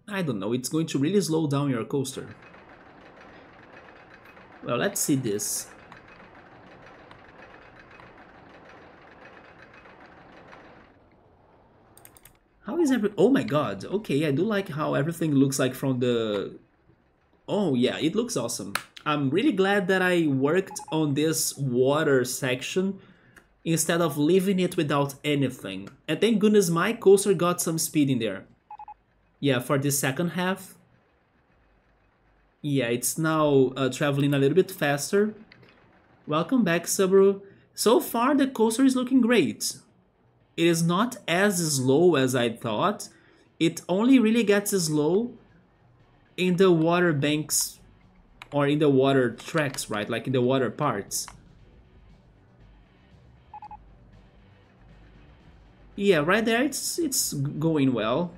Speaker 1: I don't know, it's going to really slow down your coaster. Well, let's see this. How is oh my god, okay, I do like how everything looks like from the... Oh yeah, it looks awesome. I'm really glad that I worked on this water section instead of leaving it without anything. And thank goodness my coaster got some speed in there. Yeah, for the second half. Yeah, it's now traveling a little bit faster. Welcome back, Subaru. So far, the coaster is looking great. It is not as slow as I thought. It only really gets slow in the water banks or in the water tracks, right? Like in the water parts. Yeah, right there, it's going well.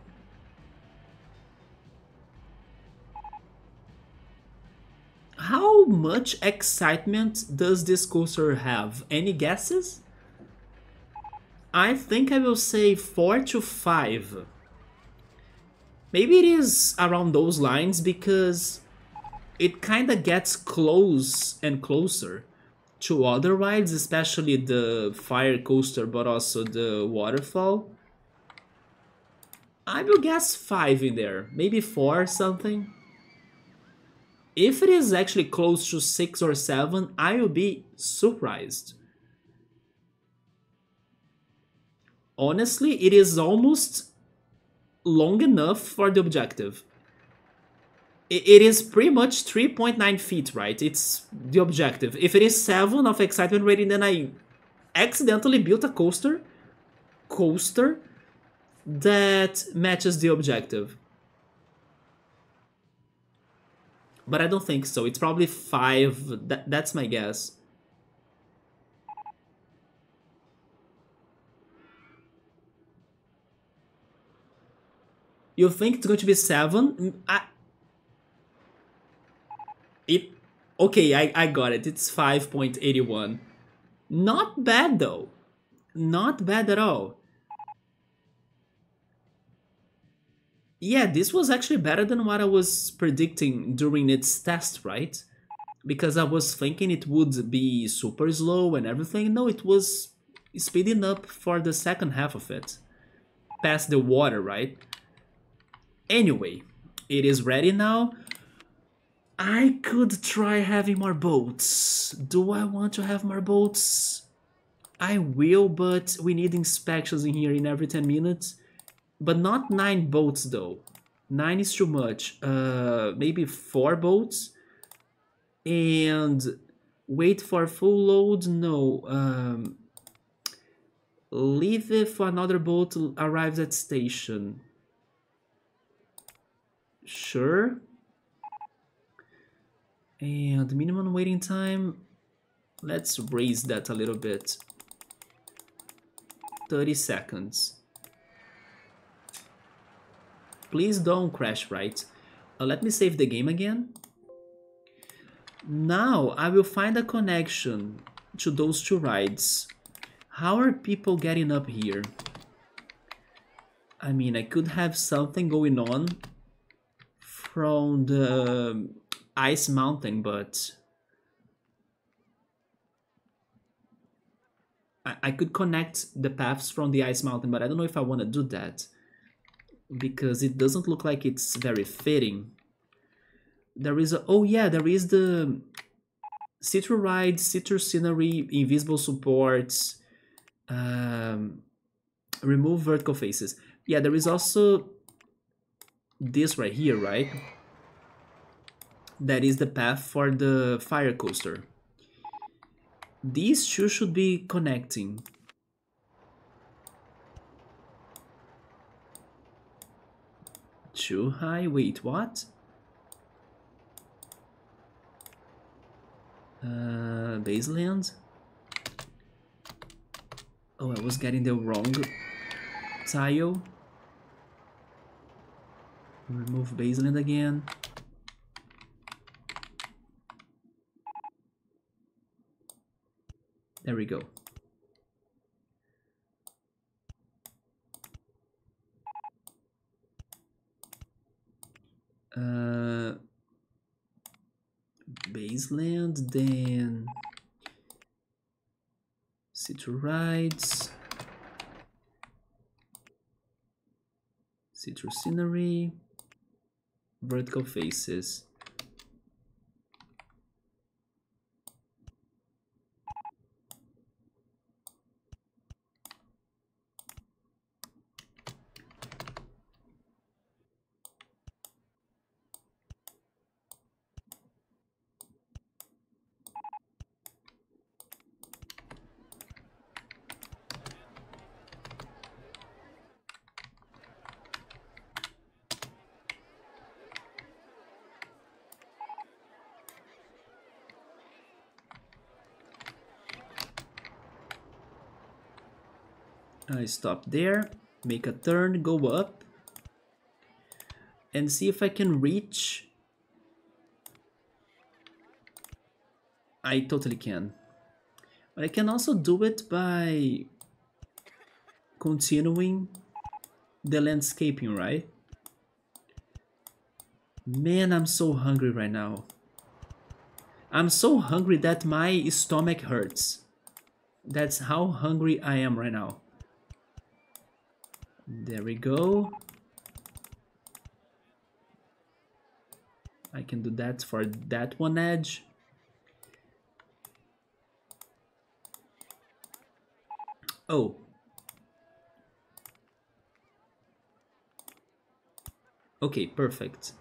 Speaker 1: How much excitement does this coaster have? Any guesses? I think I will say 4 to 5. Maybe it is around those lines because it kinda gets close and closer to other rides, especially the fire coaster, but also the waterfall. I will guess 5 in there, maybe 4 or something. If it is actually close to 6 or 7, I will be surprised. Honestly, it is almost long enough for the objective. It is pretty much 3.9 feet, right? It's the objective. If it is 7 of excitement rating, then I accidentally built a coaster that matches the objective. But I don't think so. It's probably 5. That's my guess. You think it's going to be 7? Okay, I got it. It's 5.81. Not bad though. Not bad at all. Yeah, this was actually better than what I was predicting during its test, right? Because I was thinking it would be super slow and everything. No, it was speeding up for the second half of it. Past the water, right? Anyway, it is ready now. I could try having more boats. Do I want to have more boats? I will, but we need inspections in here in every 10 minutes. But not 9 boats though. 9 is too much. Maybe 4 boats. And wait for full load? No. Leave if another boat arrives at station. Sure. And minimum waiting time, let's raise that a little bit. 30 seconds. Please don't crash, right? Let me save the game again. Now I will find a connection to those 2 rides. How are people getting up here? I mean, I could have something going on from the Ice Mountain, but I could connect the paths from the Ice Mountain, but I don't know if I want to do that because it doesn't look like it's very fitting. There is a, oh yeah, there is the Citru Rides, Citru Scenery, Invisible Supports, remove vertical faces. Yeah, there is also this right here, right? That is the path for the fire coaster. These 2 should be connecting. Too high? Wait, what? Baseland? Oh, I was getting the wrong tile. Remove baseland again. There we go. Baseland, then Citru Rides, Citru Scenery, vertical faces. I stop there, make a turn, go up, and see if I can reach. I totally can. But I can also do it by continuing the landscaping, right? Man, I'm so hungry right now. I'm so hungry that my stomach hurts. That's how hungry I am right now. There we go. I can do that for that one edge. Oh. Okay, perfect.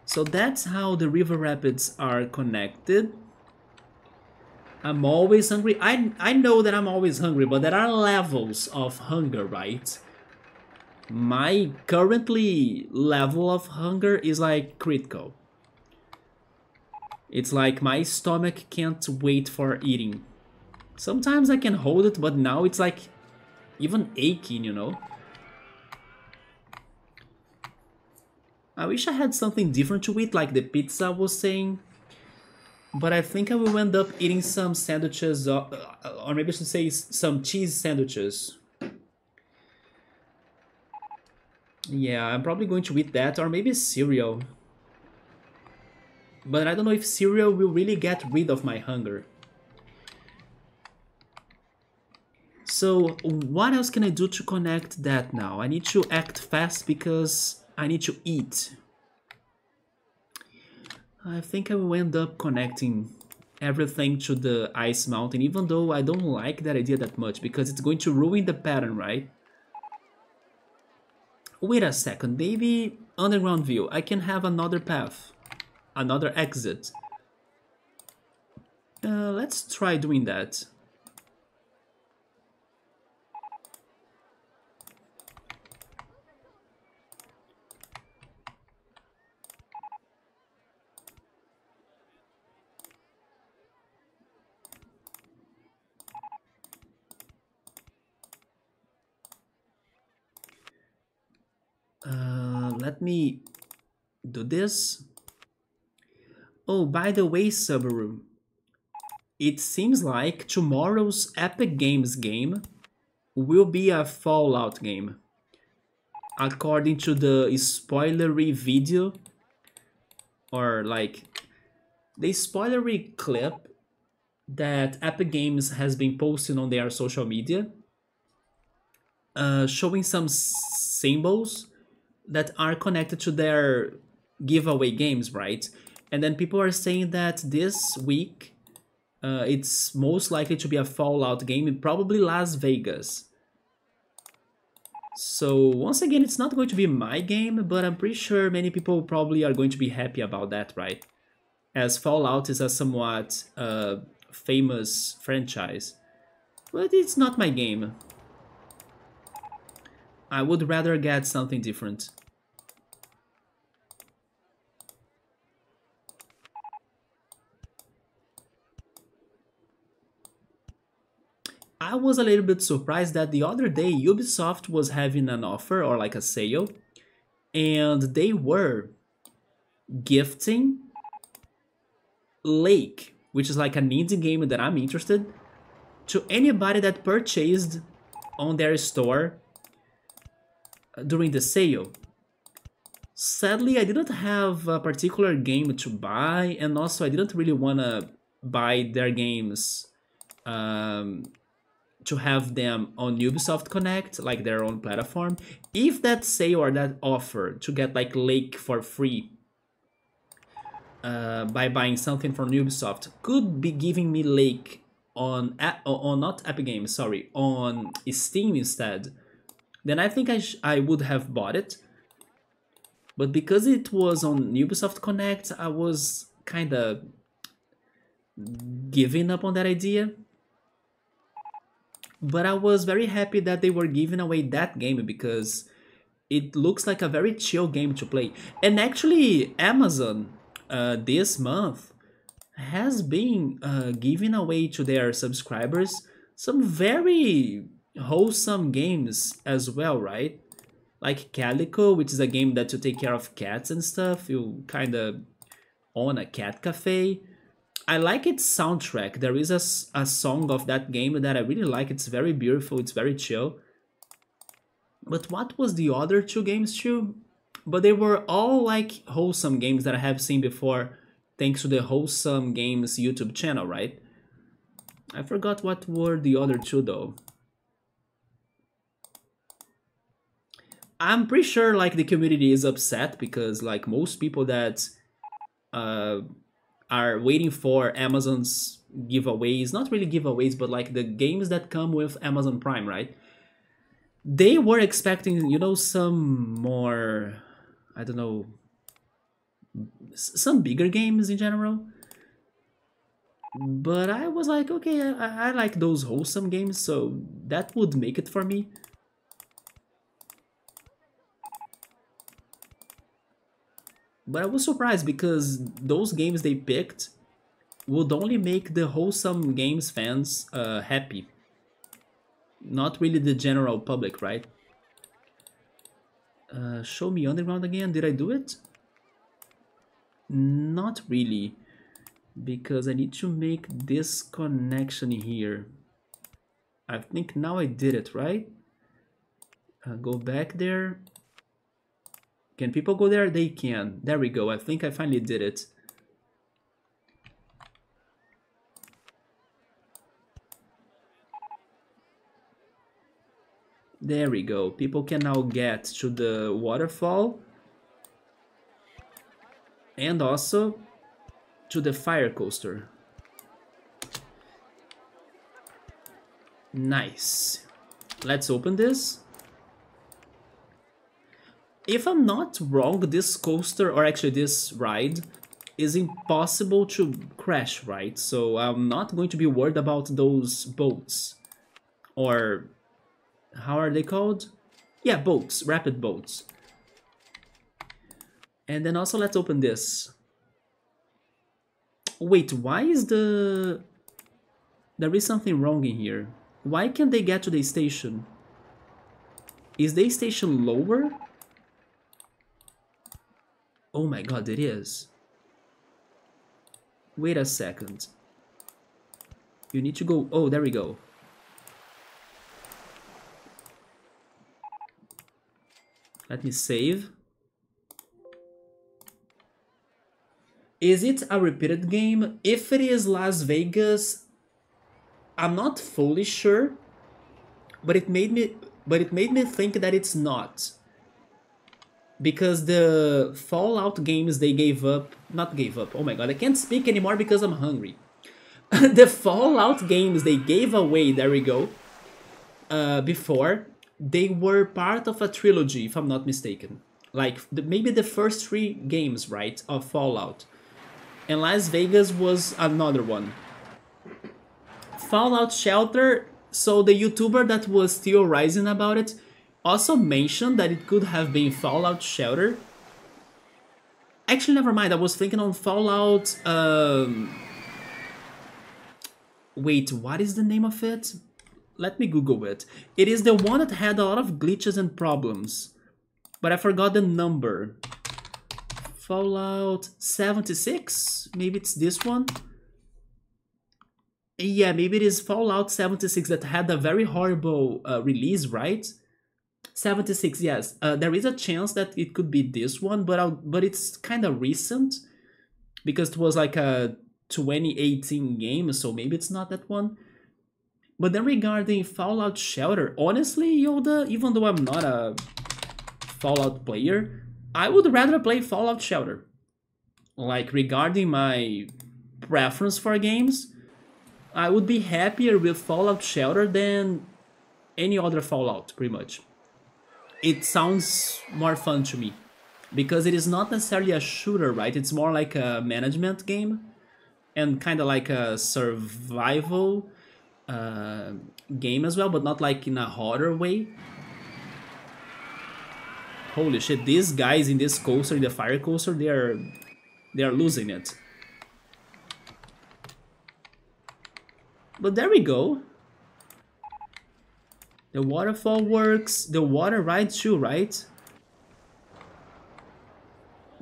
Speaker 1: So that's how the river rapids are connected. I'm always hungry. I know that I'm always hungry, but there are levels of hunger, right? My currently level of hunger is like critical. It's like my stomach can't wait for eating. Sometimes I can hold it, but now it's like even aching, you know? I wish I had something different to eat, like the pizza was saying. But I think I will end up eating some sandwiches, or maybe I should say some cheese sandwiches. Yeah, I'm probably going to eat that, or maybe cereal. But I don't know if cereal will really get rid of my hunger. So what else can I do to connect that now? I need to act fast because I need to eat. I think I will end up connecting everything to the ice mountain, even though I don't like that idea that much because it's going to ruin the pattern, right? Wait a second, maybe underground view. I can have another path, another exit. Let's try doing that. Let me do this. Oh, by the way, Subaru, it seems like tomorrow's Epic Games game will be a Fallout game. According to the spoilery video, or like the spoilery clip that Epic Games has been posting on their social media, showing some symbols that are connected to their giveaway games, right? And then people are saying that this week it's most likely to be a Fallout game, probably Las Vegas. So once again, it's not going to be my game, but I'm pretty sure many people probably are going to be happy about that, right? As Fallout is a somewhat famous franchise. But it's not my game. I would rather get something different. I was a little bit surprised that the other day Ubisoft was having an offer or like a sale, and they were gifting Lake, which is like an indie game that I'm interested, to anybody that purchased on their store during the sale. Sadly, I didn't have a particular game to buy, and also I didn't really want to buy their games to have them on Ubisoft Connect, like their own platform. If that sale or that offer to get like Lake for free by buying something from Ubisoft could be giving me Lake on not Epic Games, sorry, on Steam instead, then I think I would have bought it. But because it was on Ubisoft Connect, I was kind of giving up on that idea. But I was very happy that they were giving away that game because it looks like a very chill game to play. And actually, Amazon this month has been giving away to their subscribers some very wholesome games as well, right? Like Calico, which is a game that you take care of cats and stuff. You kind of own a cat cafe. I like its soundtrack. There is a song of that game that I really like. It's very beautiful. It's very chill. But what was the other two games too? But they were all like wholesome games that I have seen before, thanks to the Wholesome Games YouTube channel, right? I forgot what were the other two though. I'm pretty sure like the community is upset because like most people that are waiting for Amazon's giveaways, not really giveaways, but like the games that come with Amazon Prime, right? They were expecting, you know, some more, I don't know, some bigger games in general. But I was like, okay, I like those wholesome games, so that would make it for me. But I was surprised because those games they picked would only make the wholesome games fans happy. Not really the general public, right? Show me Underground again. Did I do it? Not really. Because I need to make this connection here. I think now I did it, right? Go back there. Can people go there? They can. There we go. I think I finally did it. There we go. People can now get to the waterfall. And also to the fire coaster. Nice. Let's open this. If I'm not wrong, this coaster, or actually this ride, is impossible to crash, right? So I'm not going to be worried about those boats. Or how are they called? Yeah, boats, rapid boats. And then also let's open this. Wait, why is the... There is something wrong in here. Why can't they get to the station? Is the station lower? Oh my god, it is. Wait a second. You need to go... Oh, there we go. Let me save. Is it a repeated game? If it is Las Vegas, I'm not fully sure, but it made me think that it's not. Because the Fallout games they not gave up. Oh my god, I can't speak anymore because I'm hungry. The Fallout games they gave away, there we go. Before, they were part of a trilogy, if I'm not mistaken. Like maybe the first 3 games, right, of Fallout. And Las Vegas was another one. Fallout Shelter, so the YouTuber that was theorizing about it also mentioned that it could have been Fallout Shelter. Actually, never mind, I was thinking on Fallout... Wait, what is the name of it? Let me Google it. It is the one that had a lot of glitches and problems. But I forgot the number. Fallout 76? Maybe it's this one? Yeah, maybe it is Fallout 76 that had a very horrible release, right? 76, yes. There is a chance that it could be this one, but it's kind of recent. Because it was like a 2018 game, so maybe it's not that one. But then regarding Fallout Shelter, honestly, Yoda, even though I'm not a Fallout player, I would rather play Fallout Shelter. Like, regarding my preference for games, I would be happier with Fallout Shelter than any other Fallout, pretty much. It sounds more fun to me. Because it is not necessarily a shooter, right? It's more like a management game. And kind of like a survival game as well, but not like in a horror way. Holy shit, these guys in this coaster, in the fire coaster, they are losing it. But there we go. The waterfall works. The water ride too, right?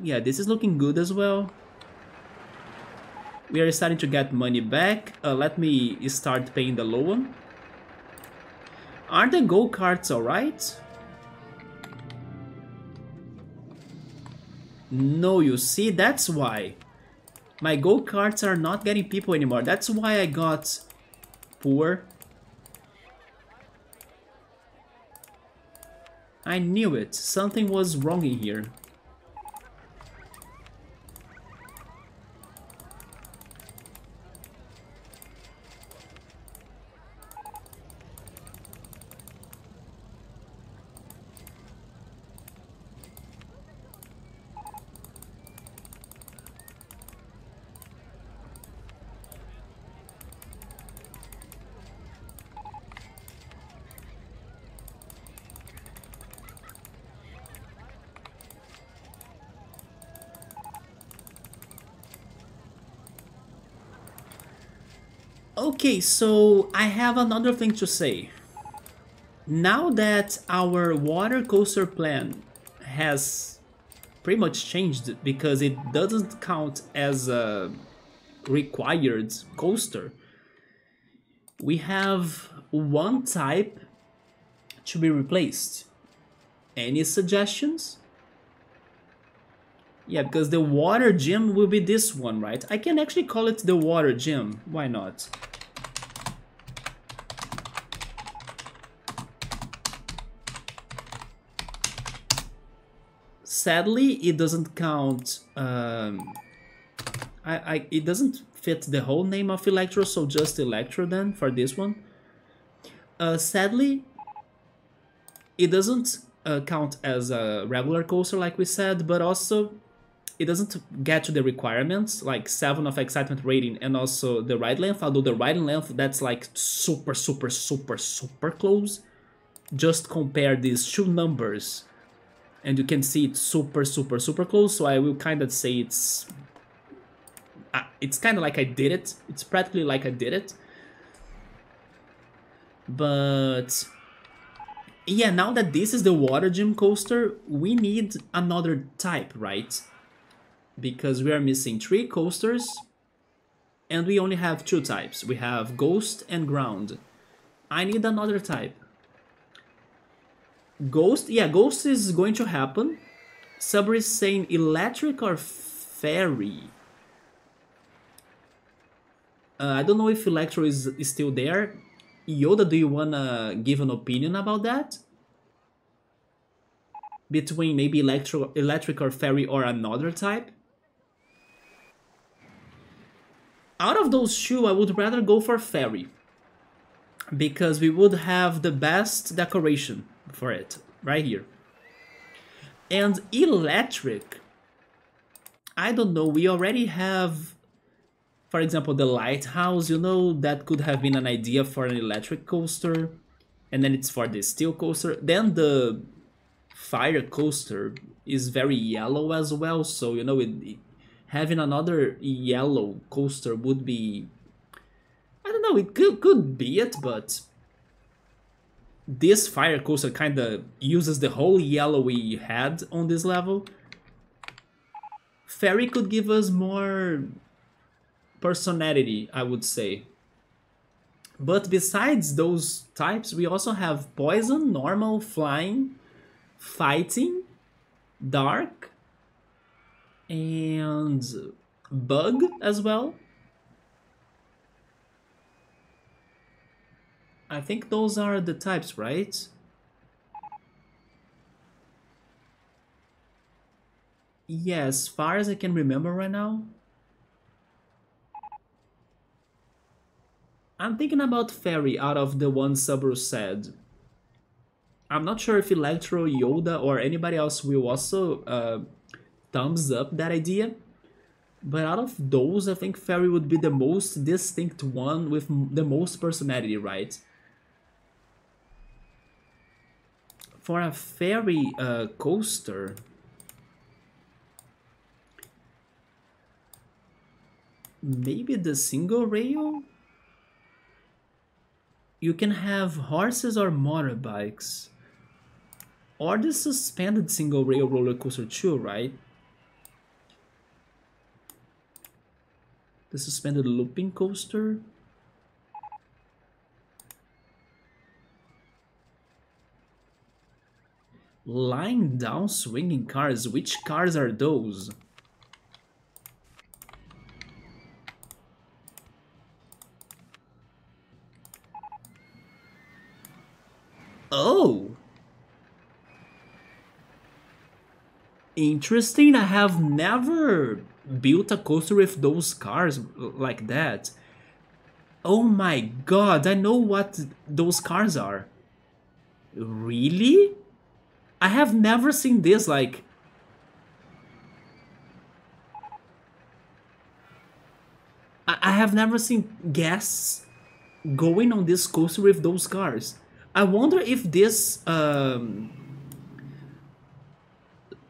Speaker 1: Yeah, this is looking good as well. We are starting to get money back. Let me start paying the low one. Are the go-karts alright? No, you see, that's why. My go-karts are not getting people anymore. That's why I got poor. I knew it. Something was wrong in here. Okay, so I have another thing to say. Now that our water coaster plan has pretty much changed because it doesn't count as a required coaster, we have one type to be replaced. Any suggestions? Yeah, because the water gym will be this one, right? I can actually call it the water gym. Why not? Sadly, it doesn't count It doesn't fit the whole name of Electro, so just Electro then for this one. Sadly, it doesn't count as a regular coaster like we said, but also it doesn't get to the requirements like 7 of excitement rating and also the ride length, although the ride length that's like super close. Just compare these two numbers and you can see it's super close, so I will kind of say it's kind of like I did it. It's practically like I did it. But yeah, now that this is the water gym coaster, we need another type, right? Because we are missing 3 coasters and we only have 2 types. We have ghost and ground. I need another type. Ghost, yeah, ghost is going to happen. Subber is saying electric or fairy. I don't know if Electro is still there. Yoda, do you wanna give an opinion about that? Between maybe electric or fairy or another type? Out of those 2, I would rather go for fairy. Because we would have the best decoration for it, right here. And electric, I don't know, we already have, for example, the lighthouse, you know, that could have been an idea for an electric coaster. And then it's for the steel coaster. Then the fire coaster is very yellow as well, so, you know, having another yellow coaster would be, I don't know, it could be it, but this fire coaster kind of uses the whole yellow we had on this level. Fairy could give us more personality, I would say. But besides those types, we also have poison, normal, flying, fighting, dark, and bug as well. I think those are the types, right? Yeah, as far as I can remember right now. I'm thinking about Fairy out of the ones Subaru said. I'm not sure if Electro, Yoda, or anybody else will also thumbs up that idea. But out of those, I think Fairy would be the most distinct one with the most personality, right? For a Fairy coaster, maybe the single rail? You can have horses or motorbikes. Or the suspended single rail roller coaster too, right? The suspended looping coaster. Lying down swinging cars. Which cars are those? Oh! Interesting, I have never built a coaster with those cars like that. Oh my god, I know what those cars are. Really? I have never seen this, like... I have never seen guests going on this coaster with those cars. I wonder if this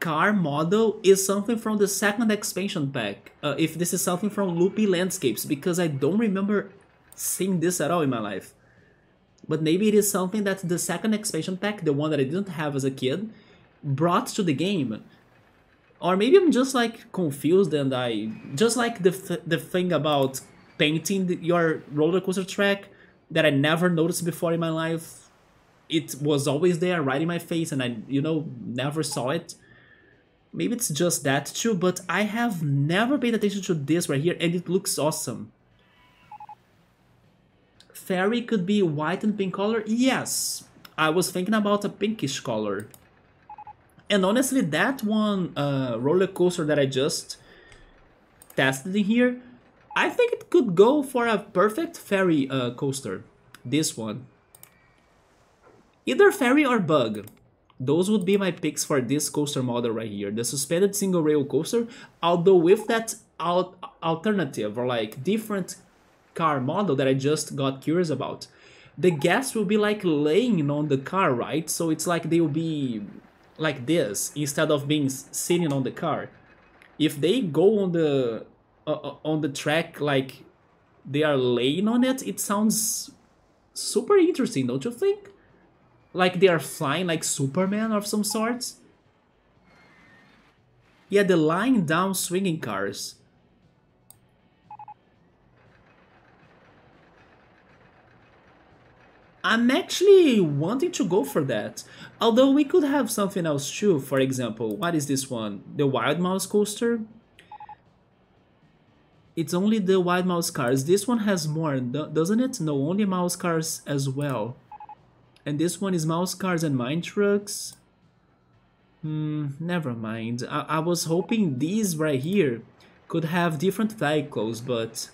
Speaker 1: car model is something from the second expansion pack. If this is something from Loopy Landscapes, because I don't remember seeing this at all in my life. But maybe it is something that the second expansion pack, the one that I didn't have as a kid, brought to the game. Or maybe I'm just like confused and I... Just like the thing about painting your roller coaster track that I never noticed before in my life. It was always there right in my face and I, you know, never saw it. Maybe it's just that too, but I have never paid attention to this right here and it looks awesome. Fairy could be white and pink color? Yes, I was thinking about a pinkish color. And honestly, that one roller coaster that I just tested in here, I think it could go for a perfect ferry coaster. This one. Either ferry or bug. Those would be my picks for this coaster model right here. The suspended single rail coaster, although with that alternative or like different car model that I just got curious about. The guests will be like laying on the car, right? So it's like they'll be like this instead of being sitting on the car. If they go on the track like they are laying on it, it sounds super interesting, don't you think? Like they are flying like Superman of some sorts. Yeah, the lying down swinging cars. I'm actually wanting to go for that. Although we could have something else too. For example, what is this one? The Wild Mouse coaster? It's only the Wild Mouse cars. This one has more, doesn't it? No, only mouse cars as well. And this one is mouse cars and mine trucks. Never mind. I was hoping these right here could have different vehicles, but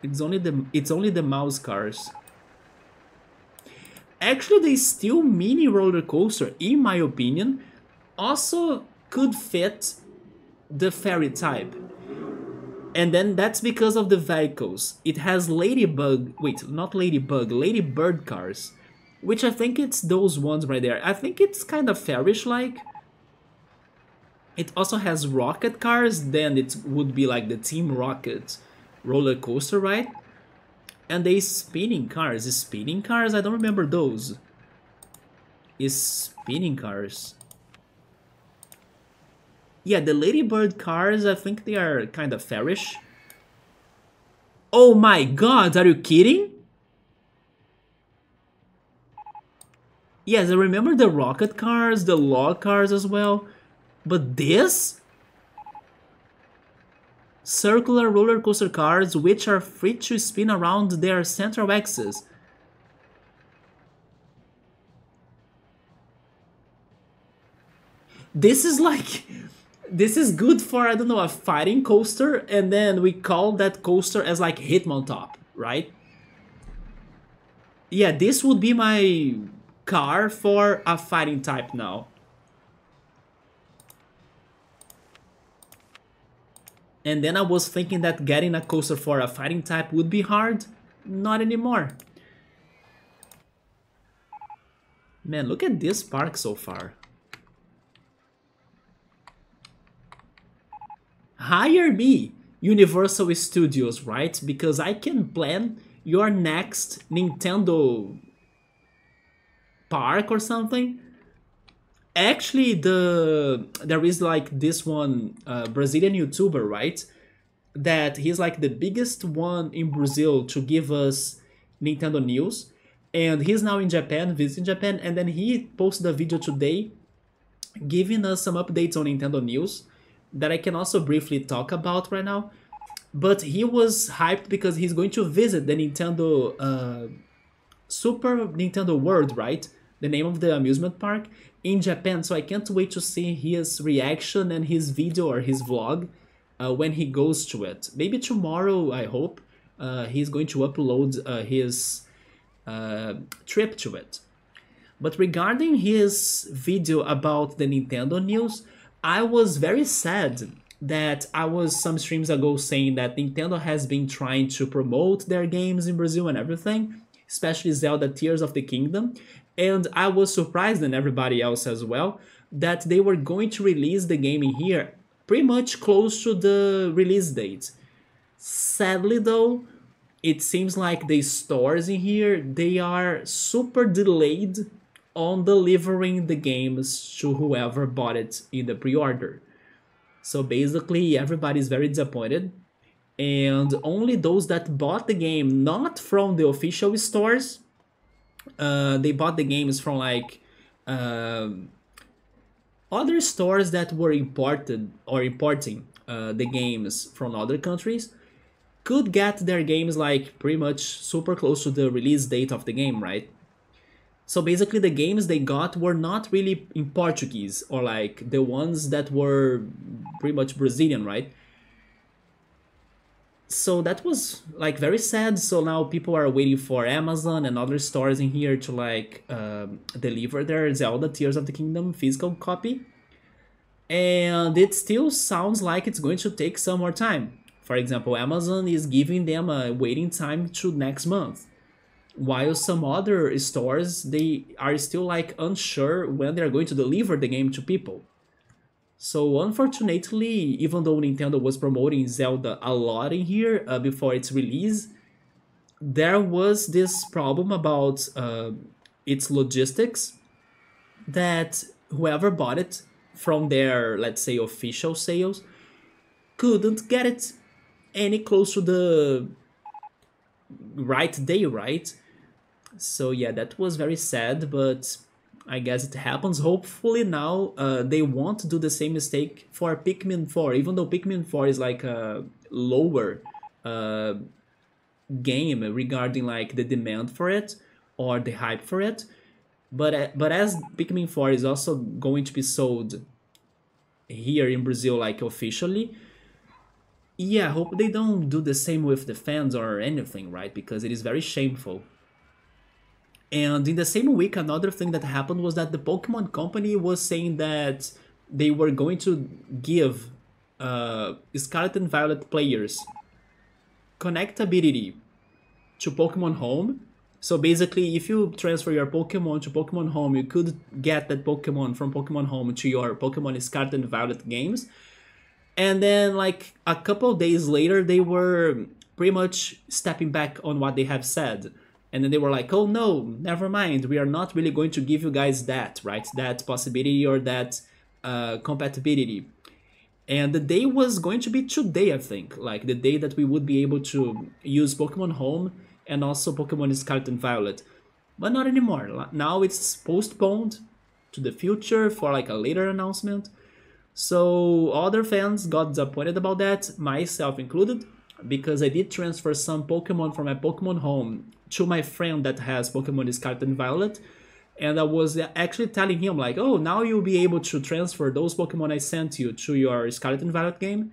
Speaker 1: it's only the mouse cars. Actually, the Steel Mini roller coaster, in my opinion, also could fit the ferry type. And then that's because of the vehicles. It has Ladybug, wait, not Ladybug, Ladybird cars. Which I think it's those ones right there. I think it's kind of fairish-like. It also has rocket cars, then it would be like the Team Rocket roller coaster, right? And they spinning cars. Spinning cars? I don't remember those. Is spinning cars. Yeah, the Ladybird cars, I think they are kind of fairish. Oh my god, are you kidding? Yes, I remember the rocket cars, the log cars as well. But this? Circular roller coaster cars which are free to spin around their central axis. This is like... This is good for, I don't know, a fighting coaster, and then we call that coaster as like Hitmontop, right? Yeah, this would be my car for a fighting type now. And then I was thinking that getting a coaster for a fighting type would be hard. Not anymore. Man, look at this park so far. Hire me, Universal Studios, right? Because I can plan your next Nintendo park or something. Actually, there is like this one Brazilian YouTuber, right? That he's like the biggest one in Brazil to give us Nintendo news. And he's now in Japan, visiting Japan, and then he posted a video today giving us some updates on Nintendo news that I can also briefly talk about right now. But he was hyped because he's going to visit the Nintendo Super Nintendo World, right? The name of the amusement park in Japan. So I can't wait to see his reaction and his video or his vlog when he goes to it. Maybe tomorrow, I hope, he's going to upload his trip to it. But regarding his video about the Nintendo news, I was very sad that I was some streams ago saying that Nintendo has been trying to promote their games in Brazil and everything, especially Zelda Tears of the Kingdom, and I was surprised, and everybody else as well, that they were going to release the game in here pretty much close to the release date. Sadly though, it seems like the stores in here, they are super delayed on delivering the games to whoever bought it in the pre-order. So basically everybody's very disappointed, and only those that bought the game not from the official stores, they bought the games from like other stores that were imported or importing the games from other countries, could get their games like pretty much super close to the release date of the game, right? So basically the games they got were not really in Portuguese, or like the ones that were pretty much Brazilian, right? So that was like very sad. So now people are waiting for Amazon and other stores in here to like deliver their Zelda Tears of the Kingdom physical copy, and it still sounds like it's going to take some more time. For example, Amazon is giving them a waiting time to next month, while some other stores, they are still like unsure when they're going to deliver the game to people. So unfortunately, even though Nintendo was promoting Zelda a lot in here before its release, there was this problem about its logistics, that whoever bought it from their, let's say, official sales couldn't get it any close to the right day, right? So yeah, that was very sad, but I guess it happens. Hopefully now they won't do the same mistake for Pikmin 4, even though Pikmin 4 is like a lower uh, game regarding like the demand for it or the hype for it. But as Pikmin 4 is also going to be sold here in Brazil like officially, yeah, I hope they don't do the same with the fans or anything, right? Because it is very shameful. And in the same week, another thing that happened was that the Pokemon Company was saying that they were going to give Scarlet and Violet players connectability to Pokemon Home. So basically, if you transfer your Pokemon to Pokemon Home, you could get that Pokemon from Pokemon Home to your Pokemon Scarlet and Violet games. And then, like, a couple days later, they were pretty much stepping back on what they have said. And then they were like, oh no, never mind, we are not really going to give you guys that, right? That possibility or that compatibility. And the day was going to be today, I think. Like, the day that we would be able to use Pokemon Home and also Pokemon Scarlet and Violet. But not anymore. Now it's postponed to the future for like a later announcement. So other fans got disappointed about that, myself included, because I did transfer some Pokemon from my Pokemon Home to my friend that has Pokemon Scarlet and Violet, and I was actually telling him like, oh, now you'll be able to transfer those Pokemon I sent you to your Scarlet and Violet game.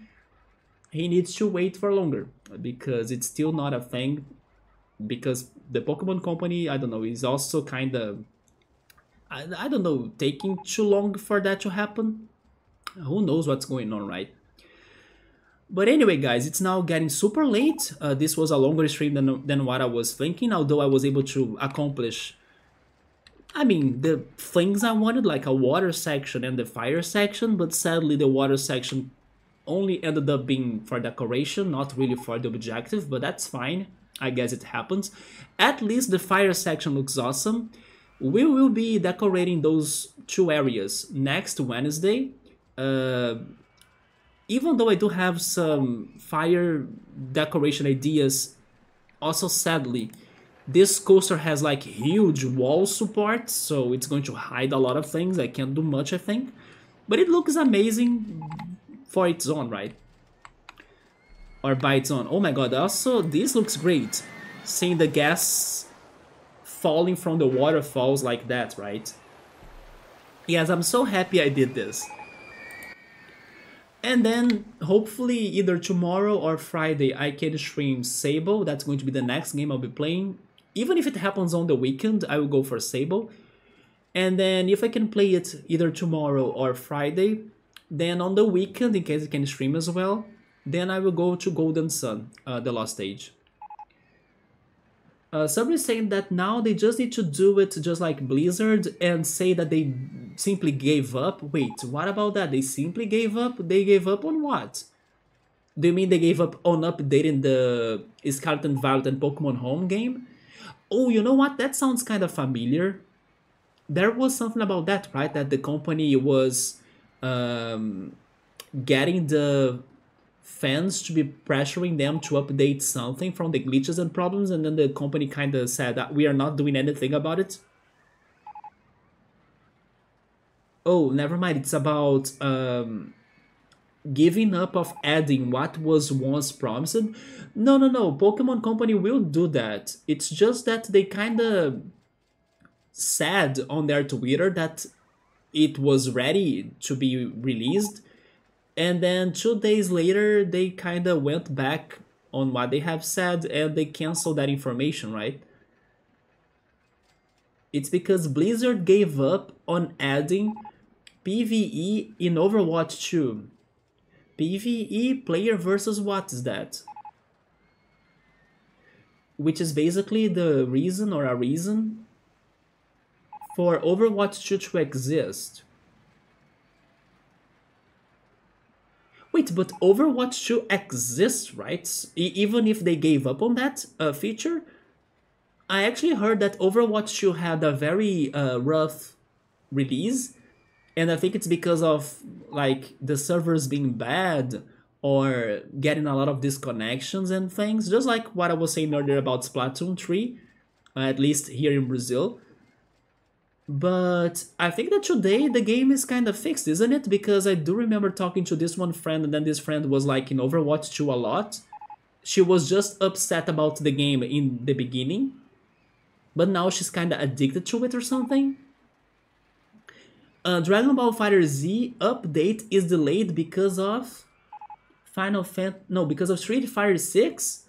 Speaker 1: He needs to wait for longer, because it's still not a thing, because the Pokemon Company, I don't know, is also kind of, I don't know, taking too long for that to happen. Who knows what's going on, right? But anyway, guys, it's now getting super late. This was a longer stream than what I was thinking, although I was able to accomplish, I mean, the things I wanted, like a water section and the fire section, but sadly the water section only ended up being for decoration, not really for the objective, but that's fine. I guess it happens. At least the fire section looks awesome. We will be decorating those two areas next Wednesday. Even though I do have some fire decoration ideas, also sadly, this coaster has like huge wall support, so it's going to hide a lot of things. I can't do much, I think. But it looks amazing for its own, right? Or by its own. Oh my god, also this looks great. Seeing the gas falling from the waterfalls like that, right? Yes, I'm so happy I did this. And then, hopefully, either tomorrow or Friday, I can stream Sable. That's going to be the next game I'll be playing. Even if it happens on the weekend, I will go for Sable. And then, if I can play it either tomorrow or Friday, then on the weekend, in case I can stream as well, then I will go to Golden Sun, the Lost Stage. Somebody is saying that now they just need to do it just like Blizzard and say that they simply gave up. Wait, what about that? They simply gave up? They gave up on what? Do you mean they gave up on updating the Scarlet and Violet and Pokemon Home game? Oh, you know what? That sounds kind of familiar. There was something about that, right? That the company was getting the fans to be pressuring them to update something from the glitches and problems, and then the company kind of said that we are not doing anything about it. Oh, never mind. It's about giving up of adding what was once promised. No, no, no. Pokemon Company will do that. It's just that they kind of said on their Twitter that it was ready to be released, and then 2 days later they kind of went back on what they have said and they cancel that information, right? It's because Blizzard gave up on adding PvE in Overwatch 2. PvE, player versus what is that? Which is basically the reason or a reason for Overwatch 2 to exist. Wait, but Overwatch 2 exists, right? Even if they gave up on that feature? I actually heard that Overwatch 2 had a very rough release, and I think it's because of like the servers being bad or getting a lot of disconnections and things, just like what I was saying earlier about Splatoon 3, at least here in Brazil. But I think that today the game is kind of fixed, isn't it? Because I do remember talking to this one friend, and then this friend was like in Overwatch 2 a lot. She was just upset about the game in the beginning, but now she's kind of addicted to it or something. Dragon Ball Fighter Z update is delayed because of because of Street Fighter 6.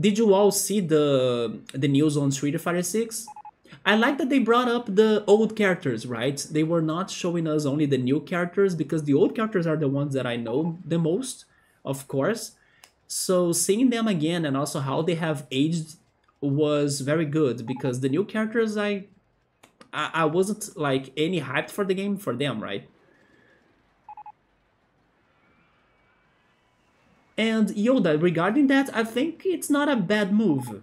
Speaker 1: Did you all see the news on Street Fighter 6? I like that they brought up the old characters, right? They were not showing us only the new characters, because the old characters are the ones that I know the most, of course. So seeing them again and also how they have aged was very good, because the new characters I wasn't like any hyped for the game for them, right? And Yoda, regarding that, I think it's not a bad move.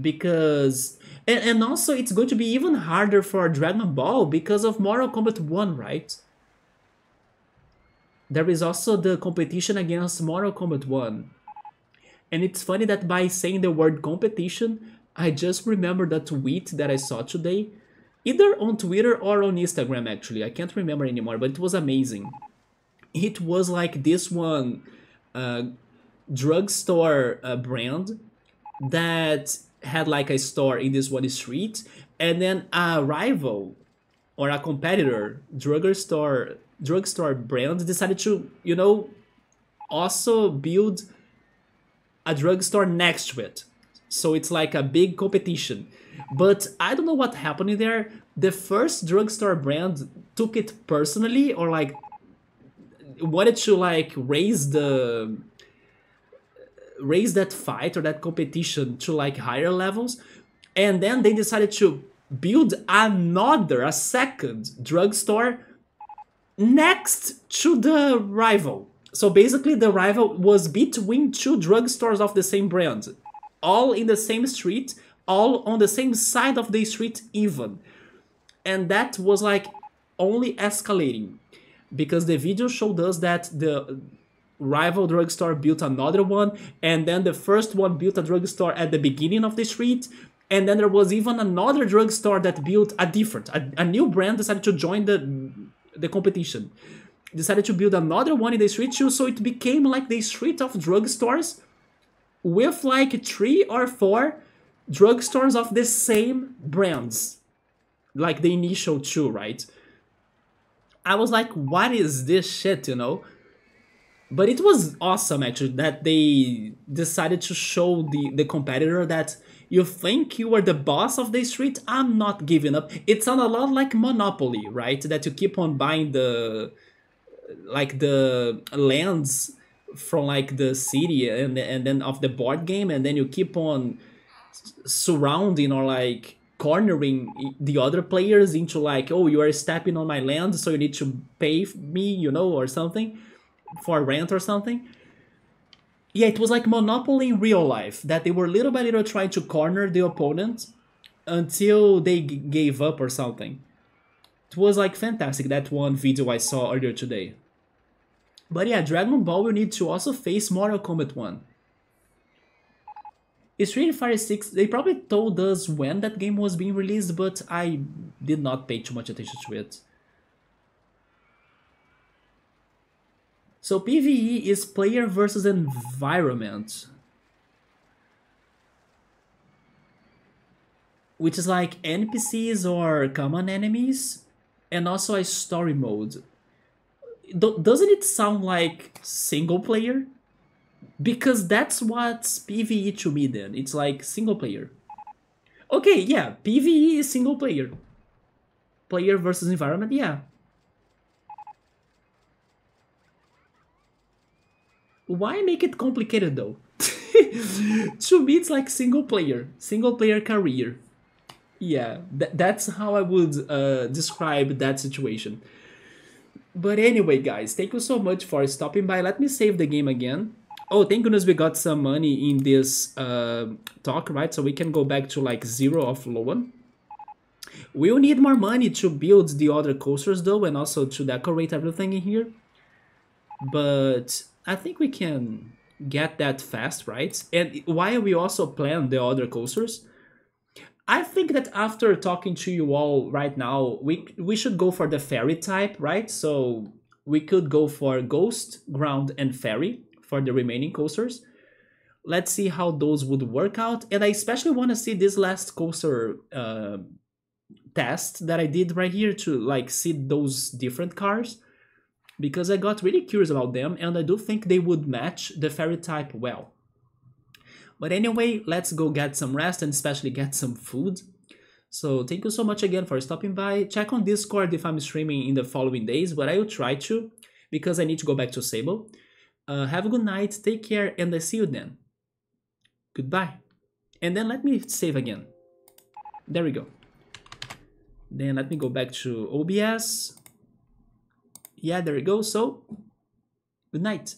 Speaker 1: Because and also it's going to be even harder for Dragon Ball because of Mortal Kombat 1, right? There is also the competition against Mortal Kombat 1. And it's funny that by saying the word competition, I just remembered a tweet that I saw today, either on Twitter or on Instagram actually, I can't remember anymore, but it was amazing. It was like this one drugstore brand that had like a store in this one street, and then a rival or a competitor drugstore brand decided to, you know, also build a drugstore next to it. So it's like a big competition. But I don't know what happened there. The first drugstore brand took it personally, or like wanted to like raise that fight or that competition to like higher levels, and then they decided to build a second drugstore next to the rival. So basically the rival was between two drugstores of the same brand, all in the same street, all on the same side of the street even. And that was like only escalating, because the video showed us that the rival drugstore built another one, and then the first one built a drugstore at the beginning of the street, and then there was even another drugstore that built a new brand decided to join the competition, decided to build another one in the street too, so it became like the street of drugstores with like 3 or 4 drugstores of the same brands, like the initial 2, right? I was like, what is this shit, you know? But it was awesome, actually, that they decided to show the competitor that you think you are the boss of the street, I'm not giving up. It sounded a lot like Monopoly, right? That you keep on buying the lands from like the city and then of the board game, and then you keep on surrounding or like cornering the other players into like, oh, you are stepping on my land, so you need to pay me, you know, or something, for rent or something. Yeah, it was like Monopoly in real life, that they were little by little trying to corner the opponent until they gave up or something. It was like fantastic, that one video I saw earlier today. But yeah, Dragon Ball will need to also face Mortal Kombat 1. Street Fighter 6, they probably told us when that game was being released, but I did not pay too much attention to it. So PvE is player versus environment, which is like NPCs or common enemies, and also a story mode. Doesn't it sound like single player? Because that's what's PvE to me then. It's like single player. Okay, yeah, PvE is single player. Player versus environment, yeah. Why make it complicated though? To me, it's like single player career. Yeah, that's how I would describe that situation. But anyway, guys, thank you so much for stopping by. Let me save the game again. Oh, thank goodness we got some money in this talk, right? So we can go back to like 0 of loan. We'll need more money to build the other coasters though, and also to decorate everything in here. But I think we can get that fast, right? And while we also plan the other coasters, I think that after talking to you all right now, we should go for the ferry type, right? So we could go for Ghost, Ground, and Ferry for the remaining coasters. Let's see how those would work out. And I especially want to see this last coaster test that I did right here to like see those different cars, because I got really curious about them and I do think they would match the ferry type well. But anyway, let's go get some rest and especially get some food. So thank you so much again for stopping by. Check on Discord if I'm streaming in the following days, but I will try to because I need to go back to Sable. Have a good night, take care, and I see you then. Goodbye. And then let me save again. There we go. Then let me go back to OBS. Yeah, there we go. So, good night.